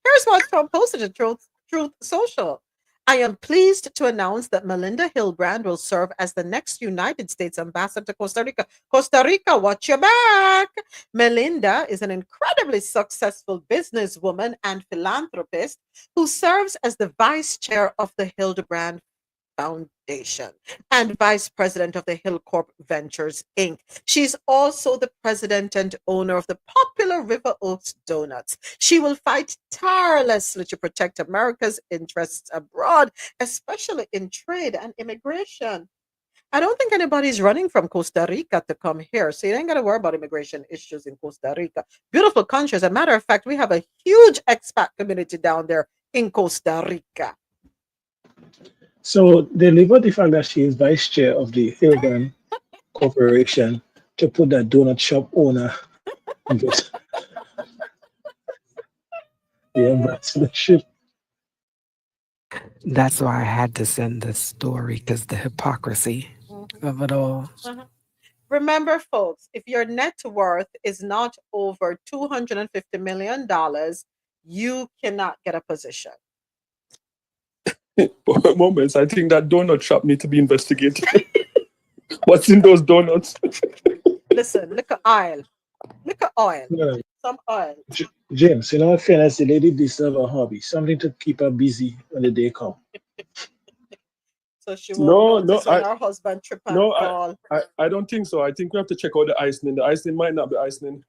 Here's what Trump posted to Truth Social. I am pleased to announce that Melinda Hilbrand will serve as the next United States ambassador to Costa Rica. Costa Rica, watch your back. Melinda is an incredibly successful businesswoman and philanthropist who serves as the vice chair of the Hildebrand Foundation and vice president of the Hillcorp Ventures Inc. She's also the president and owner of the popular River Oaks Donuts. She will fight tirelessly to protect America's interests abroad, especially in trade and immigration. I don't think anybody's running from Costa Rica to come here, so you ain't got to worry about immigration issues in Costa Rica. Beautiful country. As a matter of fact, we have a huge expat community down there in Costa Rica. So they leave out the fact that she is vice chair of the Hilburn Corporation to put that donut shop owner in this, the ambassadorship. That's why I had to send this story, because the hypocrisy of it all. Remember, folks, if your net worth is not over $250 million, you cannot get a position. Moments, I think that donut shop need to be investigated. What's in those donuts? Listen, look at oil. Look at oil. Yeah. Some oil. James, in all fairness, the lady deserves a hobby, something to keep her busy when the day comes. So she won't notice when her husband trip and No, fall. I don't think so. I think we have to check out the icing. The icing might not be icing.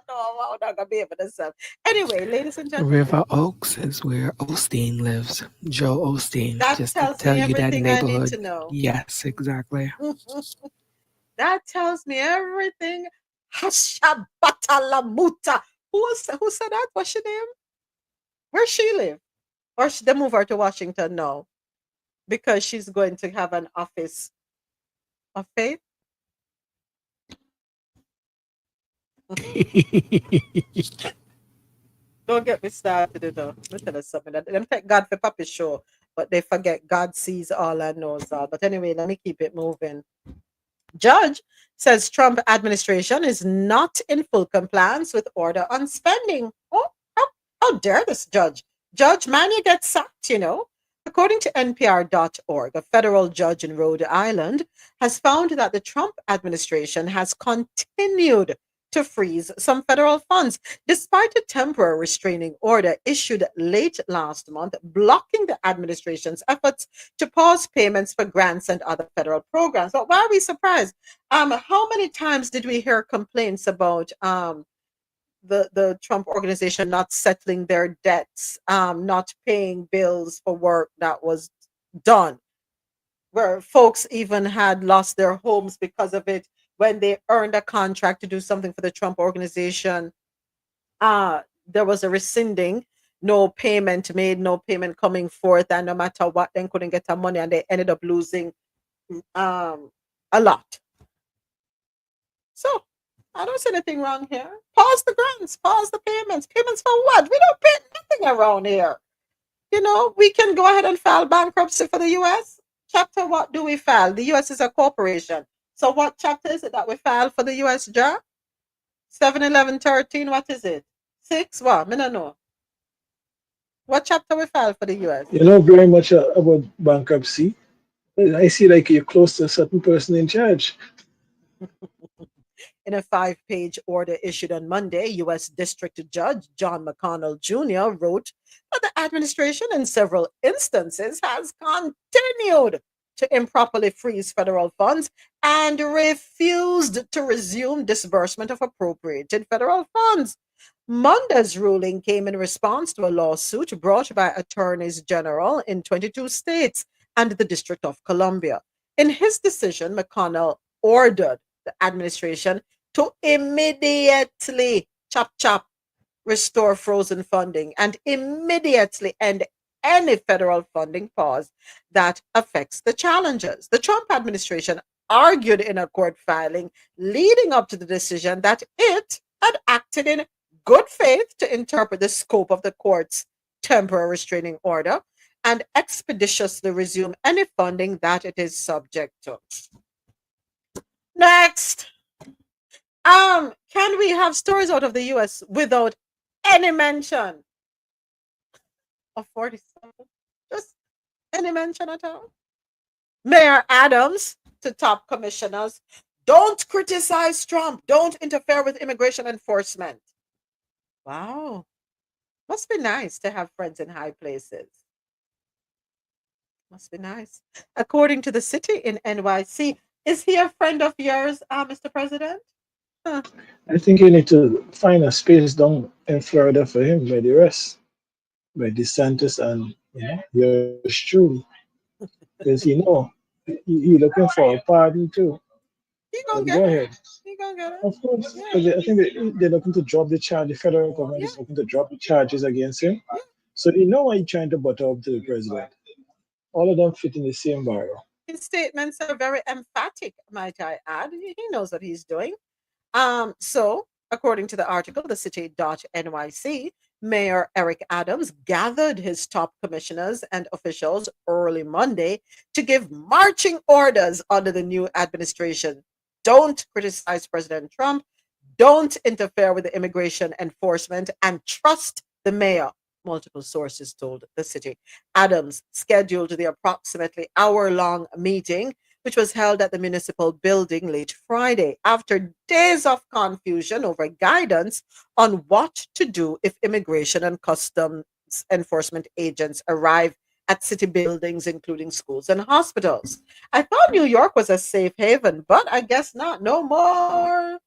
No, I'm not gonna be able to sell. Anyway, ladies and gentlemen, River Oaks is where Osteen lives. Joe Osteen. that Just to tells tell me you that everything I need neighborhood. to know. Yes, exactly. That tells me everything. Hashabatalamuta. Who said that? What's her name? Where she live? Or should they move her to Washington now? Because she's going to have an office of faith. Don't get me started, you know. Let me tell you something. Them thank God for Papa's show, but they forget God sees all and knows all. But anyway, let me keep it moving. Judge says Trump administration is not in full compliance with order on spending. Oh, how dare this judge? Judge, man, you get sacked, you know. According to NPR.org, a federal judge in Rhode Island has found that the Trump administration has continued to freeze some federal funds, despite a temporary restraining order issued late last month, blocking the administration's efforts to pause payments for grants and other federal programs. But why are we surprised? How many times did we hear complaints about the Trump organization not settling their debts, not paying bills for work that was done, where folks even had lost their homes because of it when they earned a contract to do something for the Trump organization? There was a rescinding, no payment made, no payment coming forth, and no matter what, they couldn't get the money, and they ended up losing a lot. So I don't see anything wrong here. Pause the grants, pause the payments. Payments for what? We don't pay nothing around here. You know, we can go ahead and file bankruptcy for the U.S. Chapter what do we file? The U.S. is a corporation. So what chapter is it that we file for the U.S., Joe? 7, 11, 13, what is it? 6? What? I don't know. What chapter we file for the U.S.? You know very much about bankruptcy. I see like you're close to a certain person in charge. In a 5-page order issued on Monday, U.S. District Judge John McConnell Jr. wrote that the administration, in several instances, has continued to improperly freeze federal funds and refused to resume disbursement of appropriated federal funds. Monday's ruling came in response to a lawsuit brought by attorneys general in 22 states and the District of Columbia. In his decision, McConnell ordered the administration to immediately chop restore frozen funding and immediately end any federal funding pause that affects the challengers. The Trump administration argued in a court filing leading up to the decision that it had acted in good faith to interpret the scope of the court's temporary restraining order and expeditiously resume any funding that it is subject to. Next, can we have stories out of the US without any mention of 47? Just any mention at all? Mayor Adams to top commissioners: don't criticize Trump, don't interfere with immigration enforcement. Wow, must be nice to have friends in high places. Must be nice. According to the city in NYC, is he a friend of yours, Mr. President? Huh. I think you need to find a space down in Florida for him by the rest, by DeSantis and yours truly. Because he looking for a pardon too. He gonna But get go it. ahead. He gonna get it. Of course. Yeah. Because I think they're looking to drop the charge. The federal government is looking to drop the charges against him. So you know why he's trying to butter up to the president. All of them fit in the same barrel. His statements are very emphatic, might I add. He knows what he's doing. So, according to the article, the city.nyc, Mayor Eric Adams gathered his top commissioners and officials early Monday to give marching orders under the new administration. Don't criticize President Trump, don't interfere with the immigration enforcement, and trust the mayor, multiple sources told the city. Adams scheduled the approximately hour-long meeting, which was held at the municipal building late Friday, after days of confusion over guidance on what to do if immigration and customs enforcement agents arrive at city buildings, including schools and hospitals. I thought New York was a safe haven, but I guess not. No more.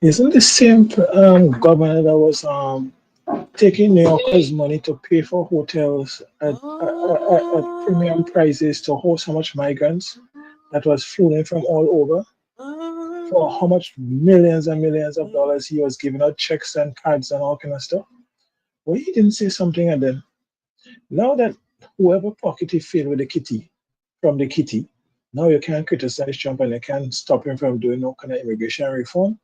Isn't the same governor that was taking New Yorkers' money to pay for hotels at premium prices to host how much migrants that was flown in from all over? For how much millions and millions of dollars he was giving out checks and cards and all kind of stuff? Well, he didn't say something and then. Now that whoever pocket he filled with the kitty, from the kitty, now you can't criticize Trump and you can't stop him from doing no kind of immigration reform.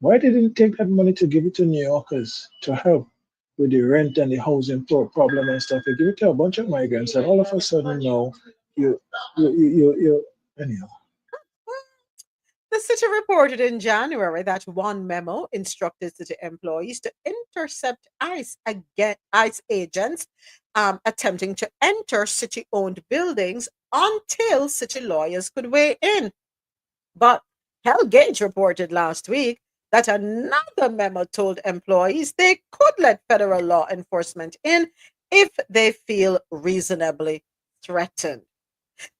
Why didn't he take that money to give it to New Yorkers to help with the rent and the housing problem and stuff? You give it to a bunch of migrants, and all of a sudden now you anyhow. The city reported in January that one memo instructed city employees to intercept ICE agents attempting to enter city-owned buildings until city lawyers could weigh in. But Hellgate reported last week that another memo told employees they could let federal law enforcement in if they feel reasonably threatened.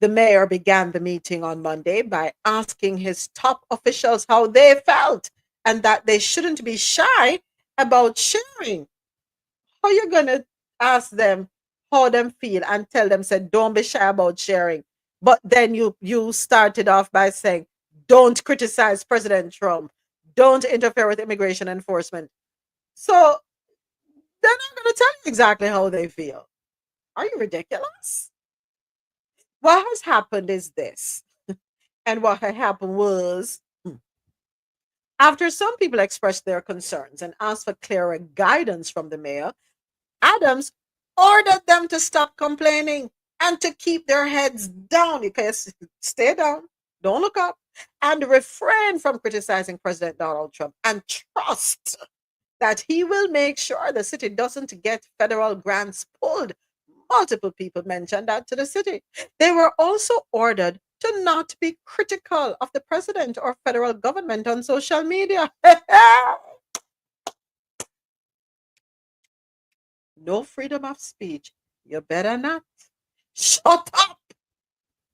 The mayor began the meeting on Monday by asking his top officials how they felt and that they shouldn't be shy about sharing. How you gonna ask them how them feel and tell them, say, don't be shy about sharing? But then you started off by saying, don't criticize President Trump, don't interfere with immigration enforcement. So they're not gonna tell you exactly how they feel. Are you ridiculous? What has happened is this, and what had happened was, after some people expressed their concerns and asked for clearer guidance from the mayor, Adams ordered them to stop complaining and to keep their heads down. You can stay down, don't look up, and refrain from criticizing President Donald Trump and trust that he will make sure the city doesn't get federal grants pulled. Multiple people mentioned that to the city. They were also ordered to not be critical of the president or federal government on social media. No freedom of speech. You better not. Shut up.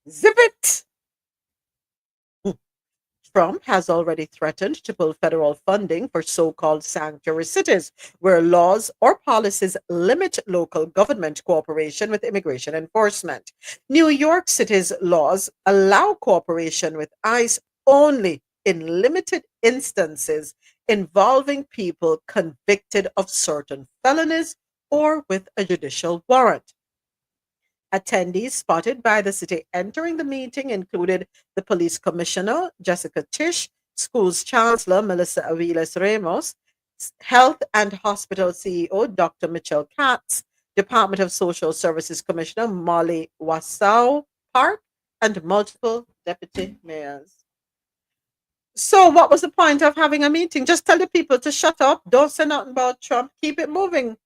Zip it. Trump has already threatened to pull federal funding for so-called sanctuary cities, where laws or policies limit local government cooperation with immigration enforcement. New York City's laws allow cooperation with ICE only in limited instances involving people convicted of certain felonies or with a judicial warrant. Attendees spotted by the city entering the meeting included the police commissioner, Jessica Tisch, schools chancellor, Melissa Aviles Ramos, health and hospital CEO, Dr. Mitchell Katz, Department of Social Services Commissioner, Molly Wasau Park, and multiple deputy mayors. So what was the point of having a meeting? Just tell the people to shut up. Don't say nothing about Trump. Keep it moving.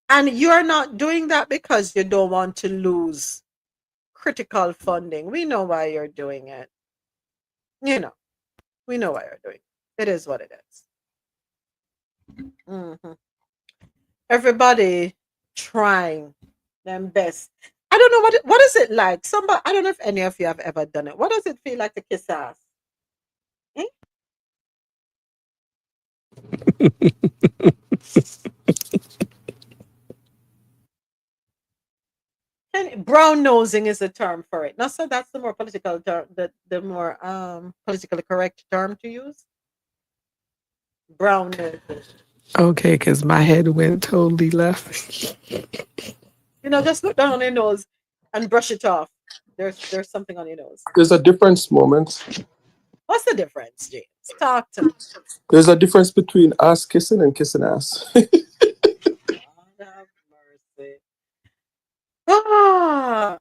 And you're not doing that because you don't want to lose critical funding. We know why you're doing it. You know, we know why you're doing it. It is what it is. Everybody trying their best. I don't know what is it like. Somebody, I don't know if any of you have ever done it. What does it feel like to kiss ass? And brown nosing is a term for it. Now, so that's the more political term, the more politically correct term to use. Brown nosing. Okay, because my head went totally left. You know, just look down on your nose and brush it off. There's something on your nose. There's a difference, moment. What's the difference, James? Talk to me. There's a difference between ass kissing and kissing ass. Ah,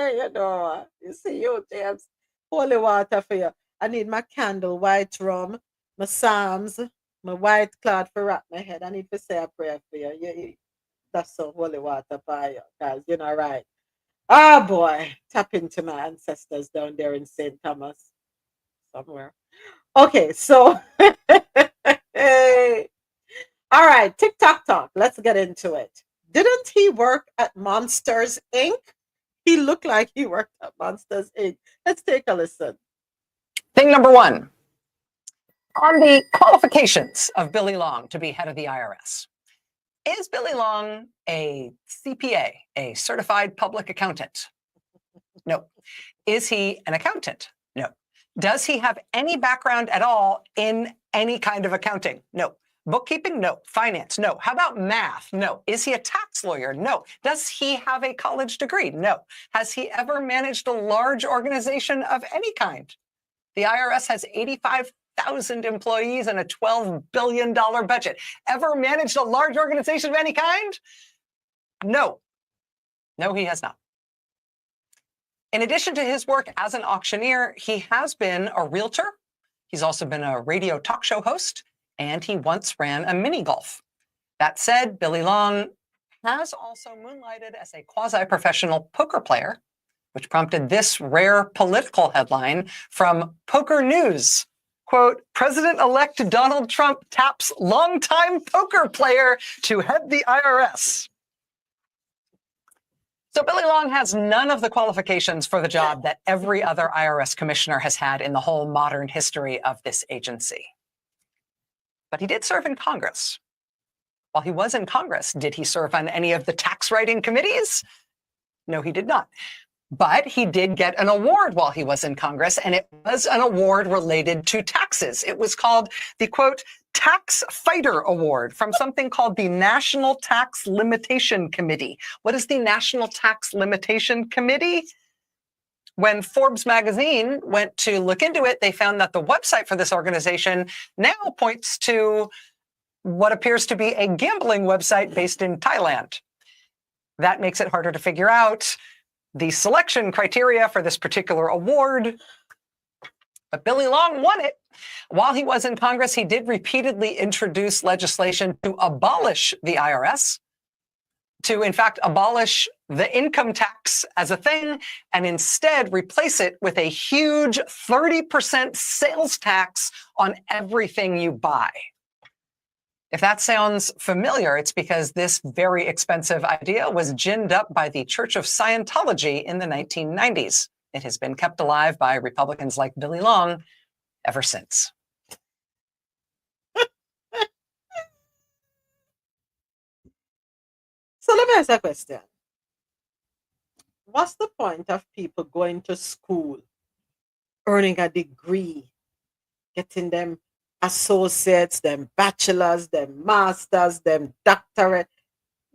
you know, you see you, James. Holy water for you. I need my candle, white rum, my psalms, my white cloth for wrap my head. I need to say a prayer for you. That's some holy water for you, guys. You're not right. Oh boy, tap into my ancestors down there in St. Thomas somewhere. Okay, so hey. All right, TikTok talk. Let's get into it. Didn't he work at Monsters Inc? He looked like he worked at Monsters Inc. Let's take a listen. Thing number one, on the qualifications of Billy Long to be head of the IRS. Is Billy Long a CPA, a certified public accountant? No. Is he an accountant? No. Does he have any background at all in any kind of accounting? No. Bookkeeping? No. Finance? No. How about math? No. Is he a tax lawyer? No. Does he have a college degree? No. Has he ever managed a large organization of any kind? The IRS has 85,000 employees and a $12 billion budget. Ever managed a large organization of any kind? No. No, he has not. In addition to his work as an auctioneer, he has been a realtor. He's also been a radio talk show host, and he once ran a mini golf. That said, Billy Long has also moonlighted as a quasi-professional poker player, which prompted this rare political headline from Poker News. Quote, President-elect Donald Trump taps longtime poker player to head the IRS. So Billy Long has none of the qualifications for the job that every other IRS commissioner has had in the whole modern history of this agency. But he did serve in Congress. While he was in Congress, did he serve on any of the tax writing committees? No, he did not. But he did get an award while he was in Congress, and it was an award related to taxes. It was called the, quote, Tax Fighter Award from something called the National Tax Limitation Committee. What is the National Tax Limitation Committee? When Forbes magazine went to look into it, they found that the website for this organization now points to what appears to be a gambling website based in Thailand. That makes it harder to figure out the selection criteria for this particular award. But Billy Long won it. While he was in Congress, he did repeatedly introduce legislation to abolish the IRS, to in fact abolish the income tax as a thing, and instead replace it with a huge 30% sales tax on everything you buy. If that sounds familiar, it's because this very expensive idea was ginned up by the Church of Scientology in the 1990s. It has been kept alive by Republicans like Billy Long ever since. So let me ask a question. What's the point of people going to school, earning a degree, getting them associates, them bachelors, them masters, them doctorate,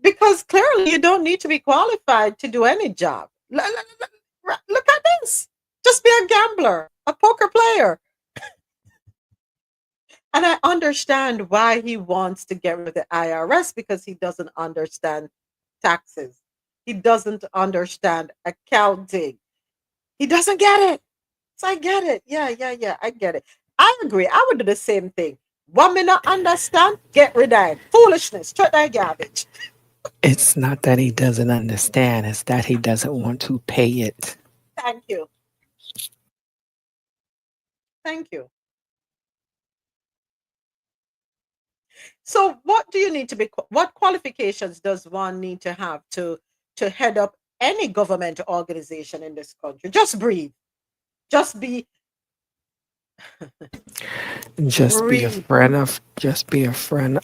because clearly you don't need to be qualified to do any job. Look at this. Just be a gambler, a poker player. And I understand why he wants to get rid of the IRS, because he doesn't understand taxes. He doesn't understand accounting. He doesn't get it. So I get it. Yeah, I get it. I agree. I would do the same thing. One me not understand, get rid of it. Foolishness, throw that garbage. It's not that he doesn't understand, it's that he doesn't want to pay it. Thank you. Thank you. So what do you need to be, what qualifications does one need to have to head up any government organization in this country? Just breathe. Just be Just be a breathe. friend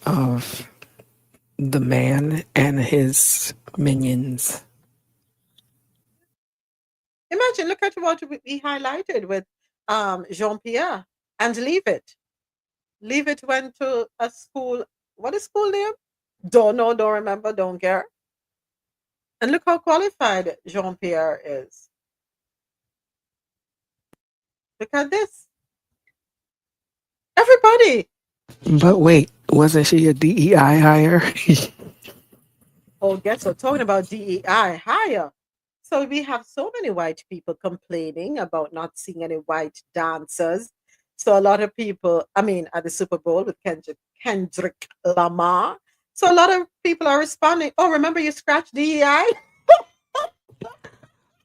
of the man and his minions. Imagine, look at what we highlighted with Jean-Pierre, and leave it. Leave it went to a school. What is school name? Don't know, don't remember, don't care. And look how qualified Jean-Pierre is. Look at this. Everybody. But wait, wasn't she a DEI hire? Oh, guess what? Talking about DEI hire. So we have so many white people complaining about not seeing any white dancers. So a lot of people, I mean, at the Super Bowl with Kendrick Lamar. So a lot of people are responding. Oh, remember you scratched DEI?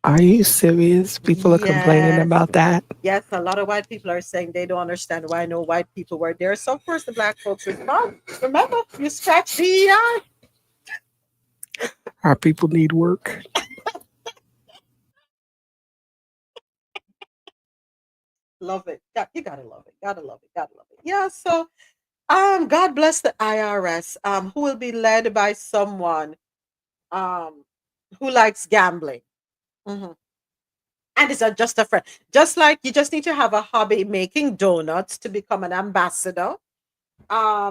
Are you serious? People are complaining about that? Yes, a lot of white people are saying they don't understand why no white people were there. So of course the black folks respond. Remember, you scratched DEI. Our people need work. Love it. You gotta love it. Gotta love it. Gotta love it. Yeah. So, God bless the IRS. Who will be led by someone, who likes gambling. Mhm. And is just a friend. Just like you just need to have a hobby making donuts to become an ambassador.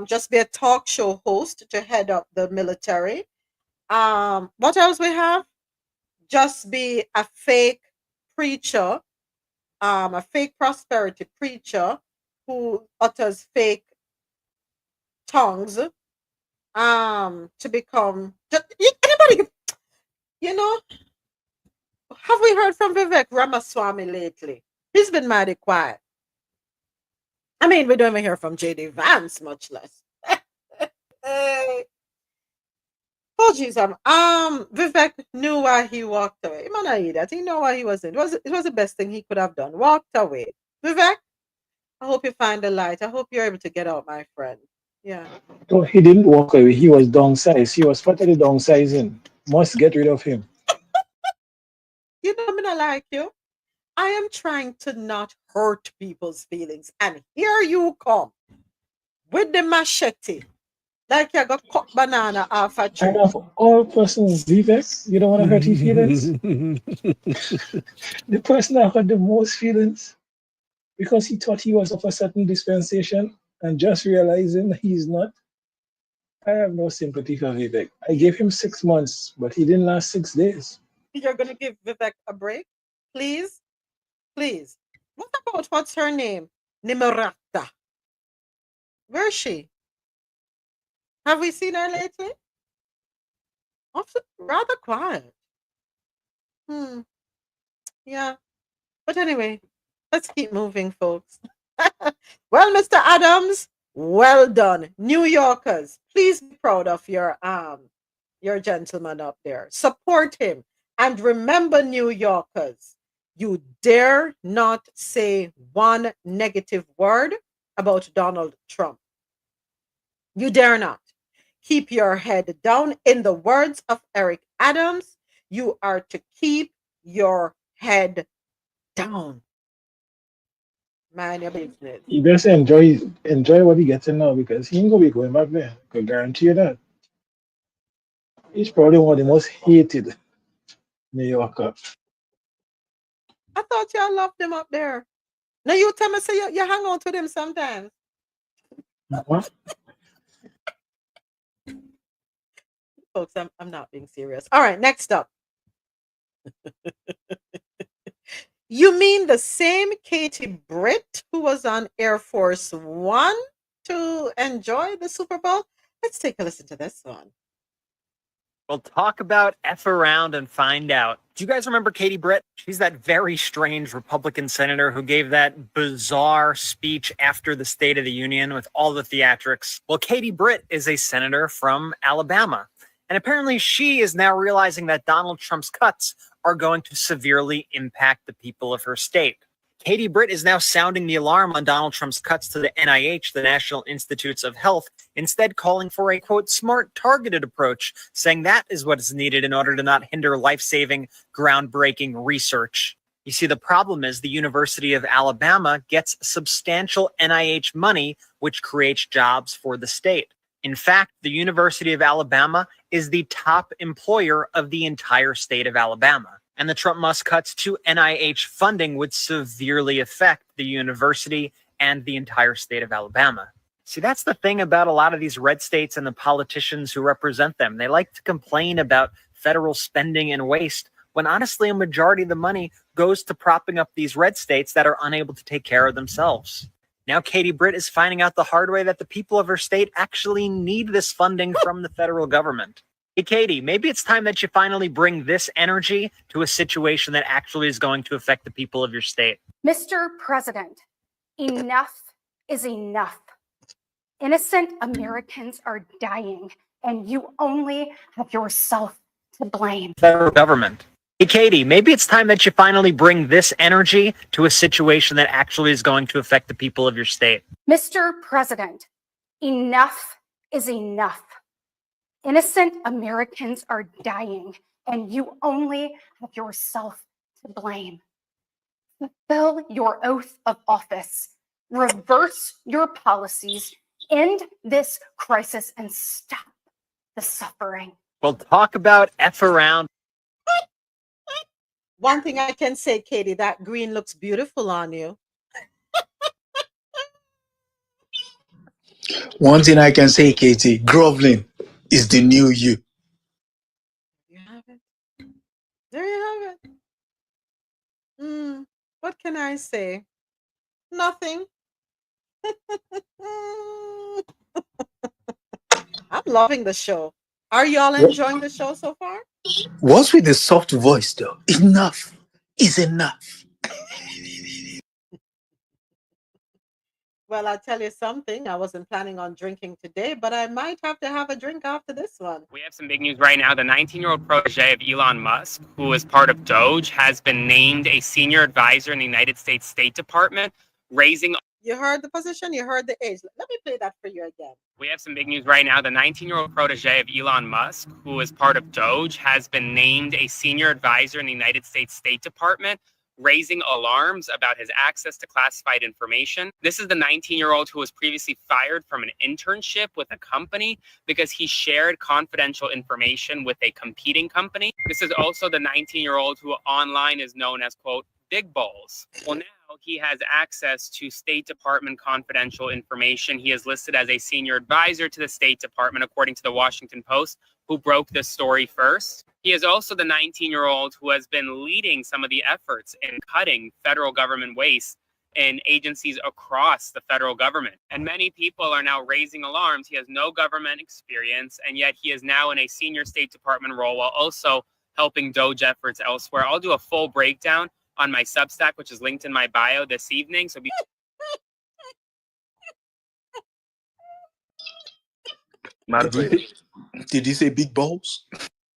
Just be a talk show host to head up the military. What else we have? Just be a fake preacher, a fake prosperity preacher who utters fake tongues, to become anybody, you know. Have we heard from Vivek Ramaswamy lately? He's been mighty quiet. I mean, we don't even hear from JD Vance, much less. Oh jeez, Vivek knew why he walked away. He might not eat that. He knew why he wasn't. It was the best thing he could have done. Walked away. Vivek, I hope you find the light. I hope you're able to get out, my friend. Yeah. No, he didn't walk away. He was downsized. He was fatally downsizing. Must get rid of him. You know, I'm not like you. I am trying to not hurt people's feelings. And here you come with the machete. Like you got cut banana off a tree. And of all persons, Vivek, you don't want to hurt his feelings? The person that hurt the most feelings, because he thought he was of a certain dispensation and just realizing he's not. I have no sympathy for Vivek. I gave him 6 months, but he didn't last 6 days. You're going to give Vivek a break? Please? Please. What about, what's her name? Nimerata. Where is she? Have we seen her lately? Also, rather quiet. Yeah. But anyway, let's keep moving, folks. Well, Mr. Adams, well done. New Yorkers, please be proud of your gentleman up there. Support him. And remember, New Yorkers, you dare not say one negative word about Donald Trump. You dare not. Keep your head down. In the words of Eric Adams, you are to keep your head down. Mind your business. He best enjoy what he gets in now, because he ain't gonna be going back there. I can guarantee you that. He's probably one of the most hated New Yorker. I thought y'all loved him up there. Now you tell me, say you hang out with him sometimes. Folks, I'm not being serious. All right, next up. You mean the same Katie Britt who was on Air Force One to enjoy the Super Bowl? Let's take a listen to this one. We'll talk about F around and find out. Do you guys remember Katie Britt? She's that very strange Republican senator who gave that bizarre speech after the State of the Union with all the theatrics. Well, Katie Britt is a senator from Alabama. And apparently she is now realizing that Donald Trump's cuts are going to severely impact the people of her state. Katie Britt is now sounding the alarm on Donald Trump's cuts to the NIH, the National Institutes of Health, instead calling for a, quote, smart, targeted approach, saying that is what is needed in order to not hinder life-saving, groundbreaking research. You see, the problem is the University of Alabama gets substantial NIH money, which creates jobs for the state. In fact, the University of Alabama is the top employer of the entire state of Alabama. And the Trump-Musk cuts to NIH funding would severely affect the university and the entire state of Alabama. See, that's the thing about a lot of these red states and the politicians who represent them. They like to complain about federal spending and waste, when honestly a majority of the money goes to propping up these red states that are unable to take care of themselves. Now Katie Britt is finding out the hard way that the people of her state actually need this funding from the federal government. Hey, Katie, maybe it's time that you finally bring this energy to a situation that actually is going to affect the people of your state. Mr. President, enough is enough. Innocent Americans are dying, and you only have yourself to blame. Federal government. Hey, Katie, maybe it's time that you finally bring this energy to a situation that actually is going to affect the people of your state. Mr. President, enough is enough. Innocent Americans are dying, and you only have yourself to blame. Fulfill your oath of office, reverse your policies, end this crisis, and stop the suffering. We'll talk about F around. One thing I can say, Katie, that green looks beautiful on you. One thing I can say, Katie, groveling is the new you. You have it. There you have it. What can I say? Nothing. I'm loving the show. Are y'all enjoying the show so far? What's with the soft voice, though? Enough is enough. Well, I'll tell you something. I wasn't planning on drinking today, but I might have to have a drink after this one. We have some big news right now. The 19-year-old protege of Elon Musk, who is part of Doge, has been named a senior advisor in the United States State Department, raising... You heard the position, you heard the age. Let me play that for you again. We have some big news right now. The 19-year-old protege of Elon Musk, who is part of Doge, has been named a senior advisor in the United States State Department, raising alarms about his access to classified information. This is the 19-year-old who was previously fired from an internship with a company because he shared confidential information with a competing company. This is also the 19-year-old who online is known as, quote, Big Balls. Well, now he has access to State Department confidential information. He is listed as a senior advisor to the State Department, according to the Washington Post, who broke this story first. He is also the 19-year-old who has been leading some of the efforts in cutting federal government waste in agencies across the federal government. And many people are now raising alarms. He has no government experience, and yet he is now in a senior State Department role while also helping Doge efforts elsewhere. I'll do a full breakdown on my Substack, which is linked in my bio this evening. So Did he say big balls?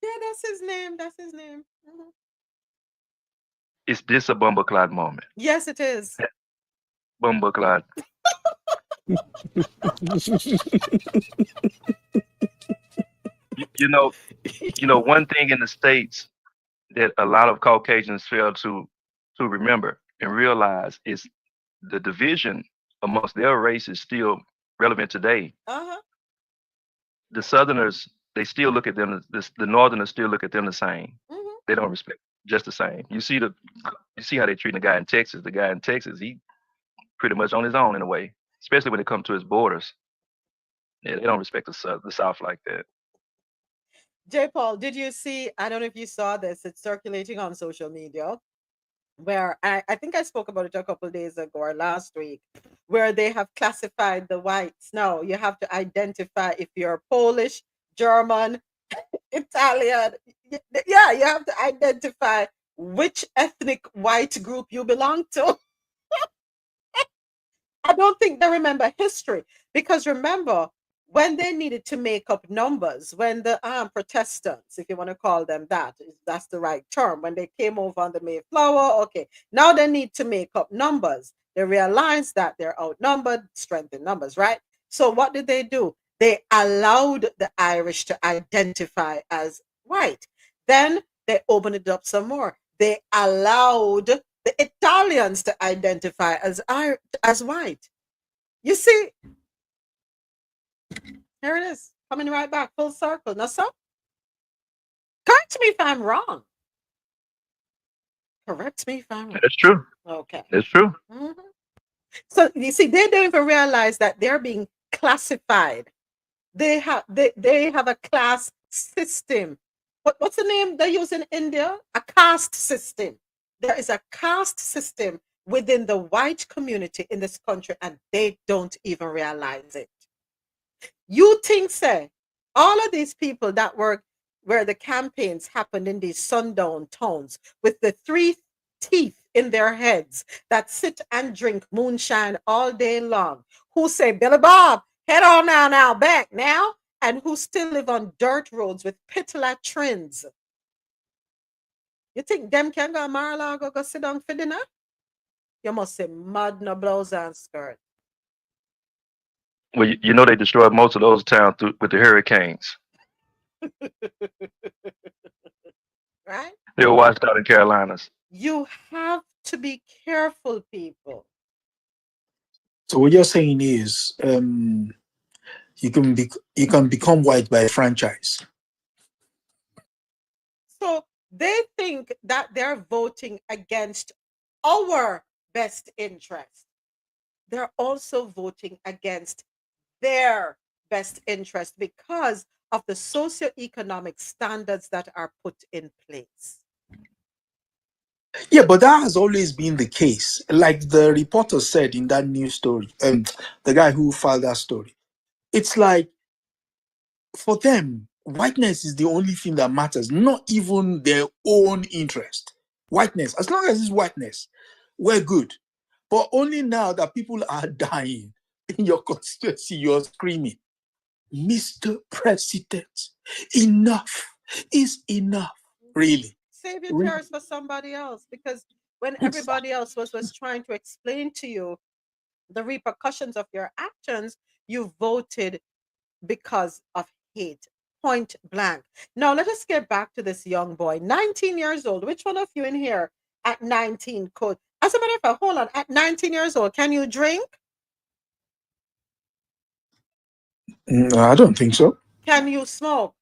Yeah, that's his name. That's his name. Mhm. Is this a bumbleclad moment? Yes, it is. Bumbleclad. you know, one thing in the States that a lot of Caucasians fail to remember and realize is the division amongst their race is still relevant today. The Southerners, they still look at them, the Northerners still look at them the same. They don't respect just the same. You see how they treat the guy in Texas. The guy in Texas, he pretty much on his own in a way, especially when it comes to his borders. Yeah, they don't respect the South like that. J. Paul, did you see? I don't know if you saw this. It's circulating on social media where I think I spoke about it a couple of days ago or last week, where they have classified the whites. Now you have to identify if you're Polish, German, Italian. Yeah, you have to identify which ethnic white group you belong to. I don't think they remember history because remember when they needed to make up numbers, when the Protestants, if you want to call them that, if that's the right term, when they came over on the Mayflower, okay, now they need to make up numbers. They realized that they're outnumbered, strength in numbers, right? So what did they do? They allowed the Irish to identify as white. Then they opened it up some more. They allowed the Italians to identify as white. You see, here it is, coming right back full circle. Now, so correct me if I'm wrong. Correct me if I'm wrong. That's true. Okay. That's true. Mhm. So you see, they don't even realize that they're being classified. They have a class system. What's the name they use in India? A caste system. There is a caste system within the white community in this country, and they don't even realize it. You think, say, all of these people that were where the campaigns happened in these sundown towns with the three teeth in their heads that sit and drink moonshine all day long, who say, Billy Bob, head on now, back now, and who still live on dirt roads with pit latrines. You think them can go Mar-a-Lago go sit down for dinner? You must say mud, no blouse and skirt. Well, you know they destroyed most of those towns with the hurricanes. Right? They were washed out in Carolinas. You have to be careful, people. So what you're saying is, you can become white by franchise. So they think that they're voting against our best interest. They're also voting against their best interest because of the socioeconomic standards that are put in place. Yeah, but that has always been the case. Like the reporter said in that news story, the guy who filed that story, it's like for them, whiteness is the only thing that matters, not even their own interest. Whiteness, as long as it's whiteness, we're good. But only now that people are dying in your constituency, you're screaming, Mr. President, enough is enough. Really. Save your tears for somebody else, because when everybody else was trying to explain to you the repercussions of your actions, you voted because of hate, point blank. Now let us get back to this young boy, 19 years old. Which one of you in here at 19 could, as a matter of fact, hold on, at 19 years old, can you drink? I don't think so. Can you smoke?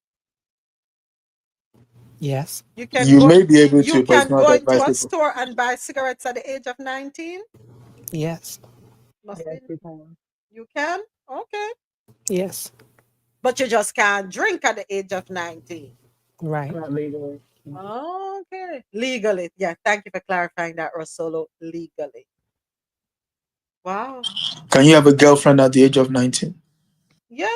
Yes. You can You go, may be able you to, but it's can not go into a advisable. store and buy cigarettes at the age of 19? Yes. Must be. You can? Okay. Yes. But you just can't drink at the age of 19. Right. Okay. Legally. Yeah, thank you for clarifying that, RoSolo. Legally. Wow. Can you have a girlfriend at the age of 19? Yeah.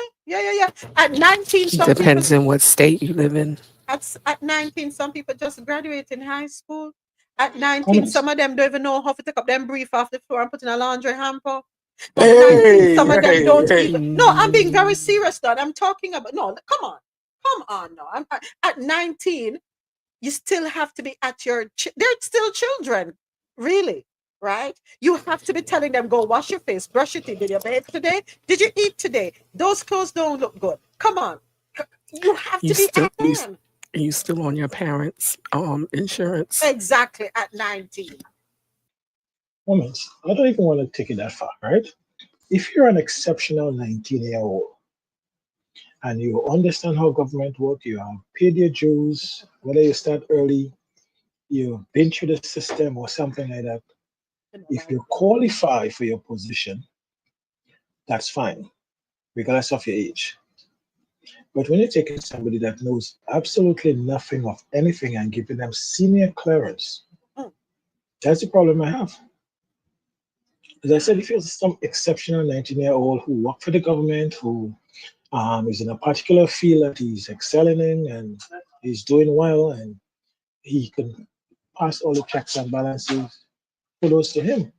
At 19, some Depends people, in what state you live in. at 19, some people just graduate in high school. At 19, some of them don't even know how to take up them brief off the floor and put in a laundry hamper. At 19, some of them don't even. No, I'm being very serious, though. I'm talking about. No, come on, no. At 19, you still have to be at your. They're still children, really, right? You have to be telling them, go wash your face, brush your teeth. Did you bathe today? Did you eat today? Those clothes don't look good. Come on, you have to be at them. You still on your parents' insurance. Exactly, at 19. Moments. I don't even want to take it that far, right? If you're an exceptional 19-year-old and you understand how government works, you have paid your dues, whether you start early, you've been through the system or something like that, if you qualify for your position, that's fine. regardless of your age. But when you're taking somebody that knows absolutely nothing of anything and giving them senior clearance, that's the problem I have. As I said, if you're some exceptional 19-year-old who worked for the government, who is in a particular field that he's excelling in and he's doing well, and he can pass all the checks and balances, kudos to him.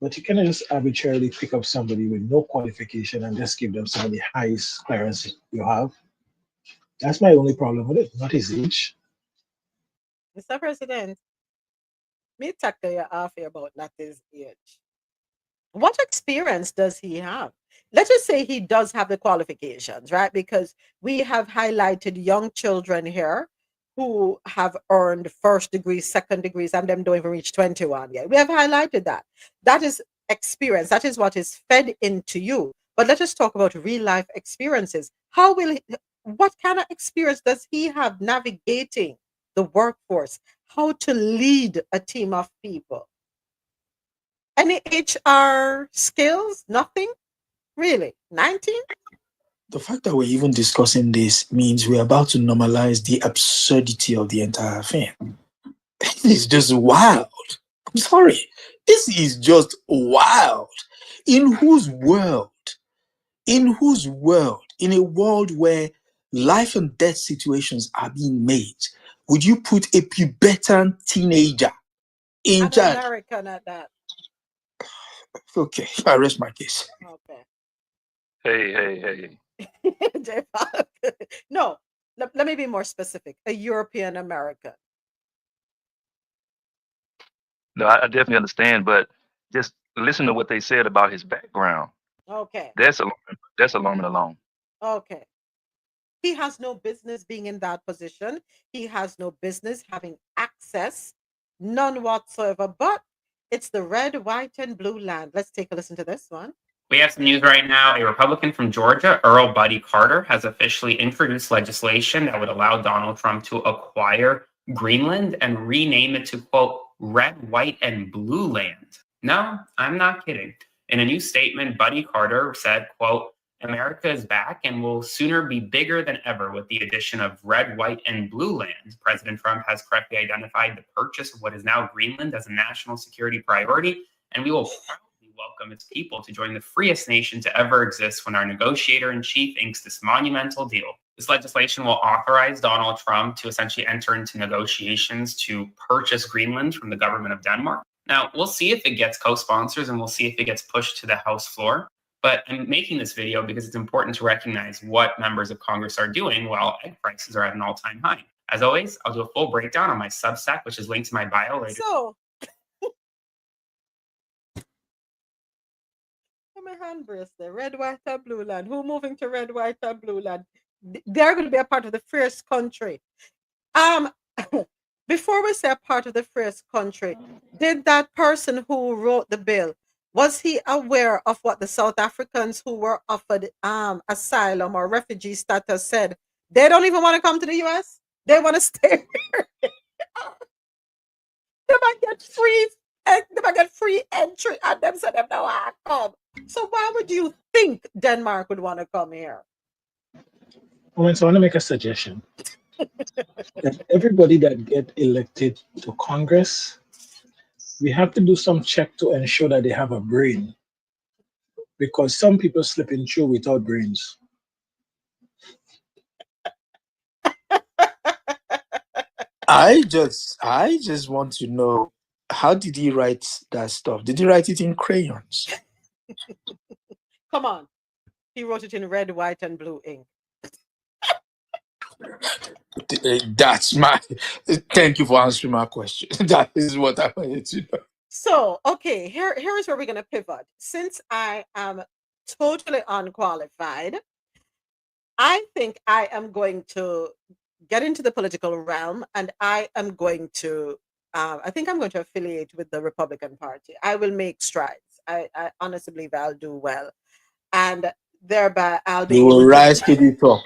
But you cannot just arbitrarily pick up somebody with no qualification and just give them some of the highest clearances you have. That's my only problem with it, not his age. Mr. President, me talk to you off here about not his age. What experience does he have? Let's just say he does have the qualifications, right? Because we have highlighted young children here who have earned first degrees, second degrees, and them don't even reach 21 yet. We have highlighted that. That is experience. That is what is fed into you. But let us talk about real life experiences. What kind of experience does he have navigating the workforce? How to lead a team of people? Any HR skills? Nothing? Really? 19? The fact that we're even discussing this means we're about to normalize the absurdity of the entire thing. It's just wild. I'm sorry. This is just wild. In whose world? In whose world? In a world where life and death situations are being made, would you put a pubertal teenager in An charge? American at that. Okay, I rest my case. Okay. Hey. No, let me be more specific. A European American. No, I definitely understand, but just listen to what they said about his background. Okay. That's alarming alone. Okay. He has no business being in that position. He has no business having access, none whatsoever. But it's the red, white, and blue land. Let's take a listen to this one. We have some news right now. A Republican from Georgia, Earl Buddy Carter, has officially introduced legislation that would allow Donald Trump to acquire Greenland and rename it to, quote, red, white, and blue land. No, I'm not kidding. In a new statement, Buddy Carter said, quote, America is back and will sooner be bigger than ever with the addition of red, white, and blue land. President Trump has correctly identified the purchase of what is now Greenland as a national security priority, and we will proudly welcome its people to join the freest nation to ever exist when our negotiator-in-chief inks this monumental deal. This legislation will authorize Donald Trump to essentially enter into negotiations to purchase Greenland from the government of Denmark. Now, we'll see if it gets co-sponsors and we'll see if it gets pushed to the House floor. But I'm making this video because it's important to recognize what members of Congress are doing while egg prices are at an all-time high. As always, I'll do a full breakdown on my Substack, which is linked to my bio later. So, my hand bracelet, red, white, and blue land. Who moving to red, white, and blue land? They're going to be a part of the freest country. Before we say a part of the freest country, did that person who wrote the bill, was he aware of what the South Africans who were offered asylum or refugee status said? They don't even want to come to the US. They want to stay here. They might get free entry, and them said them no I come. So why would you think Denmark would want to come here? So I want to make a suggestion. That everybody that get elected to Congress, we have to do some check to ensure that they have a brain, because some people slipping through without brains. I just want to know, how did he write that stuff? Did he write it in crayons? Come on. He wrote it in red, white, and blue ink. That's my. Thank you for answering my question. That is what I wanted to know. So, okay, here is where we're going to pivot. Since I am totally unqualified, I think I am going to get into the political realm, and I am going to, I think I'm going to affiliate with the Republican Party. I will make strides. I honestly believe I'll do well. And thereby I'll be You will able rise to to the top.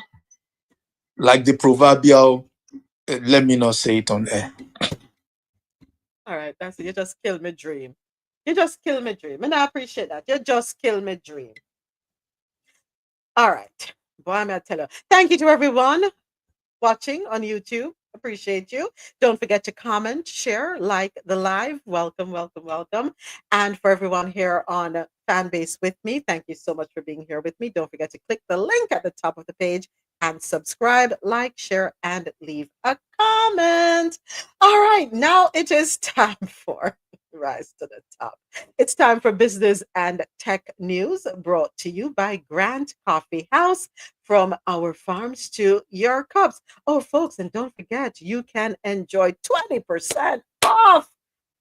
Like the proverbial, let me not say it on air. All right, that's it. You just killed my dream. You just killed my dream. And I appreciate that. You just killed my dream. All right. Boy, I'm going to tell you. Thank you to everyone watching on YouTube. Appreciate you. Don't forget to comment, share, like the live. Welcome, welcome, welcome. And for everyone here on Fanbase with me, thank you so much for being here with me. Don't forget to click the link at the top of the page and subscribe, like, share, and leave a comment. All right, now it is time for Rise to the Top. It's time for business and tech news brought to you by Grant Coffee House. From our farms to your cups. Oh, folks, and don't forget, you can enjoy 20% off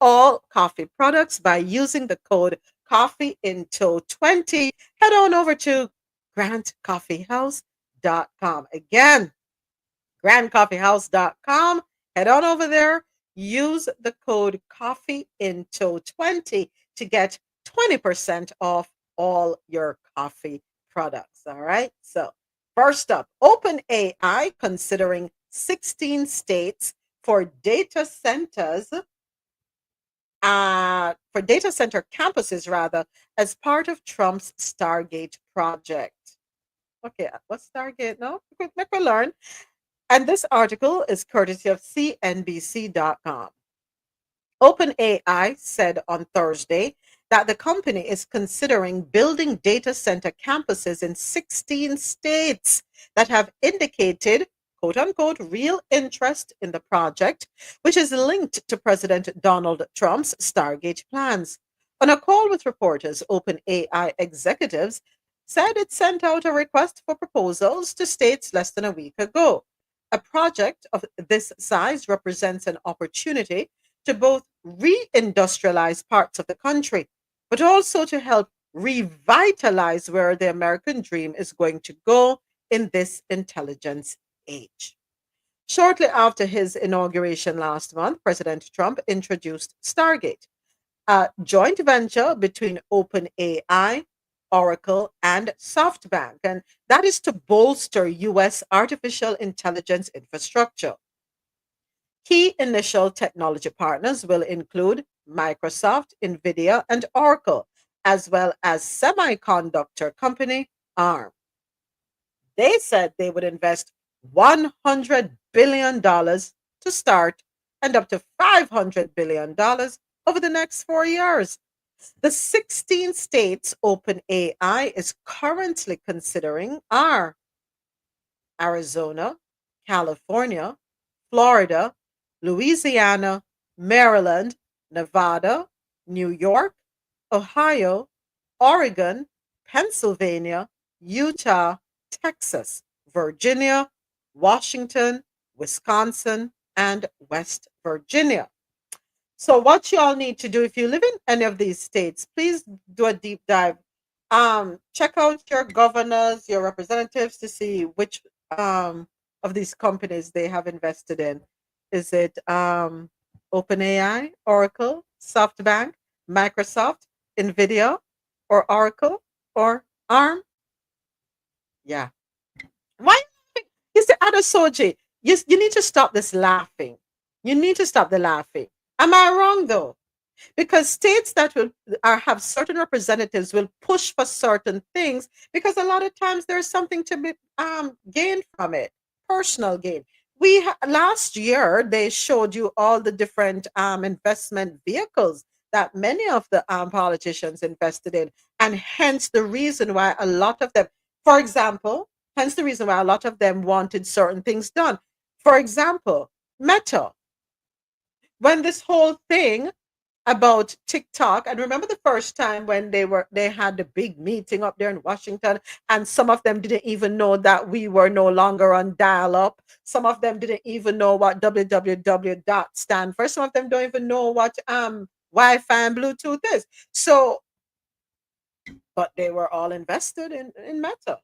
all coffee products by using the code CoffeeInTow20. Head on over to grantcoffeehouse.com. Again, grandcoffeehouse.com. Head on over there. Use the code CoffeeInTow20 to get 20% off all your coffee products. All right. So, first up, OpenAI considering 16 states for data centers, for data center campuses, rather, as part of Trump's Stargate project. Okay, what's Stargate? No, we learn. And this article is courtesy of CNBC.com. OpenAI said on Thursday that the company is considering building data center campuses in 16 states that have indicated, quote unquote, real interest in the project, which is linked to President Donald Trump's Stargate plans. On a call with reporters, OpenAI executives said it sent out a request for proposals to states less than a week ago. A project of this size represents an opportunity to both reindustrialize parts of the country, but also to help revitalize where the American dream is going to go in this intelligence age. Shortly after his inauguration last month, President Trump introduced Stargate, a joint venture between OpenAI, Oracle, and SoftBank, and that is to bolster U.S. artificial intelligence infrastructure. Key initial technology partners will include Microsoft, NVIDIA, and Oracle, as well as semiconductor company ARM. They said they would invest $100 billion to start and up to $500 billion over the next 4 years. The 16 states OpenAI is currently considering are Arizona, California, Florida, Louisiana, Maryland, Nevada, New York, Ohio, Oregon, Pennsylvania, Utah, Texas, Virginia, Washington, Wisconsin, and West Virginia. So what you all need to do, if you live in any of these states, please do a deep dive. Check out your governors, your representatives to see which of these companies they have invested in. Is it OpenAI, Oracle, SoftBank, Microsoft, NVIDIA, or Oracle, or ARM? Yeah. Why? You say, Adesoji, you need to stop this laughing. You need to stop the laughing. Am I wrong, though? Because states that will have certain representatives will push for certain things because a lot of times there's something to be gained from it, personal gain. Last year they showed you all the different investment vehicles that many of the politicians invested in, and hence the reason why a lot of them, for example, hence the reason why a lot of them wanted certain things done. For example, Meta. When this whole thing about TikTok, and remember the first time when they had the big meeting up there in Washington, and some of them didn't even know that we were no longer on dial-up. Some of them didn't even know what www dot stand for. Some of them don't even know what Wi-Fi and Bluetooth is. So, but they were all invested in Meta.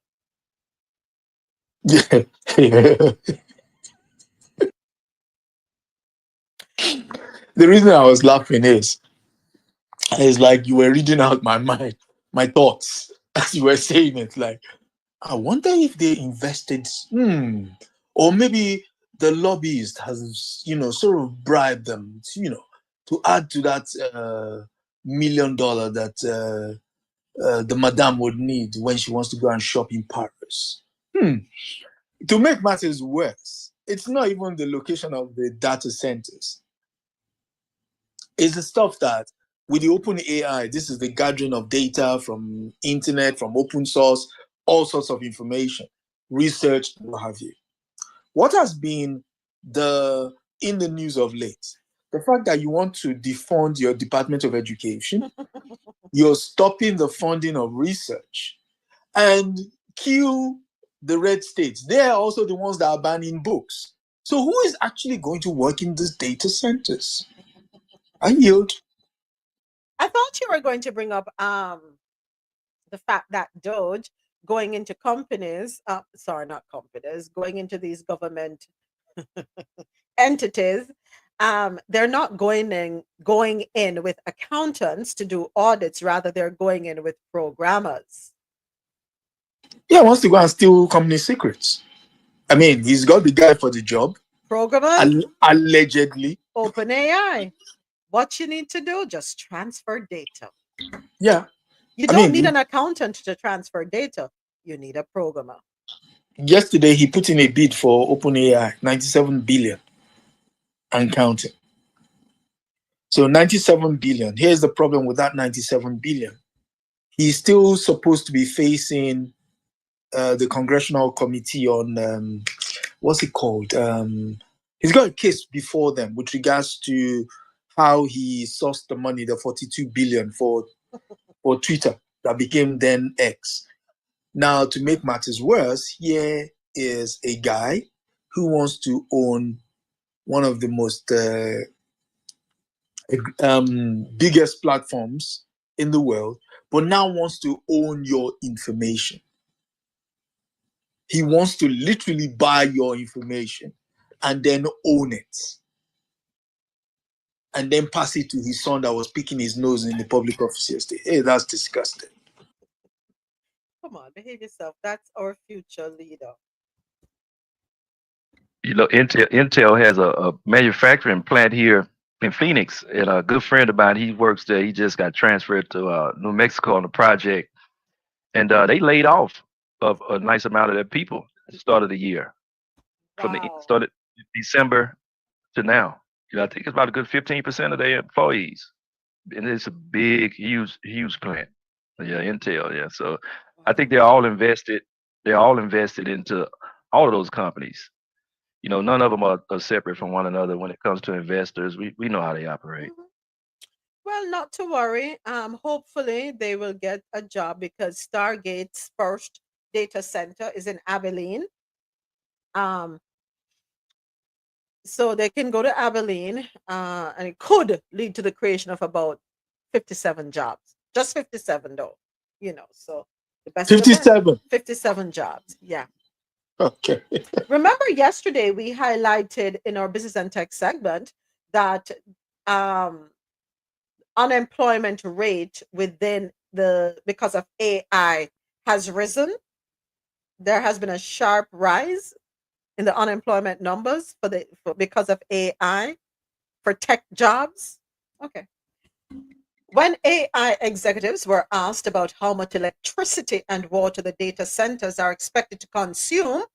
Yeah. The reason I was laughing is like you were reading out my mind, my thoughts as you were saying it. Like, I wonder if they invested, or maybe the lobbyist has, sort of bribed them, to add to that $1 million that the madame would need when she wants to go and shop in Paris. To make matters worse, it's not even the location of the data centers. It's the stuff that with the open AI, this is the gathering of data from internet, from open source, all sorts of information, research, what have you. What has been in the news of late? The fact that you want to defund your Department of Education, you're stopping the funding of research, and kill the red states. They are also the ones that are banning books. So who is actually going to work in these data centers? I yield. I thought you were going to bring up the fact that Doge going into companies, sorry, not companies, going into these government entities, they're not going in with accountants to do audits, rather they're going in with programmers. Yeah, wants to go and steal company secrets. I mean, he's got the guy for the job. Programmers, allegedly. Open AI. What you need to do, just transfer data. Yeah. You don't need an accountant to transfer data. You need a programmer. Yesterday, he put in a bid for OpenAI, 97 billion and counting. So 97 billion. Here's the problem with that 97 billion. He's still supposed to be facing the Congressional Committee on, what's it called? He's got a case before them with regards to how he sourced the money, the 42 billion for Twitter that became then X. Now, to make matters worse, here is a guy who wants to own one of the most biggest platforms in the world, but now wants to own your information. He wants to literally buy your information and then own it. And then pass it to his son that was picking his nose in the public office yesterday. Hey, that's disgusting. Come on, behave yourself. That's our future leader. You know, Intel has a manufacturing plant here in Phoenix, and a good friend of mine, he works there. He just got transferred to New Mexico on a project, and they laid off a nice amount of their people at the start of the year. From the started December to now. You know, I think it's about a good 15% of their employees, and it's a big, huge plant. Yeah, Intel. Yeah, so I think they're all invested. They're all invested into all of those companies. You know, none of them are separate from one another when it comes to investors. We know how they operate. Well, not to worry. Hopefully they will get a job because Stargate's first data center is in Abilene. So they can go to Abilene, and it could lead to the creation of about 57 jobs. Just 57 though. You know, so the best 57. 57 jobs. Yeah. Okay. Remember yesterday we highlighted in our business and tech segment that unemployment rate within because of AI has risen. There has been a sharp rise in the unemployment numbers because of AI for tech jobs. Okay. When AI executives were asked about how much electricity and water the data centers are expected to consume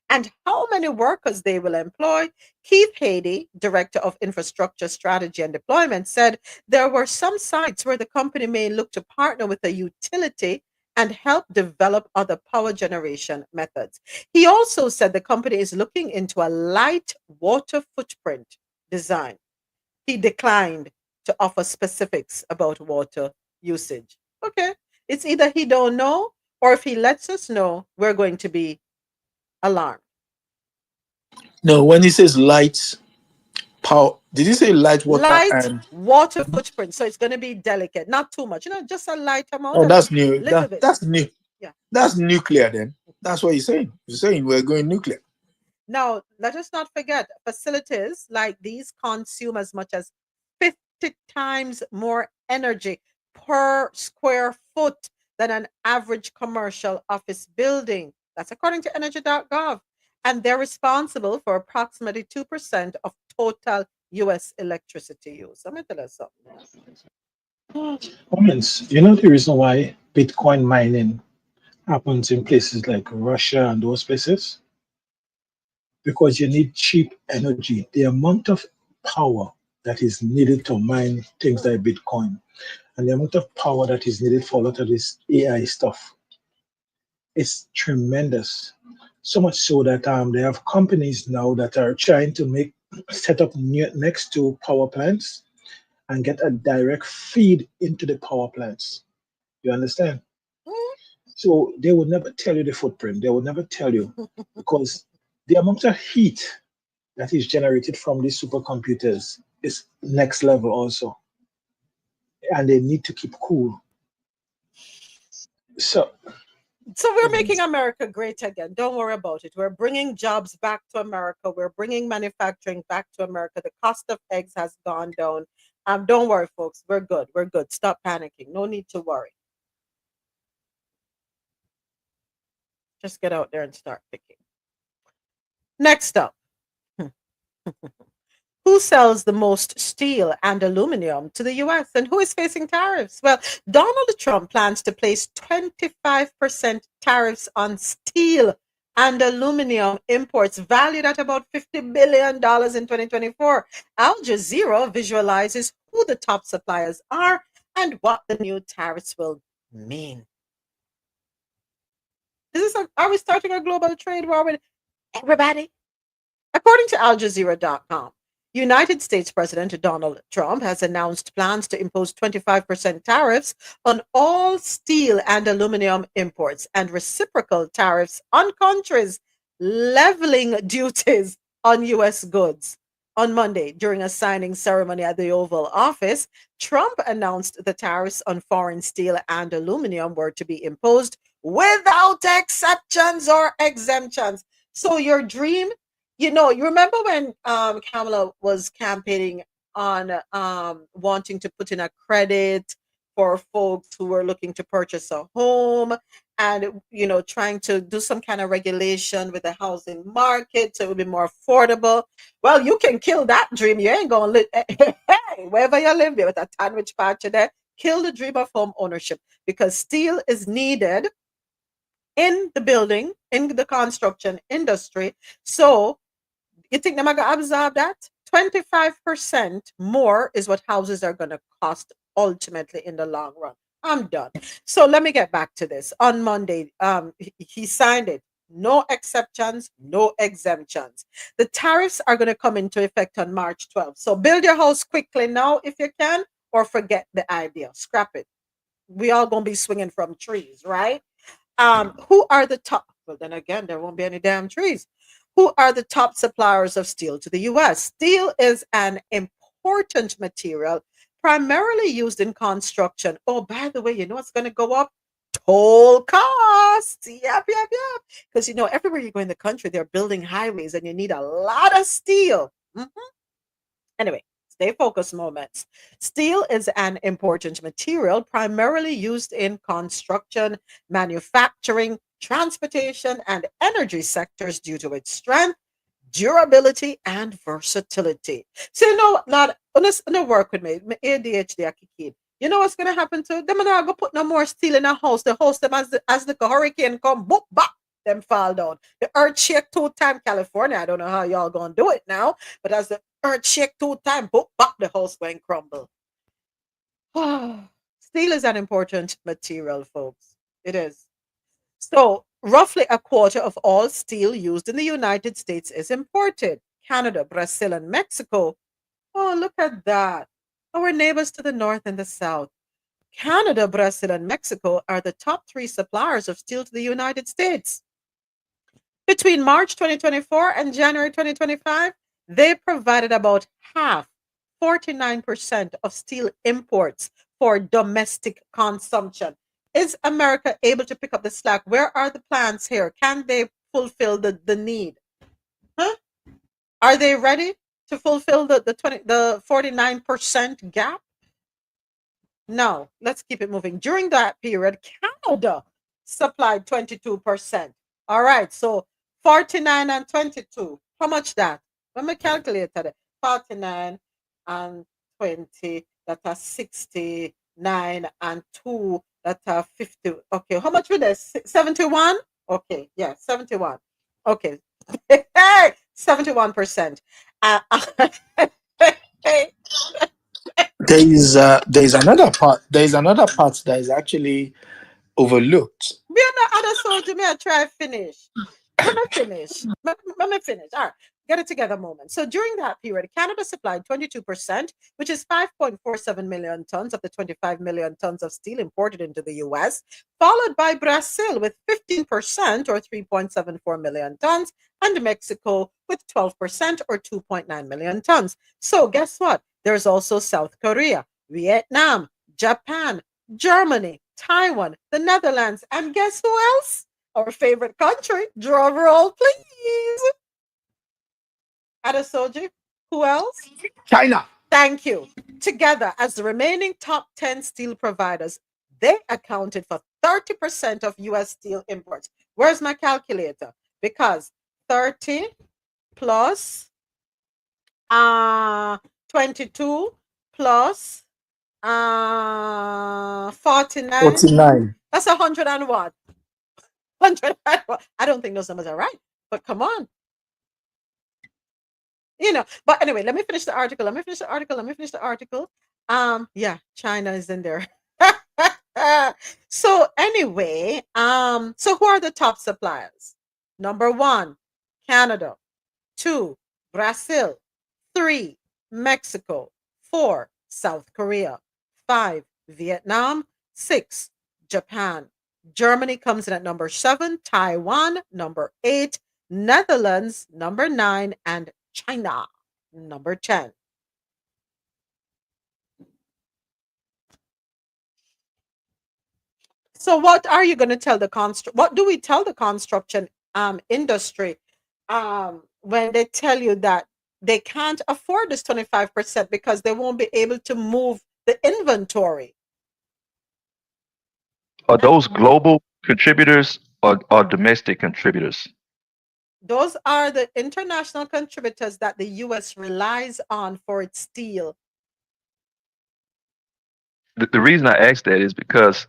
and how many workers they will employ, Keith Hadey, Director of Infrastructure Strategy and Deployment, said there were some sites where the company may look to partner with a utility and help develop other power generation methods. He also said the company is looking into a light water footprint design. He declined to offer specifics about water usage. Okay, it's either he don't know, or if he lets us know, we're going to be alarmed. No, when he says light power, did he say light water light water footprint? So it's going to be delicate, not too much. You know, just a light amount. Oh, that's new. Little bit. That's new. Yeah, that's nuclear. Then that's what he's saying. He's saying we're going nuclear. Now, let us not forget facilities like these consume as much as 50 times more energy per square foot than an average commercial office building. That's according to energy.gov. And they're responsible for approximately 2% of total US electricity use. I'm going to tell you something. Comments. You know the reason why Bitcoin mining happens in places like Russia and those places? Because you need cheap energy. The amount of power that is needed to mine things like Bitcoin and the amount of power that is needed for a lot of this AI stuff is tremendous. So much so that they have companies now that are trying to set up next to power plants and get a direct feed into the power plants. You understand? So they will never tell you the footprint. They will never tell you because the amount of heat that is generated from these supercomputers is next level also. And they need to keep cool. So we're making America great again. Don't worry about it. We're bringing jobs back to America. We're bringing manufacturing back to America. The cost of eggs has gone down. Don't worry, folks. We're good. We're good. Stop panicking. No need to worry. Just get out there and start picking. Next up. Who sells the most steel and aluminum to the US and who is facing tariffs? Well, Donald Trump plans to place 25% tariffs on steel and aluminum imports valued at about $50 billion in 2024. Al Jazeera visualizes who the top suppliers are and what the new tariffs will mean. Are we starting a global trade war with everybody? According to AlJazeera.com, United States President Donald Trump has announced plans to impose 25% tariffs on all steel and aluminum imports and reciprocal tariffs on countries leveling duties on U.S. goods. On Monday, during a signing ceremony at the Oval Office, Trump announced the tariffs on foreign steel and aluminum were to be imposed without exceptions or exemptions. So your dream, you remember when Kamala was campaigning on wanting to put in a credit for folks who were looking to purchase a home and, trying to do some kind of regulation with the housing market so it would be more affordable. Well, you can kill that dream. You ain't going to live, hey, wherever you live there with a sandwich patch there, kill the dream of home ownership because steel is needed in the building, in the construction industry. So you think they're going to absorb that? 25% more is what houses are going to cost ultimately in the long run. I'm done. So let me get back to this. On Monday, he signed it. No exceptions, no exemptions. The tariffs are going to come into effect on March 12th. So build your house quickly now if you can, or forget the idea. Scrap it. We all going to be swinging from trees, right? Who are the top? Well, then again, there won't be any damn trees. Who are the top suppliers of steel to the US? Steel is an important material primarily used in construction. Oh, by the way, you know what's going to go up? Toll costs. Yep. Because, everywhere you go in the country, they're building highways and you need a lot of steel. Anyway, stay focused moments. Steel is an important material primarily used in construction, manufacturing, transportation, and energy sectors due to its strength, durability, and versatility. So, not honest, no work with me. My ADHD, I kid. You know what's gonna happen to them? I'm not gonna put no more steel in a house. The house them as the hurricane come, boop, bop, them fall down. The earth shake 2 times. California, I don't know how y'all gonna do it now, but as the earth shake 2 times, boop, bop, the house going crumble. Steel is an important material, folks. It is. So, roughly a quarter of all steel used in the United States is imported. Canada, Brazil, and Mexico. Oh, look at that. Our neighbors to the north and the south. Canada, Brazil, and Mexico are the top 3 suppliers of steel to the United States. Between March 2024 and January 2025, they provided about half, 49% of steel imports for domestic consumption. Is America able to pick up the slack? Where are the plants here? Can they fulfill the need? Huh? Are they ready to fulfill the 49% gap? No, let's keep it moving. During that period, Canada supplied 22%. All right, so 49 and 22. How much that? Let me calculate it. 49 and 20, that's a 60. 9, and 2 that are 50. Okay, how much with this? 71? Okay, yeah, 71. Okay. 71%. There is another part. There is another part that is actually overlooked. We are not other soldier. May I try finish? Let me finish. Let me finish. All right. Get it together moment. So during that period, Canada supplied 22%, which is 5.47 million tons of the 25 million tons of steel imported into the US, followed by Brazil with 15% or 3.74 million tons, and Mexico with 12% or 2.9 million tons. So guess what? There's also South Korea, Vietnam, Japan, Germany, Taiwan, the Netherlands, and guess who else? Our favorite country. Drum roll, please. Adesoji, who else? China. Thank you. Together, as the remaining top 10 steel providers, they accounted for 30% of US steel imports. Where's my calculator? Because 30 plus 22 plus 49. 49. That's 100 and what? 100 and what? I don't think those numbers are right, but come on. But anyway, let me finish the article. Yeah, China is in there. So anyway, so who are the top suppliers? Number 1, Canada. 2, Brazil. 3, Mexico. 4, South Korea. 5, Vietnam. 6, Japan. Germany comes in at number 7, Taiwan number 8, Netherlands number 9, and China number 10. So what are you going to tell what do we tell the construction industry when they tell you that they can't afford this 25% because they won't be able to move the inventory? Are those global contributors or domestic contributors? Those are the international contributors that the US relies on for its steel. The reason I ask that is because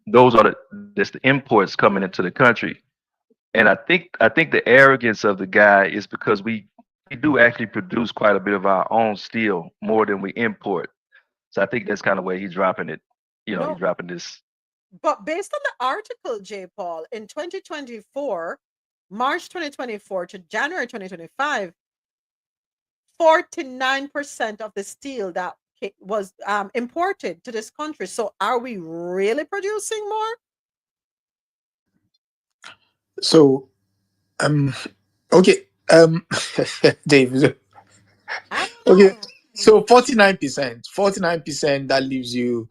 those are the imports coming into the country. And I think the arrogance of the guy is because we do actually produce quite a bit of our own steel, more than we import. So I think that's kind of where he's dropping it. He's dropping this. But based on the article, J. Paul, in 2024, March 2024 to January 2025, 49% of the steel that was imported to this country. So are we really producing more? So, okay, Dave. Okay, so 49%,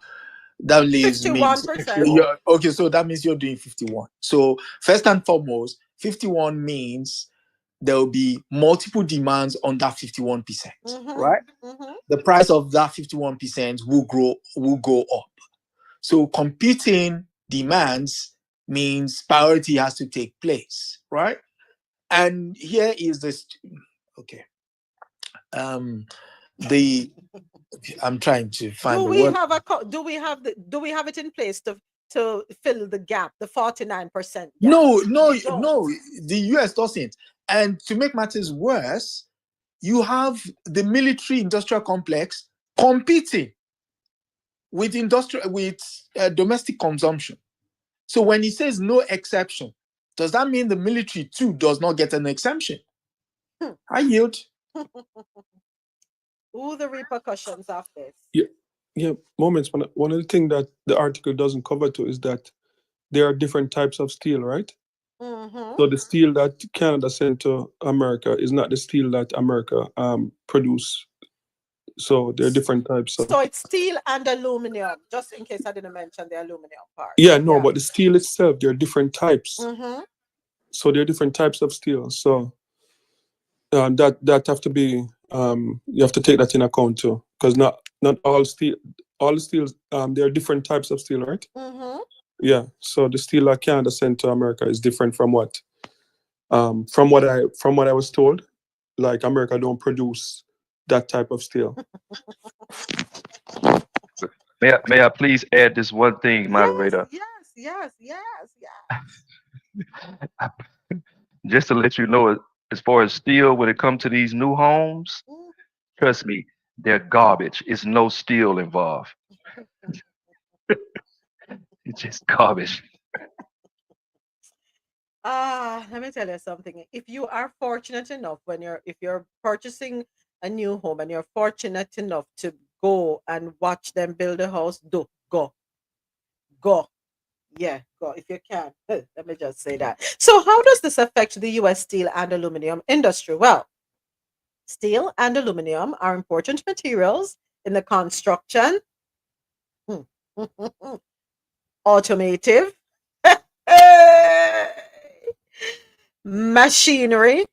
that leaves 51%. Okay, so that means you're doing 51. So first and foremost, 51 means there will be multiple demands on that 51%, right? The price of that 51% will go up. So competing demands means priority has to take place, right? And here is this. Okay. I'm trying to find do the we word. do we have it in place to fill the gap, the 49% gap? No, the US doesn't. And to make matters worse, you have the military industrial complex competing with domestic consumption. So when he says no exception, does that mean the military too does not get an exemption? I yield. Who the repercussions of this? Yeah. Moments. One of the things that the article doesn't cover too is that there are different types of steel, right? So the steel that Canada sent to America is not the steel that America produce. So there are different types. So it's steel and aluminum, just in case I didn't mention the aluminum part. Yeah, no, but the steel itself, there are different types. So there are different types of steel. So that have to be, you have to take that in account too, because not all the steels, there are different types of steel, right? Yeah. So the steel that Canada sent to America is different from what I was told. Like America don't produce that type of steel. May I please add this one thing, Yes, moderator? yes, yes, yes, yes. Just to let you know, as far as steel, when it comes to these new homes, Mm. trust me, they're garbage. It's no steel involved. It's just garbage. Let me tell you something. If you are fortunate enough if you're purchasing a new home and you're fortunate enough to go and watch them build a house, go. Yeah, go if you can. Let me just say that. So, how does this affect the US steel and aluminum industry? Well, steel and aluminum are important materials in the construction, hmm, automotive, machinery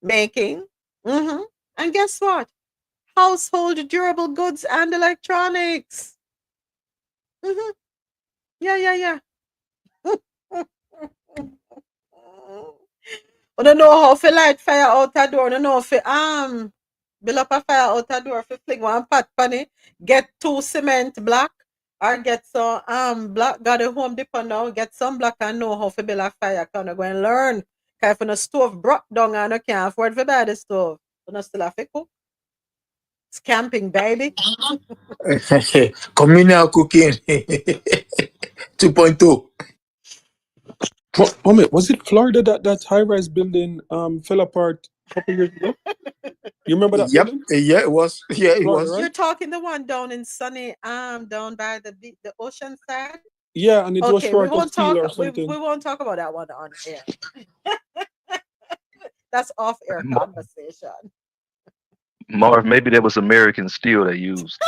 making, mhm, and guess what? Household durable goods and electronics. Mhm. Yeah, yeah, yeah. I don't know how to light fire out a door. I don't know if build up a fire out a door, if fling one pot pan it, get two cement block, or get some block, got a home depot now, get some block and know how to build a fire. Can I go and learn? Cause if a stove broke down and I can't afford to buy the stove, you know still have to cook. It's camping, baby. Communal cooking 2.0. Was it Florida that high-rise building fell apart a couple years ago? You remember that Yep. building? Yeah, it was. Yeah, it Florida, was. right? You're talking the one down in sunny down by the ocean side. Yeah, and it was Okay, short of steel or we something. won't talk about that one on air. That's off air Ma- conversation. Marv, maybe that was American steel they used.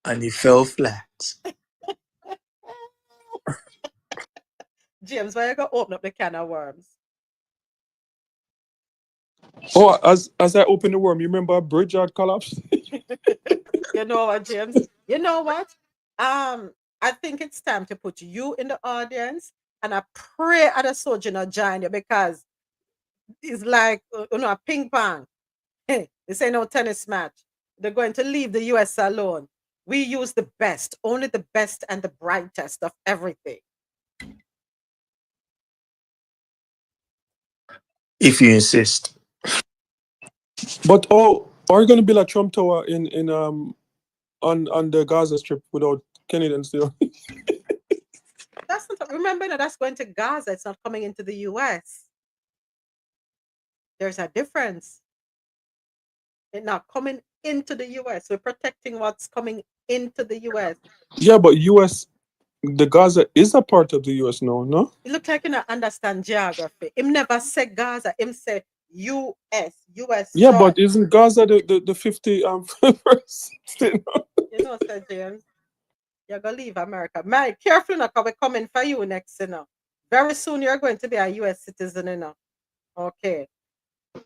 And it fell flat. James, why you gonna open up the can of worms? Oh, as I opened the worm, you remember a bridge had collapsed? You know what, James? You know what? I think it's time to put you in the audience, and I pray Adesoji not join you because it's like a ping pong. This ain't no tennis match. They're going to leave the US alone. We use the best, only the best and the brightest of everything. If you insist. But are you gonna build a Trump Tower in on the Gaza Strip without Canadian steel? That's not remember that that's going to Gaza. It's not coming into the US. There's a difference. It's not coming into the US. We're protecting what's coming into the US. Yeah, but the Gaza is a part of the US now, no? It look like you not understand geography. Him never say Gaza. Him say US. Yeah, Short. but isn't Gaza the 50 first state? You know, Sir James. You're gonna leave America. Mike, careful now, because we're coming for you next, you know. Very soon you're going to be a US citizen, you know. Okay.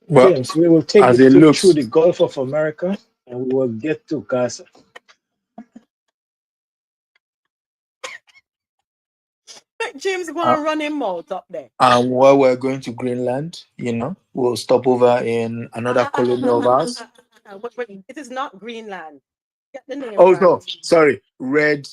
Well, James, we will take as the it trip through looks, the Gulf of America and we will get to Gaza. James gonna run him out up there. and while we're going to Greenland, we'll stop over in another colony of ours. It is not Greenland. Get the name Oh, right. no, sorry. Red,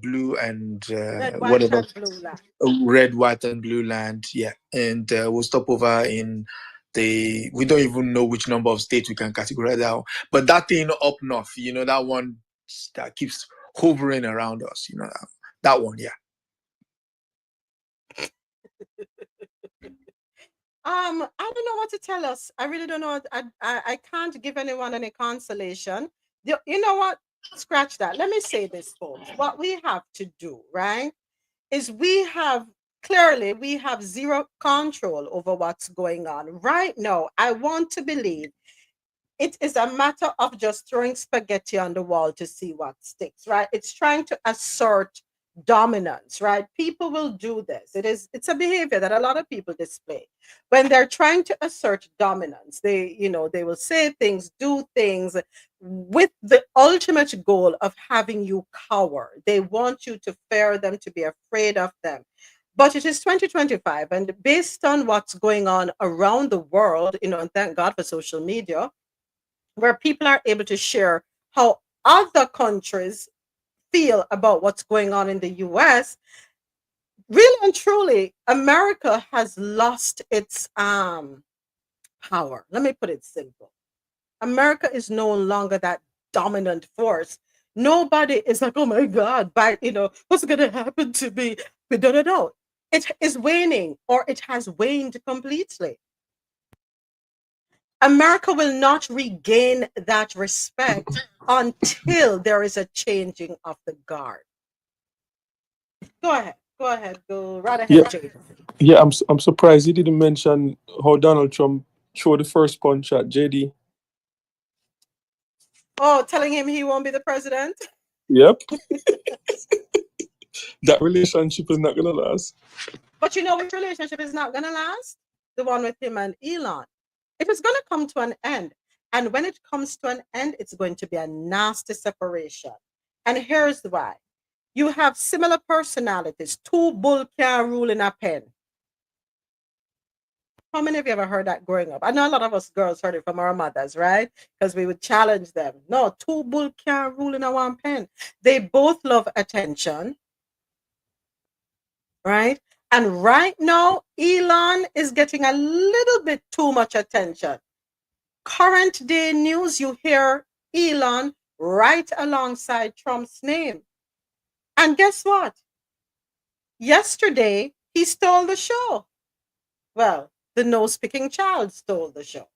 blue, and Red, white, whatever. and blue land. Red, white, and blue land. Yeah. And we'll stop over in we don't even know which number of states we can categorize that. But that thing up north, that one that keeps hovering around us, that one, yeah. I don't know what to tell us. I really don't know. I can't give anyone any consolation. You know what? Scratch that. Let me say this, folks. What we have to do, right, is we have zero control over what's going on right now. I want to believe it is a matter of just throwing spaghetti on the wall to see what sticks, right? It's trying to assert dominance, right? People will do this. It's a behavior that a lot of people display when they're trying to assert dominance. They will say things, do things with the ultimate goal of having you cower. They want you to fear them, to be afraid of them. But it is 2025, and based on what's going on around the world, and thank God for social media, where people are able to share how other countries feel about what's going on in the US, really and truly, America has lost its power. Let me put it simple. America is no longer that dominant force. Nobody is like, oh my God, but what's going to happen to me? We don't know. It is waning, or it has waned completely. America will not regain that respect until there is a changing of the guard. Go ahead, go right ahead, Yeah, Jay. yeah. I'm surprised he didn't mention how Donald Trump threw the first punch at JD. Oh, telling him he won't be the president? Yep. That relationship is not gonna last. But you know which relationship is not gonna last? The one with him and Elon. It is gonna come to an end. And when it comes to an end, it's going to be a nasty separation. And here's why. You have similar personalities. Two bull can't rule in a pen. How many of you ever heard that growing up? I know a lot of us girls heard it from our mothers, right? Because we would challenge them. No, two bull can't rule in a one pen. They both love attention, right? And right now, Elon is getting a little bit too much attention. Current day news, you hear Elon right alongside Trump's name. And guess what? Yesterday, he stole the show. Well, the nose-picking child stole the show.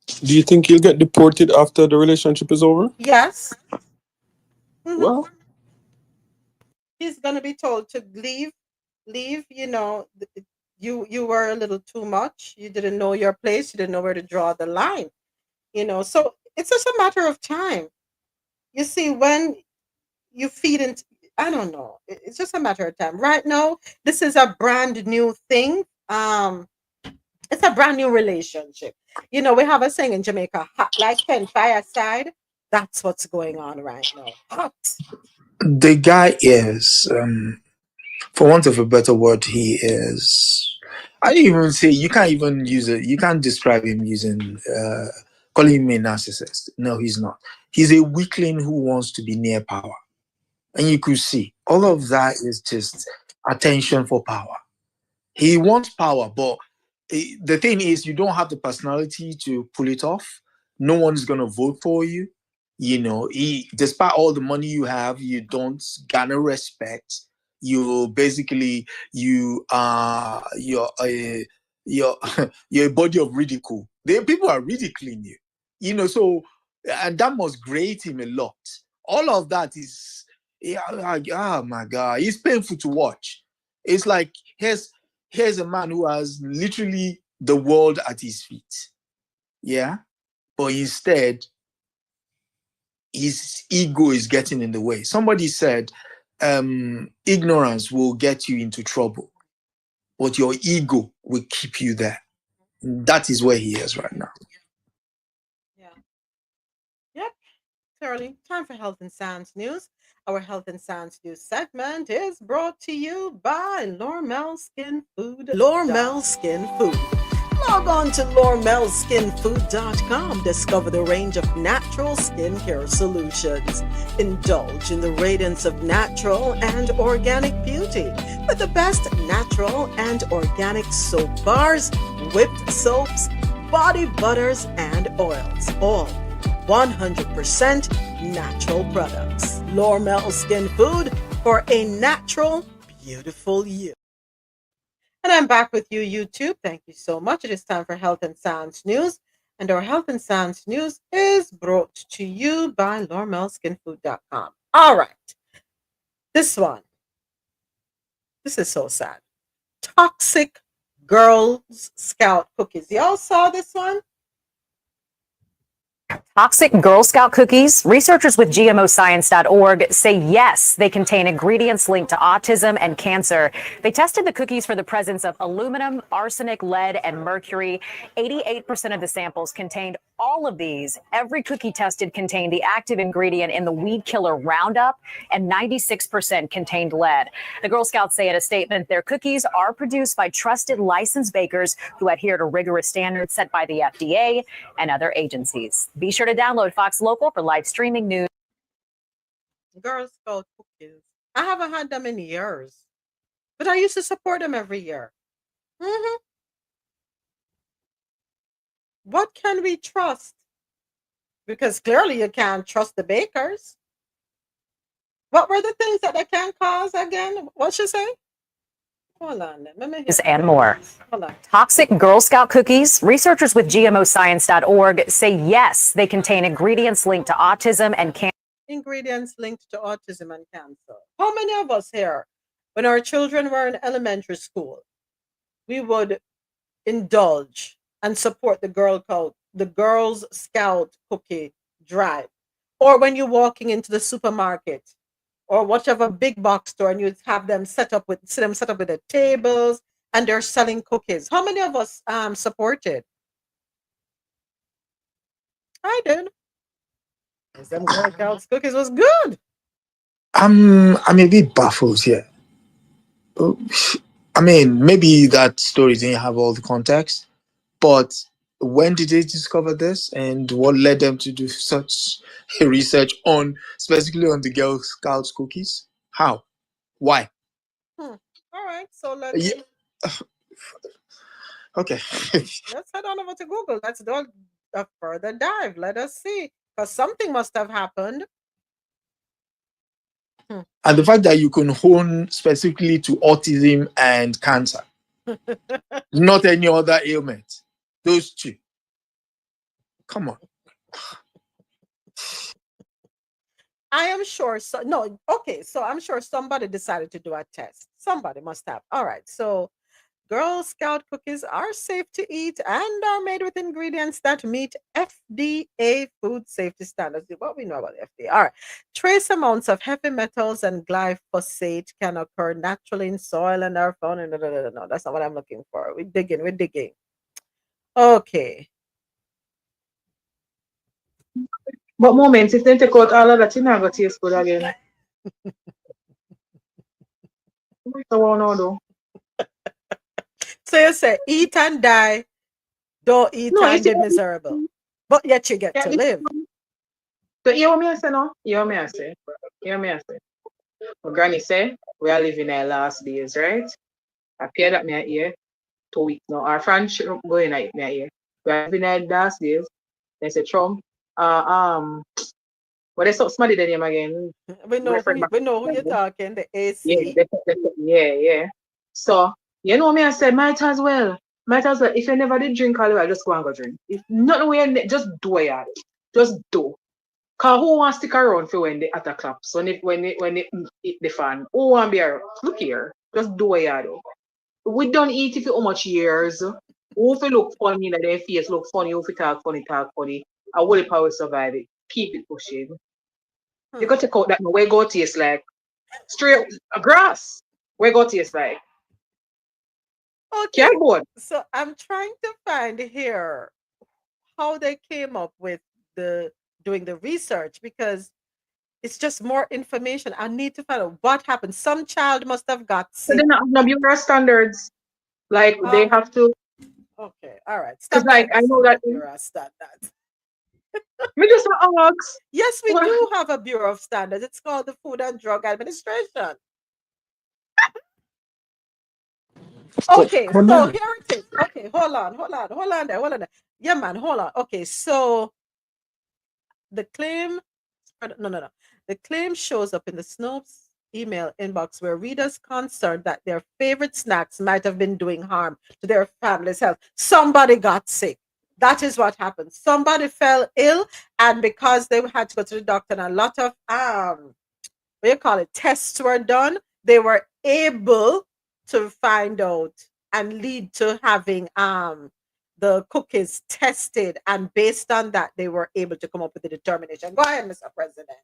Do you think he'll get deported after the relationship is over? Yes. Well, he's going to be told to leave. You were a little too much. You didn't know your place. You didn't know where to draw the line. So it's just a matter of time. You see, when you feed into, I don't know, it's just a matter of time. Right now, this is a brand new thing. It's a brand new relationship. We have a saying in Jamaica, hot like Ken fireside. That's what's going on right now. Hot. The guy is, for want of a better word, he is. I didn't even say, you can't even use it. You can't describe him using calling him a narcissist. No, he's not. He's a weakling who wants to be near power. And you could see all of that is just attention for power. He wants power, but the thing is, you don't have the personality to pull it off. No one's going to vote for you. Despite all the money you have, you don't garner respect. You're you're you're a body of ridicule. People are ridiculing you. So, and that must grate him a lot. All of that is, oh my God, it's painful to watch. It's like here's a man who has literally the world at his feet. Yeah. But instead, his ego is getting in the way. Somebody said, ignorance will get you into trouble, but your ego will keep you there. That is where he is right now. Yeah. Yep. Curly, time for Health and Science News. Our Health and Science News segment is brought to you by Lormel Skin Food. Lormel Skin Food. Log on to LormelSkinFood.com. Discover the range of natural skincare solutions. Indulge in the radiance of natural and organic beauty with the best natural and organic soap bars, whipped soaps, body butters, and oils. All 100% natural products. Lormel Skin Food for a natural, beautiful you. And I'm back with you, YouTube. Thank you so much. It is time for Health and Science News. And our Health and Science News is brought to you by LormelSkinFood.com. All right. This one. This is so sad. Toxic Girl Scout cookies. Y'all saw this one? Toxic Girl Scout cookies? Researchers with GMOscience.org say yes, they contain ingredients linked to autism and cancer. They tested the cookies for the presence of aluminum, arsenic, lead, and mercury. 88% of the samples contained all of these, every cookie tested contained the active ingredient in the weed killer Roundup, and 96% contained lead. The Girl Scouts say in a statement their cookies are produced by trusted licensed bakers who adhere to rigorous standards set by the FDA and other agencies. Be sure to download Fox Local for live streaming news. Girl Scout cookies. I haven't had them in years, but I used to support them every year. What can we trust? Because clearly you can't trust the bakers. What were the things that they can cause again? What she say? Hold on. Let me hear. And more. Hold on. Toxic Girl Scout cookies? Researchers with GMOscience.org say yes, they contain ingredients linked to autism and cancer. Ingredients linked to autism and cancer. How many of us here, when our children were in elementary school, we would indulge and support the Girls Scout cookie drive? Or when you're walking into the supermarket or whatever big box store and you have them set up with the tables and they're selling cookies. How many of us supported? I did. Them Girl Scouts cookies was good. I'm a bit baffled here. I mean, maybe that story didn't have all the context, but when did they discover this, and what led them to do such a research on specifically on the Girl Scouts cookies? How? Why? All right, so let's okay. let's head on over to Google. Let's do a further dive. Let us see, because something must have happened. And the fact that you can hone specifically to autism and cancer, not any other ailment. Those two. Come on. I am sure. So I'm sure somebody decided to do a test. Somebody must have. All right. So Girl Scout cookies are safe to eat and are made with ingredients that meet FDA food safety standards. What we know about FDA. All right. Trace amounts of heavy metals and glyphosate can occur naturally in soil and are found in. No, that's not what I'm looking for. We're digging. Okay. But moments, if they take out all of that, you never taste good again. So you say eat and die, don't eat and be miserable. But yet you get to live. So you hear me say no? You hear me say? My granny say we are living our last days, right? I appear that me here 2 weeks now. Our friends going at me here. We are living our last days. They say Trump. What is up somebody the name again? We know who you're talking, the AC. Yeah. So you know me, I said might as well. If you never did drink all the way, just go and go drink. If not way, just do it. Just do. Cause who wants to stick around for when they attack clap? So when they hit the fan, who want to be around? Look here. Just do it. We don't eat it for how much years. Who if look funny, that their face look funny, who if talk funny. I will power survive it. Keep it pushing. You got to check out that where go taste like straight grass. Where go taste like. Okay. So I'm trying to find here how they came up with doing the research, because it's just more information. I need to find out what happened. Some child must have got sick. They don't have no Bureau standards. Like they have to. Okay, all right. Because like I know that Bureau standards. We just ask. Yes, we do have a Bureau of Standards. It's called the Food and Drug Administration. Okay, so here it is. Okay, hold on there. Yeah, man, hold on. Okay, so the claim, no. The claim shows up in the Snopes email inbox where readers concerned that their favorite snacks might have been doing harm to their family's health. Somebody got sick. That is what happened. Somebody fell ill, and because they had to go to the doctor and a lot of tests were done, they were able to find out and lead to having the cookies tested, and based on that, they were able to come up with the determination. Go ahead, Mr. President.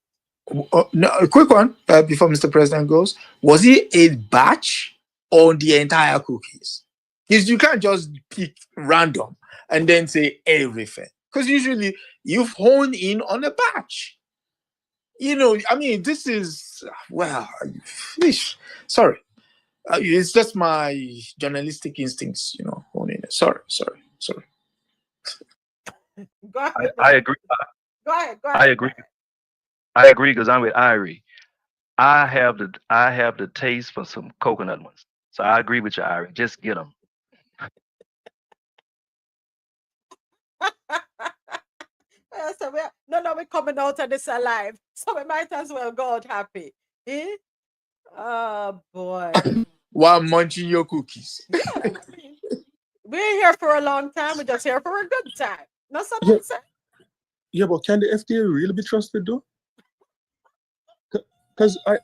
No, a quick one before Mr. President goes. Was it a batch on the entire cookies? Because you can't just pick random and then say everything. Because usually you've honed in on a batch. You know, I mean, this is, well, sorry. It's just my journalistic instincts, you know, honing it. Sorry. Go ahead. I agree. Go ahead. I agree. I agree because I'm with Irie. I have the taste for some coconut ones. So I agree with you, Irie. Just get them. So we're coming out of this alive. So we might as well go out happy. Eh? Oh boy. While munching your cookies. Yeah, I mean, we're here for a long time. We're just here for a good time. No Yeah, say. yeah, but can the FDA really be trusted though? Because I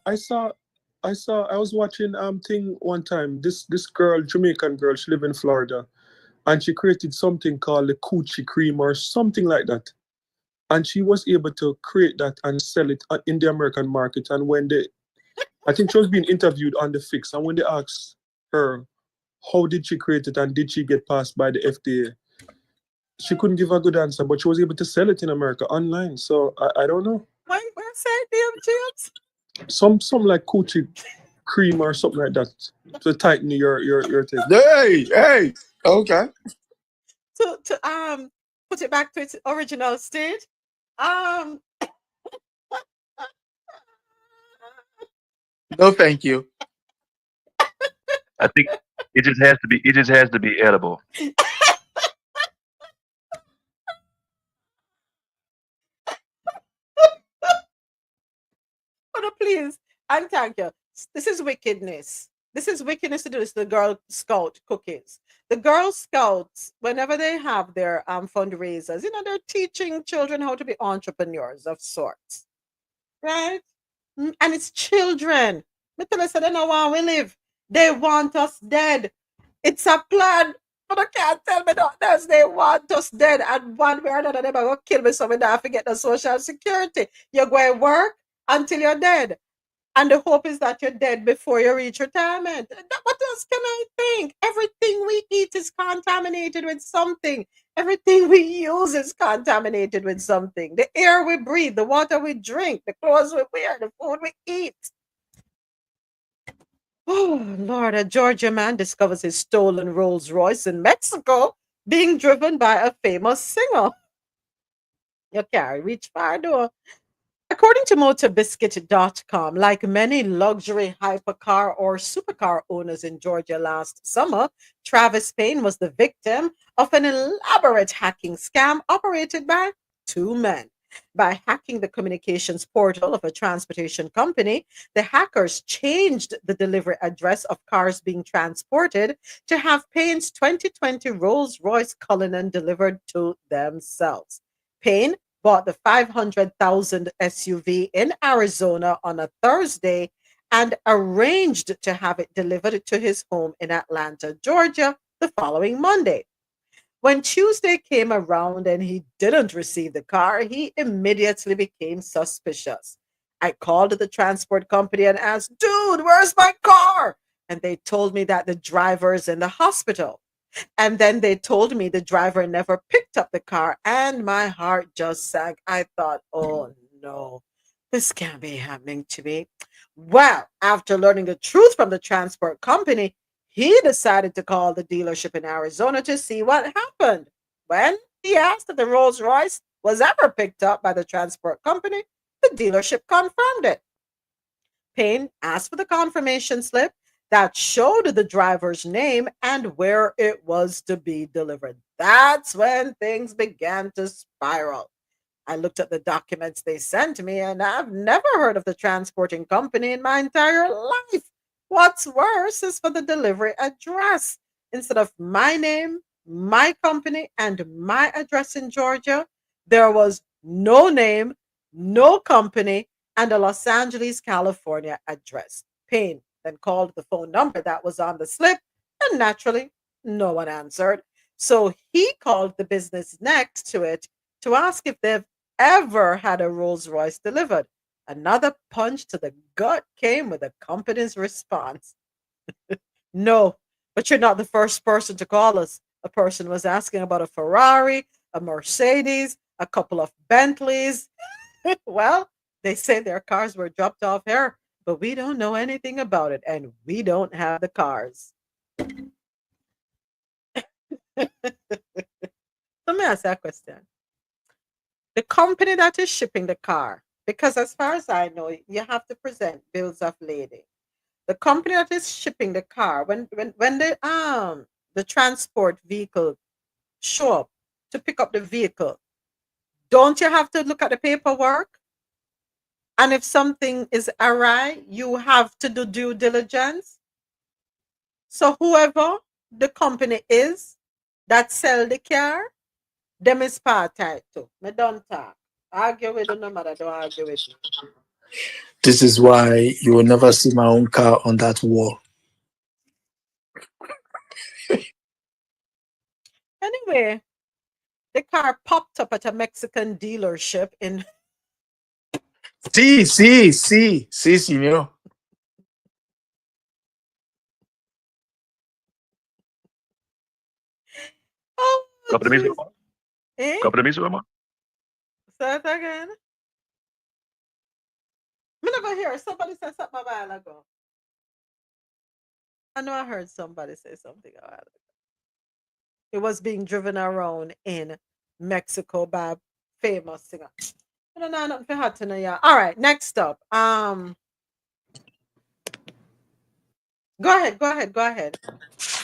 was watching thing one time. This girl, Jamaican girl, she live in Florida, and she created something called the coochie cream or something like that. And she was able to create that and sell it in the American market. And I think she was being interviewed on the Fix, and when they asked her how did she create it and did she get passed by the FDA, she couldn't give a good answer, but she was able to sell it in America online. So I don't know. Where say it, James? Some like coochie cream or something like that to tighten your thing. Hey, okay. To put it back to its original state. No, thank you. I think it just has to be edible. Oh, no, please. And thank you. This is wickedness. This is wickedness to do this to the Girl Scout cookies. The Girl Scouts, whenever they have their fundraisers, they're teaching children how to be entrepreneurs of sorts. Right? And it's children. Me tell us they don't want we live. They want us dead. It's a plan. But I can't tell me not this. They want us dead. And one way or another, they're going to kill me so we don't forget the social security. You're going to work until you're dead. And the hope is that you're dead before you reach retirement. What else can I think? Everything we eat is contaminated with something. Everything we use is contaminated with something. The air we breathe, the water we drink, the clothes we wear, the food we eat. Oh, Lord, a Georgia man discovers his stolen Rolls Royce in Mexico being driven by a famous singer. You can't reach far, though. According to MotorBiscuit.com, like many luxury hypercar or supercar owners in Georgia last summer, Travis Payne was the victim of an elaborate hacking scam operated by two men. By hacking the communications portal of a transportation company, the hackers changed the delivery address of cars being transported to have Payne's 2020 Rolls-Royce Cullinan delivered to themselves. Payne bought the 500,000 SUV in Arizona on a Thursday and arranged to have it delivered to his home in Atlanta, Georgia, the following Monday. When Tuesday came around and he didn't receive the car, he immediately became suspicious. I called the transport company and asked, "Dude, where's my car?" And they told me that the driver is in the hospital. And then they told me the driver never picked up the car, and my heart just sank. I thought, oh no, this can't be happening to me. Well, after learning the truth from the transport company, he decided to call the dealership in Arizona to see what happened. When he asked if the Rolls Royce was ever picked up by the transport company, the dealership confirmed it. Payne asked for the confirmation slip that showed the driver's name and where it was to be delivered. That's when things began to spiral. I looked at the documents they sent me, and I've never heard of the transporting company in my entire life. What's worse is for the delivery address. Instead of my name, my company, and my address in Georgia, there was no name, no company, and a Los Angeles, California address. Payne then called the phone number that was on the slip, and naturally, no one answered. So he called the business next to it to ask if they've ever had a Rolls Royce delivered. Another punch to the gut came with the company's response. No, but you're not the first person to call us. A person was asking about a Ferrari, a Mercedes, a couple of Bentleys. Well, they say their cars were dropped off here, but we don't know anything about it, and we don't have the cars. Let me ask that question. The company that is shipping the car, because as far as I know, you have to present bills of lading. The company that is shipping the car, when the transport vehicle show up to pick up the vehicle, don't you have to look at the paperwork? And if something is awry, you have to do due diligence. So whoever the company is that sell the car, them is part type too. Me don't talk. Argue with you no matter, don't argue with me. This is why you will never see my own car on that wall. Anyway, the car popped up at a Mexican dealership in Sí, señor. Oh, Compromiso, jeez. Eh? compromiso, hermano. Say it again. I'm not gonna hear somebody say something a while ago. I know I heard somebody say something a while ago. It was being driven around in Mexico by a famous singer. I don't know nothing for hot to know, yeah. All right, next up. Go ahead.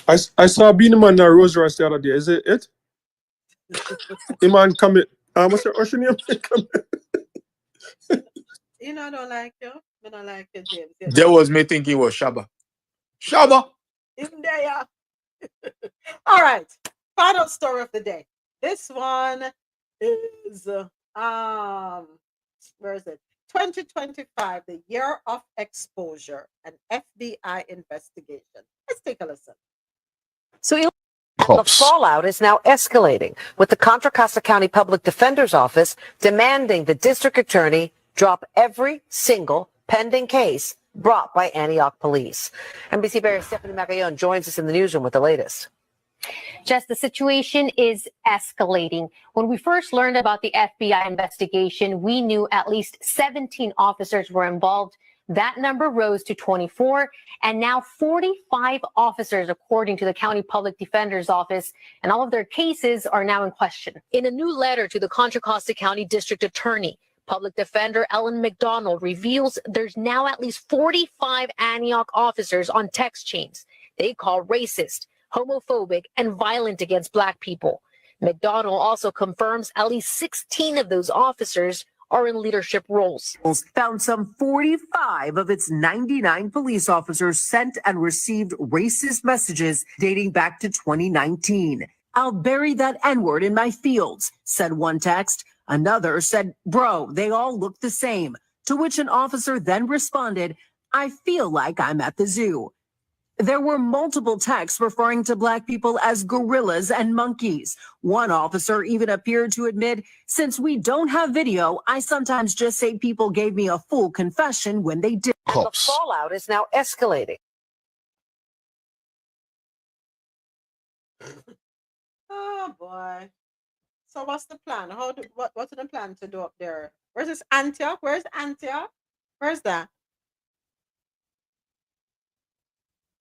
I saw Beanie Man and Rose Royce the other day. Is it it? Iman come what's your name? You know, I don't like you. I don't like you, James. You That know. was me thinking it was Shaba. Shaba! In there. All right. Final story of the day. This one is where is it? 2025, the year of exposure, an FBI investigation. Let's take a listen. So the fallout is now escalating, with the Contra Costa County Public Defender's Office demanding the district attorney drop every single pending case brought by Antioch police. NBC Barry's Stephanie Macayon joins us in the newsroom with the latest. Jess, the situation is escalating. When we first learned about the FBI investigation, we knew at least 17 officers were involved. That number rose to 24, and now 45 officers, according to the County Public Defender's Office, and all of their cases are now in question. In a new letter to the Contra Costa County District Attorney, Public Defender Ellen McDonald reveals there's now at least 45 Antioch officers on text chains they call racist, homophobic, and violent against Black people. McDonald also confirms at least 16 of those officers are in leadership roles. Found some 45 of its 99 police officers sent and received racist messages dating back to 2019. "I'll bury that N-word in my fields," said one text. Another said, "Bro, they all look the same." To which an officer then responded, "I feel like I'm at the zoo." There were multiple texts referring to Black people as gorillas and monkeys. One officer even appeared to admit, "Since we don't have video, I sometimes just say people gave me a full confession when they did." And the fallout is now escalating. Oh boy. So what's the plan? What's the plan to do up there? Where's this Antioch? Where's Antioch? Where's that?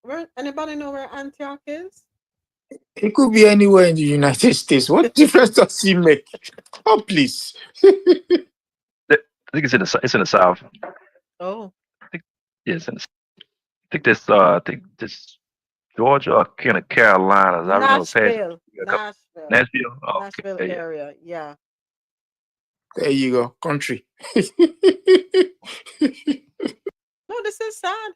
Where anybody know where Antioch is? It could be anywhere in the United States. What difference does it make? Oh, please. I think it's in the South. Oh. Yes, I think this Georgia or kind of Carolinas. I remember Nashville. Oh, Nashville okay, area, yeah. There you go, country. No, this is sad.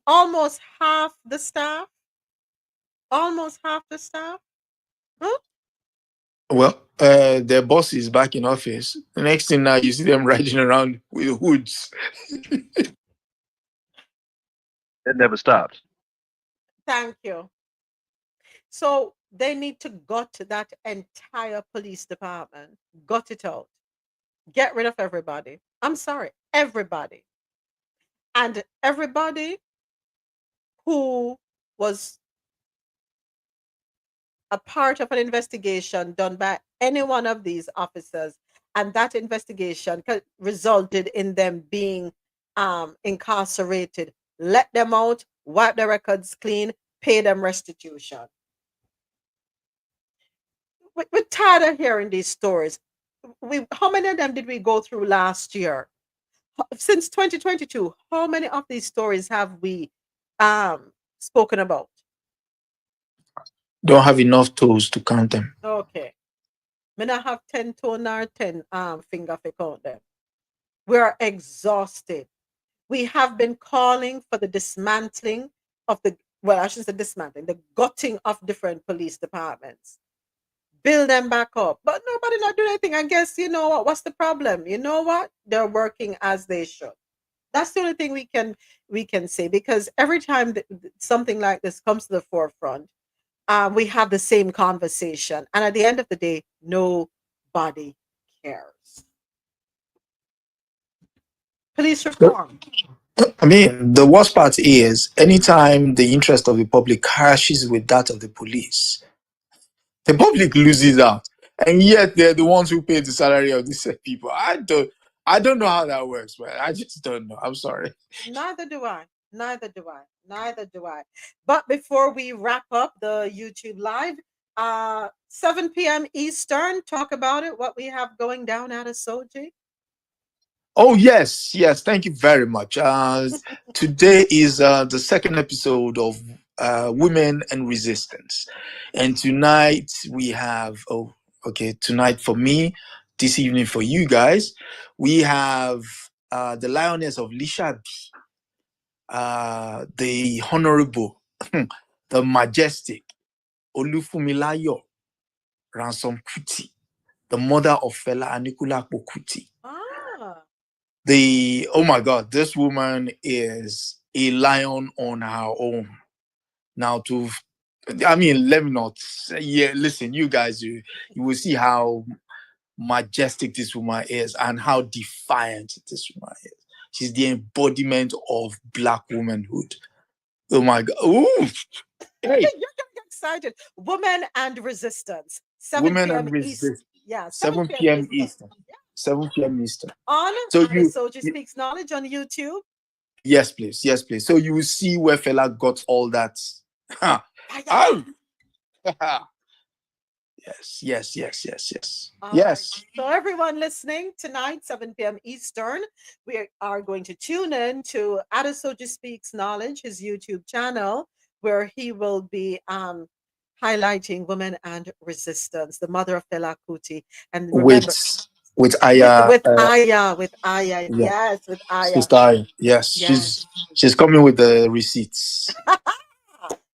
Almost half the staff. Huh? Well, their boss is back in office. The next thing now, you see them riding around with hoods. It never stops. Thank you. So they need to gut that entire police department. Gut it out. Get rid of everybody. I'm sorry, everybody. And everybody who was a part of an investigation done by any one of these officers, and that investigation resulted in them being incarcerated, let them out, wipe their records clean, pay them restitution. We're tired of hearing these stories. How many of them did we go through last year? Since 2022, how many of these stories have we spoken about? Don't have enough toes to count them. Okay. Me not have 10 toe nor 10 finger to count them. We are exhausted. We have been calling for the dismantling of I shouldn't say dismantling, the gutting of different police departments. Build them back up. But nobody not doing anything. I guess, you know what? What's the problem? You know what? They're working as they should. That's the only thing we can say, because every time something like this comes to the forefront, we have the same conversation. And at the end of the day, nobody cares. Police reform. I mean, the worst part is anytime the interest of the public clashes with that of the police, the public loses out. And yet they're the ones who pay the salary of these people. I don't know how that works, man. I just don't know. I'm sorry. Neither do I. Neither do I. Neither do I. But before we wrap up the YouTube live, 7 p.m. Eastern, talk about it, what we have going down at Adesoji. Oh, yes. Thank you very much. Today is the second episode of Women and Resistance. And tonight we have, tonight for me, this evening for you guys, we have the Lioness of Lishabi, the Honorable, the Majestic, Olufumilayo Ransom Kuti, the mother of Fela Anikulapo Kuti. Oh my God, this woman is a lion on her own. Now let me not say, listen, you guys, you will see how majestic this woman is and how defiant this woman is. She's the embodiment of Black womanhood. Oh my God. Ooh. Hey. You're getting excited. Women and Resistance. 7 p.m. Eastern. Yeah, 7 p.m. Eastern. 7 p.m. Eastern. On Adesoji Speaks Knowledge on YouTube. Yes, please. So you will see where Fela got all that. Oh. Yes. Yes. So everyone listening tonight, 7 p.m. Eastern, we are going to tune in to Adesoji Speaks Knowledge, his YouTube channel, where he will be highlighting Women and Resistance, the mother of Fela Kuti, and remember. With Aya. With Aya. Yeah. Yes, with Aya. Sister Aya. Yes. She's coming with the receipts.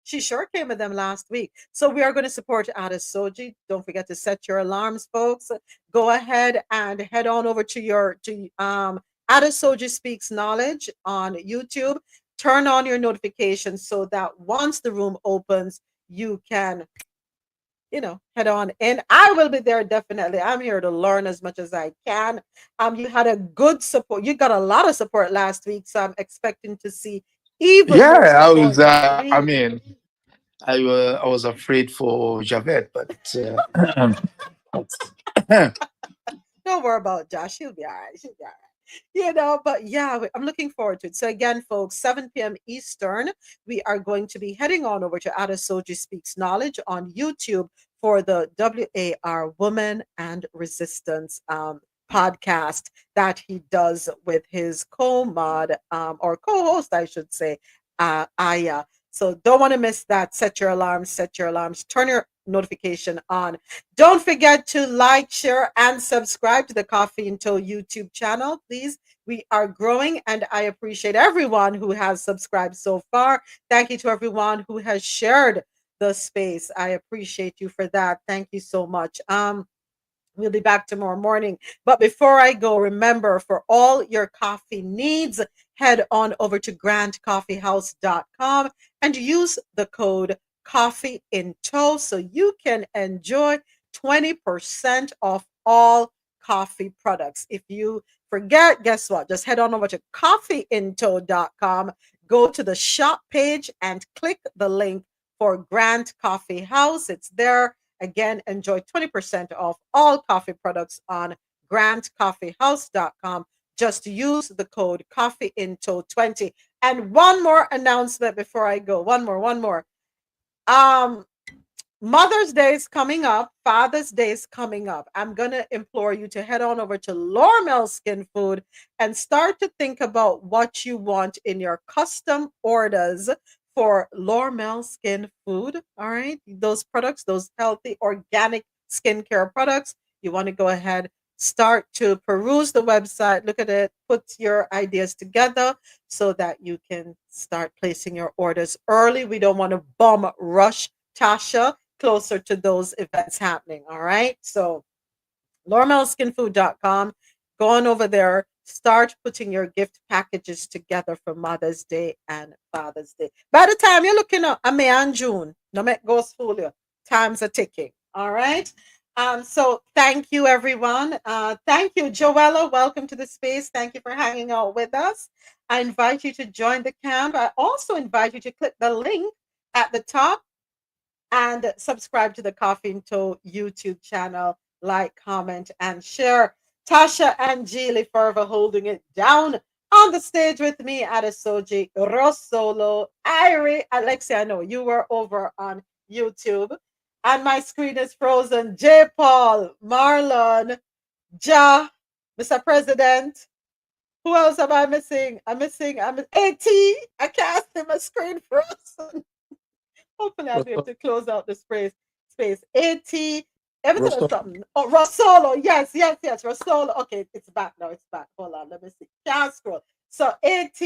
She sure came with them last week. So we are going to support Adesoji. Don't forget to set your alarms, folks. Go ahead and head on over to Adesoji Speaks Knowledge on YouTube. Turn on your notifications so that once the room opens, you can head on in. I will be there definitely. I'm here to learn as much as I can. You had a good support. You got a lot of support last week, so I'm expecting to see even more support. I was afraid for Javette, but don't worry about Josh. She'll be all right. But yeah, I'm looking forward to it. So again, folks, 7 p.m. Eastern, we are going to be heading on over to Adesoji Speaks Knowledge on YouTube for the WAR Woman and Resistance podcast that he does with his co-mod or co-host, I should say, Aya. So don't want to miss that. Set your alarms. Turn your notification on. Don't forget to like, share, and subscribe to the Coffee and Toe YouTube channel, please. We are growing, and I appreciate everyone who has subscribed so far. Thank you to everyone who has shared the space. I appreciate you for that. Thank you so much. We'll be back tomorrow morning. But before I go, remember, for all your coffee needs, head on over to grandcoffeehouse.com and use the code Coffee in Tow so you can enjoy 20% off all coffee products. If you forget, guess what? Just head on over to coffeeintow.com, go to the shop page and click the link for Grant Coffee House. It's there. Again, enjoy 20% off all coffee products on grantcoffeehouse.com. Just use the code CoffeeInto20. And one more announcement before I go. One more. Mother's Day is coming up. Father's Day is coming up. I'm going to implore you to head on over to Lormel Skin Food and start to think about what you want in your custom orders for Lormel Skin Food. All right. Those products, those healthy organic skincare products, you want to go ahead, start to peruse the website, look at it, put your ideas together so that you can start placing your orders early. We don't want to bum rush Tasha closer to those events happening. All right. So LormelSkinFood.com. Go on over there. Start putting your gift packages together for Mother's Day and Father's Day. By the time you're looking at May and June, no make ghost fool you. Times are ticking. All right. So thank you, everyone. Thank you, Joella. Welcome to the space. Thank you for hanging out with us. I invite you to join the camp. I also invite you to click the link at the top and subscribe to the Coffee in Toe YouTube channel. Like, comment, and share. Tasha and Geely forever holding it down on the stage with me. Adesoji, RoSolo, Irie, Alexia. I know you were over on YouTube, and my screen is frozen. J. Paul, Marlon, Ja, Mr. President. Who else am I missing? I'm missing AT. I can't see my screen frozen. Hopefully, I'll be able to close out the space. AT. Everything was something. Oh, RoSolo. Yes. RoSolo. Okay, it's back now. It's back. Hold on. Let me see. Can't scroll. So AT,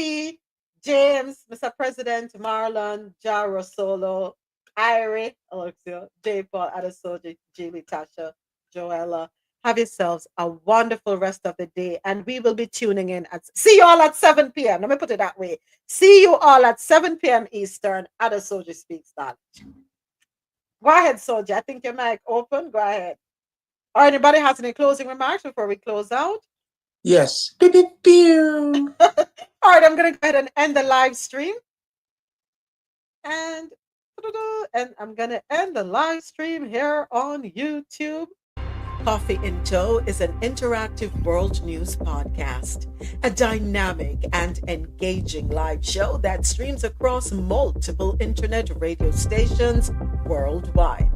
James, Mr. President, Marlon, Ja, RoSolo, Irie, Alexia, J. Paul, Adesoji, Julie, Tasha, Joella. Have yourselves a wonderful rest of the day. And we will be tuning in see you all at 7 p.m. Let me put it that way. See you all at 7 p.m. Eastern. Adesoji Speaks Knowledge. Go ahead, Soji. I think your mic open. Go ahead. Or anybody has any closing remarks before we close out? Yes. All right, I'm going to go ahead and end the live stream. And I'm going to end the live stream here on YouTube. Coffee in Toe is an interactive world news podcast, a dynamic and engaging live show that streams across multiple internet radio stations worldwide.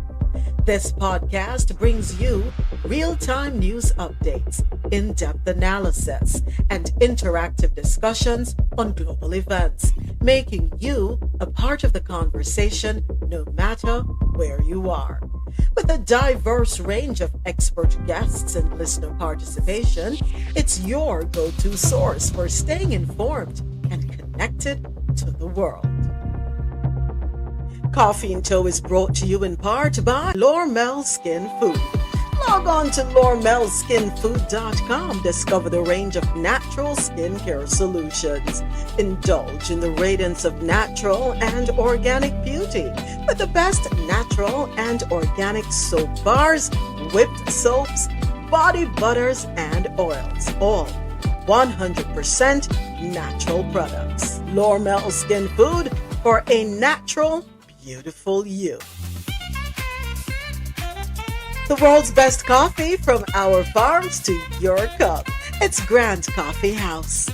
This podcast brings you real-time news updates, in-depth analysis, and interactive discussions on global events, making you a part of the conversation no matter where you are. With a diverse range of expert guests and listener participation, it's your go-to source for staying informed and connected to the world. Coffee in Toe is brought to you in part by Lormel Skin Food. Log on to LormelSkinFood.com. Discover the range of natural skincare solutions. Indulge in the radiance of natural and organic beauty with the best natural and organic soap bars, whipped soaps, body butters, and oils. All 100% natural products. Lormel Skin Food for a natural, beautiful you. The world's best coffee from our farms to your cup. It's Grant Coffee House.